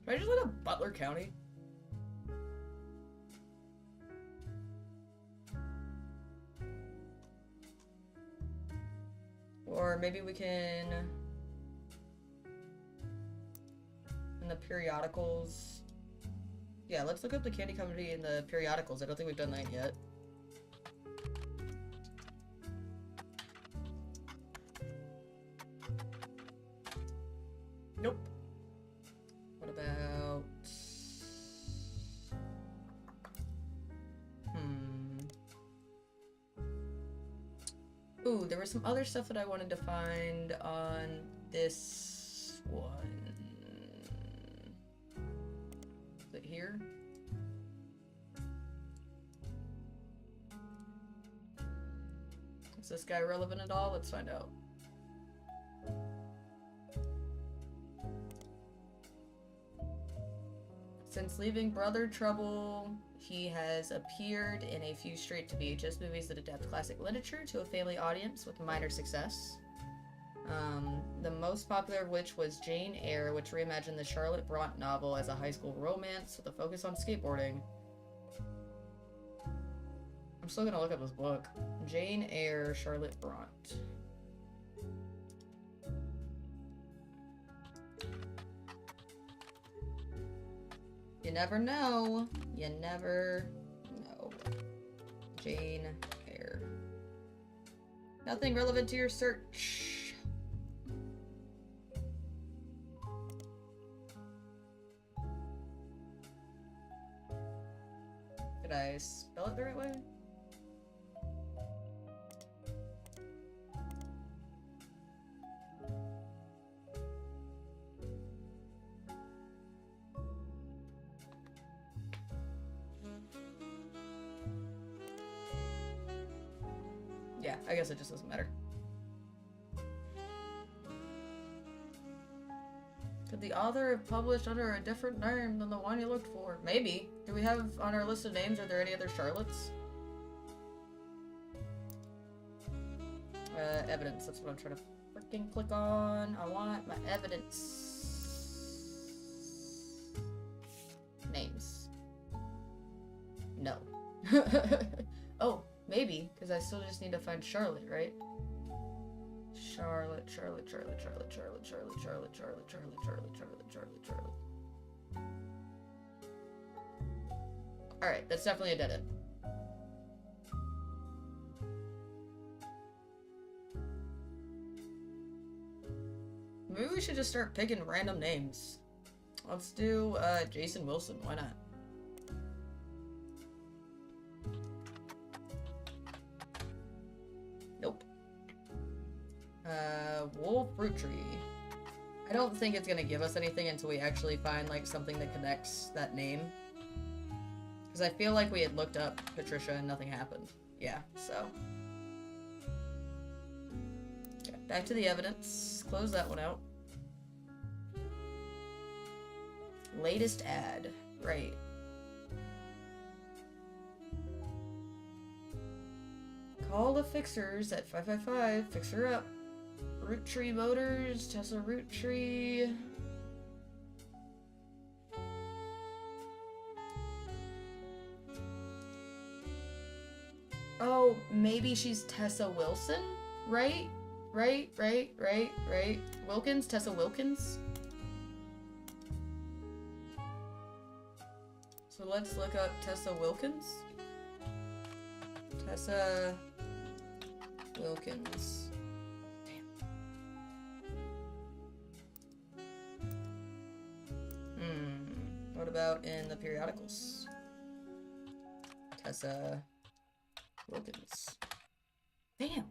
Should I just look at Butler County? Or maybe we can... in the periodicals... Yeah, let's look up the Candy Company in the periodicals. I don't think we've done that yet. Nope. What about... Ooh, there was some other stuff that I wanted to find on this one. Is it here? Is this guy relevant at all? Let's find out. Since leaving Brother Trouble, he has appeared in a few straight-to-VHS movies that adapt classic literature to a family audience with minor success. The most popular of which was Jane Eyre, which reimagined the Charlotte Brontë novel as a high school romance with a focus on skateboarding. I'm still gonna look up this book. Jane Eyre, Charlotte Brontë. You never know. You never know. Jane Eyre. Nothing relevant to your search. Did I spell it the right way? Yeah, I guess it just doesn't matter. Could the author have published under a different name than the one you looked for? Maybe. Do we have on our list of names, are there any other Charlottes? Evidence, that's what I'm trying to freaking click on. I want my evidence. Names. No. Oh, maybe, because I still just need to find Charlotte, right? Charlotte. Alright, that's definitely a dead end. Maybe we should just start picking random names. Let's do, Jason Wilson, why not? Nope. Wolf Roottrees. I don't think it's gonna give us anything until we actually find, like, something that connects that name. Because I feel like we had looked up Patricia and nothing happened. Yeah, so. Okay, back to the evidence. Close that one out. Latest ad. Right. Call the fixers at 555. Fix her up. Roottrees Motors. Tesla Roottrees. Oh, maybe she's Tessa Wilson? Right? Right. Wilkins? Tessa Wilkins? So let's look up Tessa Wilkins. Tessa Wilkins. Damn. What about in the periodicals? Tessa Wilkins. Damn.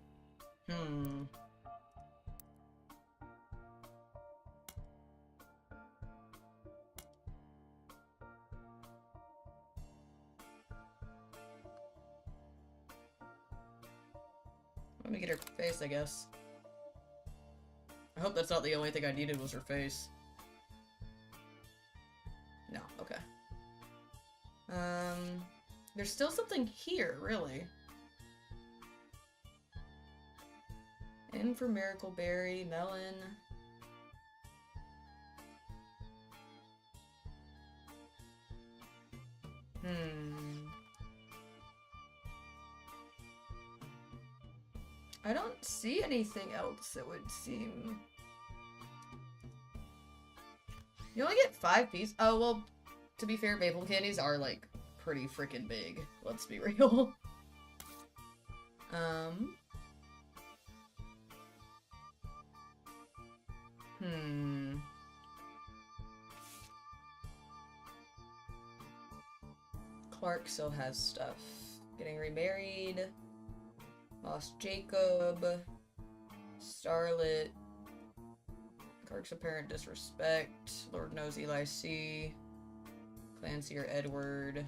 Let me get her face, I guess. I hope that's not the only thing I needed was her face. No, okay. There's still something here, really. In for Miracleberry, Melon. I don't see anything else that would seem... You only get 5 pieces? Oh, well, to be fair, maple candies are, like, pretty freaking big. Let's be real. Clark still has stuff. Getting remarried. Lost Jacob. Starlet. Clark's apparent disrespect. Lord knows Eli C. Clancy or Edward.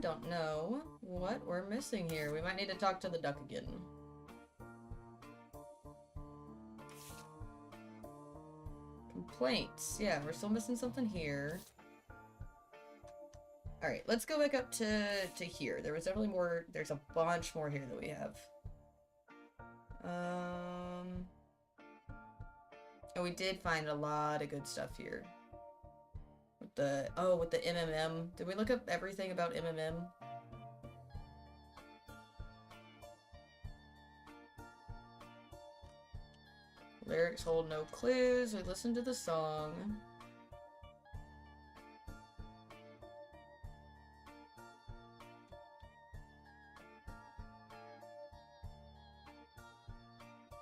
don't know what we're missing here. We might need to talk to the duck again. Complaints. Yeah, we're still missing something here. Alright, let's go back up to here. There was definitely more. There's a bunch more here that we have. And we did find a lot of good stuff here. With the, oh, with the MMM. Did we look up everything about MMM? Lyrics hold no clues. We listened to the song.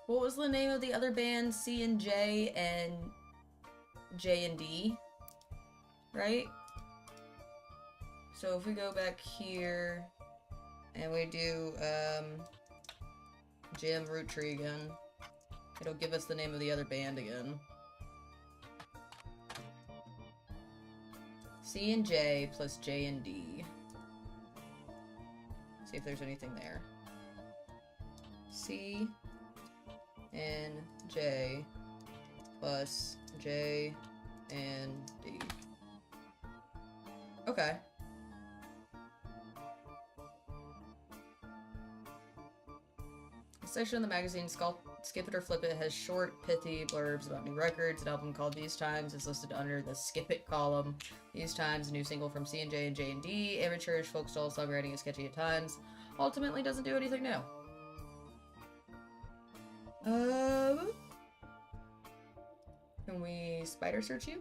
What was the name of the other band? C and J and J and D, right? So if we go back here and we do Jim Roottrees again, it'll give us the name of the other band again. C and J plus J and D. See if there's anything there. C and J plus J and D. Okay. The section of the magazine, Skip It or Flip It, has short, pithy blurbs about new records. An album called These Times is listed under the Skip It column. These Times, a new single from C and J&D. Amateurish folk style songwriting is sketchy at times. Ultimately doesn't do anything new. Can we spider search you?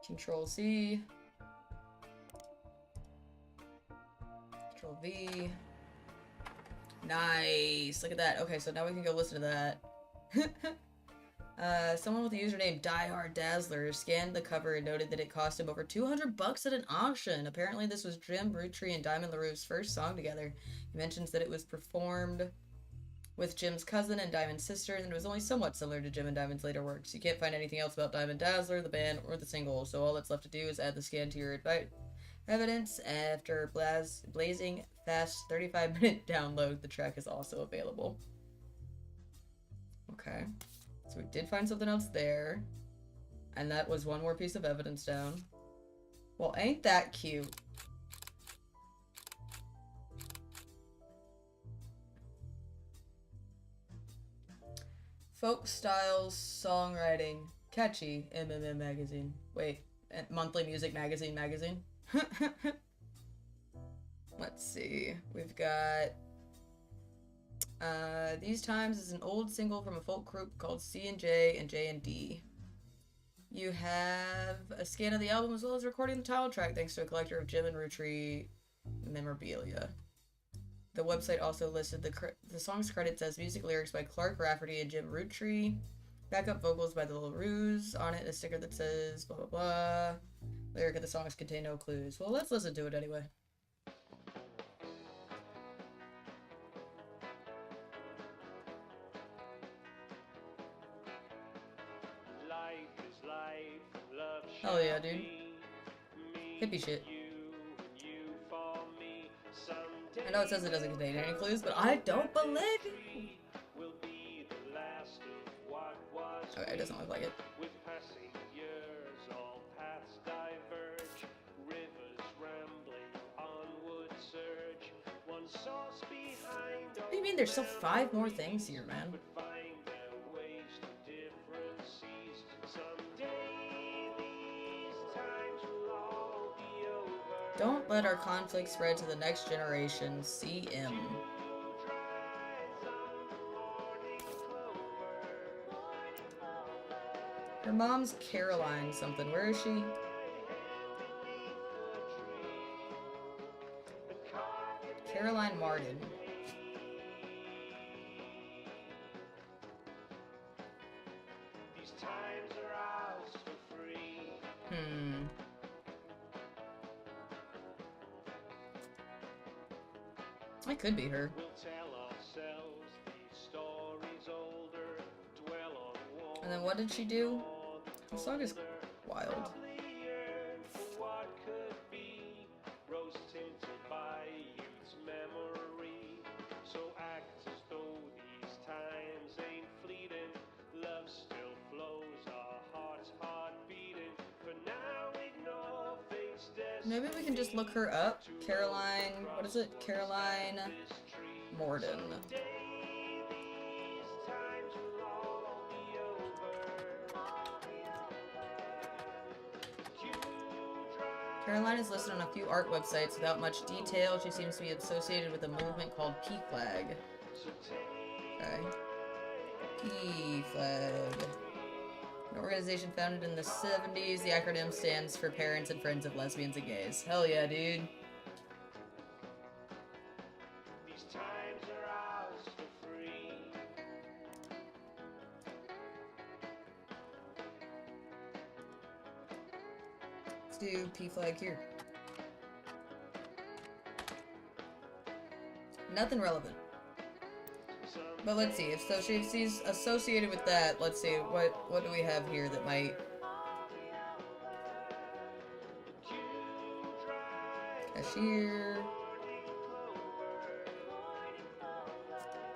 Control C. Control V. Nice. Look at that. Okay, so now we can go listen to that. Someone with the username Die Dazzler scanned the cover and noted that it cost him over $200 at an auction. Apparently this was Jim Roottrees and Diamond LaRue's first song together. He mentions that it was performed with Jim's cousin and Diamond's sister, and it was only somewhat similar to Jim and Diamond's later works. You can't find anything else about Diamond Dazzler, the band, or the single, so all that's left to do is add the scan to your evidence. After blazing fast 35-minute download, the track is also available. Okay, so we did find something else there, and that was one more piece of evidence down. Well, ain't that cute? Folk Styles Songwriting. Catchy. MMM magazine. Wait. Monthly Music Magazine. Let's see. We've got... These Times is an old single from a folk group called C and J&D. You have a scan of the album as well as recording the title track thanks to a collector of Jim and Roottrees memorabilia. The website also listed the song's credits as music lyrics by Clark Rafferty and Jim Roottrees. Backup vocals by the LaRues. On it, a sticker that says blah blah blah. Lyric of the songs contain no clues. Well, let's listen to it anyway. Life is life, love. Hell yeah, dude. Hippie shit. I know it says it doesn't contain any clues, but I don't believe you. Okay, it doesn't look like it. With passing years, all paths diverge, rivers rambling, onward surge. One source behind. What do you mean? There's still 5 more things here, man. Find their ways to different seas. Someday these times will all be over. Don't let our conflict spread to the next generation. CM. Her mom's Caroline something. Where is she? Caroline Martin. These times are ours for free. I could be her. We'll tell ourselves these stories older, dwell on war. And then what did she do? The song is wild. What could be, roast tinted by Maybe we can just look her up. Caroline, what is it? Caroline Morden. Caroline is listed on a few art websites without much detail. She seems to be associated with a movement called P-Flag. Okay. P-Flag. An organization founded in the 70s. The acronym stands for Parents and Friends of Lesbians and Gays. Hell yeah, dude. These times are ours for free. Let's do P-Flag here. Nothing relevant. But let's see, if so she's associated with that, let's see, what do we have here that might... Cashier...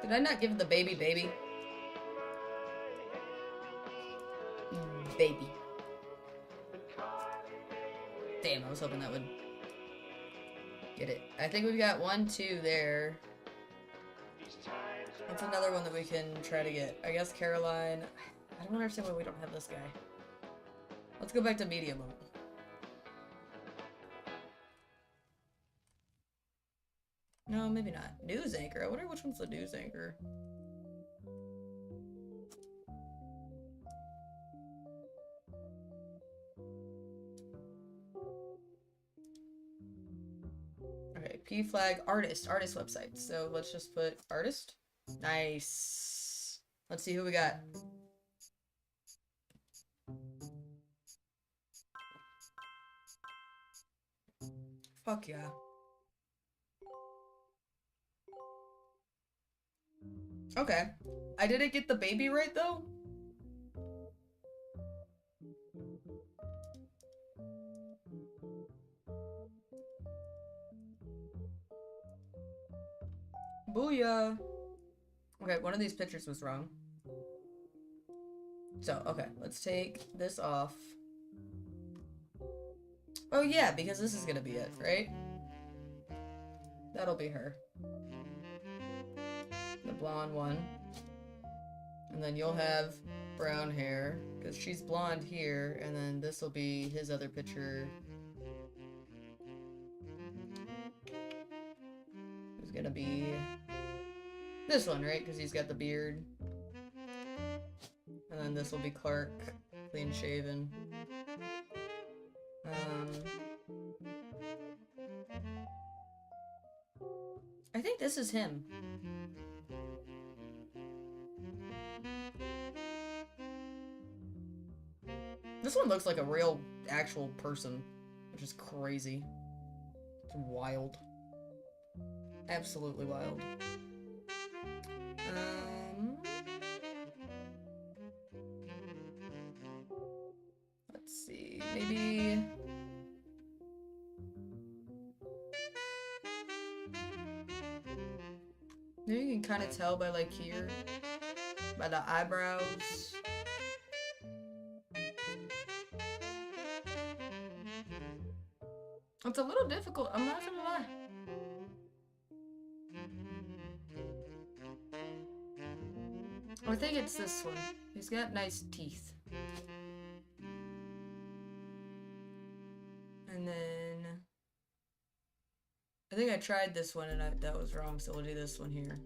Did I not give the baby? Baby. Damn, I was hoping that would get it. I think we've got 1, 2 there. That's another one that we can try to get. I guess Caroline... I don't understand why we don't have this guy. Let's go back to media mode. No, maybe not. News anchor. I wonder which one's the news anchor. Okay, P-Flag artist website. So let's just put artist. Nice. Let's see who we got. Fuck yeah. Okay. I didn't get the baby right though. Booyah. Okay, one of these pictures was wrong. So, okay, let's take this off. Oh yeah, because this is gonna be it, right? That'll be her. The blonde one. And then you'll have brown hair, because she's blonde here, and then this will be his other picture. Who's gonna be... this one, right? Because he's got the beard. And then this will be Clark, clean shaven. I think this is him. This one looks like a real, actual person, which is crazy. It's wild. Absolutely wild. Let's see, maybe... maybe you can kind of tell by, like, here. By the eyebrows. It's a little difficult, I'm not gonna lie. I think it's this one. He's got nice teeth. And then... I think I tried this one and that was wrong, so we'll do this one here.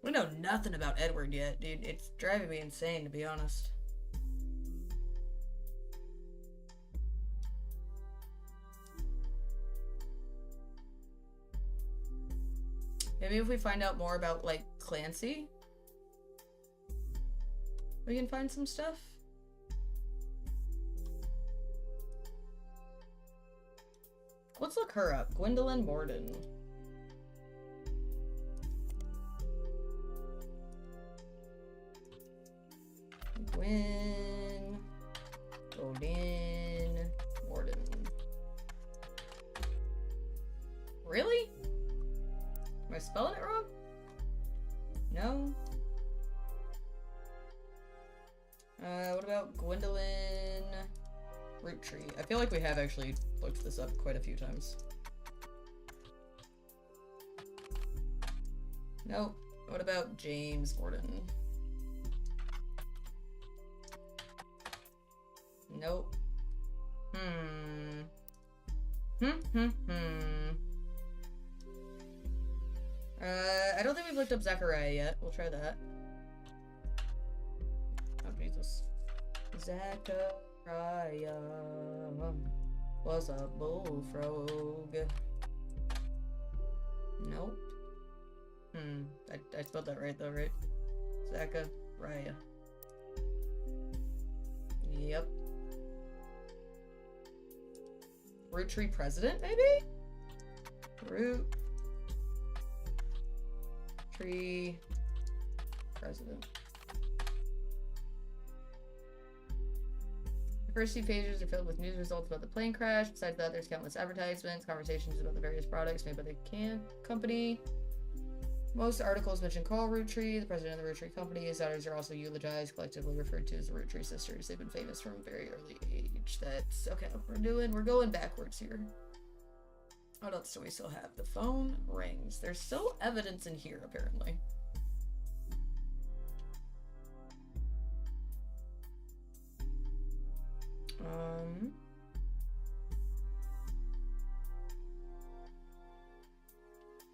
We know nothing about Edward yet, dude. It's driving me insane, to be honest. Maybe if we find out more about, like, Clancy, we can find some stuff. Let's look her up. Gwendolyn Morden. Gwendolyn Morden. Really? Am I spelling it wrong? No. What about Gwendolyn Roottrees? I feel like we have actually looked this up quite a few times. Nope. What about James Gordon? Nope. I don't think we've looked up Zachariah yet. We'll try that. Oh, Jesus. Zachariah was a bullfrog. Nope. I spelled that right though, right? Zachariah. Yep. Roottrees president, maybe? Roottrees president. The first few pages are filled with news results about the plane crash. Besides that, there's countless advertisements, conversations about the various products made by the company. Most articles mention Carl Roottrees, the president of the Roottrees company. His daughters are also eulogized, collectively referred to as the Roottrees sisters. They've been famous from a very early age. That's okay. We're going backwards here. What else do we still have? The phone rings. There's still evidence in here, apparently.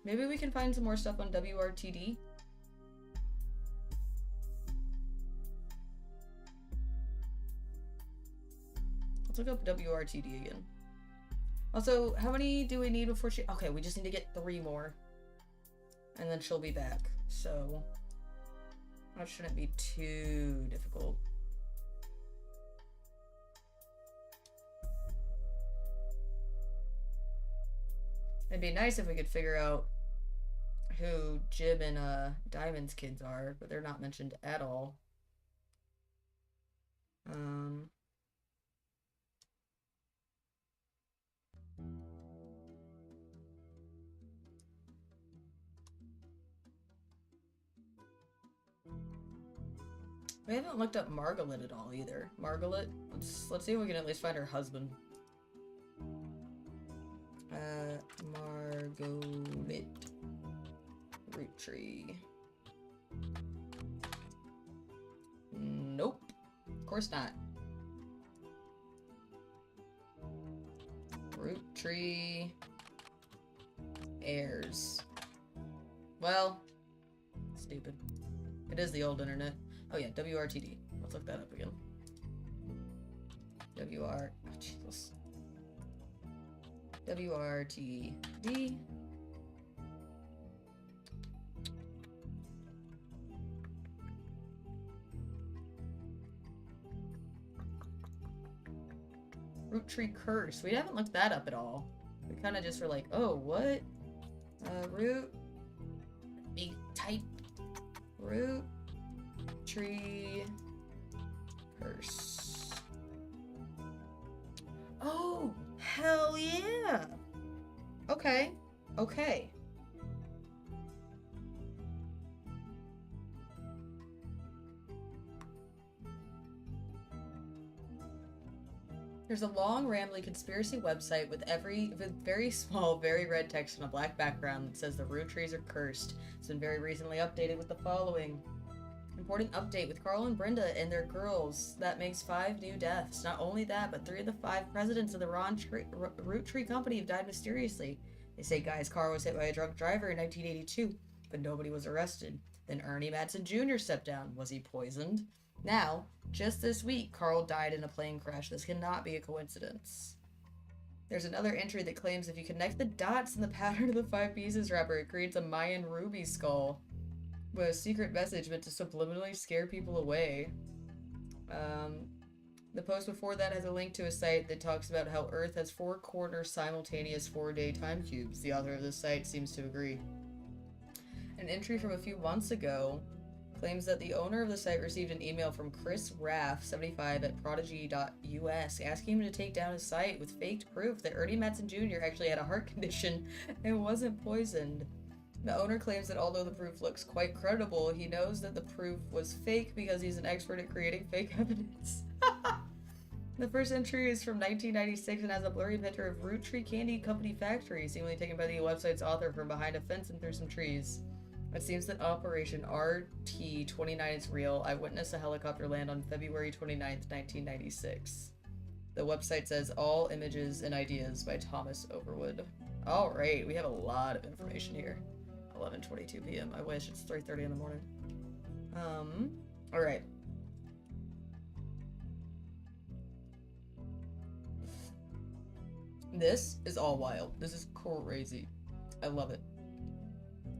Maybe we can find some more stuff on WRTD. Let's look up WRTD again. Also, how many do we need before she... Okay, we just need to get 3 more. And then she'll be back. So, that shouldn't be too difficult. It'd be nice if we could figure out who Jim and Diamond's kids are, but they're not mentioned at all. We haven't looked up Margaret at all either. Margaret? Let's see if we can at least find her husband. Margaret Roottrees. Nope. Of course not. Roottrees heirs. Well, stupid. It is the old internet. Oh yeah, WRTD. Let's look that up again. Oh, Jesus. WRTD. Roottrees curse. We haven't looked that up at all. We kind of just were like, oh, what? Root. Big type. Roottrees curse. Oh, hell yeah. Okay. Okay. There's a long, rambling conspiracy website with very small, very red text on a black background that says the Roottrees are cursed. It's been very recently updated with the following. Important update with Carl and Brenda and their girls. That makes 5 new deaths. Not only that, but 3 of the 5 presidents of the Roottrees company have died mysteriously. They say Guy's car was hit by a drunk driver in 1982, but nobody was arrested. Then Ernie Madsen Jr. stepped down. Was he poisoned? Now, just this week, Carl died in a plane crash. This cannot be a coincidence. There's another entry that claims if you connect the dots in the pattern of the 5 pieces wrapper, it creates a Mayan ruby skull with a secret message meant to subliminally scare people away. The post before that has a link to a site that talks about how Earth has 4 corner simultaneous 4-day time cubes. The author of this site seems to agree. An entry from a few months ago claims that the owner of the site received an email from Chris Raff, 75, at prodigy.us, asking him to take down his site with faked proof that Ernie Madsen Jr. actually had a heart condition and wasn't poisoned. The owner claims that although the proof looks quite credible, he knows that the proof was fake because he's an expert at creating fake evidence. The first entry is from 1996 and has a blurry picture of Roottrees Candy Company factory, seemingly taken by the website's author from behind a fence and through some trees. It seems that Operation RT-29 is real. I witnessed a helicopter land on February 29th, 1996. The website says all images and ideas by Thomas Overwood. Alright, we have a lot of information here. 11:22 p.m. I wish it's 3:30 in the morning. Alright. This is all wild. This is crazy. I love it.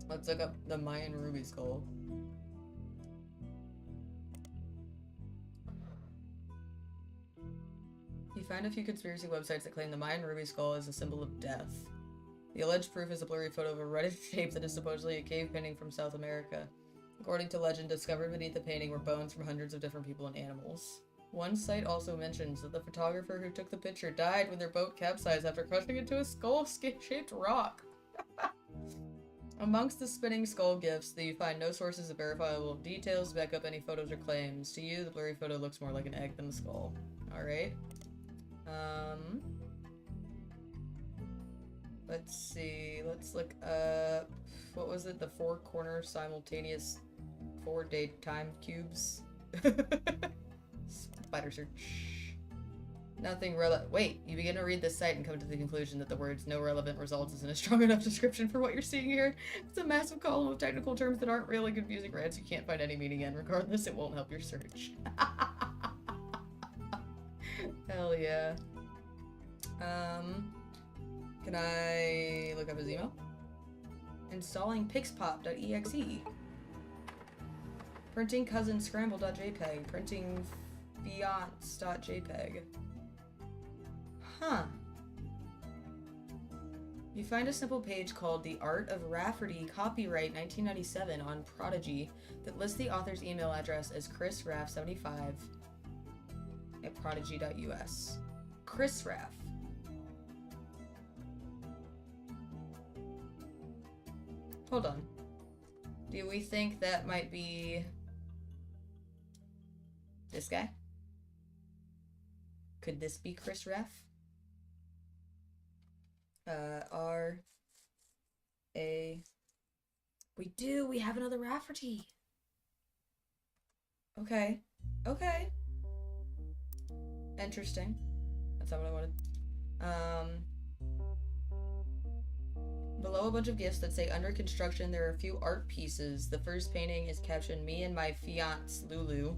Let's look up the Mayan ruby skull. You find a few conspiracy websites that claim the Mayan ruby skull is a symbol of death. The alleged proof is a blurry photo of a reddish shape that is supposedly a cave painting from South America. According to legend, discovered beneath the painting were bones from hundreds of different people and animals. One site also mentions that the photographer who took the picture died when their boat capsized after crushing into a skull-shaped rock. Amongst the spinning skull gifts, you find no sources of verifiable details to back up any photos or claims. To you, the blurry photo looks more like an egg than a skull. Alright. Let's see. Let's look up... What was it? The 4-corner simultaneous 4-day time cubes? Spider search. Nothing relevant. Wait, you begin to read this site and come to the conclusion that the words no relevant results isn't a strong enough description for what you're seeing here. It's a massive column of technical terms that aren't really confusing rants you can't find any meaning in. Regardless, it won't help your search. Hell yeah. Can I look up his email? Installing pixpop.exe. Printing cousin scramble.jpg. Printing fiance.jpg. Huh. You find a simple page called The Art of Rafferty, copyright 1997 on Prodigy that lists the author's email address as chrisraff75 at prodigy.us. Chris Raff. Hold on. Do we think that might be this guy? Could this be Chris Raff? R-A... We do! We have another Rafferty! Okay. Okay. Interesting. That's not what I wanted. Below a bunch of gifts that say under construction, there are a few art pieces. The first painting is captioned Me and My Fiance Lulu.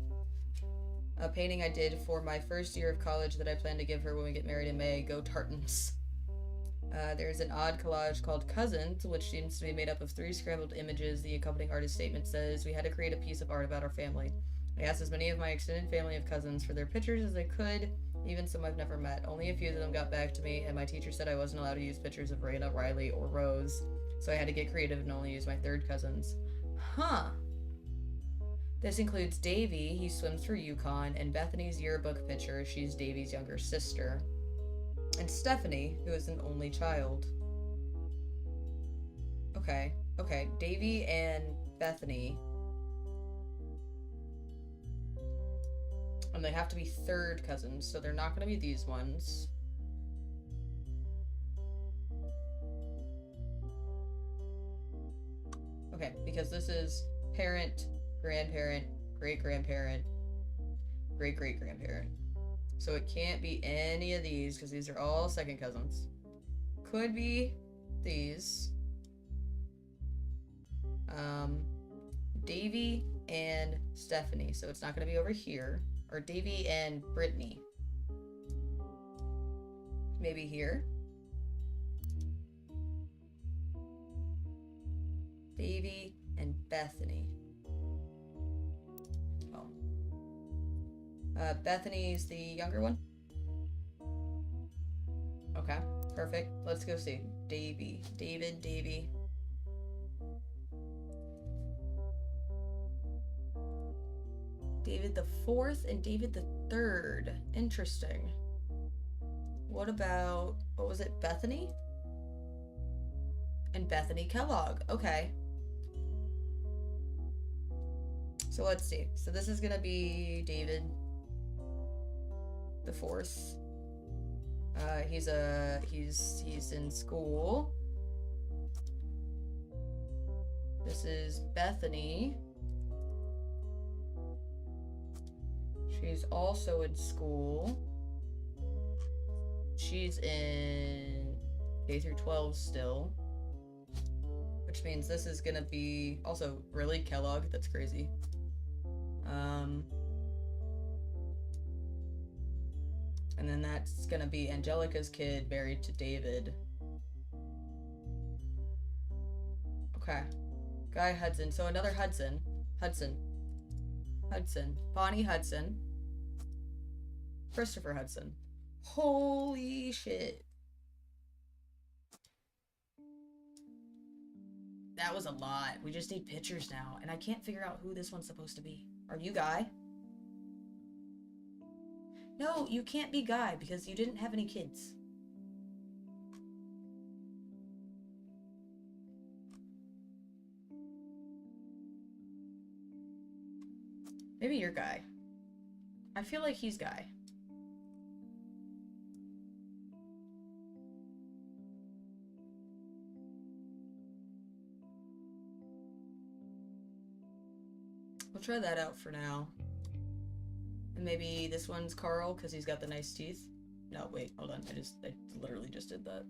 A painting I did for my first year of college that I plan to give her when we get married in May. Go Tartans. There's an odd collage called Cousins, which seems to be made up of 3 scrambled images. The accompanying artist statement says, we had to create a piece of art about our family. I asked as many of my extended family of cousins for their pictures as I could, even some I've never met. Only a few of them got back to me, and my teacher said I wasn't allowed to use pictures of Raina, Riley, or Rose, so I had to get creative and only use my 3rd cousins. Huh. This includes Davy, he swims for Yukon, and Bethany's yearbook picture, she's Davy's younger sister. And Stephanie, who is an only child. Okay, Davy and Bethany. And they have to be 3rd cousins, so they're not going to be these ones. Okay, because this is parent, grandparent, great-grandparent, great-great-grandparent. So it can't be any of these, because these are all 2nd cousins. Could be these. Davy and Stephanie, so it's not going to be over here. Or Davy and Brittany. Maybe here. Davy and Bethany. Oh. Bethany's the younger one? Okay, perfect. Let's go see. Davy. Davy. David the 4th and David the 3rd. Interesting. What about, what was it, Bethany? And Bethany Kellogg. Okay. So let's see. So this is gonna be David the Fourth. He's in school. This is Bethany. She's also in school. She's in K through 12 still. Which means this is gonna be also really Kellogg. That's crazy. And then that's gonna be Angelica's kid married to David. Okay. Guy Hudson. So another Hudson. Hudson. Bonnie Hudson. Christopher Hudson. Holy shit. That was a lot. We just need pictures now, and I can't figure out who this one's supposed to be. Are you Guy? No, you can't be Guy because you didn't have any kids. Maybe you're Guy. I feel like he's Guy. We'll try that out for now. And maybe this one's Carl because he's got the nice teeth. No, wait, hold on. I literally just did that.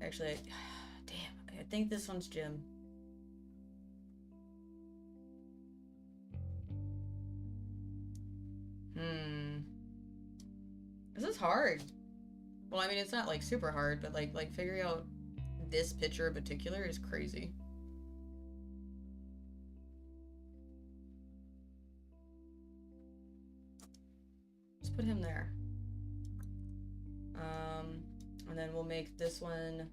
Actually, damn, I think this one's Jim. This is hard. Well, I mean, it's not like super hard, but like figuring out this picture in particular is crazy. Let's put him there. And then we'll make this one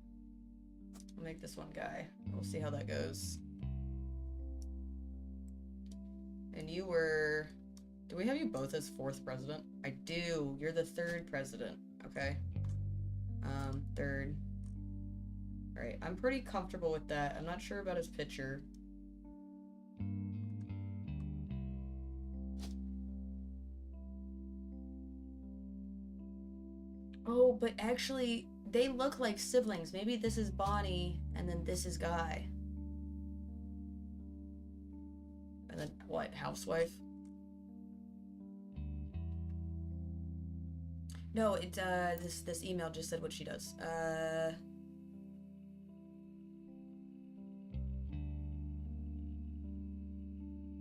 Guy. We'll see how that goes. And you were... Do we have you both as 4th president? I do. You're the 3rd president. Okay. 3rd. Alright, I'm pretty comfortable with that. I'm not sure about his picture. Oh, but actually, they look like siblings. Maybe this is Bonnie, and then this is Guy. And then, what, housewife? No, it, this email just said what she does.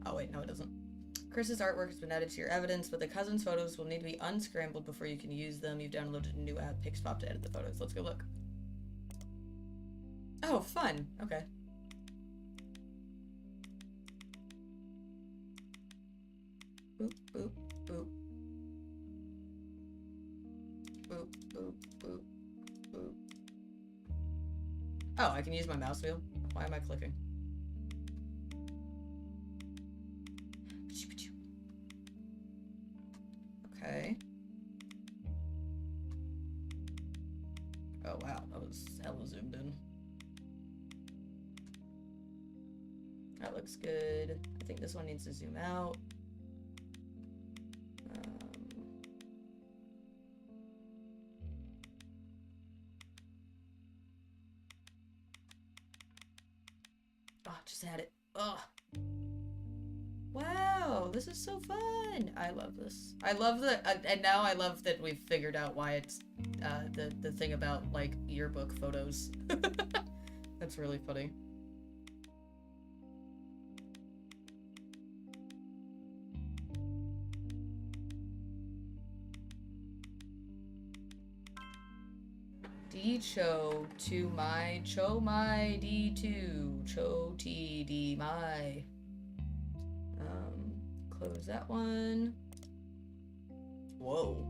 Oh, wait, no, it doesn't. Chris's artwork has been added to your evidence, but the cousin's photos will need to be unscrambled before you can use them. You've downloaded a new app, Pixpop, to edit the photos. Let's go look. Oh, fun. Okay. Boop, boop, boop. Boop, boop, boop, boop. Oh, I can use my mouse wheel? Why am I clicking? Okay. Oh wow, that was hella zoomed in. That looks good. I think this one needs to zoom out. Oh, just had it. Ugh. Wow, this is so fun. I love this. I love that, and now I love that we've figured out why it's the thing about like yearbook photos. That's really funny. D cho to my cho my D2 cho T D my. Close that one. Whoa.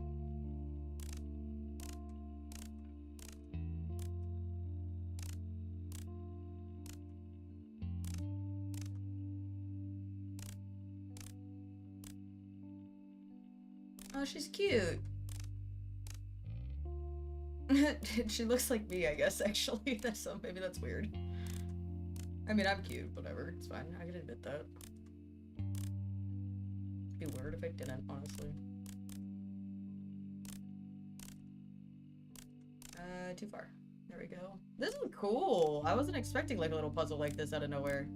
Oh, she's cute. She looks like me, I guess, actually. So maybe that's weird. I mean, I'm cute, whatever. It's fine. I can admit that. It'd be weird if I didn't, honestly. Too far. There we go. This is cool. I wasn't expecting like a little puzzle like this out of nowhere.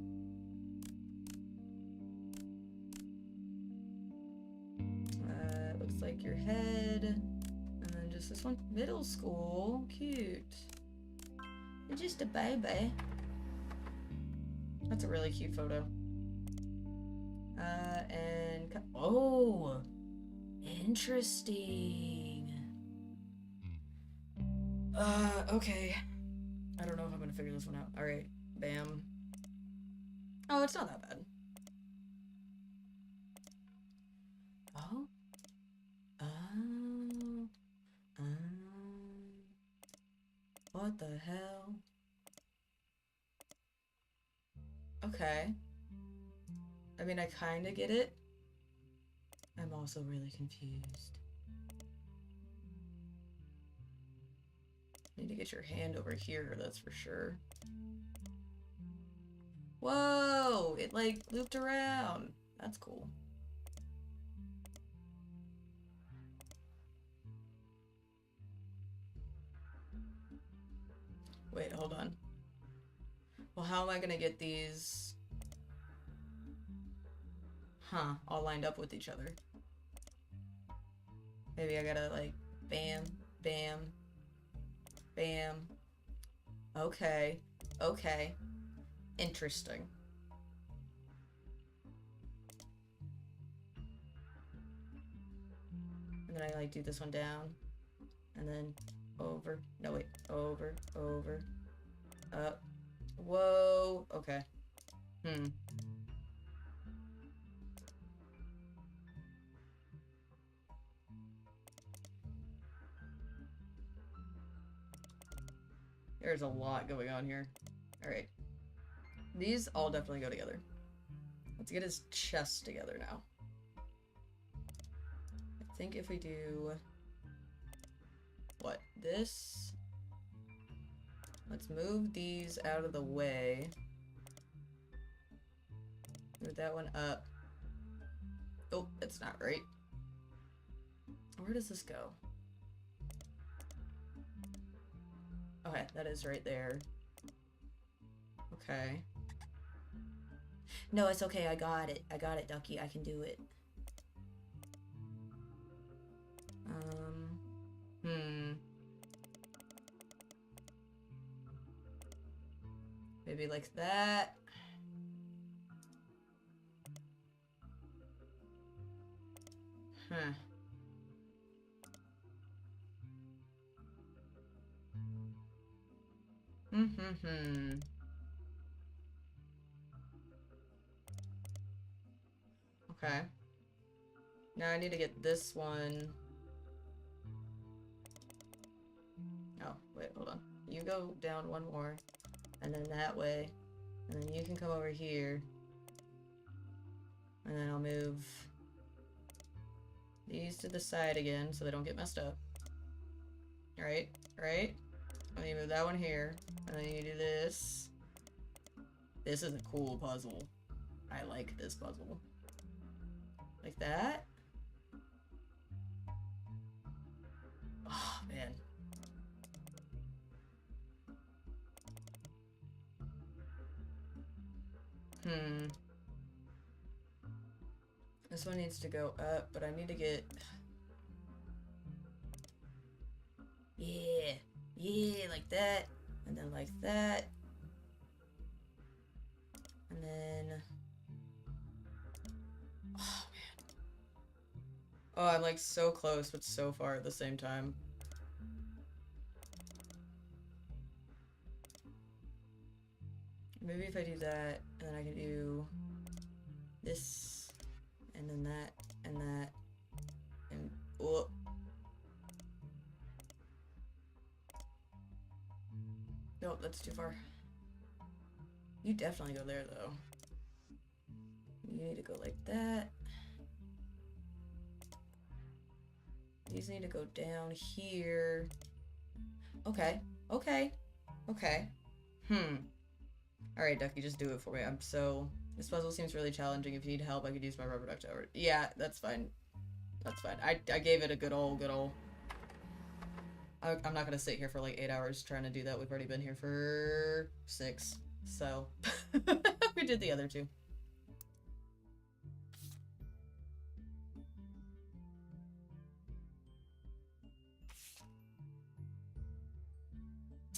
Looks like your head. And then just this one. Middle school. Cute. You're just a baby. That's a really cute photo. And... Oh! Interesting. Okay. I don't know if I'm gonna figure this one out. Alright. Bam. Oh, it's not that bad. Oh? Oh. What the hell? Okay. I mean, I kinda get it. I'm also really confused. Need to get your hand over here, that's for sure. Whoa! It like looped around. That's cool. Wait, hold on. Well, how am I gonna get these... Huh, all lined up with each other? Maybe I gotta like, bam, bam, bam. Okay, okay. Interesting. And then I like do this one down. And then over. No, wait. Over, over, up. Whoa. Okay. There's a lot going on here. Alright. These all definitely go together. Let's get his chest together now. I think if we do... What? This? Let's move these out of the way. Move that one up. Oh, that's not right. Where does this go? Okay, that is right there. Okay. No, it's okay. I got it. I got it, Ducky. I can do it. Maybe like that. Huh. Okay. Now I need to get this one. Oh, wait, hold on. You go down one more, and then that way, and then you can come over here, and then I'll move these to the side again so they don't get messed up. Right? Right? And then you move that one here, and then you do this. This is a cool puzzle. I like this puzzle. Like that? Oh, man. This one needs to go up, but I need to get... Yeah. Yeah, like that. And then like that. And then... Oh, man. Oh, I'm like so close, but so far at the same time. Maybe if I do that, and then I can do this, and then that, and oh. Nope, that's too far. You definitely go there, though. You need to go like that. These need to go down here. Okay. Okay. Okay. Alright, Ducky, just do it for me. This puzzle seems really challenging. If you need help, I could use my rubber duck tower. Yeah, that's fine. That's fine. I gave it a good old. I'm not gonna sit here for like 8 hours trying to do that. We've already been here for 6. So, we did the other 2.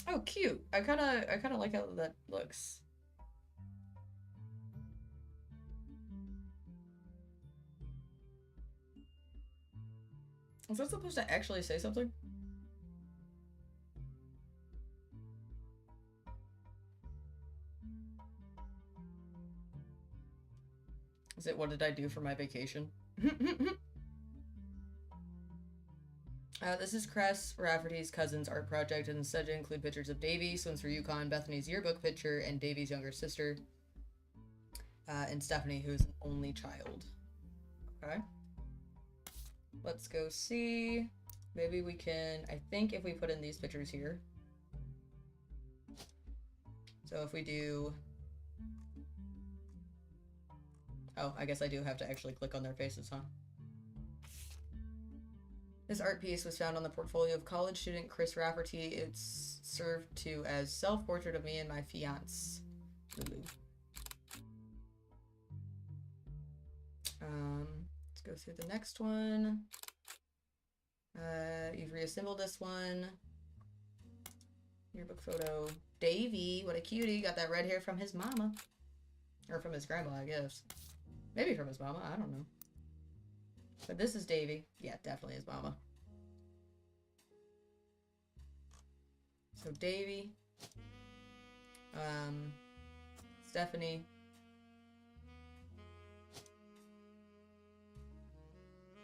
Oh, cute. I kinda like how that looks. Is that supposed to actually say something? Is it what did I do for my vacation? This is Cress Rafferty's cousin's art project, and said to include pictures of Davy, Swims for Yukon, Bethany's yearbook picture, and Davy's younger sister, and Stephanie, who's an only child. Okay. Let's go see. Maybe we can, I think if we put in these pictures here. So if we do... Oh, I guess I do have to actually click on their faces, huh? This art piece was found on the portfolio of college student Chris Rafferty. It's served to as self-portrait of me and my fiance, Lulu. Let's go through the next one. You've reassembled this one. Yearbook photo. Davy, what a cutie. Got that red hair from his mama. Or from his grandma, I guess. Maybe from his mama, I don't know. But this is Davy. Yeah, definitely his mama. So Davy. Stephanie.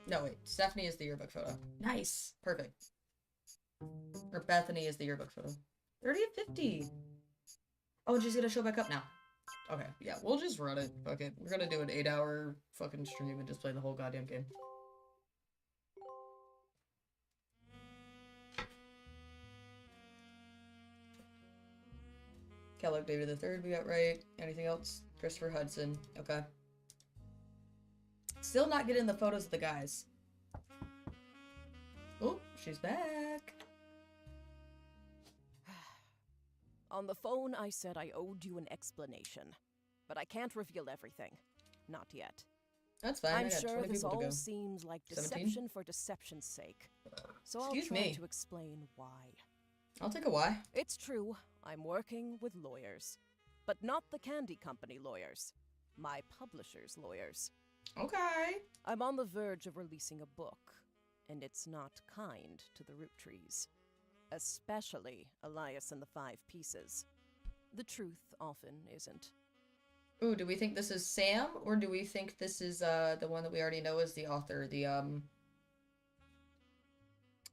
No, wait. Stephanie is the yearbook photo. Nice. Perfect. Or Bethany is the yearbook photo. 30 of 50. Oh, and she's gonna show back up now. Okay, yeah, we'll just run it. Fuck it. We're gonna do an 8-hour fucking stream and just play the whole goddamn game. Kellogg Davy the Third we got right. Anything else? Christopher Hudson. Okay. Still not getting the photos of the guys. Oh, she's back. On the phone, I said I owed you an explanation. But I can't reveal everything. Not yet. That's fine. I'm sure this all seems like deception 17? for deception's sake. So Excuse I'll try me. to explain why. I'll take a why. It's true, I'm working with lawyers. But not the candy company lawyers. My publisher's lawyers. Okay. I'm on the verge of releasing a book, and it's not kind to the Roottrees. Especially Elias and the 5 Pieces. The truth often isn't. Ooh, do we think this is Sam, or do we think this is the one that we already know is the author?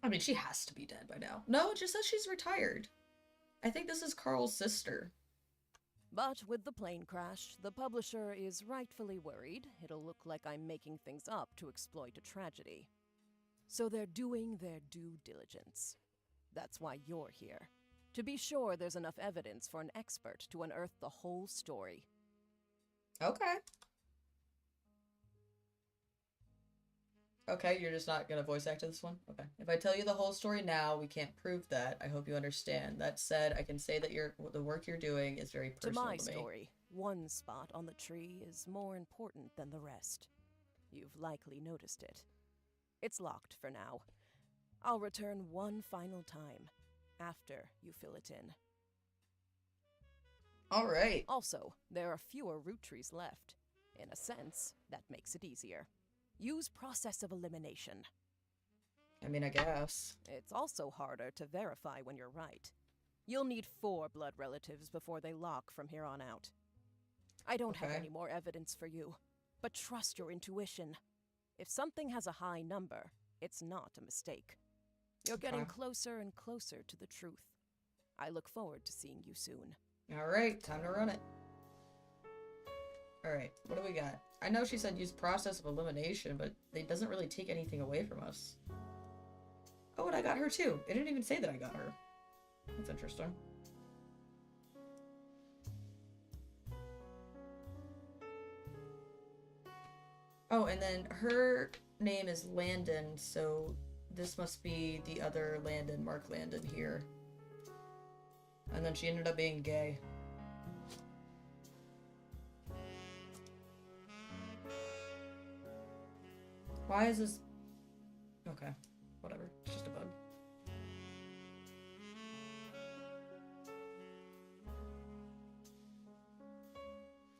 I mean, she has to be dead by now. No, it just says she's retired. I think this is Carl's sister. But with the plane crash, the publisher is rightfully worried it'll look like I'm making things up to exploit a tragedy. So they're doing their due diligence. That's why you're here. To be sure there's enough evidence for an expert to unearth the whole story. Okay. Okay, you're just not gonna voice act in this one? Okay. If I tell you the whole story now, we can't prove that. I hope you understand. That said, I can say that the work you're doing is very personal to me. To my story, one spot on the tree is more important than the rest. You've likely noticed it. It's locked for now. I'll return one final time, after you fill it in. Alright. Also, there are fewer Roottrees left. In a sense, that makes it easier. Use process of elimination. I mean, I guess. It's also harder to verify when you're right. You'll need 4 blood relatives before they lock from here on out. I don't have any more evidence for you, but trust your intuition. If something has a high number, it's not a mistake. You're getting closer and closer to the truth. I look forward to seeing you soon. Alright, time to run it. Alright, what do we got? I know she said use process of elimination, but it doesn't really take anything away from us. Oh, and I got her too. It didn't even say that I got her. That's interesting. Oh, and then her name is Landon, so this must be the other Landon, Mark Landon here. And then she ended up being gay. Why is this... Okay, whatever. It's just a bug.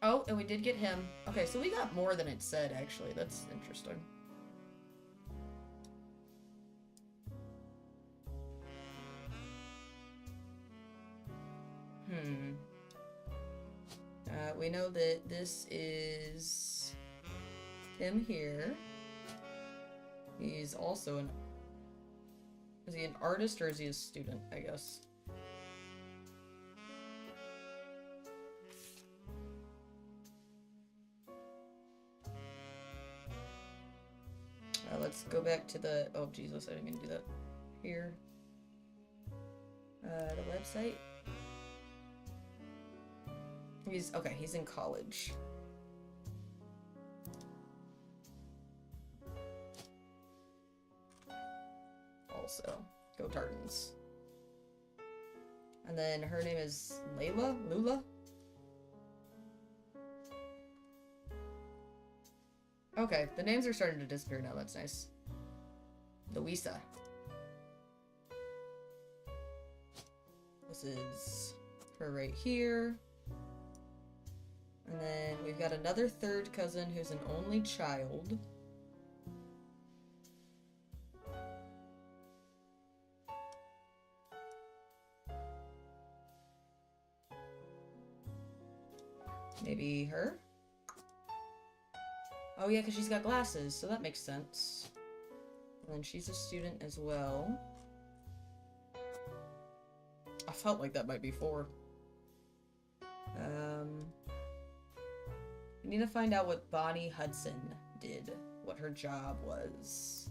Oh, and we did get him. Okay, so we got more than it said, actually. That's interesting. We know that this is him here. He's also an... Is he an artist or is he a student, I guess? Let's go back to the... Oh, Jesus, I didn't mean to do that. Here. The website. He's... Okay, he's in college. Also, go Tartans. And then her name is Layla? Lula? Okay, the names are starting to disappear now, that's nice. Louisa. This is her right here. And then we've got another third cousin who's an only child. Maybe her? Oh yeah, because she's got glasses, so that makes sense. And then she's a student as well. I felt like that might be 4. We need to find out what Bonnie Hudson did, what her job was.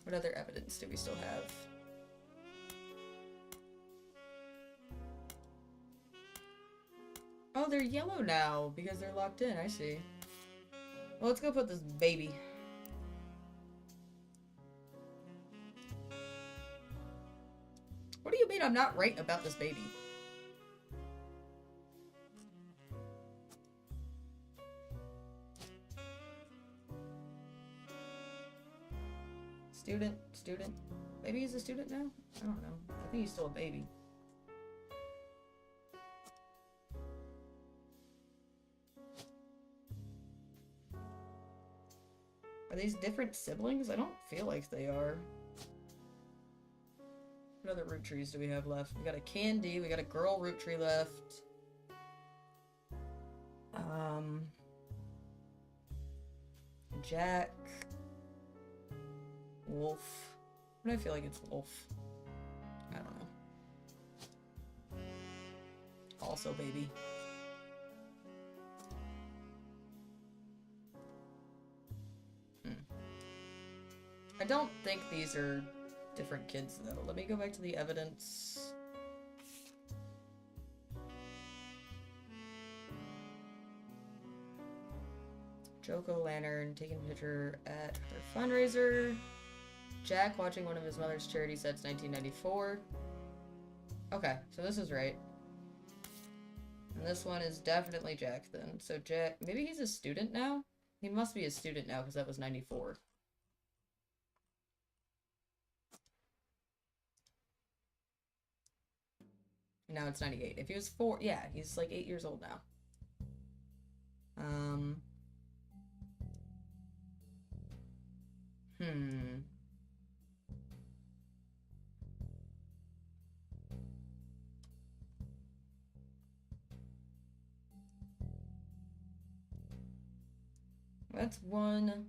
What other evidence do we still have? Oh, they're yellow now because they're locked in, I see. Well, let's go put this baby. What do you mean I'm not right about this baby? Student. Maybe he's a student now? I don't know. I think he's still a baby. Are these different siblings? I don't feel like they are. What other Roottrees do we have left? We got a Candy, we got a girl Roottree left. Jack. Wolf. What do I feel like it's Wolf? I don't know. Also baby. I don't think these are different kids, though. Let me go back to the evidence. Joko Lantern taking a picture at her fundraiser. Jack watching one of his mother's charity sets 1994. Okay, so this is right. And this one is definitely Jack then. So Jack, maybe he's a student now? He must be a student now because that was 94. Now it's 98. If he was 4, yeah, he's like 8 years old now. That's one.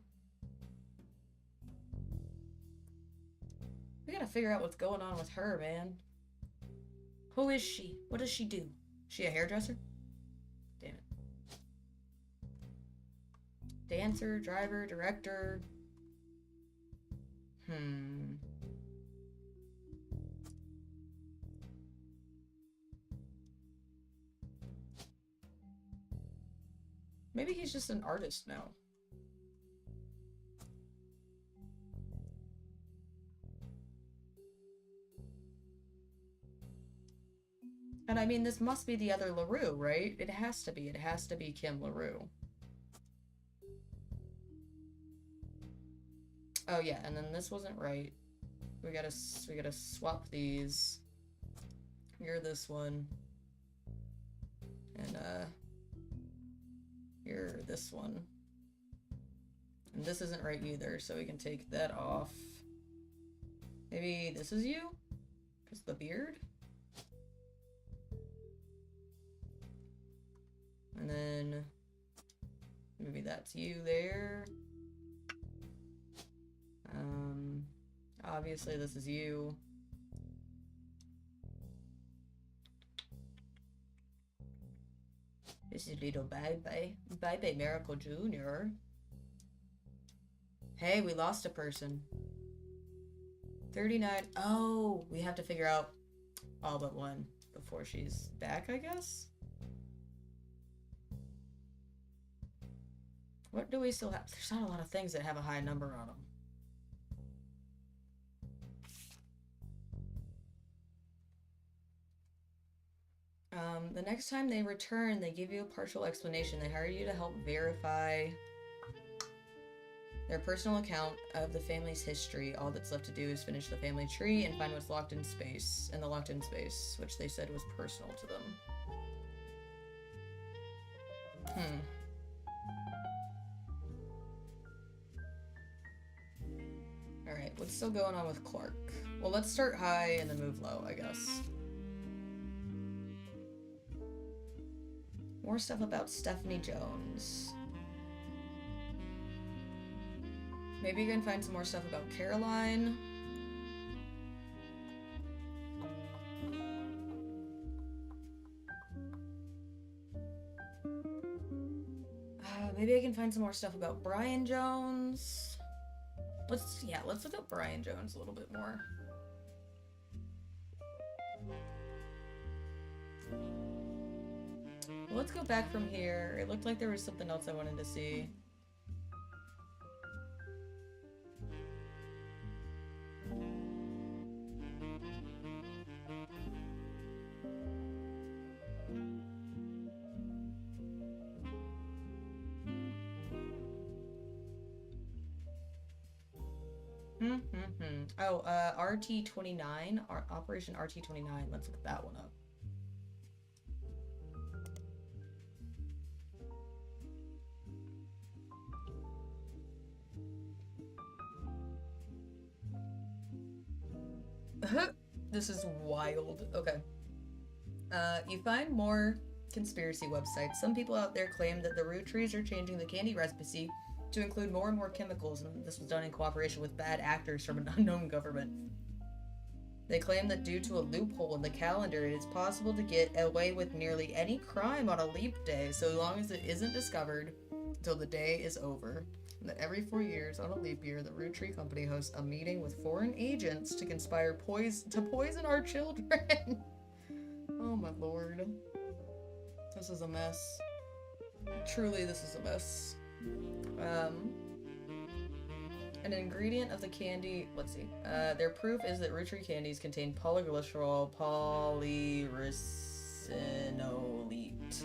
We gotta figure out what's going on with her, man. Who is she? What does she do? Is she a hairdresser? Damn it. Dancer, driver, director. Maybe he's just an artist now. And I mean, this must be the other LaRue, right? It has to be. It has to be Kim LaRue. Oh yeah, and then this wasn't right. We gotta swap these. You're this one. And you're this one. And this isn't right either, so we can take that off. Maybe this is you? Because of the beard? And then maybe that's you there. Obviously this is you. This is little Bye Bye Miracle Jr. Hey, we lost a person. 39. Oh, we have to figure out all but one before she's back, I guess? What do we still have? There's not a lot of things that have a high number on them. The next time they return, they give you a partial explanation. They hire you to help verify their personal account of the family's history. All that's left to do is finish the family tree and find what's locked in space, which they said was personal to them. Alright, what's still going on with Clark? Well, let's start high and then move low, I guess. More stuff about Stephanie Jones. Maybe you can find some more stuff about Caroline. Maybe I can find some more stuff about Brian Jones. Let's look up Brian Jones a little bit more. Well, let's go back from here. It looked like there was something else I wanted to see. Oh, RT-29, Operation RT-29. Let's look that one up. This is wild. Okay. You find more conspiracy websites. Some people out there claim that the Roottrees are changing the candy recipe to include more and more chemicals, and this was done in cooperation with bad actors from an unknown government. They claim that due to a loophole in the calendar, it is possible to get away with nearly any crime on a leap day, so long as it isn't discovered until the day is over. And that every 4 years, on a leap year, the Roottrees Company hosts a meeting with foreign agents to conspire to poison our children. Oh my lord. This is a mess. Truly, this is a mess. An ingredient of the candy, let's see, their proof is that Roottrees candies contain polyglycerol polyricinolate,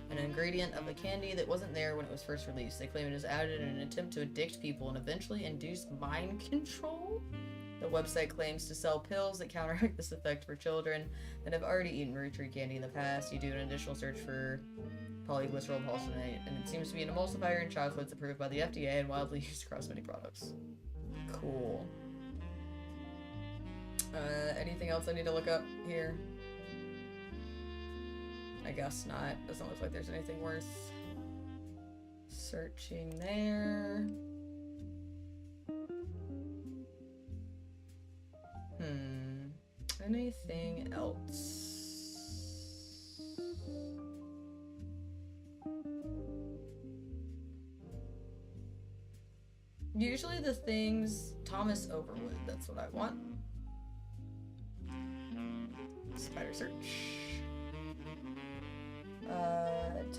an ingredient of the candy that wasn't there when it was first released. They claim it is added in an attempt to addict people and eventually induce mind control. The website claims to sell pills that counteract this effect for children that have already eaten Roottrees candy in the past. You do an additional search for polyglycerol palsinate, and it seems to be an emulsifier in chocolates approved by the FDA and widely used across many products. Cool. Anything else I need to look up here? I guess not. Doesn't look like there's anything worth searching there. Anything else? Usually the things Thomas Overwood, that's what I want. Spider search.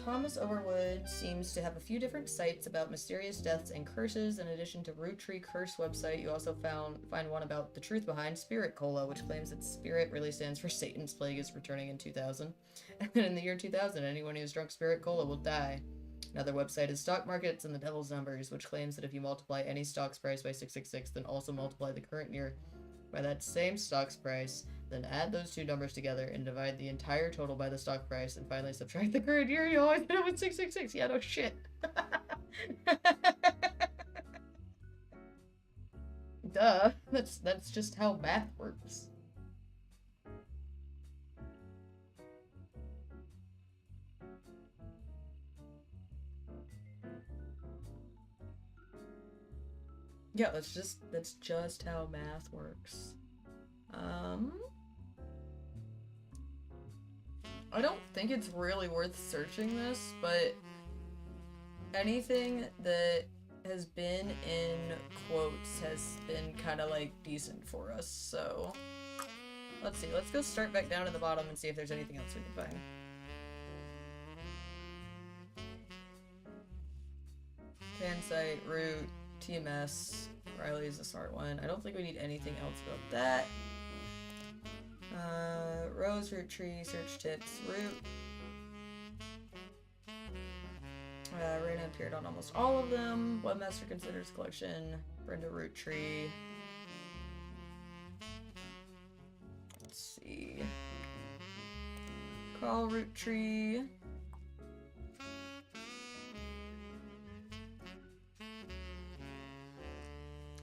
Thomas Overwood seems to have a few different sites about mysterious deaths and curses. In addition to Roottrees curse website, you also find one about the truth behind Spirit Cola, which claims that spirit really stands for Satan's plague is returning in 2000. And in the year 2000, anyone who's drunk Spirit Cola will die. Another website is Stock Markets and the Devil's Numbers, which claims that if you multiply any stock's price by 666, then also multiply the current year by that same stock's price, then add those two numbers together and divide the entire total by the stock price, and finally subtract the current year. You always end up with 666. Yeah, no shit. Duh. That's just how math works. Yeah, that's just how math works. I don't think it's really worth searching this, but anything that has been in quotes has been kind of like decent for us, so let's see. Let's go start back down to the bottom and see if there's anything else we can find. Pansite, Root, TMS, Riley's a smart one. I don't think we need anything else about that. Rose, Root Tree, Search Tips, Root. Raina appeared on almost all of them. Webmaster Considers Collection, Brenda Root Tree. Let's see. Call Root Tree.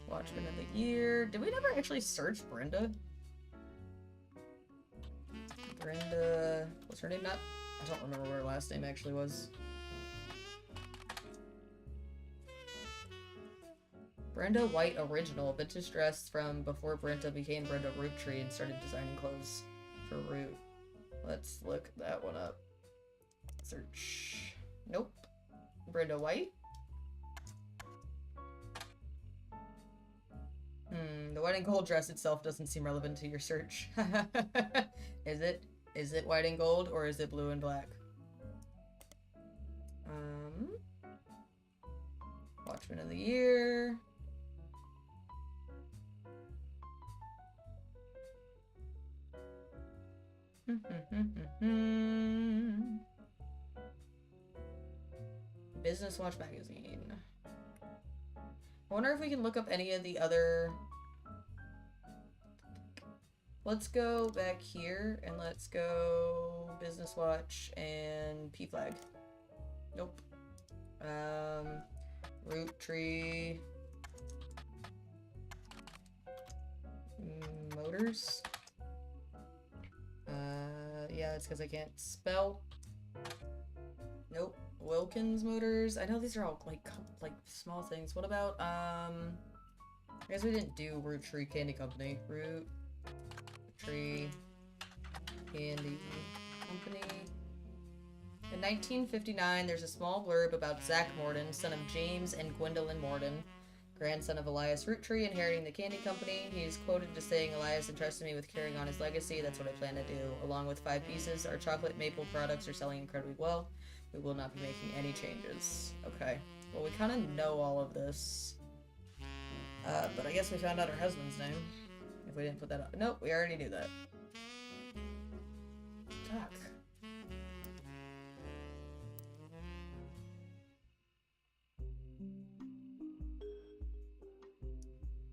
Watchman of the Year. Did we never actually search Brenda? Brenda... What's her name? Not... I don't remember what her last name actually was. Brenda White Original. Vintage dress from before Brenda became Brenda Roottree and started designing clothes for Root. Let's look that one up. Search. Nope. Brenda White? The white and gold dress itself doesn't seem relevant to your search. Is it? Is it white and gold, or is it blue and black? Watchman of the Year. Business Watch magazine. I wonder if we can look up any of the other... Let's go back here and let's go Business Watch and P-Flag. Nope. Root Tree. Motors. Yeah, it's because I can't spell. Nope. Wilkins Motors. I know these are all like small things. What about I guess we didn't do Root Tree Candy Company. Root Tree Candy Company. In 1959, there's a small blurb about Zach Morden, son of James and Gwendolyn Morden, grandson of Elias Roottree, inheriting the candy company. He's quoted as saying, "Elias entrusted me with carrying on his legacy. That's what I plan to do. Along with 5 pieces, our chocolate maple products are selling incredibly well. We will not be making any changes." Okay. Well, we kind of know all of this. But I guess we found out her husband's name. If we didn't put that up. Nope, we already knew that. Fuck.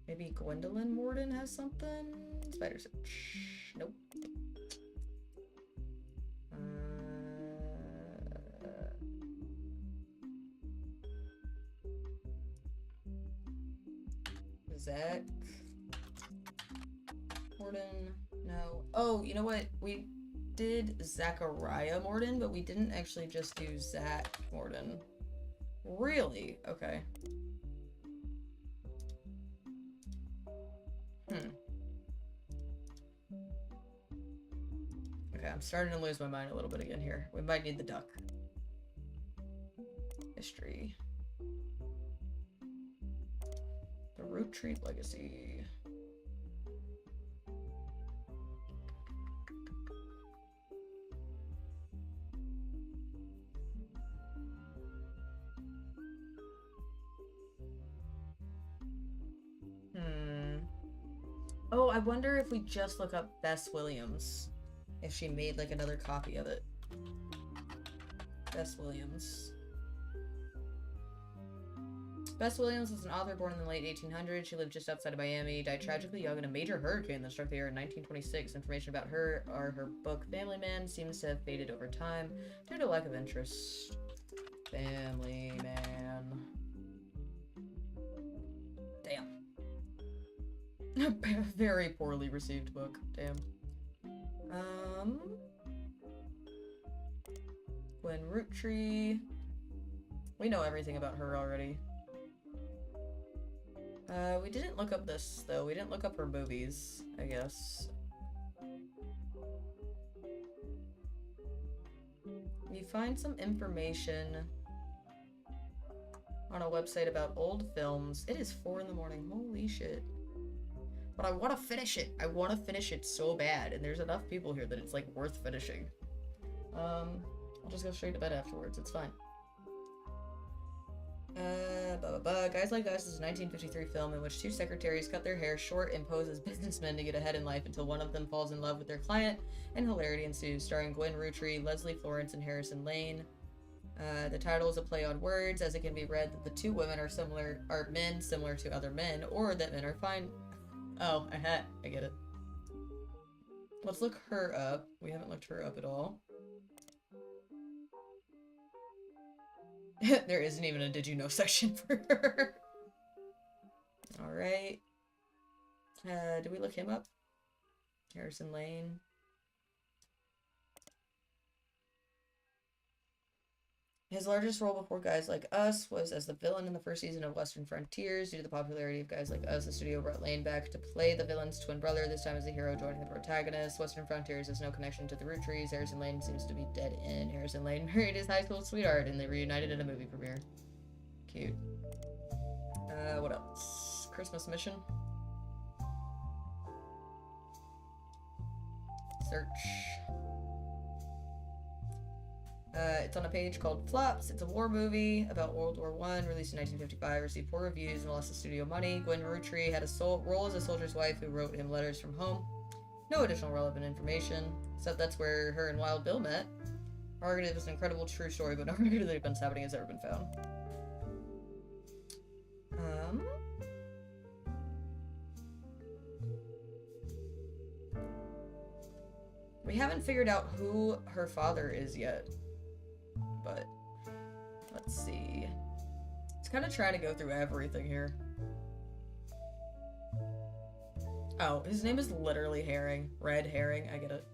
Maybe Gwendolyn Morden has something? Spider search. Nope. Zach Morden? No. Oh, you know what? We did Zachariah Morden, but we didn't actually just do Zach Morden. Really? Okay. Okay, I'm starting to lose my mind a little bit again here. We might need the duck. History. The Roottree Legacy. Oh, I wonder if we just look up Bess Williams. If she made, like, another copy of it. Bess Williams. Bess Williams was an author born in the late 1800s. She lived just outside of Miami, died tragically young in a major hurricane that struck the area in 1926. Information about her or her book Family Man seems to have faded over time due to lack of interest. Family Man. Damn. Very poorly received book. Damn. Gwen Roottrees. We know everything about her already. We didn't look up this, though. We didn't look up her movies, I guess. You find some information on a website about old films. It is 4 in the morning. Holy shit. But I want to finish it. I want to finish it so bad, and there's enough people here that it's, like, worth finishing. I'll just go straight to bed afterwards. It's fine. Guys Like Us is a 1953 film in which 2 secretaries cut their hair short and pose as businessmen to get ahead in life until one of them falls in love with their client, and hilarity ensues, starring Gwen Roottrees, Leslie Florence, and Harrison Lane. The title is a play on words, as it can be read that the 2 women are men similar to other men, or that men are fine. Oh, I get it. Let's look her up. We haven't looked her up at all. There isn't even a did you know section for her. Alright. Do we look him up? Harrison Lane. His largest role before Guys Like Us was as the villain in the first season of Western Frontiers. Due to the popularity of Guys Like Us, the studio brought Lane back to play the villain's twin brother, this time as the hero joining the protagonist. Western Frontiers has no connection to the Roottrees. Harrison Lane seems to be dead in. Harrison Lane married his high school sweetheart, and they reunited at a movie premiere. Cute. What else? Christmas Mission. Search. It's on a page called Flops. It's a war movie about World War I, released in 1955, received poor reviews and lost the studio money. Gwen Roottrees had a role as a soldier's wife who wrote him letters from home. No additional relevant information, except that's where her and Wild Bill met. Margaret was an incredible true story, but no record of the events happening has ever been found. We haven't figured out who her father is yet. But let's see. It's kind of trying to go through everything here. Oh, his name is literally Herring. Red Herring, I get it.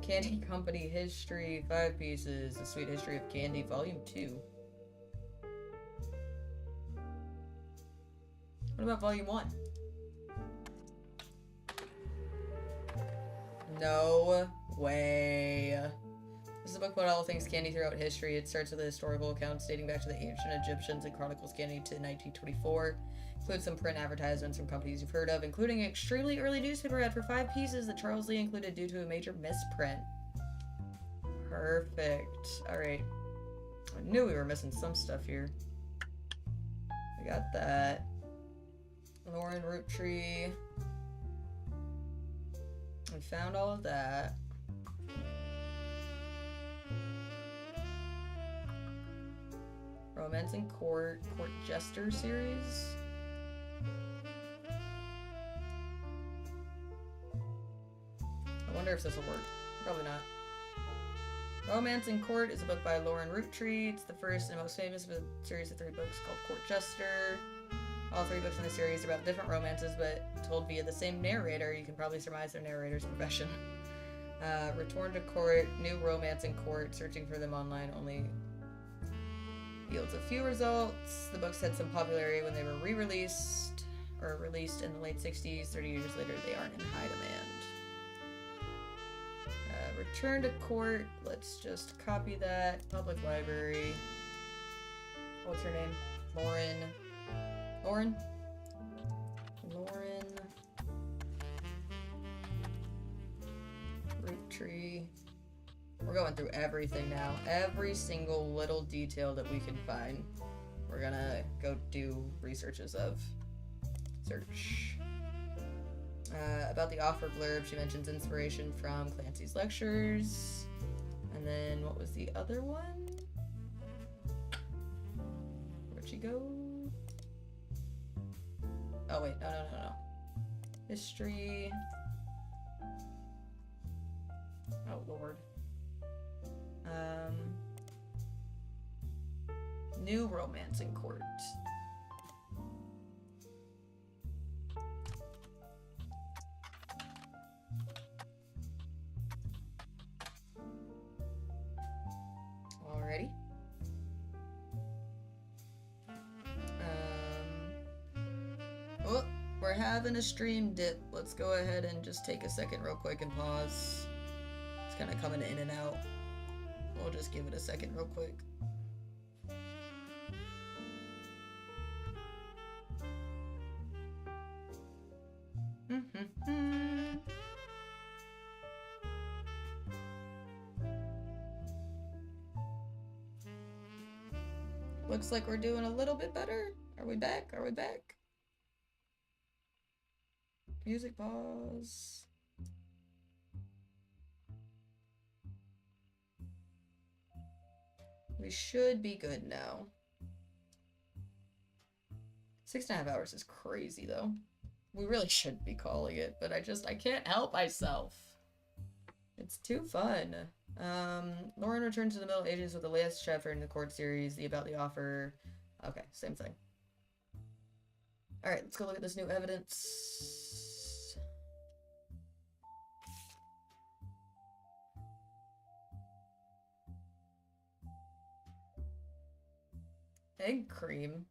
Candy Company History, 5 pieces. A Sweet History of Candy, Volume 2. What about Volume 1? No way. This is a book about all things candy throughout history. It starts with the historical accounts dating back to the ancient Egyptians and chronicles candy to 1924. Includes some print advertisements from companies you've heard of, including an extremely early newspaper ad for 5 pieces that Charles Lee included due to a major misprint. Perfect. Alright. I knew we were missing some stuff here. We got that. Lauren Roottrees. We found all of that. Romance in Court, Court Jester series. I wonder if this will work. Probably not. Romance in Court is a book by Lauren Roottrees. It's the first and most famous of a series of 3 books called Court Jester. All 3 books in the series are about different romances, but told via the same narrator. You can probably surmise their narrator's profession. Return to Court, New Romance in Court. Searching for them online only yields a few results. The books had some popularity when they were re-released or released in the late 60s. 30 years later, they aren't in high demand. Return to Court. Let's just copy that. Public Library. What's her name? Lauren Roottrees. We're going through everything now. Every single little detail that we can find. We're gonna go do researches of. Search. About the offer blurb, she mentions inspiration from Clancy's lectures. And then what was the other one? Where'd she go? Oh wait, no. History. Oh lord. New romance in court. Alrighty. Oh, we're having a stream dip. Let's go ahead and just take a second real quick and pause. It's kind of coming in and out. We'll just give it a second real quick. Looks like we're doing a little bit better. Are we back? Are we back? Music pause. We should be good now. 6.5 hours is crazy though. We really shouldn't be calling it, but I can't help myself. It's too fun. Lauren returns to the Middle Ages with the last chapter in the court series, the About the Offer. Okay, same thing. Alright, let's go look at this new evidence. Egg cream.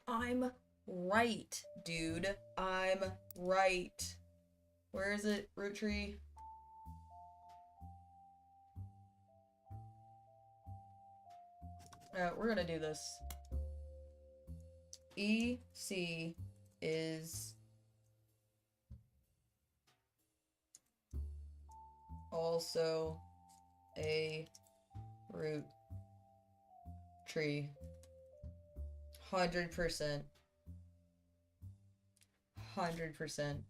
I'm right, dude. I'm right. Where is it, Roottrees? We're gonna do this. EC is also a root tree. 100%. 100%.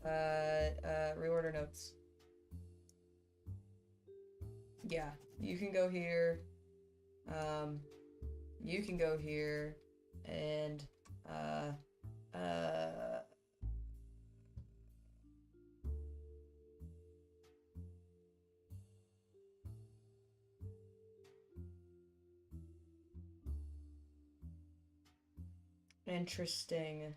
Reorder notes. Yeah, you can go here. You can go here and interesting.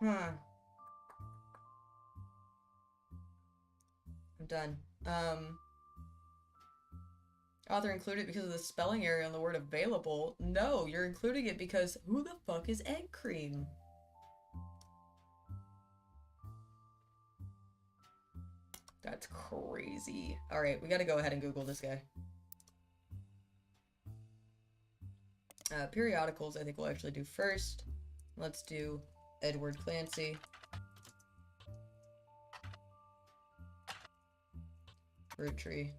Huh. I'm done. Author included because of the spelling error on the word available. No, you're including it because who the fuck is egg cream? That's crazy. Alright, we gotta go ahead and Google this guy. Periodicals I think we'll actually do first. Let's do Edward Clancy. Roottrees.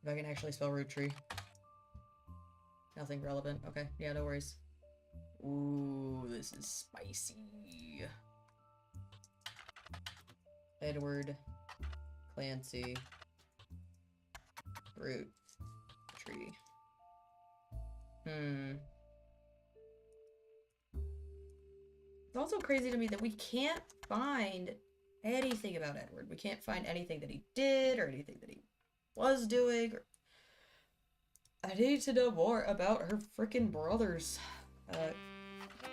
If I can actually spell Roottrees. Nothing relevant. Okay, yeah, no worries. Ooh, this is spicy. Edward Clancy Roottrees. It's also crazy to me that we can't find anything about Edward. We can't find anything that he did or anything that he was doing. I need to know more about her freaking brothers.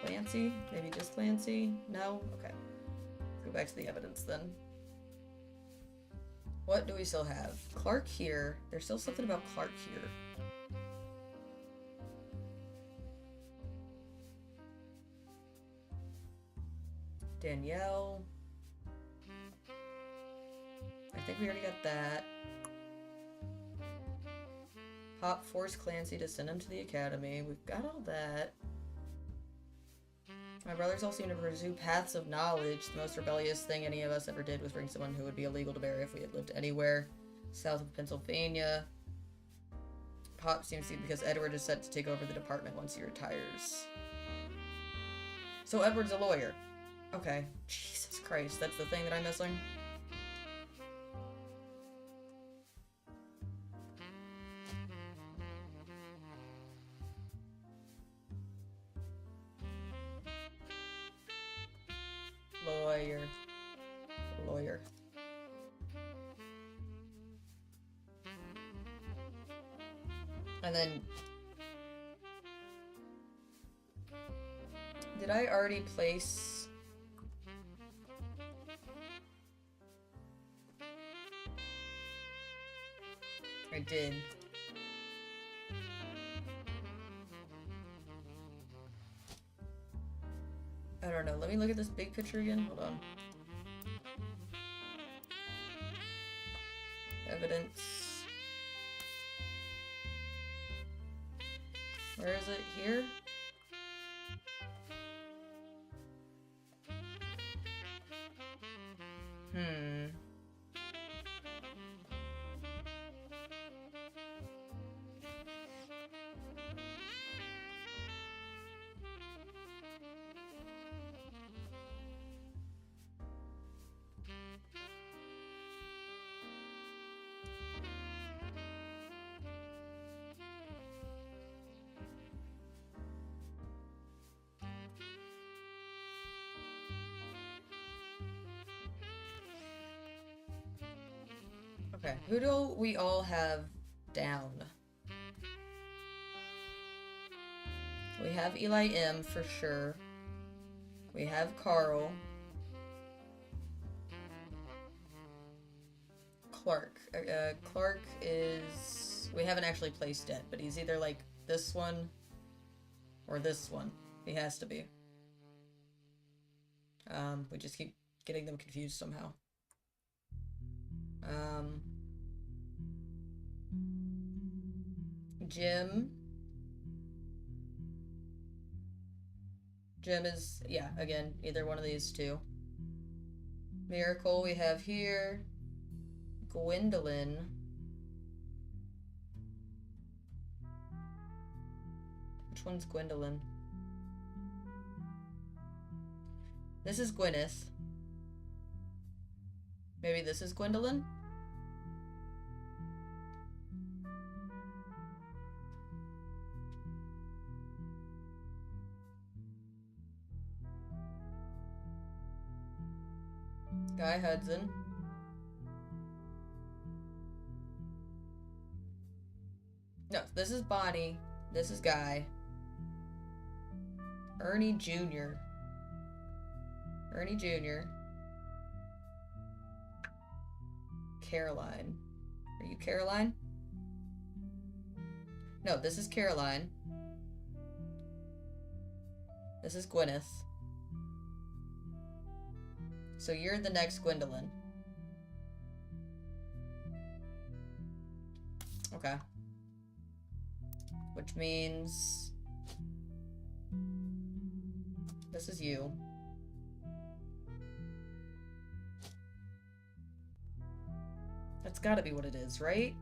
Clancy? Maybe just Clancy? No? Okay. Let's go back to the evidence then. What do we still have? Clark here. There's still something about Clark here. Danielle. I think we already got that. Pop forced Clancy to send him to the academy. We've got all that. My brothers all seem to pursue paths of knowledge. The most rebellious thing any of us ever did was bring someone who would be illegal to marry if we had lived anywhere south of Pennsylvania. Pop seems to be because Edward is set to take over the department once he retires. So Edward's a lawyer. Okay. Jesus Christ, that's the thing that I'm missing? Lawyer. And then... Did I already place... I did. I don't know. Let me look at this big picture again. Hold on. Evidence. Where is it? Here? Okay, who do we all have down? We have Eli M for sure. We have Carl. Clark. Clark is... We haven't actually placed yet, but he's either like this one or this one. He has to be. We just keep getting them confused somehow. Jim. Jim is, yeah, again, either one of these two. Miracle we have here. Gwendolyn. Which one's Gwendolyn? This is Gwyneth. Maybe this is Gwendolyn? Guy Hudson. No, this is Bonnie. This is Guy. Ernie Jr. Ernie Jr. Caroline. Are you Caroline? No, this is Caroline. This is Gwyneth. So you're the next Gwendolyn. Okay. Which means... this is you. That's gotta be what it is, right?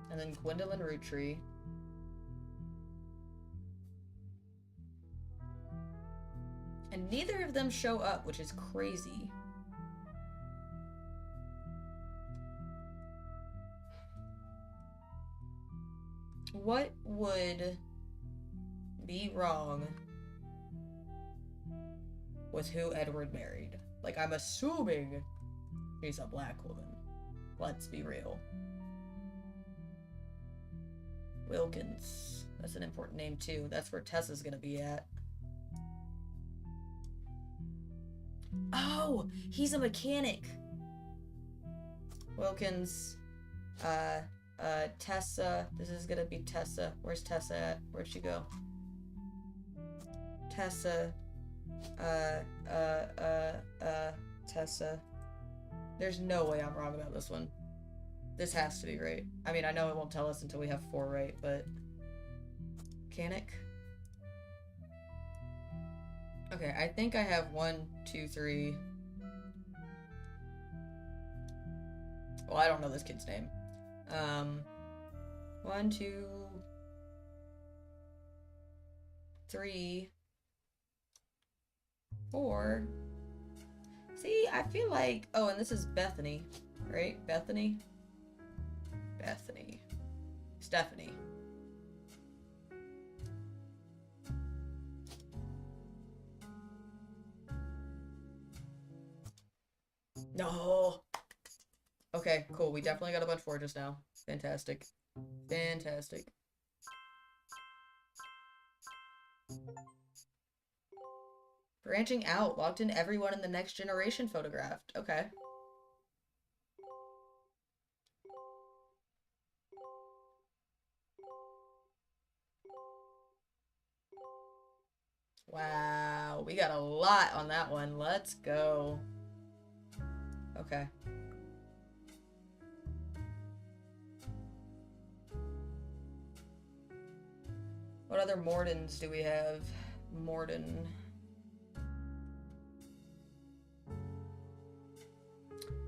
And then Gwendolyn Roottrees. And neither of them show up, which is crazy. What would be wrong with who Edward married? Like, I'm assuming she's a black woman. Let's be real. Wilkins. That's an important name, too. That's where Tessa's gonna be at. Oh, he's a mechanic. Wilkins, Tessa. This is gonna be Tessa. Where's Tessa at? Where'd she go? Tessa, Tessa. There's no way I'm wrong about this one. This has to be right. I mean, I know it won't tell us until we have 4 right, but... Mechanic? Okay, I think I have 1, 2, 3... Well, I don't know this kid's name. 1, 2... 3... 4... See, I feel like... Oh, and this is Bethany, right? Bethany? Bethany. Stephanie. No! Okay, cool. We definitely got a bunch 4 just now. Fantastic. Fantastic. Branching out. Logged in everyone in the next generation photographed. Okay. Wow. We got a lot on that one. Let's go. Okay. What other Mordens do we have? Morden.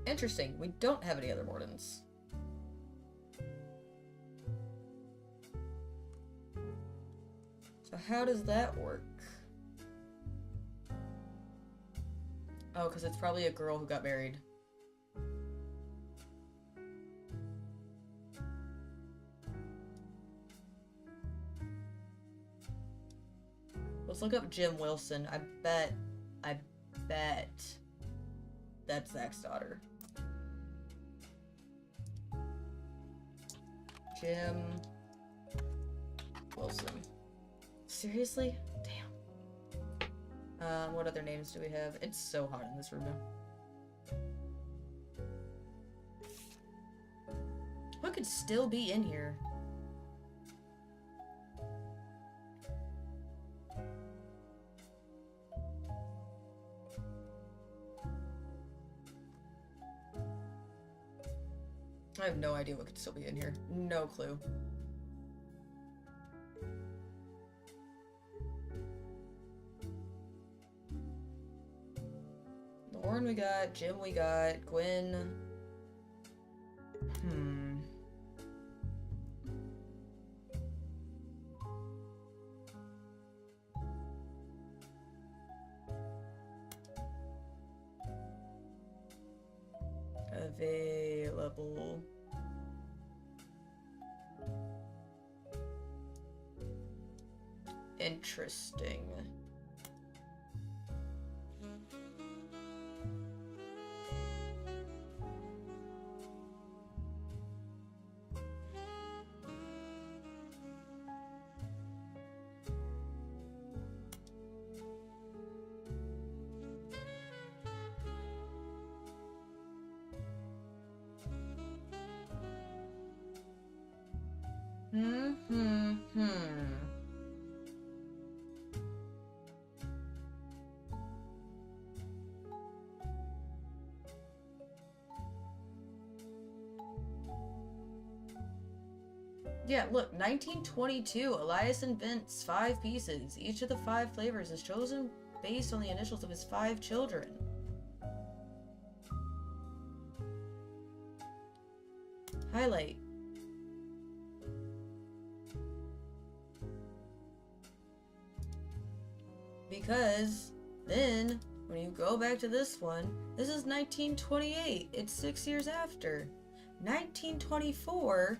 Interesting. We don't have any other Mordens. So how does that work? Oh, because it's probably a girl who got married. Let's look up Jim Wilson. I bet that's Zach's daughter. Jim Wilson. Seriously? Damn. What other names do we have? It's so hot in this room now. What could still be in here? I have no idea what could still be in here. No clue. Lauren we got, Jim we got, Gwen. Available. Interesting. Yeah, look, 1922, Elias invents 5 pieces. Each of the 5 flavors is chosen based on the initials of his 5 children. Highlight. Because then, when you go back to this one, this is 1928. It's 6 years after. 1924...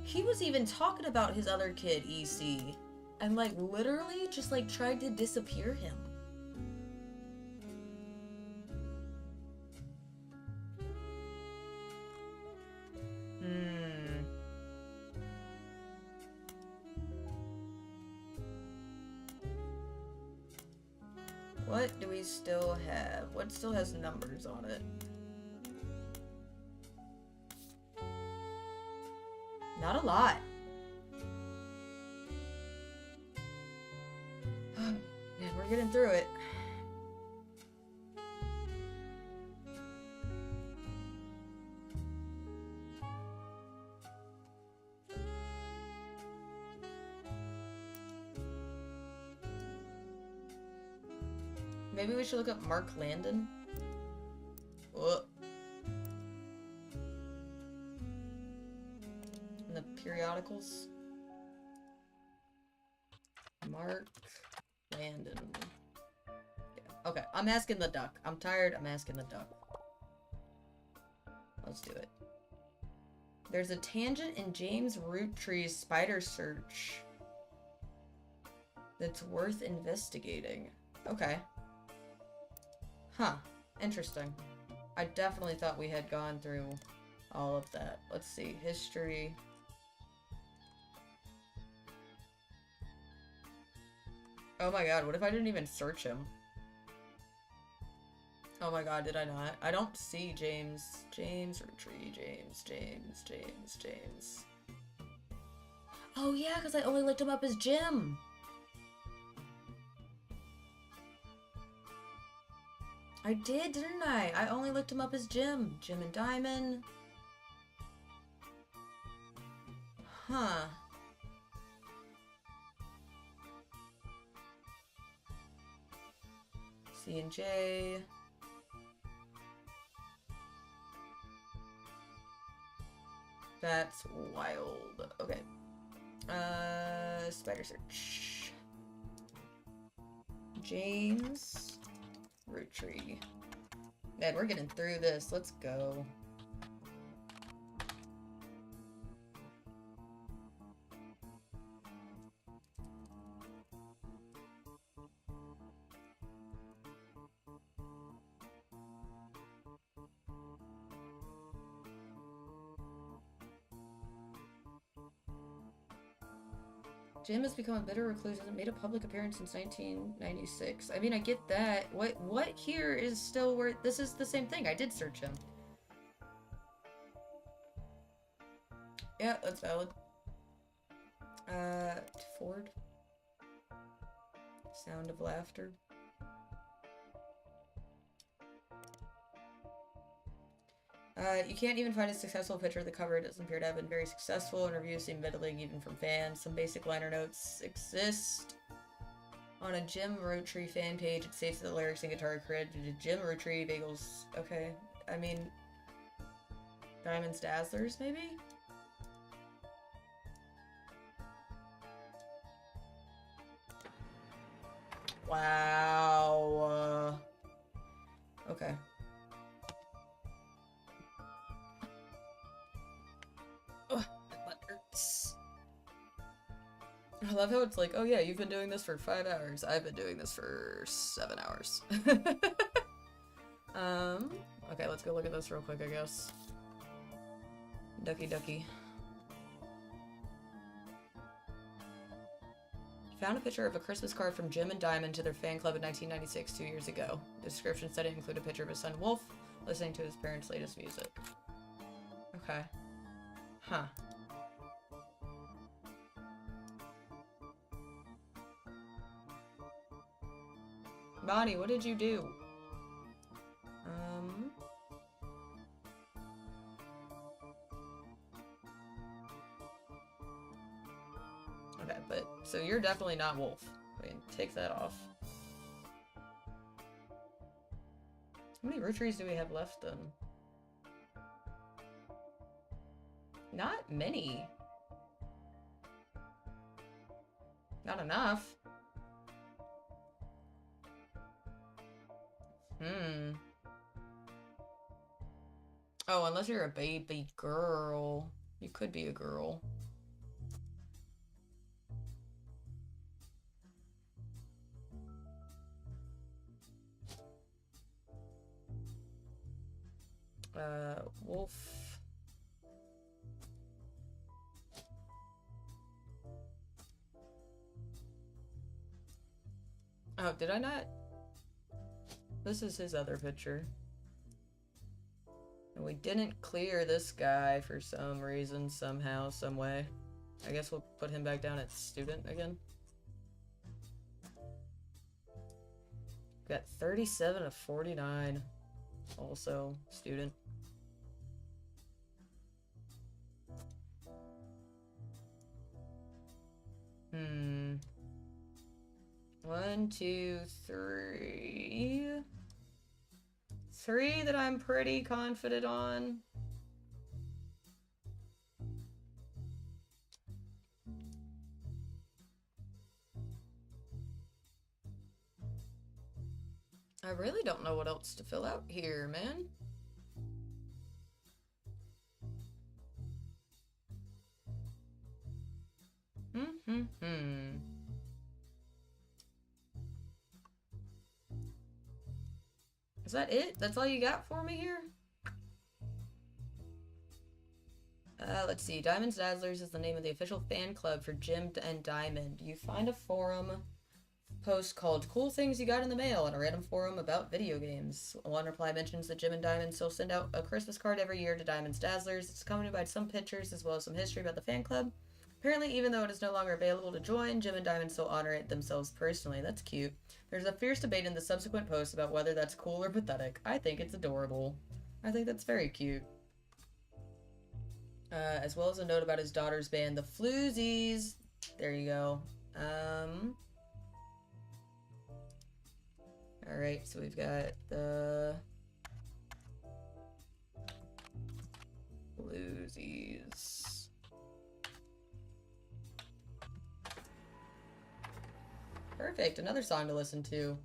He was even talking about his other kid, EC, and like literally just like tried to disappear him. What do we still have? What still has numbers on it? Not a lot. Man, we're getting through it. Maybe we should look up Mark Landon. Whoa. In the periodicals. Mark Landon. Yeah. Okay, I'm asking the duck. I'm tired. I'm asking the duck. Let's do it. There's a tangent in James Roottrees' spider search that's worth investigating. Okay. Huh. Interesting. I definitely thought we had gone through all of that. Let's see. History. Oh my god, what if I didn't even search him? Oh my god, did I not? I don't see James. James Roottrees. James. Oh yeah, because I only looked him up as Jim. I did, didn't I? I only looked him up as Jim. Jim and Diamond. Huh. C and J. That's wild. Okay. Spider search. James Roottrees. Man, we're getting through this. Let's go. Jim has become a bitter recluse and made a public appearance since 1996. I mean, I get that. What here is still where... This is the same thing. I did search him. Yeah, that's valid. Ford. Sound of laughter. You can't even find a successful picture of the cover. It doesn't appear to have been very successful, and reviews seem middling even from fans. Some basic liner notes exist on a Jim Roottrees fan page. It states that the lyrics and guitar are credited to Jim Roottrees. Bagels. Okay. I mean, Diamonds Dazzlers, maybe? Wow. Okay. Ugh, my butt hurts. I love how it's like, oh yeah, you've been doing this for 5 hours. I've been doing this for 7 hours. Okay, let's go look at this real quick, I guess. Ducky. Found a picture of a Christmas card from Jim and Diamond to their fan club in 1996, 2 years ago. The description said it included a picture of his son Wolf listening to his parents' latest music. Okay. Huh. Bonnie, what did you do? Okay, but, so you're definitely not Wolf. I mean, take that off. How many Roottrees do we have left, then? Not many. Not enough. Oh, unless you're a baby girl. You could be a girl. Wolf. Oh, did I not? This is his other picture. And we didn't clear this guy for some reason, somehow, some way. I guess we'll put him back down at student again. Got 37 of 49. Also, student. 1, 2, 3. 3 that I'm pretty confident on. I really don't know what else to fill out here, man. Is that it? That's all you got for me here? Let's see. Diamond's Dazzlers is the name of the official fan club for Jim and Diamond. You find a forum post called Cool Things You Got in the Mail and a random forum about video games. One reply mentions that Jim and Diamond still send out a Christmas card every year to Diamond's Dazzlers. It's accompanied by some pictures as well as some history about the fan club. Apparently, even though it is no longer available to join, Jim and Diamond still honor it themselves personally. That's cute. There's a fierce debate in the subsequent posts about whether that's cool or pathetic. I think it's adorable. I think that's very cute. As well as a note about his daughter's band, the Floozies. There you go. Alright, so we've got the Floozies. Perfect, another song to listen to.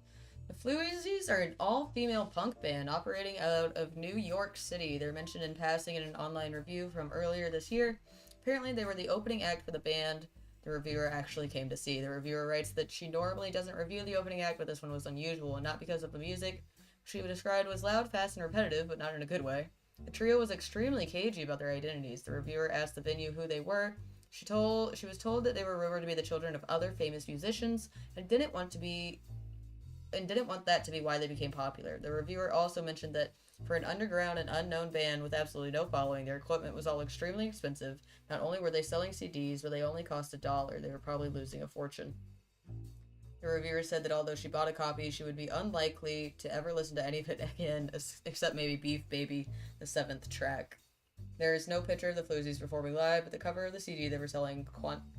The Floozies are an all-female punk band operating out of New York City. They're mentioned in passing in an online review from earlier this year. Apparently they were the opening act for the band the reviewer actually came to see. The reviewer writes that she normally doesn't review the opening act, but this one was unusual, and not because of the music. She would describe as loud, fast, and repetitive, but not in a good way. The trio was extremely cagey about their identities. The reviewer asked the venue who they were. She was told that they were rumored to be the children of other famous musicians and didn't want that to be why they became popular. The reviewer also mentioned that for an underground and unknown band with absolutely no following, their equipment was all extremely expensive. Not only were they selling CDs, but they only cost $1. They were probably losing a fortune. The reviewer said that although she bought a copy, she would be unlikely to ever listen to any of it again, except maybe Beef Baby, the 7th track. There is no picture of the Floozies performing live, but the cover of the CD they were selling,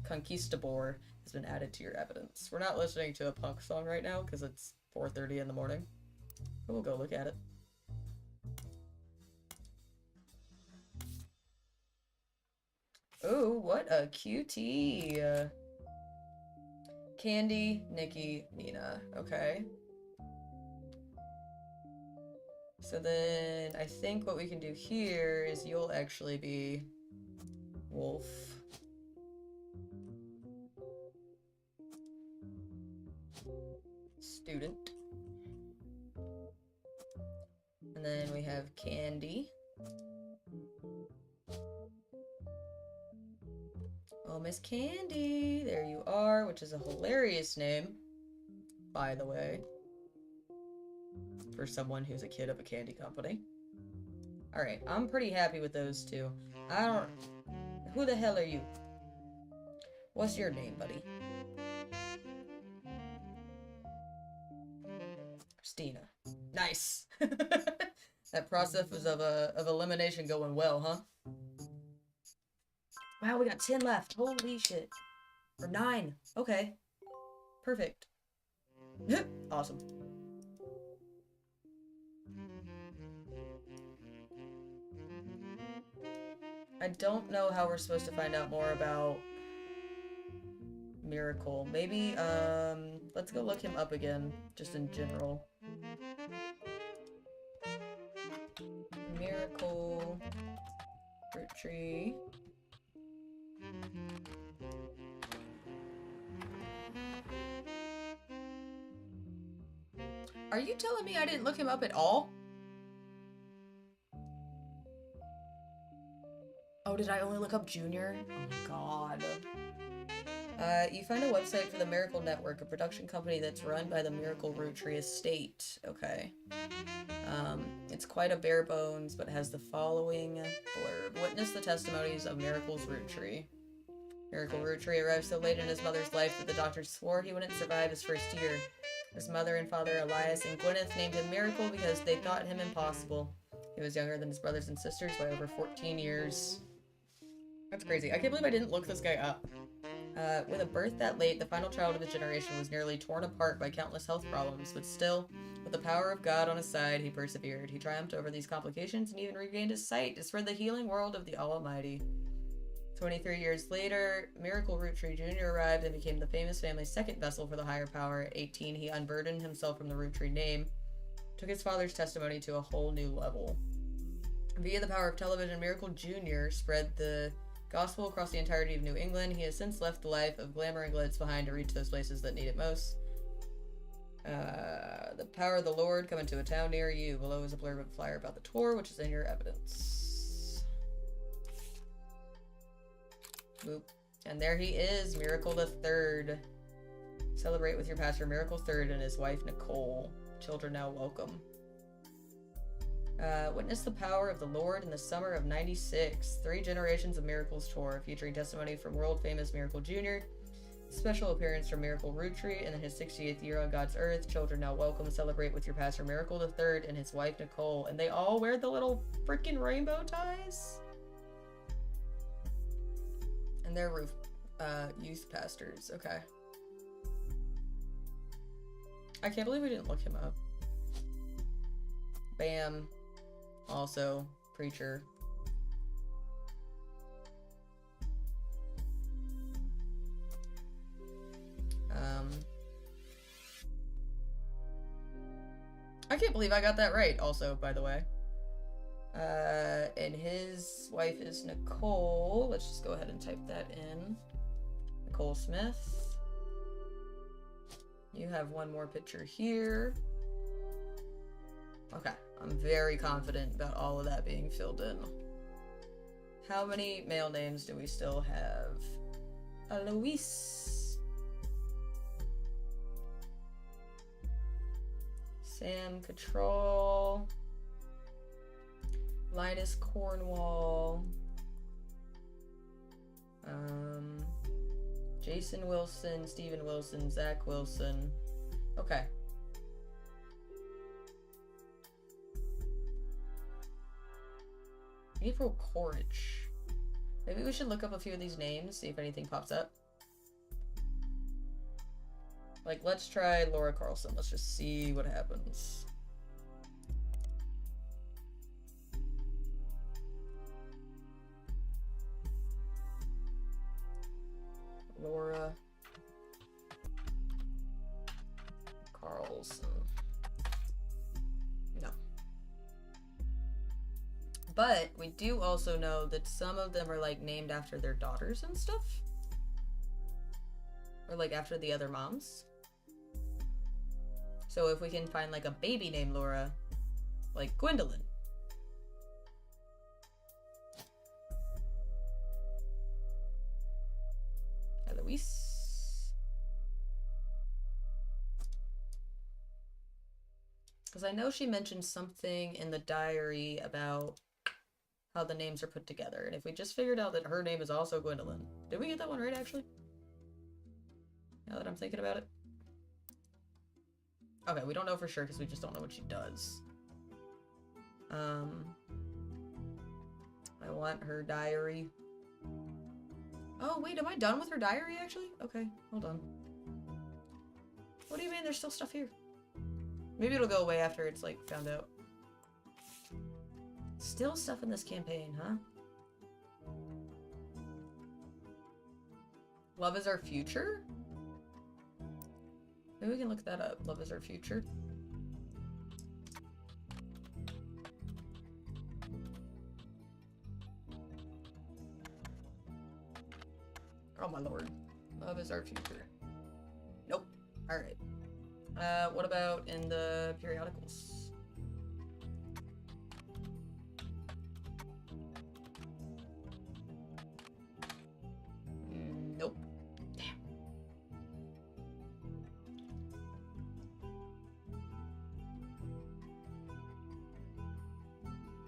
Conquistador, has been added to your evidence. We're not listening to a punk song right now because it's 4:30 in the morning, but we'll go look at it. Oh, what a cutie! Candy, Nikki, Nina. Okay. So then I think what we can do here is you'll actually be Wolf. Student. And then we have Candy. Oh, Miss Candy, there you are, which is a hilarious name, by the way, for someone who's a kid of a candy company. Alright, I'm pretty happy with those two. Who the hell are you? What's your name, buddy? Christina. Nice! That process was of elimination going well, huh? Wow, we got 10 left. Holy shit. Or 9. Okay. Perfect. Awesome. I don't know how we're supposed to find out more about Miracle. Maybe, let's go look him up again, just in general. Miracle. Roottrees. Are you telling me I didn't look him up at all? Oh, did I only look up Junior? Oh my god. You find a website for the Miracle Network, a production company that's run by the Miracle Roottrees estate. Okay. It's quite a bare bones, but has the following blurb. Witness the testimonies of Miracle's Roottrees. Miracle Roottrees arrived so late in his mother's life that the doctors swore he wouldn't survive his first year. His mother and father, Elias and Gwyneth, named him Miracle because they thought him impossible. He was younger than his brothers and sisters by over 14 years. That's crazy. I can't believe I didn't look this guy up. With a birth that late, the final child of his generation was nearly torn apart by countless health problems, but still, with the power of God on his side, he persevered. He triumphed over these complications and even regained his sight to spread the healing world of the Almighty. 23 years later, Miracle Roottrees Jr. arrived and became the famous family's second vessel for the higher power. At 18, he unburdened himself from the Roottrees name, took his father's testimony to a whole new level. Via the power of television, Miracle Jr. spread the gospel across the entirety of New England. He has since left the life of glamour and glitz behind to reach those places that need it most. The power of the Lord coming to a town near you. Below is a blurb of a flyer about the tour, which is in your evidence. Boop. And there he is, Miracle the Third. Celebrate with your pastor, Miracle Third, and his wife, Nicole. Children now welcome. Witness the power of the Lord in the summer of 96. 3 Generations of Miracles tour, featuring testimony from world-famous Miracle Jr., special appearance from Miracle Roottrees, and in his 68th year on God's earth. Children now welcome. Celebrate with your pastor, Miracle the Third, and his wife, Nicole. And they all wear the little freaking rainbow ties? And they're youth pastors. Okay. I can't believe we didn't look him up. Bam. Also, preacher. I can't believe I got that right, also, by the way. And his wife is Nicole. Let's just go ahead and type that in. Nicole Smith. You have one more picture here. Okay, I'm very confident about all of that being filled in. How many male names do we still have? Eloise. Sam Cattrall. Linus Cornwall. Jason Wilson, Steven Wilson, Zach Wilson. Okay. April Courage. Maybe we should look up a few of these names, see if anything pops up. Like, let's try Laura Carlson. Let's just see what happens. Laura Carlson. No. But we do also know that some of them are like named after their daughters and stuff. Or like after the other moms. So if we can find like a baby named Laura, like Gwendolyn. Eloise. Because I know she mentioned something in the diary about how the names are put together. And if we just figured out that her name is also Gwendolyn. Did we get that one right, actually? Now that I'm thinking about it. Okay, we don't know for sure because we just don't know what she does. I want her diary. Oh, wait, am I done with her diary, actually? Okay, hold on. What do you mean there's still stuff here? Maybe it'll go away after it's, like, found out. Still stuff in this campaign, huh? Love is our future? Maybe we can look that up. Love is our future. Oh my lord. Love is our future. Nope. Alright. What about in the periodicals? Nope. Damn.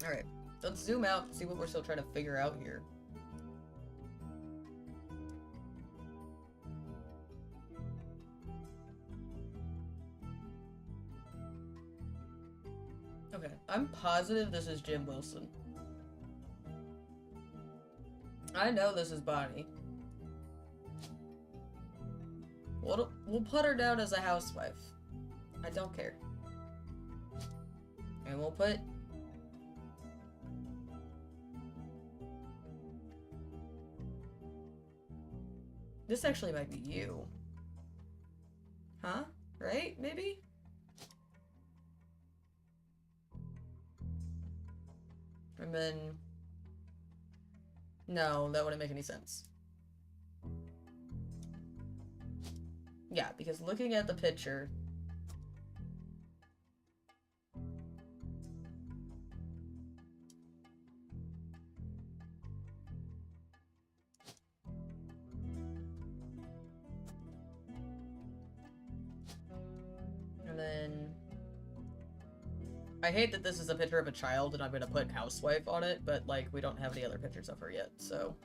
Alright. Let's zoom out and see what we're still trying to figure out here. Okay, I'm positive this is Jim Wilson. I know this is Bonnie. We'll put her down as a housewife. I don't care. And we'll put... This actually might be you. Huh? Right? Maybe? And then... No, that wouldn't make any sense. Yeah, because looking at the picture... And then... I hate that this is a picture of a child and I'm gonna put housewife on it, but, like, we don't have any other pictures of her yet, so...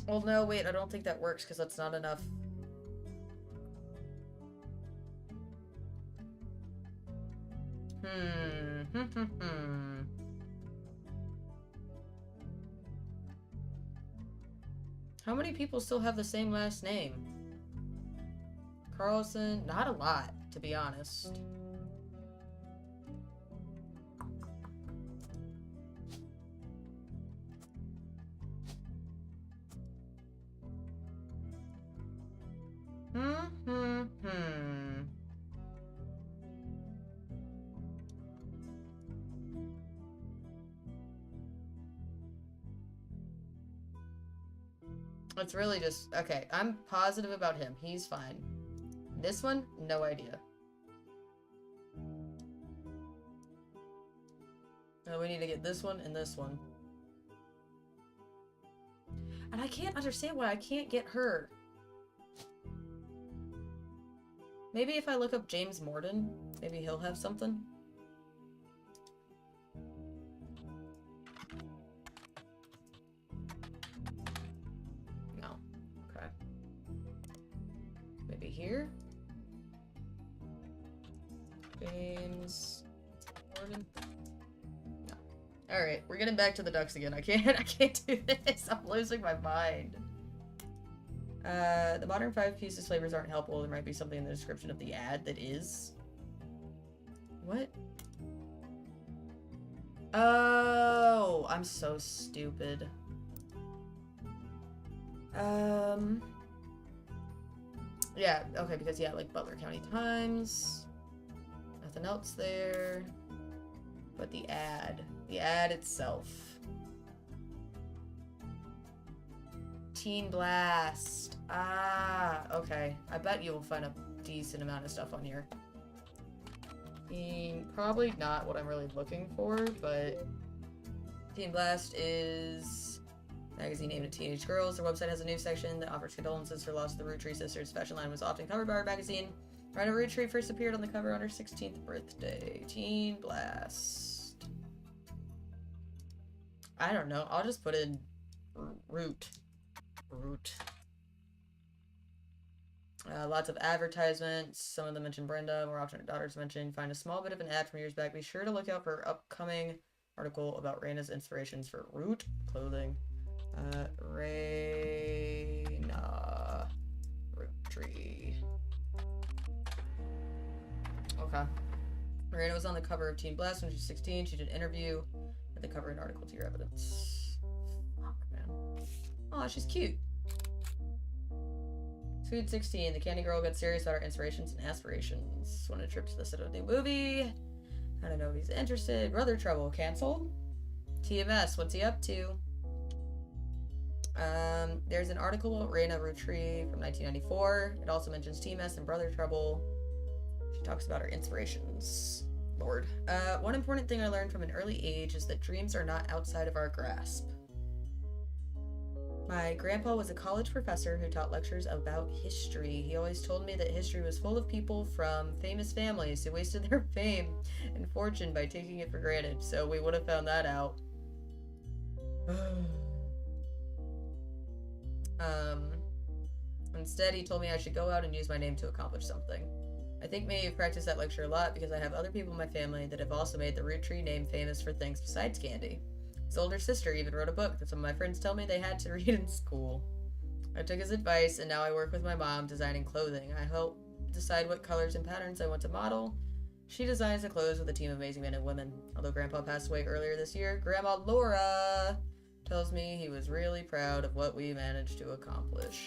Well, no, wait, I don't think that works, because that's not enough. How many people still have the same last name? Carlson? Not a lot, to be honest. It's really just... Okay, I'm positive about him. He's fine. This one? No idea. No, we need to get this one and this one. And I can't understand why I can't get her. Maybe if I look up James Morden, maybe he'll have something. No. Okay. Maybe here? James Morden? No. Alright, we're getting back to the ducks again. I can't do this. I'm losing my mind. The modern 5 pieces flavors aren't helpful. There might be something in the description of the ad that is. What? Oh, I'm so stupid. Yeah, okay, because yeah, like Butler County Times. Nothing else there. But the ad itself. Teen Blast. Ah, okay. I bet you'll find a decent amount of stuff on here. Probably not what I'm really looking for, but Teen Blast is a magazine aimed at teenage girls. Their website has a news section that offers condolences for loss of the Roottrees sisters. Fashion line was often covered by our magazine. Rhino Roottrie first appeared on the cover on her 16th birthday. Teen Blast. I don't know. I'll just put in Root. Lots of advertisements. Some of them mention Brenda. More often her daughter's mentioned. Find a small bit of an ad from years back. Be sure to look out for her upcoming article about Raina's inspirations for Root clothing. Raina Roottrie. Okay. Raina was on the cover of Teen Blast when she was 16. She did an interview at the cover and article to your evidence. Fuck, man. Aw, she's cute. Sweet 16, the candy girl gets serious about her inspirations and aspirations. Wanted a trip to the set of a new movie. I don't know if he's interested. Brother Trouble, canceled. TMS, what's he up to? There's an article about Raina Roottrie from 1994. It also mentions TMS and Brother Trouble. She talks about her inspirations. Lord. One important thing I learned from an early age is that dreams are not outside of our grasp. My grandpa was a college professor who taught lectures about history. He always told me that history was full of people from famous families who wasted their fame and fortune by taking it for granted, so we would have found that out. Instead, he told me I should go out and use my name to accomplish something. I think maybe I've practiced that lecture a lot because I have other people in my family that have also made the Roottrees name famous for things besides candy. His older sister even wrote a book that some of my friends tell me they had to read in school. I took his advice, and now I work with my mom designing clothing. I help decide what colors and patterns I want to model. She designs the clothes with a team of amazing men and women. Although Grandpa passed away earlier this year, Grandma Laura tells me he was really proud of what we managed to accomplish.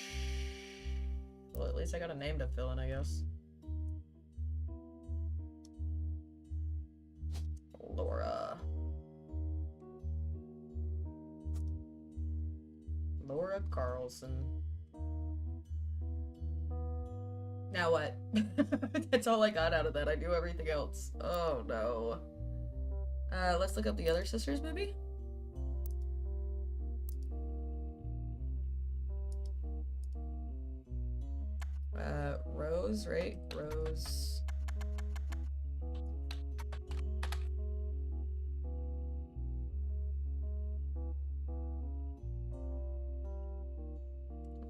Well, at least I got a name to fill in, I guess. Laura. Laura Carlson. Now what? That's all I got out of that. I knew everything else. Oh no. Let's look up the other sisters, maybe? Rose, right? Rose.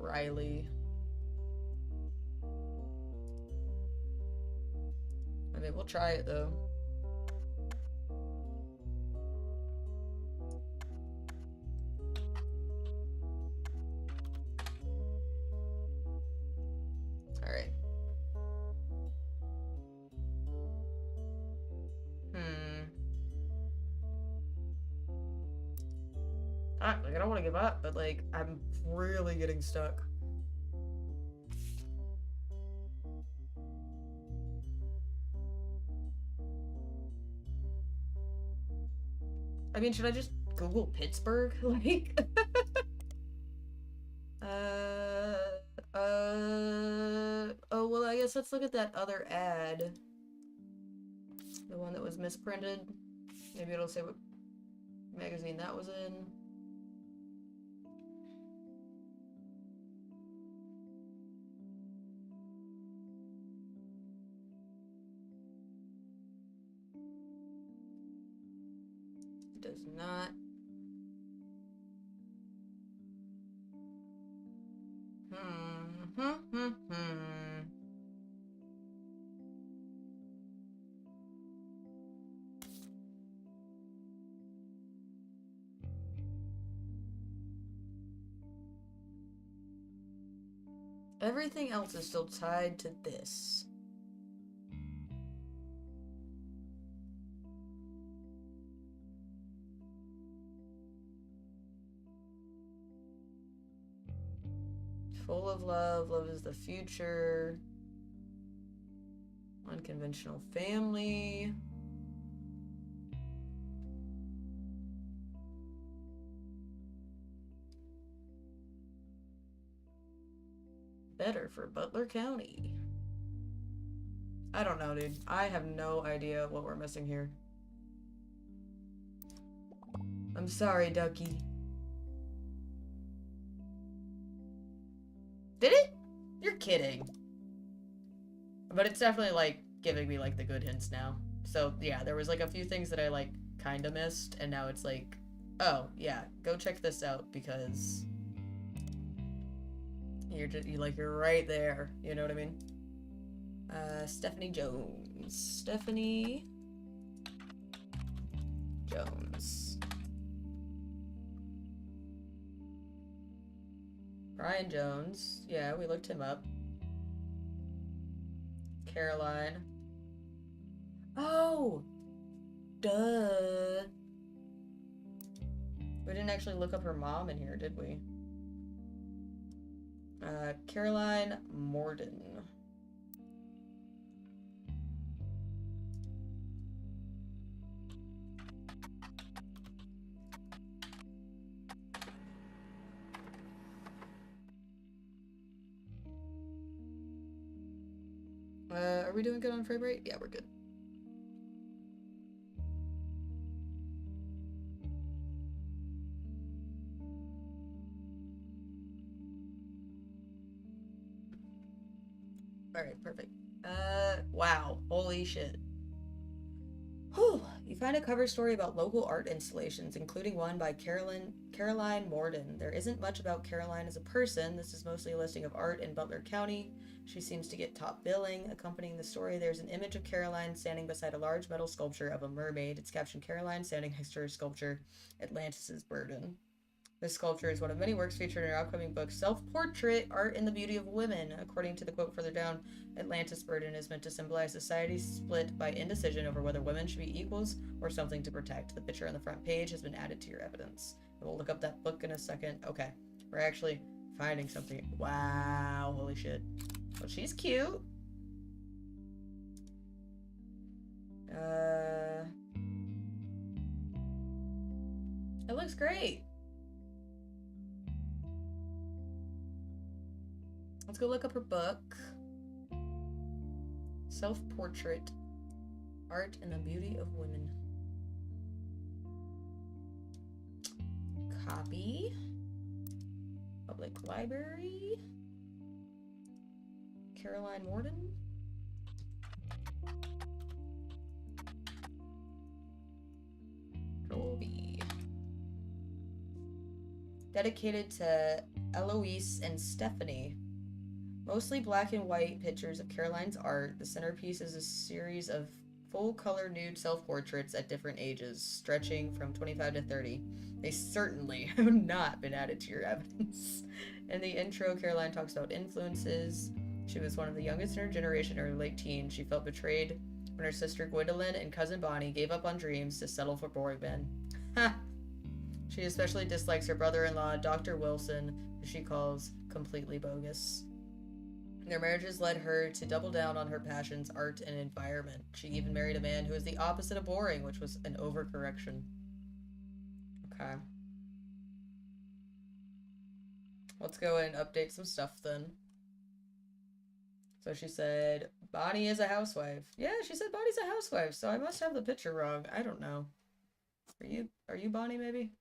Riley. I mean, we'll try it though. Alright. Like, I don't want to give up, but like, I'm really getting stuck. I mean, should I just Google Pittsburgh? Like, oh, well, I guess let's look at that other ad. The one that was misprinted. Maybe it'll say what magazine that was in. Does not. Everything else is still tied to this. Full of love, love is the future. Unconventional family. Better for Butler County. I don't know, dude. I have no idea what we're missing here. I'm sorry, Ducky. Did it? You're kidding. But it's definitely, like, giving me, like, the good hints now. So, yeah, there was, like, a few things that I, like, kinda missed, and now it's like, oh, yeah, go check this out, because you're right there. You know what I mean? Stephanie Jones. Stephanie Jones. Brian Jones. Yeah, we looked him up. Caroline. Oh! Duh. We didn't actually look up her mom in here, did we? Caroline Morden. Are we doing good on frame rate? Yeah, we're good. Alright, perfect. Wow. Holy shit. Whew. You find a cover story about local art installations, including one by Caroline Morden. There isn't much about Caroline as a person. This is mostly a listing of art in Butler County. She seems to get top billing. Accompanying the story, there's an image of Caroline standing beside a large metal sculpture of a mermaid. It's captioned Caroline standing next to her sculpture, Atlantis' Burden. This sculpture is one of many works featured in her upcoming book, Self-Portrait, Art and the Beauty of Women. According to the quote further down, Atlantis' burden is meant to symbolize society's split by indecision over whether women should be equals or something to protect. The picture on the front page has been added to your evidence. We'll look up that book in a second. Okay, we're actually finding something. Wow, holy shit. Well, she's cute. It looks great. Let's go look up her book. Self-Portrait, Art and the Beauty of Women. Copy. Public Library. Caroline Morden. Control-V. Dedicated to Eloise and Stephanie. Mostly black and white pictures of Caroline's art. The centerpiece is a series of full-color nude self-portraits at different ages, stretching from 25 to 30. They certainly have not been added to your evidence. In the intro, Caroline talks about influences. She was one of the youngest in her generation, in her late teens. She felt betrayed when her sister Gwendolyn and cousin Bonnie gave up on dreams to settle for boring men. Ha! She especially dislikes her brother-in-law, Dr. Wilson, who she calls completely bogus. Their marriages led her to double down on her passions, art, and environment. She even married a man who is the opposite of boring, which was an overcorrection. Okay. Let's go and update some stuff then. So she said, Bonnie is a housewife. Yeah, she said Bonnie's a housewife, so I must have the picture wrong. I don't know. Are you Bonnie, maybe?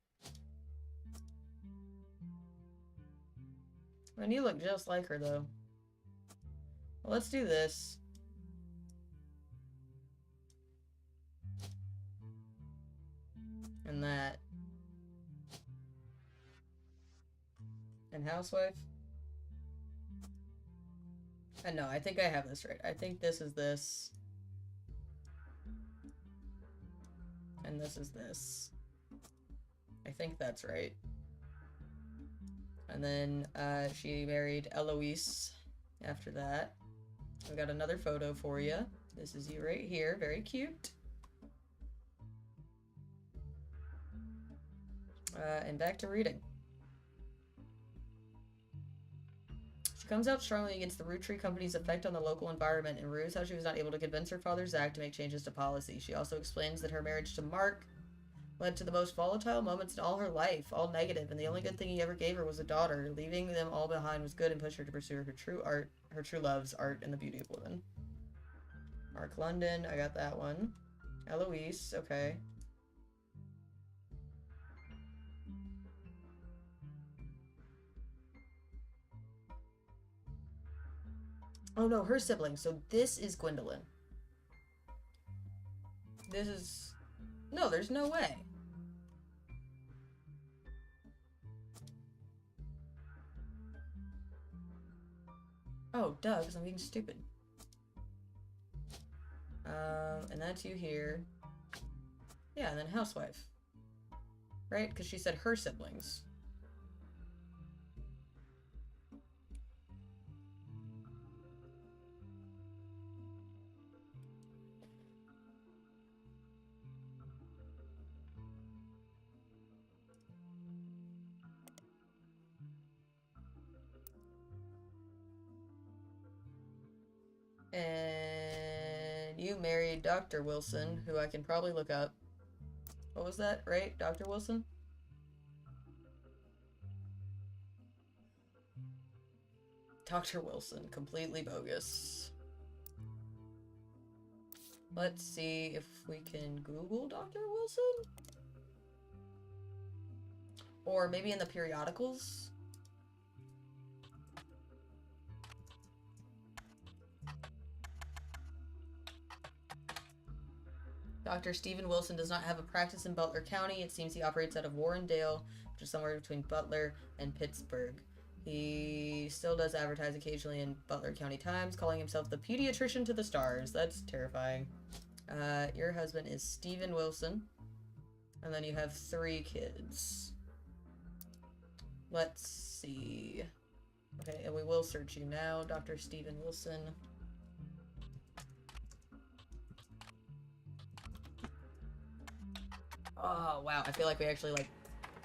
I mean, you look just like her, though. Well, let's do this. And that. And housewife. And no, I think I have this right. I think this is this. And this is this. I think that's right. And then she married Eloise after that. We got another photo for you. This is you right here. Very cute. And back to reading. She comes out strongly against the Roottrees company's effect on the local environment and rues how she was not able to convince her father Zach to make changes to policy. She also explains that her marriage to Mark led to the most volatile moments in all her life, all negative, and the only good thing he ever gave her was a daughter. Leaving them all behind was good and pushed her to pursue her true loves, art, and the beauty of women. Mark London, I got that one. Eloise, okay. Oh no, her siblings. So this is Gwendolyn. This is... No, there's no way. Oh, duh, because I'm being stupid. And that's you here. Yeah, and then housewife. Right? Because she said her siblings. And you married Dr. Wilson, who I can probably look up. What was that, right? Dr. Wilson? Dr. Wilson, completely bogus. Let's see if we can Google Dr. Wilson? Or maybe in the periodicals? Dr. Stephen Wilson does not have a practice in Butler County. It seems he operates out of Warrendale, which is somewhere between Butler and Pittsburgh. He still does advertise occasionally in Butler County Times, calling himself the pediatrician to the stars. That's terrifying. Your husband is Stephen Wilson. And then you have 3 kids. Let's see. Okay, and we will search you now, Dr. Stephen Wilson. Oh, wow. I feel like we actually, like,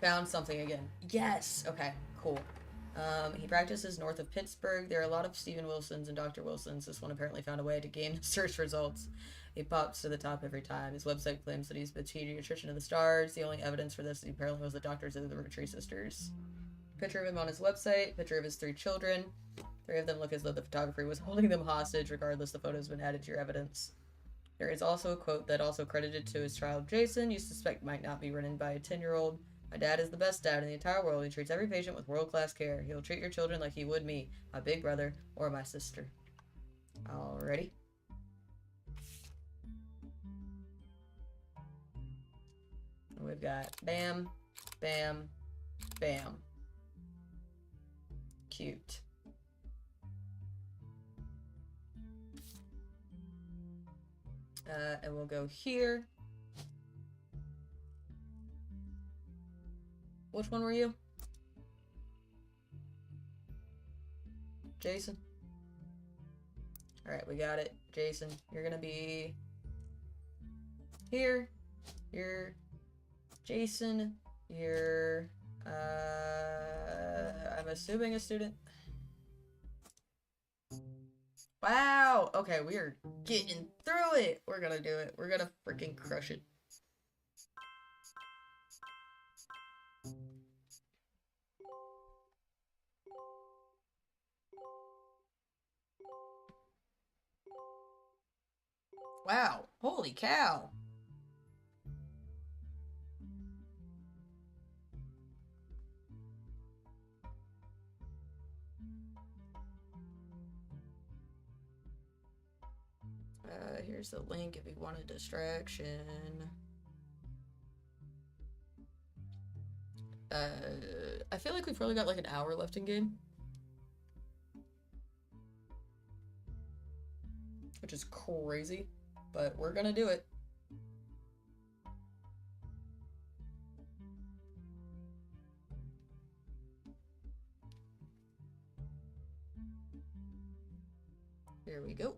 found something again. Yes! Okay, cool. He practices north of Pittsburgh. There are a lot of Stephen Wilsons and Dr. Wilsons. This one apparently found a way to gain search results. He pops to the top every time. His website claims that he's the pediatrician of the stars. The only evidence for this apparently was the doctors of the Roottrees sisters. Picture of him on his website. Picture of his 3 children. 3 of them look as though the photographer was holding them hostage. Regardless, the photo's been added to your evidence. There is also a quote that also credited to his child Jason. You suspect might not be written by a 10-year-old. My dad is the best dad in the entire world. He treats every patient with world-class care. He'll treat your children like he would me, my big brother, or my sister. Alrighty. We've got bam, bam, bam. Cute. And we'll go here. Which one were you? Jason? Alright, we got it. Jason, you're gonna be here. You're Jason. You're I'm assuming a student. Wow! Okay, we are getting through it! We're gonna do it. We're gonna freaking crush it. Wow. Holy cow. Here's the link if you want a distraction. I feel like we've probably got like an hour left in game. Which is crazy, but we're gonna do it. Here we go.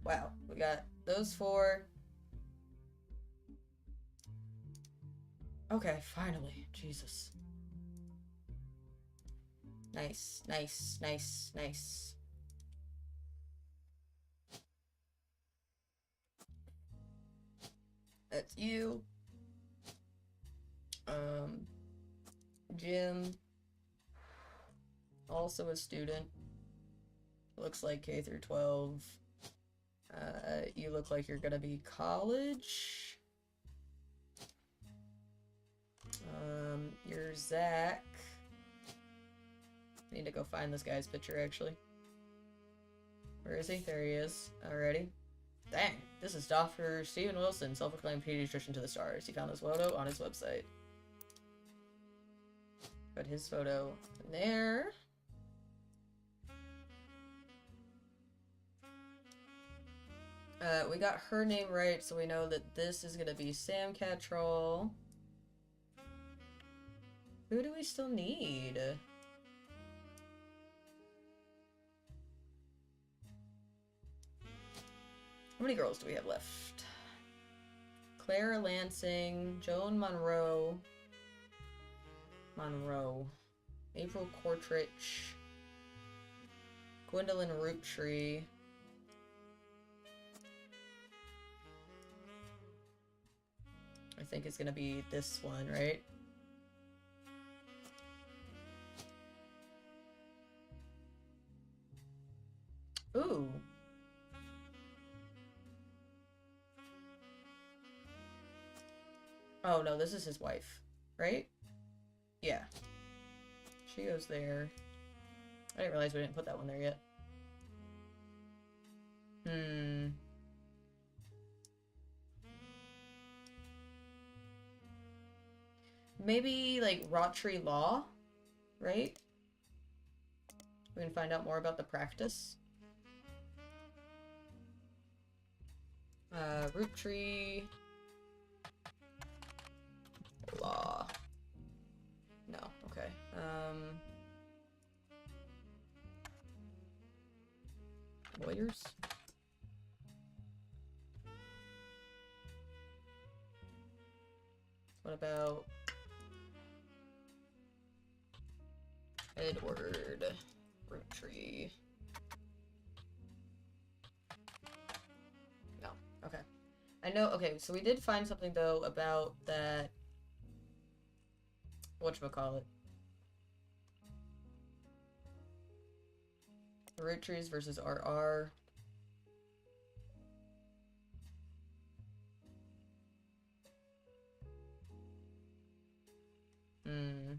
Wow, we got those 4. Okay, finally. Jesus. Nice, nice, nice, nice. That's you. Jim. Also a student. Looks like K through 12. You look like you're gonna be college. You're Zach. I need to go find this guy's picture, actually. Where is he? There he is. Alrighty. Dang, this is Dr. Stephen Wilson, self-proclaimed pediatrician to the stars. He found this photo on his website. Put his photo in there. We got her name right, so we know that this is gonna be Sam Cattrall. Who do we still need? How many girls do we have left? Clara Lansing, Joan Monroe, April Cortrich, Gwendolyn Roottree. I think it's gonna be this one, right? Ooh. Oh no, this is his wife, right? Yeah. She goes there. I didn't realize we didn't put that one there yet. maybe, like, Roottrees law, right? We can find out more about the practice. Roottrees law. No, okay. Lawyers? What about Edward Roottrees? No, okay. I know, okay, so we did find something, though, about that... Whatchamacallit? Roottrees versus RR. Hmm.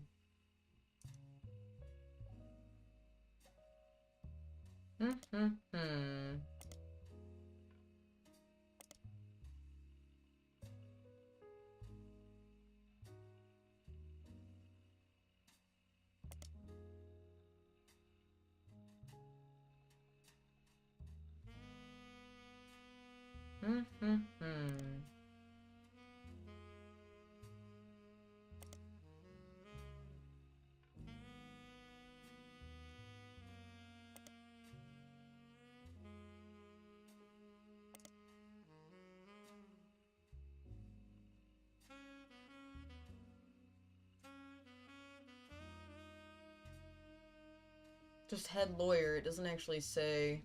Just head lawyer, it doesn't actually say...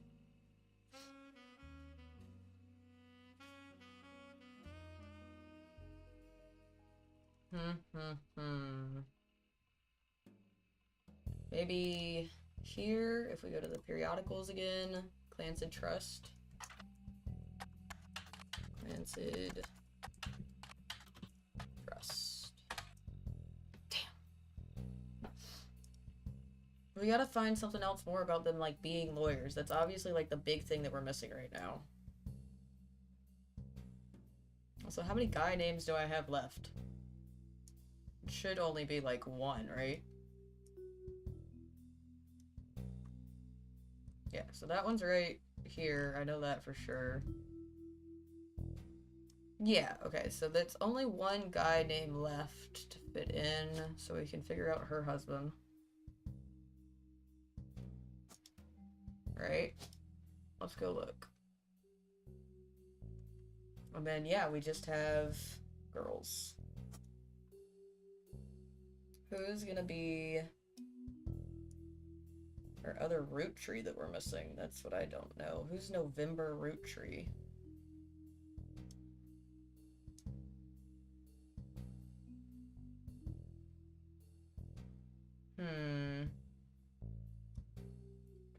Maybe here, if we go to the periodicals again, Clancid Trust. Clancid Trust. Damn. We gotta find something else more about them, like, being lawyers. That's obviously, like, the big thing that we're missing right now. Also, how many guy names do I have left? It should only be, like, one, right? Yeah, so that one's right here. I know that for sure. Yeah, okay, so that's only one guy name left to fit in, so we can figure out her husband. Right? Let's go look. And then, yeah, we just have girls. Who's gonna be our other Roottrees that we're missing? That's what I don't know. Who's November Roottrees?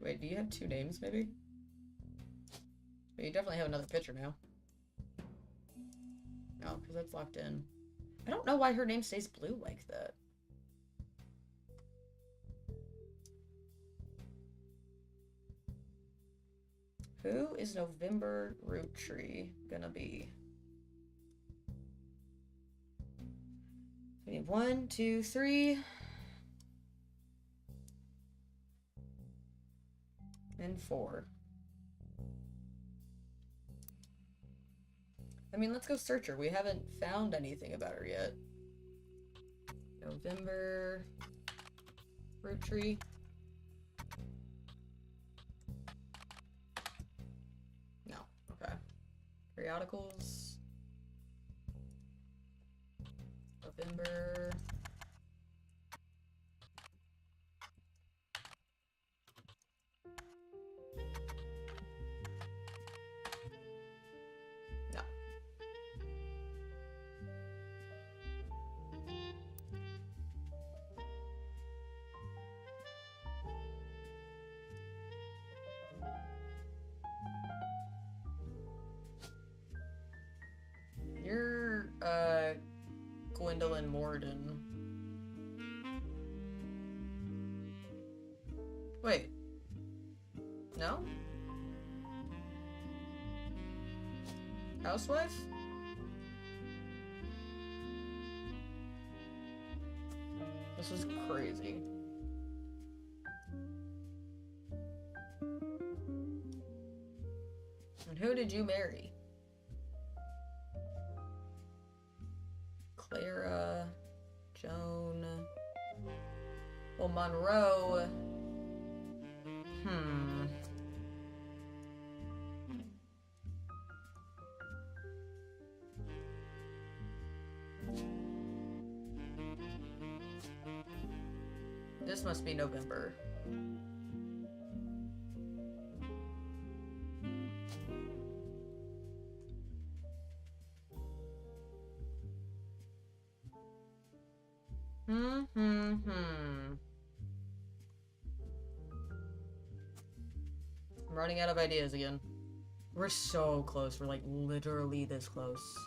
Wait, do you have two names, maybe? But you definitely have another picture now. No, because that's locked in. I don't know why her name stays blue like that. Who is November Roottrees gonna be? We need 1, 2, 3. And 4. I mean, let's go search her. We haven't found anything about her yet. November Roottrees. No. Okay. Periodicals. November. No. You're, Gwendolyn Morden. Wait. No? Housewife? crazy. And who did you marry? Clara, Joan, well, Monroe. This must be November. I'm running out of ideas again. We're so close. We're like literally this close.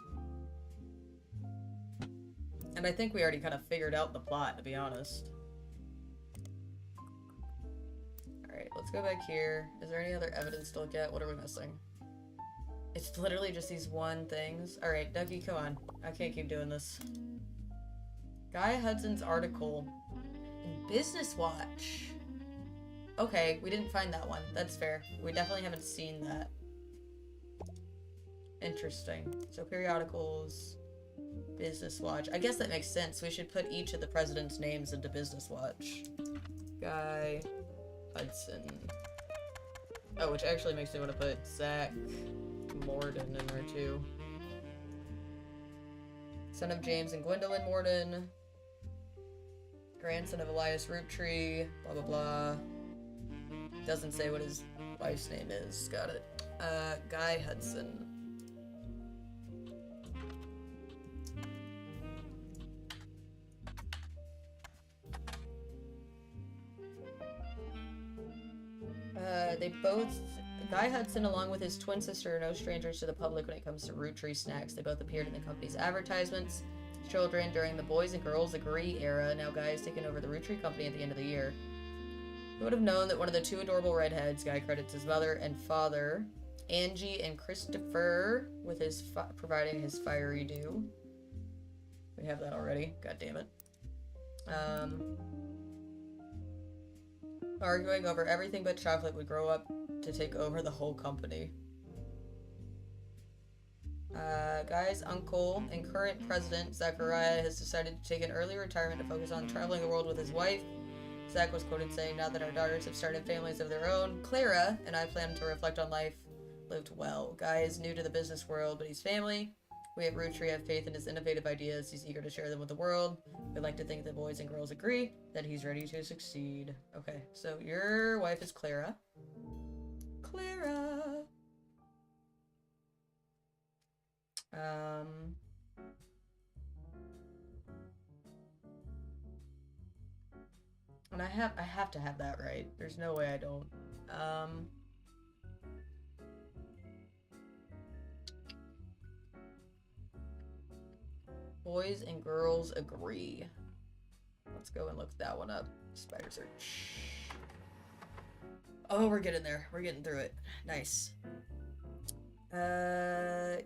And I think we already kind of figured out the plot, to be honest. Alright, let's go back here. Is there any other evidence to look at? What are we missing? It's literally just these one things. Alright, Ducky, come on. I can't keep doing this. Guy Hudson's article in Business Watch. Okay, we didn't find that one. That's fair. We definitely haven't seen that. Interesting. So periodicals, Business Watch. I guess that makes sense. We should put each of the president's names into Business Watch. Guy Hudson. Oh, which actually makes me want to put Zach Morden in there too. Son of James and Gwendolyn Morden. Grandson of Elias Roottree. Blah, blah, blah. Doesn't say what his wife's name is. Got it. Guy Hudson. Guy Hudson, along with his twin sister, are no strangers to the public when it comes to Roottrees snacks. They both appeared in the company's advertisements. Children during the Boys and Girls Agree era. Now Guy has taken over the Roottrees company at the end of the year. Who would have known that one of the two adorable redheads, Guy credits his mother and father, Angie and Christopher, with his providing his fiery due. We have that already. God damn it. Arguing over everything but chocolate would grow up to take over the whole company. Guy's uncle and current president, Zachariah, has decided to take an early retirement to focus on traveling the world with his wife. Zach was quoted saying, "Now that our daughters have started families of their own, Clara and I plan to reflect on life lived well. Guy is new to the business world, but he's family. We at Roottrees have faith in his innovative ideas. He's eager to share them with the world. We'd like to think that Boys and Girls Agree that he's ready to succeed." Okay, so your wife is Clara. Clara! And I have to have that right. There's no way I don't. Boys and Girls Agree. Let's go and look that one up. Spider search. Oh, we're getting there. We're getting through it. Nice.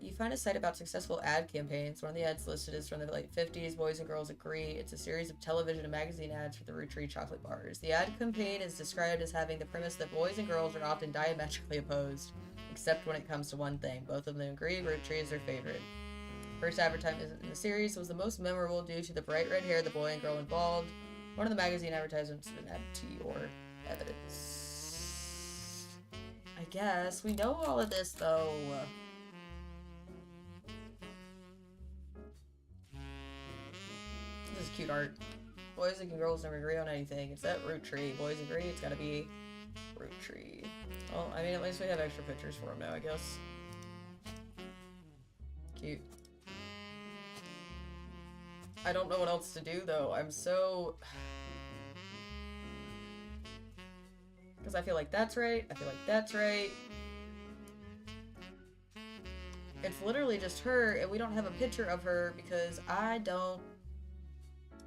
You find a site about successful ad campaigns. One of the ads listed is from the late 50s. Boys and Girls Agree. It's a series of television and magazine ads for the Roottrees chocolate bars. The ad campaign is described as having the premise that boys and girls are often diametrically opposed, except when it comes to one thing. Both of them agree Roottrees is their favorite. First advertisement in the series was the most memorable due to the bright red hair of the boy and girl involved. One of the magazine advertisements has been added to your evidence. I guess. We know all of this, though. This is cute art. Boys and girls never agree on anything. It's that Roottree. Boys agree, it's gotta be Roottree. Well, I mean, at least we have extra pictures for him now, I guess. Cute. I don't know what else to do, though. I'm so... Because I feel like that's right. I feel like that's right. It's literally just her, and we don't have a picture of her because I don't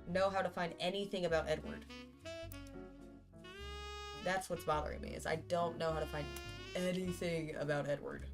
know how to find anything about Edward. That's what's bothering me, is I don't know how to find anything about Edward.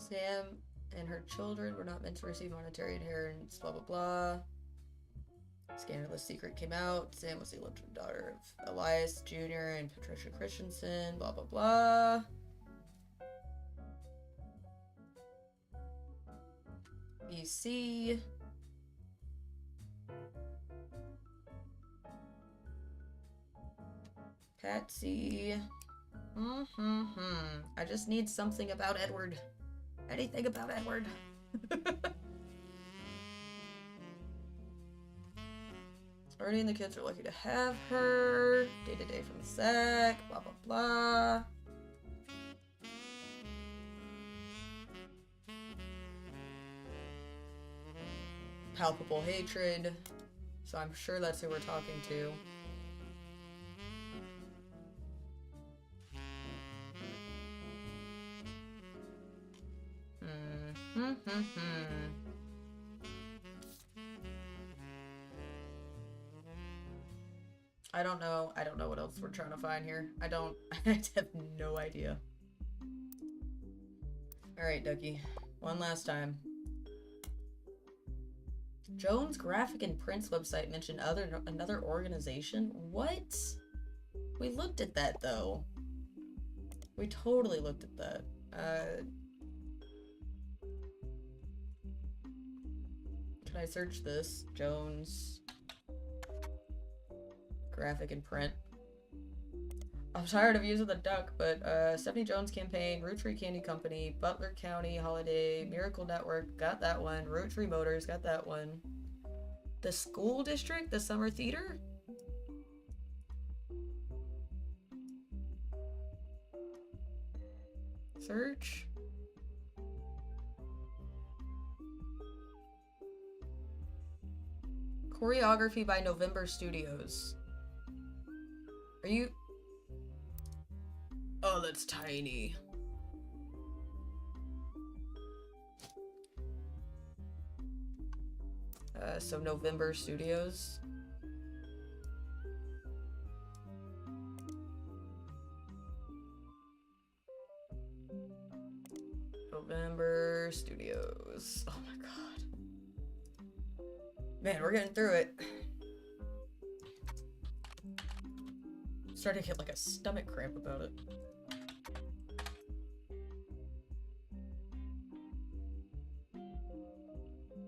Sam and her children were not meant to receive monetary inheritance, blah blah blah. Scandalous secret came out. Sam was the illegitimate daughter of Elias Jr. and Patricia Christensen, blah blah blah. BC. Patsy. I just need something about Edward. Anything about Edward. Artie and the kids are lucky to have her. Day to day from the sack. Blah blah blah. Palpable hatred. So I'm sure that's who we're talking to. I don't know. I don't know what else we're trying to find here. I have no idea. Alright, Ducky. One last time. Jones Graphic and Prints website mentioned another organization? What? We looked at that, though. We totally looked at that. Can I search this? Jones Graphic and Print. I'm tired of using the duck, but Stephanie Jones Campaign, Roottrees Candy Company, Butler County Holiday, Miracle Network, got that one. Roottrees Motors, got that one. The School District, the Summer Theater? Search. Choreography by November Studios. Are you... Oh, that's tiny. So November Studios. November Studios. Oh my god. Man, we're getting through it. Starting to get like a stomach cramp about it.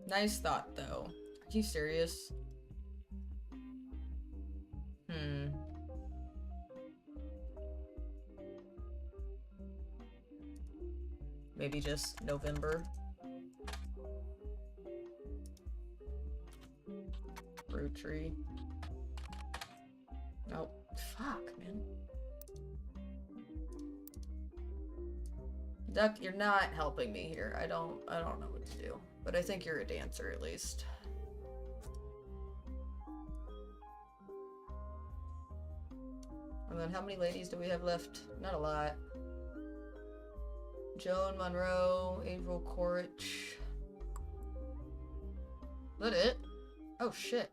Nice thought, though. Are you serious? Maybe just November. Roottrees. Oh, fuck, man. Duck, you're not helping me here. I don't know what to do. But I think you're a dancer, at least. And then how many ladies do we have left? Not a lot. Joan Monroe, April Corrich. Is that it? Oh, shit.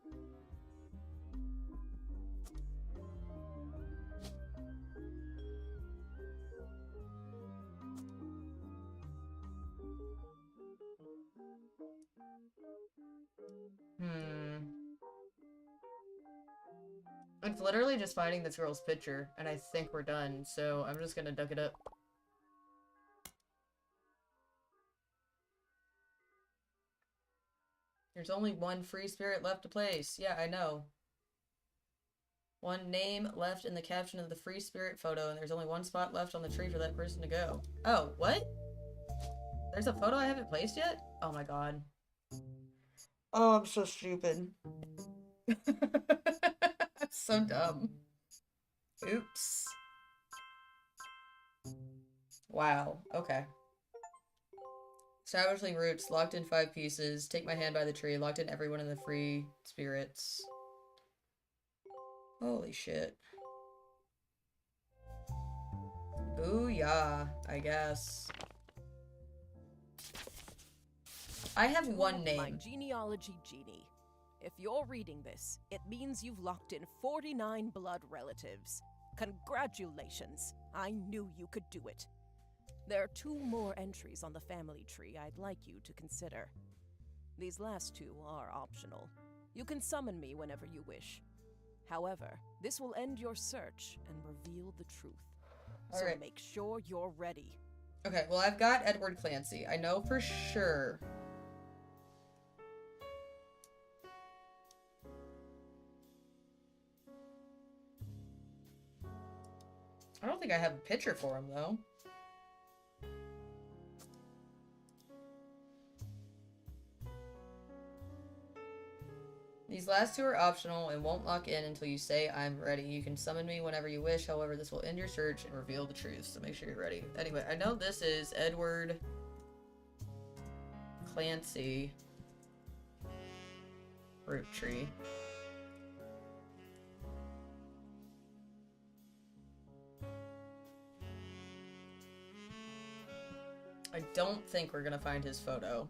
It's literally just finding this girl's picture, and I think we're done, so I'm just gonna duck it up. There's only one free spirit left to place. Yeah, I know. One name left in the caption of the free spirit photo, and there's only one spot left on the tree for that person to go. Oh, what? There's a photo I haven't placed yet? Oh my god. Oh, I'm so stupid. That's so dumb. Oops. Wow, okay. Savagely roots, locked in 5 pieces. Take my hand by the tree, locked in everyone in the free spirits. Holy shit. Booyah, I guess. I have one name. My genealogy genie. If you're reading this, it means you've locked in 49 blood relatives. Congratulations. I knew you could do it. There are 2 more entries on the family tree I'd like you to consider. These last 2 are optional. You can summon me whenever you wish. However, this will end your search and reveal the truth. So make sure you're ready. Okay, well, I've got Edward Clancy. I know for sure. I don't think I have a picture for him, though. These last 2 are optional and won't lock in until you say I'm ready. You can summon me whenever you wish, however, this will end your search and reveal the truth, so make sure you're ready. Anyway, I know this is Edward Clancy Roottrees. I don't think we're gonna find his photo.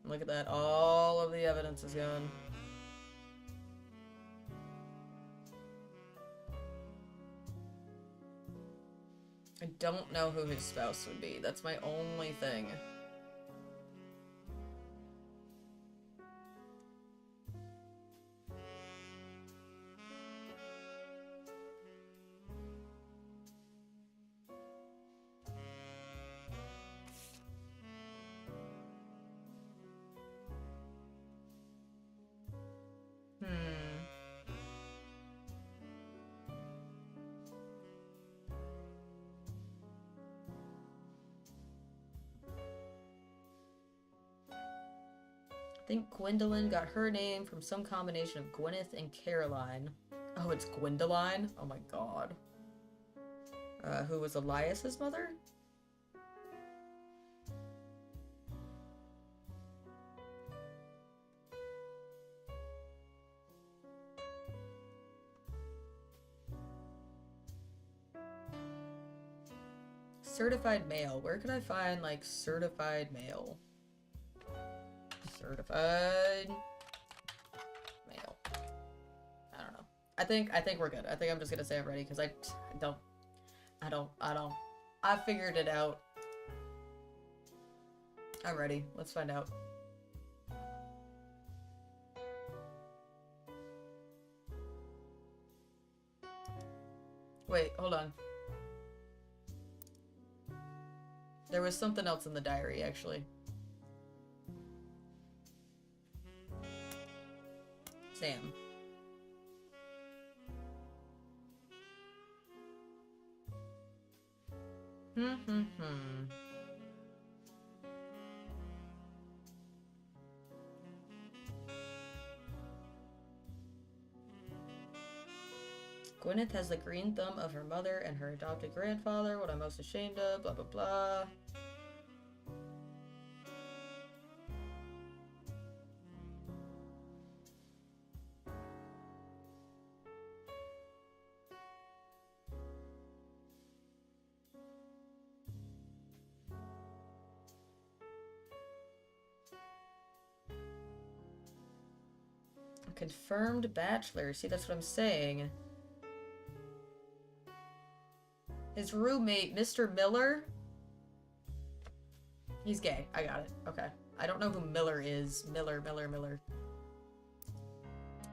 Look at that, all of the evidence is gone. I don't know who his spouse would be. That's my only thing. I think Gwendolyn got her name from some combination of Gwyneth and Caroline. Oh, it's Gwendoline? Oh my god. Who was Elias's mother? Certified mail. Where can I find, like, certified mail? Certified mail. I don't know. I think we're good. I think I'm just gonna say I'm ready because I figured it out. I'm ready. Let's find out. Wait, hold on. There was something else in the diary, actually. Sam. Gwyneth has the green thumb of her mother and her adopted grandfather. What I'm most ashamed of, blah blah blah. Confirmed bachelor. See, that's what I'm saying. His roommate, Mr. Miller. He's gay. I got it. Okay. I don't know who Miller is. Miller.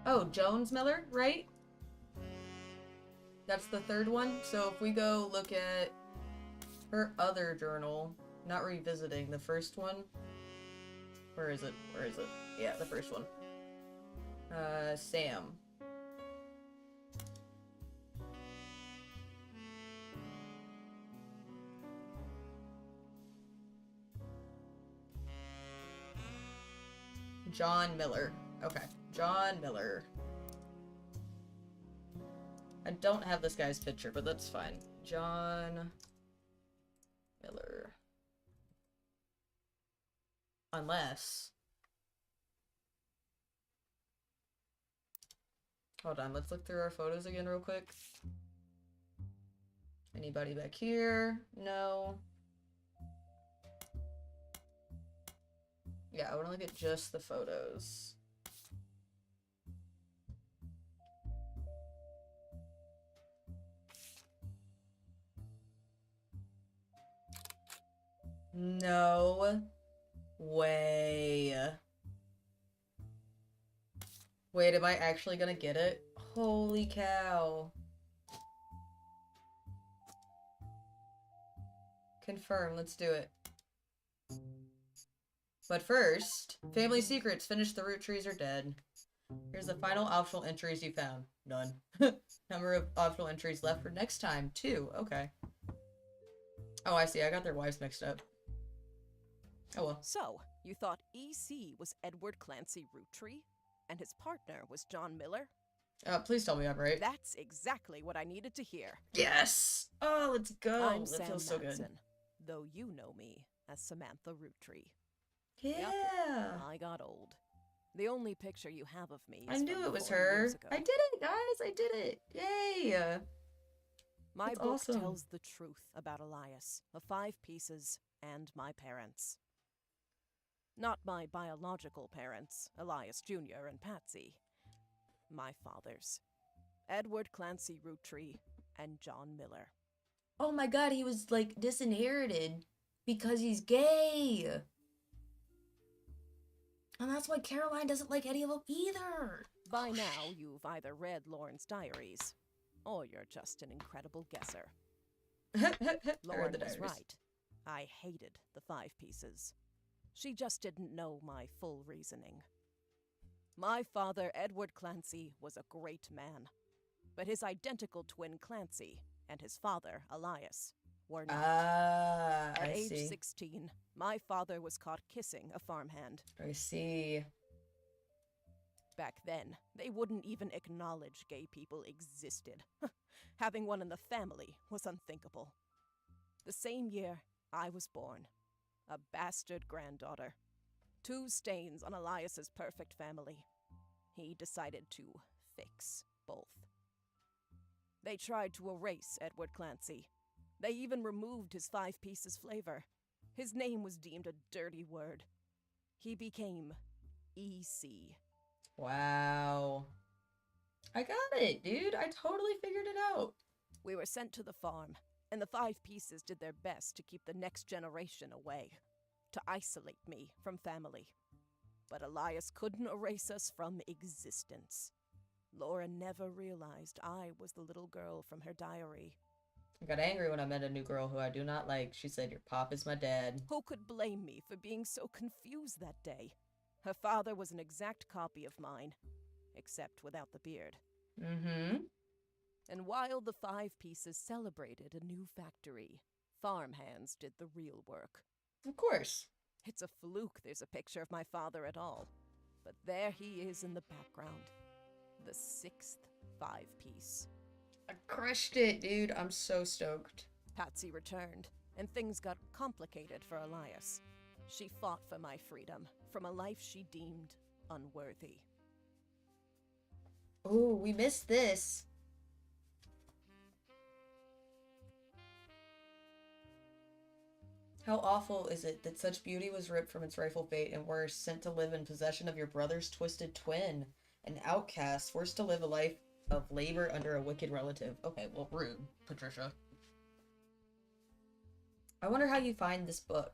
Oh, Jones Miller, right? That's the 3rd one. So if we go look at her other journal, not revisiting, the first one. Where is it? Yeah, the first one. Sam. John Miller. Okay. John Miller. I don't have this guy's picture, but that's fine. John Miller. Unless... Hold on, let's look through our photos again real quick. Anybody back here? No. Yeah, I want to look at just the photos. No way. Wait, am I actually gonna get it? Holy cow. Confirm, let's do it. But first, family secrets. Finish the Roottrees are dead. Here's the final optional entries you found. None. Number of optional entries left for next time, 2. Okay. Oh, I see. I got their wives mixed up. Oh well. So, you thought EC was Edward Clancy Roottree? And his partner was John Miller? Please tell me I'm right. That's exactly what I needed to hear. Yes! Oh, let's go. I'm That Sam feels so good. Matson, though you know me as Samantha Roottree. Yeah. Yep, I got old. The only picture you have of me is I knew from it was 4 her. years ago. I did it, guys. I did it. Yay. My That's book awesome. tells the truth about Elias, of 5 pieces, and my parents. Not my biological parents, Elias Jr. and Patsy. My fathers, Edward Clancy Roottree and John Miller. Oh my god, he was, like, disinherited because he's gay. And that's why Caroline doesn't like any of them either. By now, you've either read Lauren's diaries, or you're just an incredible guesser. I read Lauren the was diaries. right. I hated the 5 pieces. She just didn't know my full reasoning. My father, Edward Clancy, was a great man. But his identical twin Clancy and his father, Elias, were not. At I age see. 16, my father was caught kissing a farmhand. I see. Back then, they wouldn't even acknowledge gay people existed. Having one in the family was unthinkable. The same year, I was born. A bastard granddaughter. 2 stains on Elias's perfect family. He decided to fix both. They tried to erase Edward Clancy. They even removed his 5 pieces flavor. His name was deemed a dirty word. He became EC. Wow. I got it, dude. I totally figured it out. We were sent to the farm, and the 5 pieces did their best to keep the next generation away, to isolate me from family. But Elias couldn't erase us from existence. Laura never realized I was the little girl from her diary. I got angry when I met a new girl who I do not like. She said, "Your pop is my dad." Who could blame me for being so confused that day? Her father was an exact copy of mine, except without the beard. Mm-hmm. And while the 5 pieces celebrated a new factory, farmhands did the real work. Of course. It's a fluke there's a picture of my father at all. But there he is in the background. The 6th 5-piece. I crushed it, dude. I'm so stoked. Patsy returned, and things got complicated for Elias. She fought for my freedom, from a life she deemed unworthy. Ooh, we missed this. How awful is it that such beauty was ripped from its rightful fate and worse, sent to live in possession of your brother's twisted twin, an outcast, forced to live a life of labor under a wicked relative. Okay, well, rude, Patricia. I wonder how you find this book.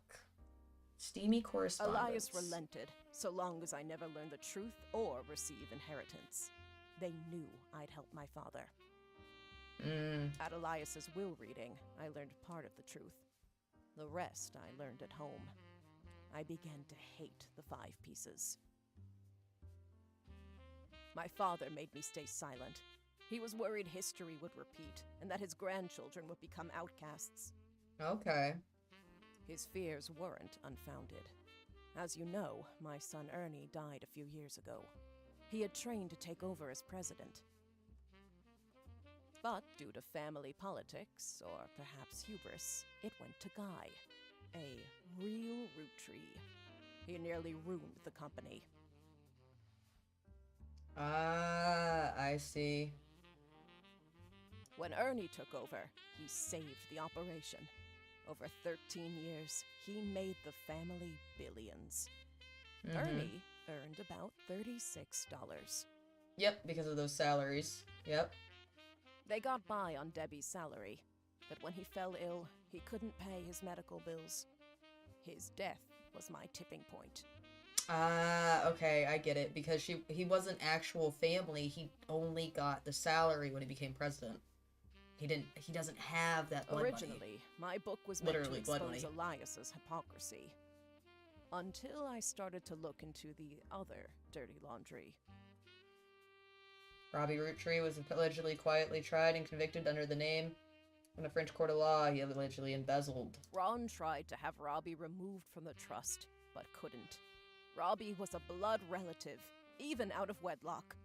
Steamy correspondence. Elias relented, so long as I never learned the truth or receive inheritance. They knew I'd help my father. At Elias's will reading, I learned part of the truth. The rest I learned at home. I began to hate the 5 pieces. My father made me stay silent. He was worried history would repeat, and that his grandchildren would become outcasts. Okay. His fears weren't unfounded. As you know, my son Ernie died a few years ago. He had trained to take over as president. But due to family politics, or perhaps hubris, it went to Guy. A real Roottrees. He nearly ruined the company. Ah, I see. When Ernie took over, he saved the operation. Over 13 years, he made the family billions. Ernie earned about $36. Yep, because of those salaries. Yep. They got by on Debbie's salary, but when he fell ill, he couldn't pay his medical bills. His death was my tipping point. Ah, okay, I get it. Because he wasn't actual family. He only got the salary when he became president. He doesn't have that blood Originally, money. my book was meant Literally to blood expose money. Elias's hypocrisy. Until I started to look into the other dirty laundry. Robbie Roottrees was allegedly quietly tried and convicted under the name. In a French court of law, he allegedly embezzled. Ron tried to have Robbie removed from the trust, but couldn't. Robbie was a blood relative, even out of wedlock.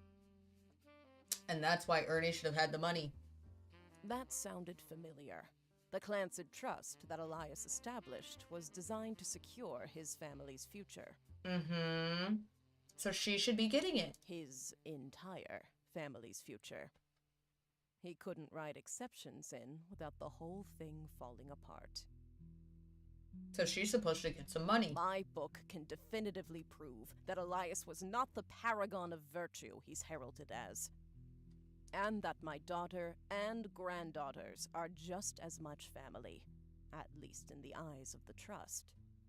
And that's why Ernie should have had the money. That sounded familiar. The Clancid Trust that Elias established was designed to secure his family's future. Mm-hmm. So she should be getting it. His entire family's future. He couldn't write exceptions in without the whole thing falling apart. So she's supposed to get some money. My book can definitively prove that Elias was not the paragon of virtue he's heralded as. And that my daughter and granddaughters are just as much family, at least in the eyes of the Trust,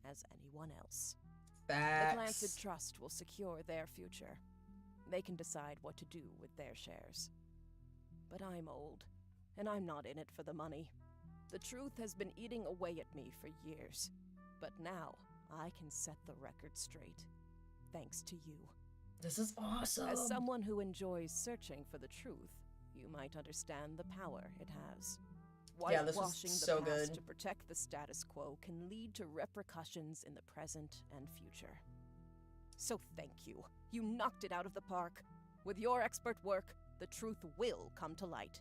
as anyone else. Facts. The Clancid Trust will secure their future. They can decide what to do with their shares. But I'm old, and I'm not in it for the money. The truth has been eating away at me for years, but now I can set the record straight, thanks to you. This is awesome. As someone who enjoys searching for the truth, you might understand the power it has. Yeah, this was Whitewashing the so past good. to protect the status quo can lead to repercussions in the present and future. So thank you. You knocked it out of the park. With your expert work, the truth will come to light.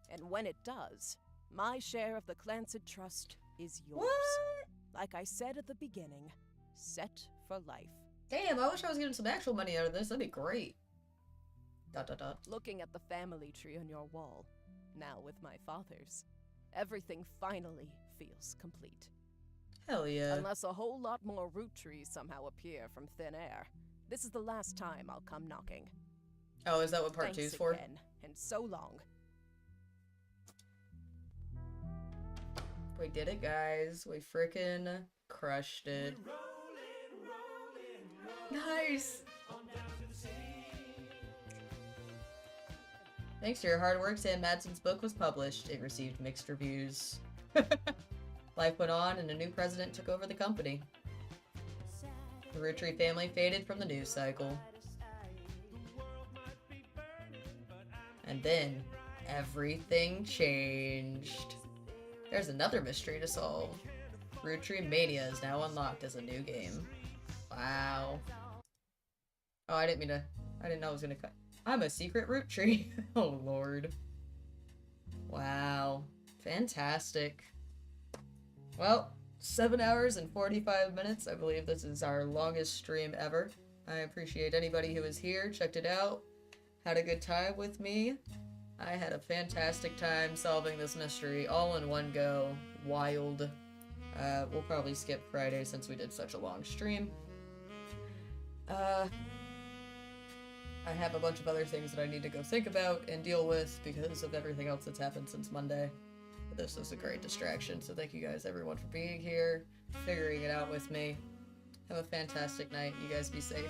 And when it does, my share of the Clancid Trust is yours. What? Like I said at the beginning, set for life. Damn, I wish I was getting some actual money out of this. That'd be great. ... Looking at the family tree on your wall, now with my father's, everything finally feels complete. Hell yeah. Unless a whole lot more Roottrees somehow appear from thin air. This is the last time I'll come knocking. Oh, is that what part Thanks 2 is for? again, and so long. We did it, guys. We frickin' crushed it. Nice! Thanks to your hard work, Sam Madsen's book was published. It received mixed reviews. Life went on, and a new president took over the company. The Roottrees family faded from the news cycle. And then, everything changed. There's another mystery to solve. Roottrees Mania is now unlocked as a new game. Wow. Oh, I didn't know I was gonna cut. I'm a secret Roottrees. Oh, Lord. Wow. Fantastic. Well, 7 hours and 45 minutes. I believe this is our longest stream ever. I appreciate anybody who was here, checked it out, had a good time with me. I had a fantastic time solving this mystery all in one go. Wild. We'll probably skip Friday since we did such a long stream. I have a bunch of other things that I need to go think about and deal with because of everything else that's happened since Monday. But this was a great distraction, so thank you guys, everyone, for being here, figuring it out with me. Have a fantastic night. You guys be safe.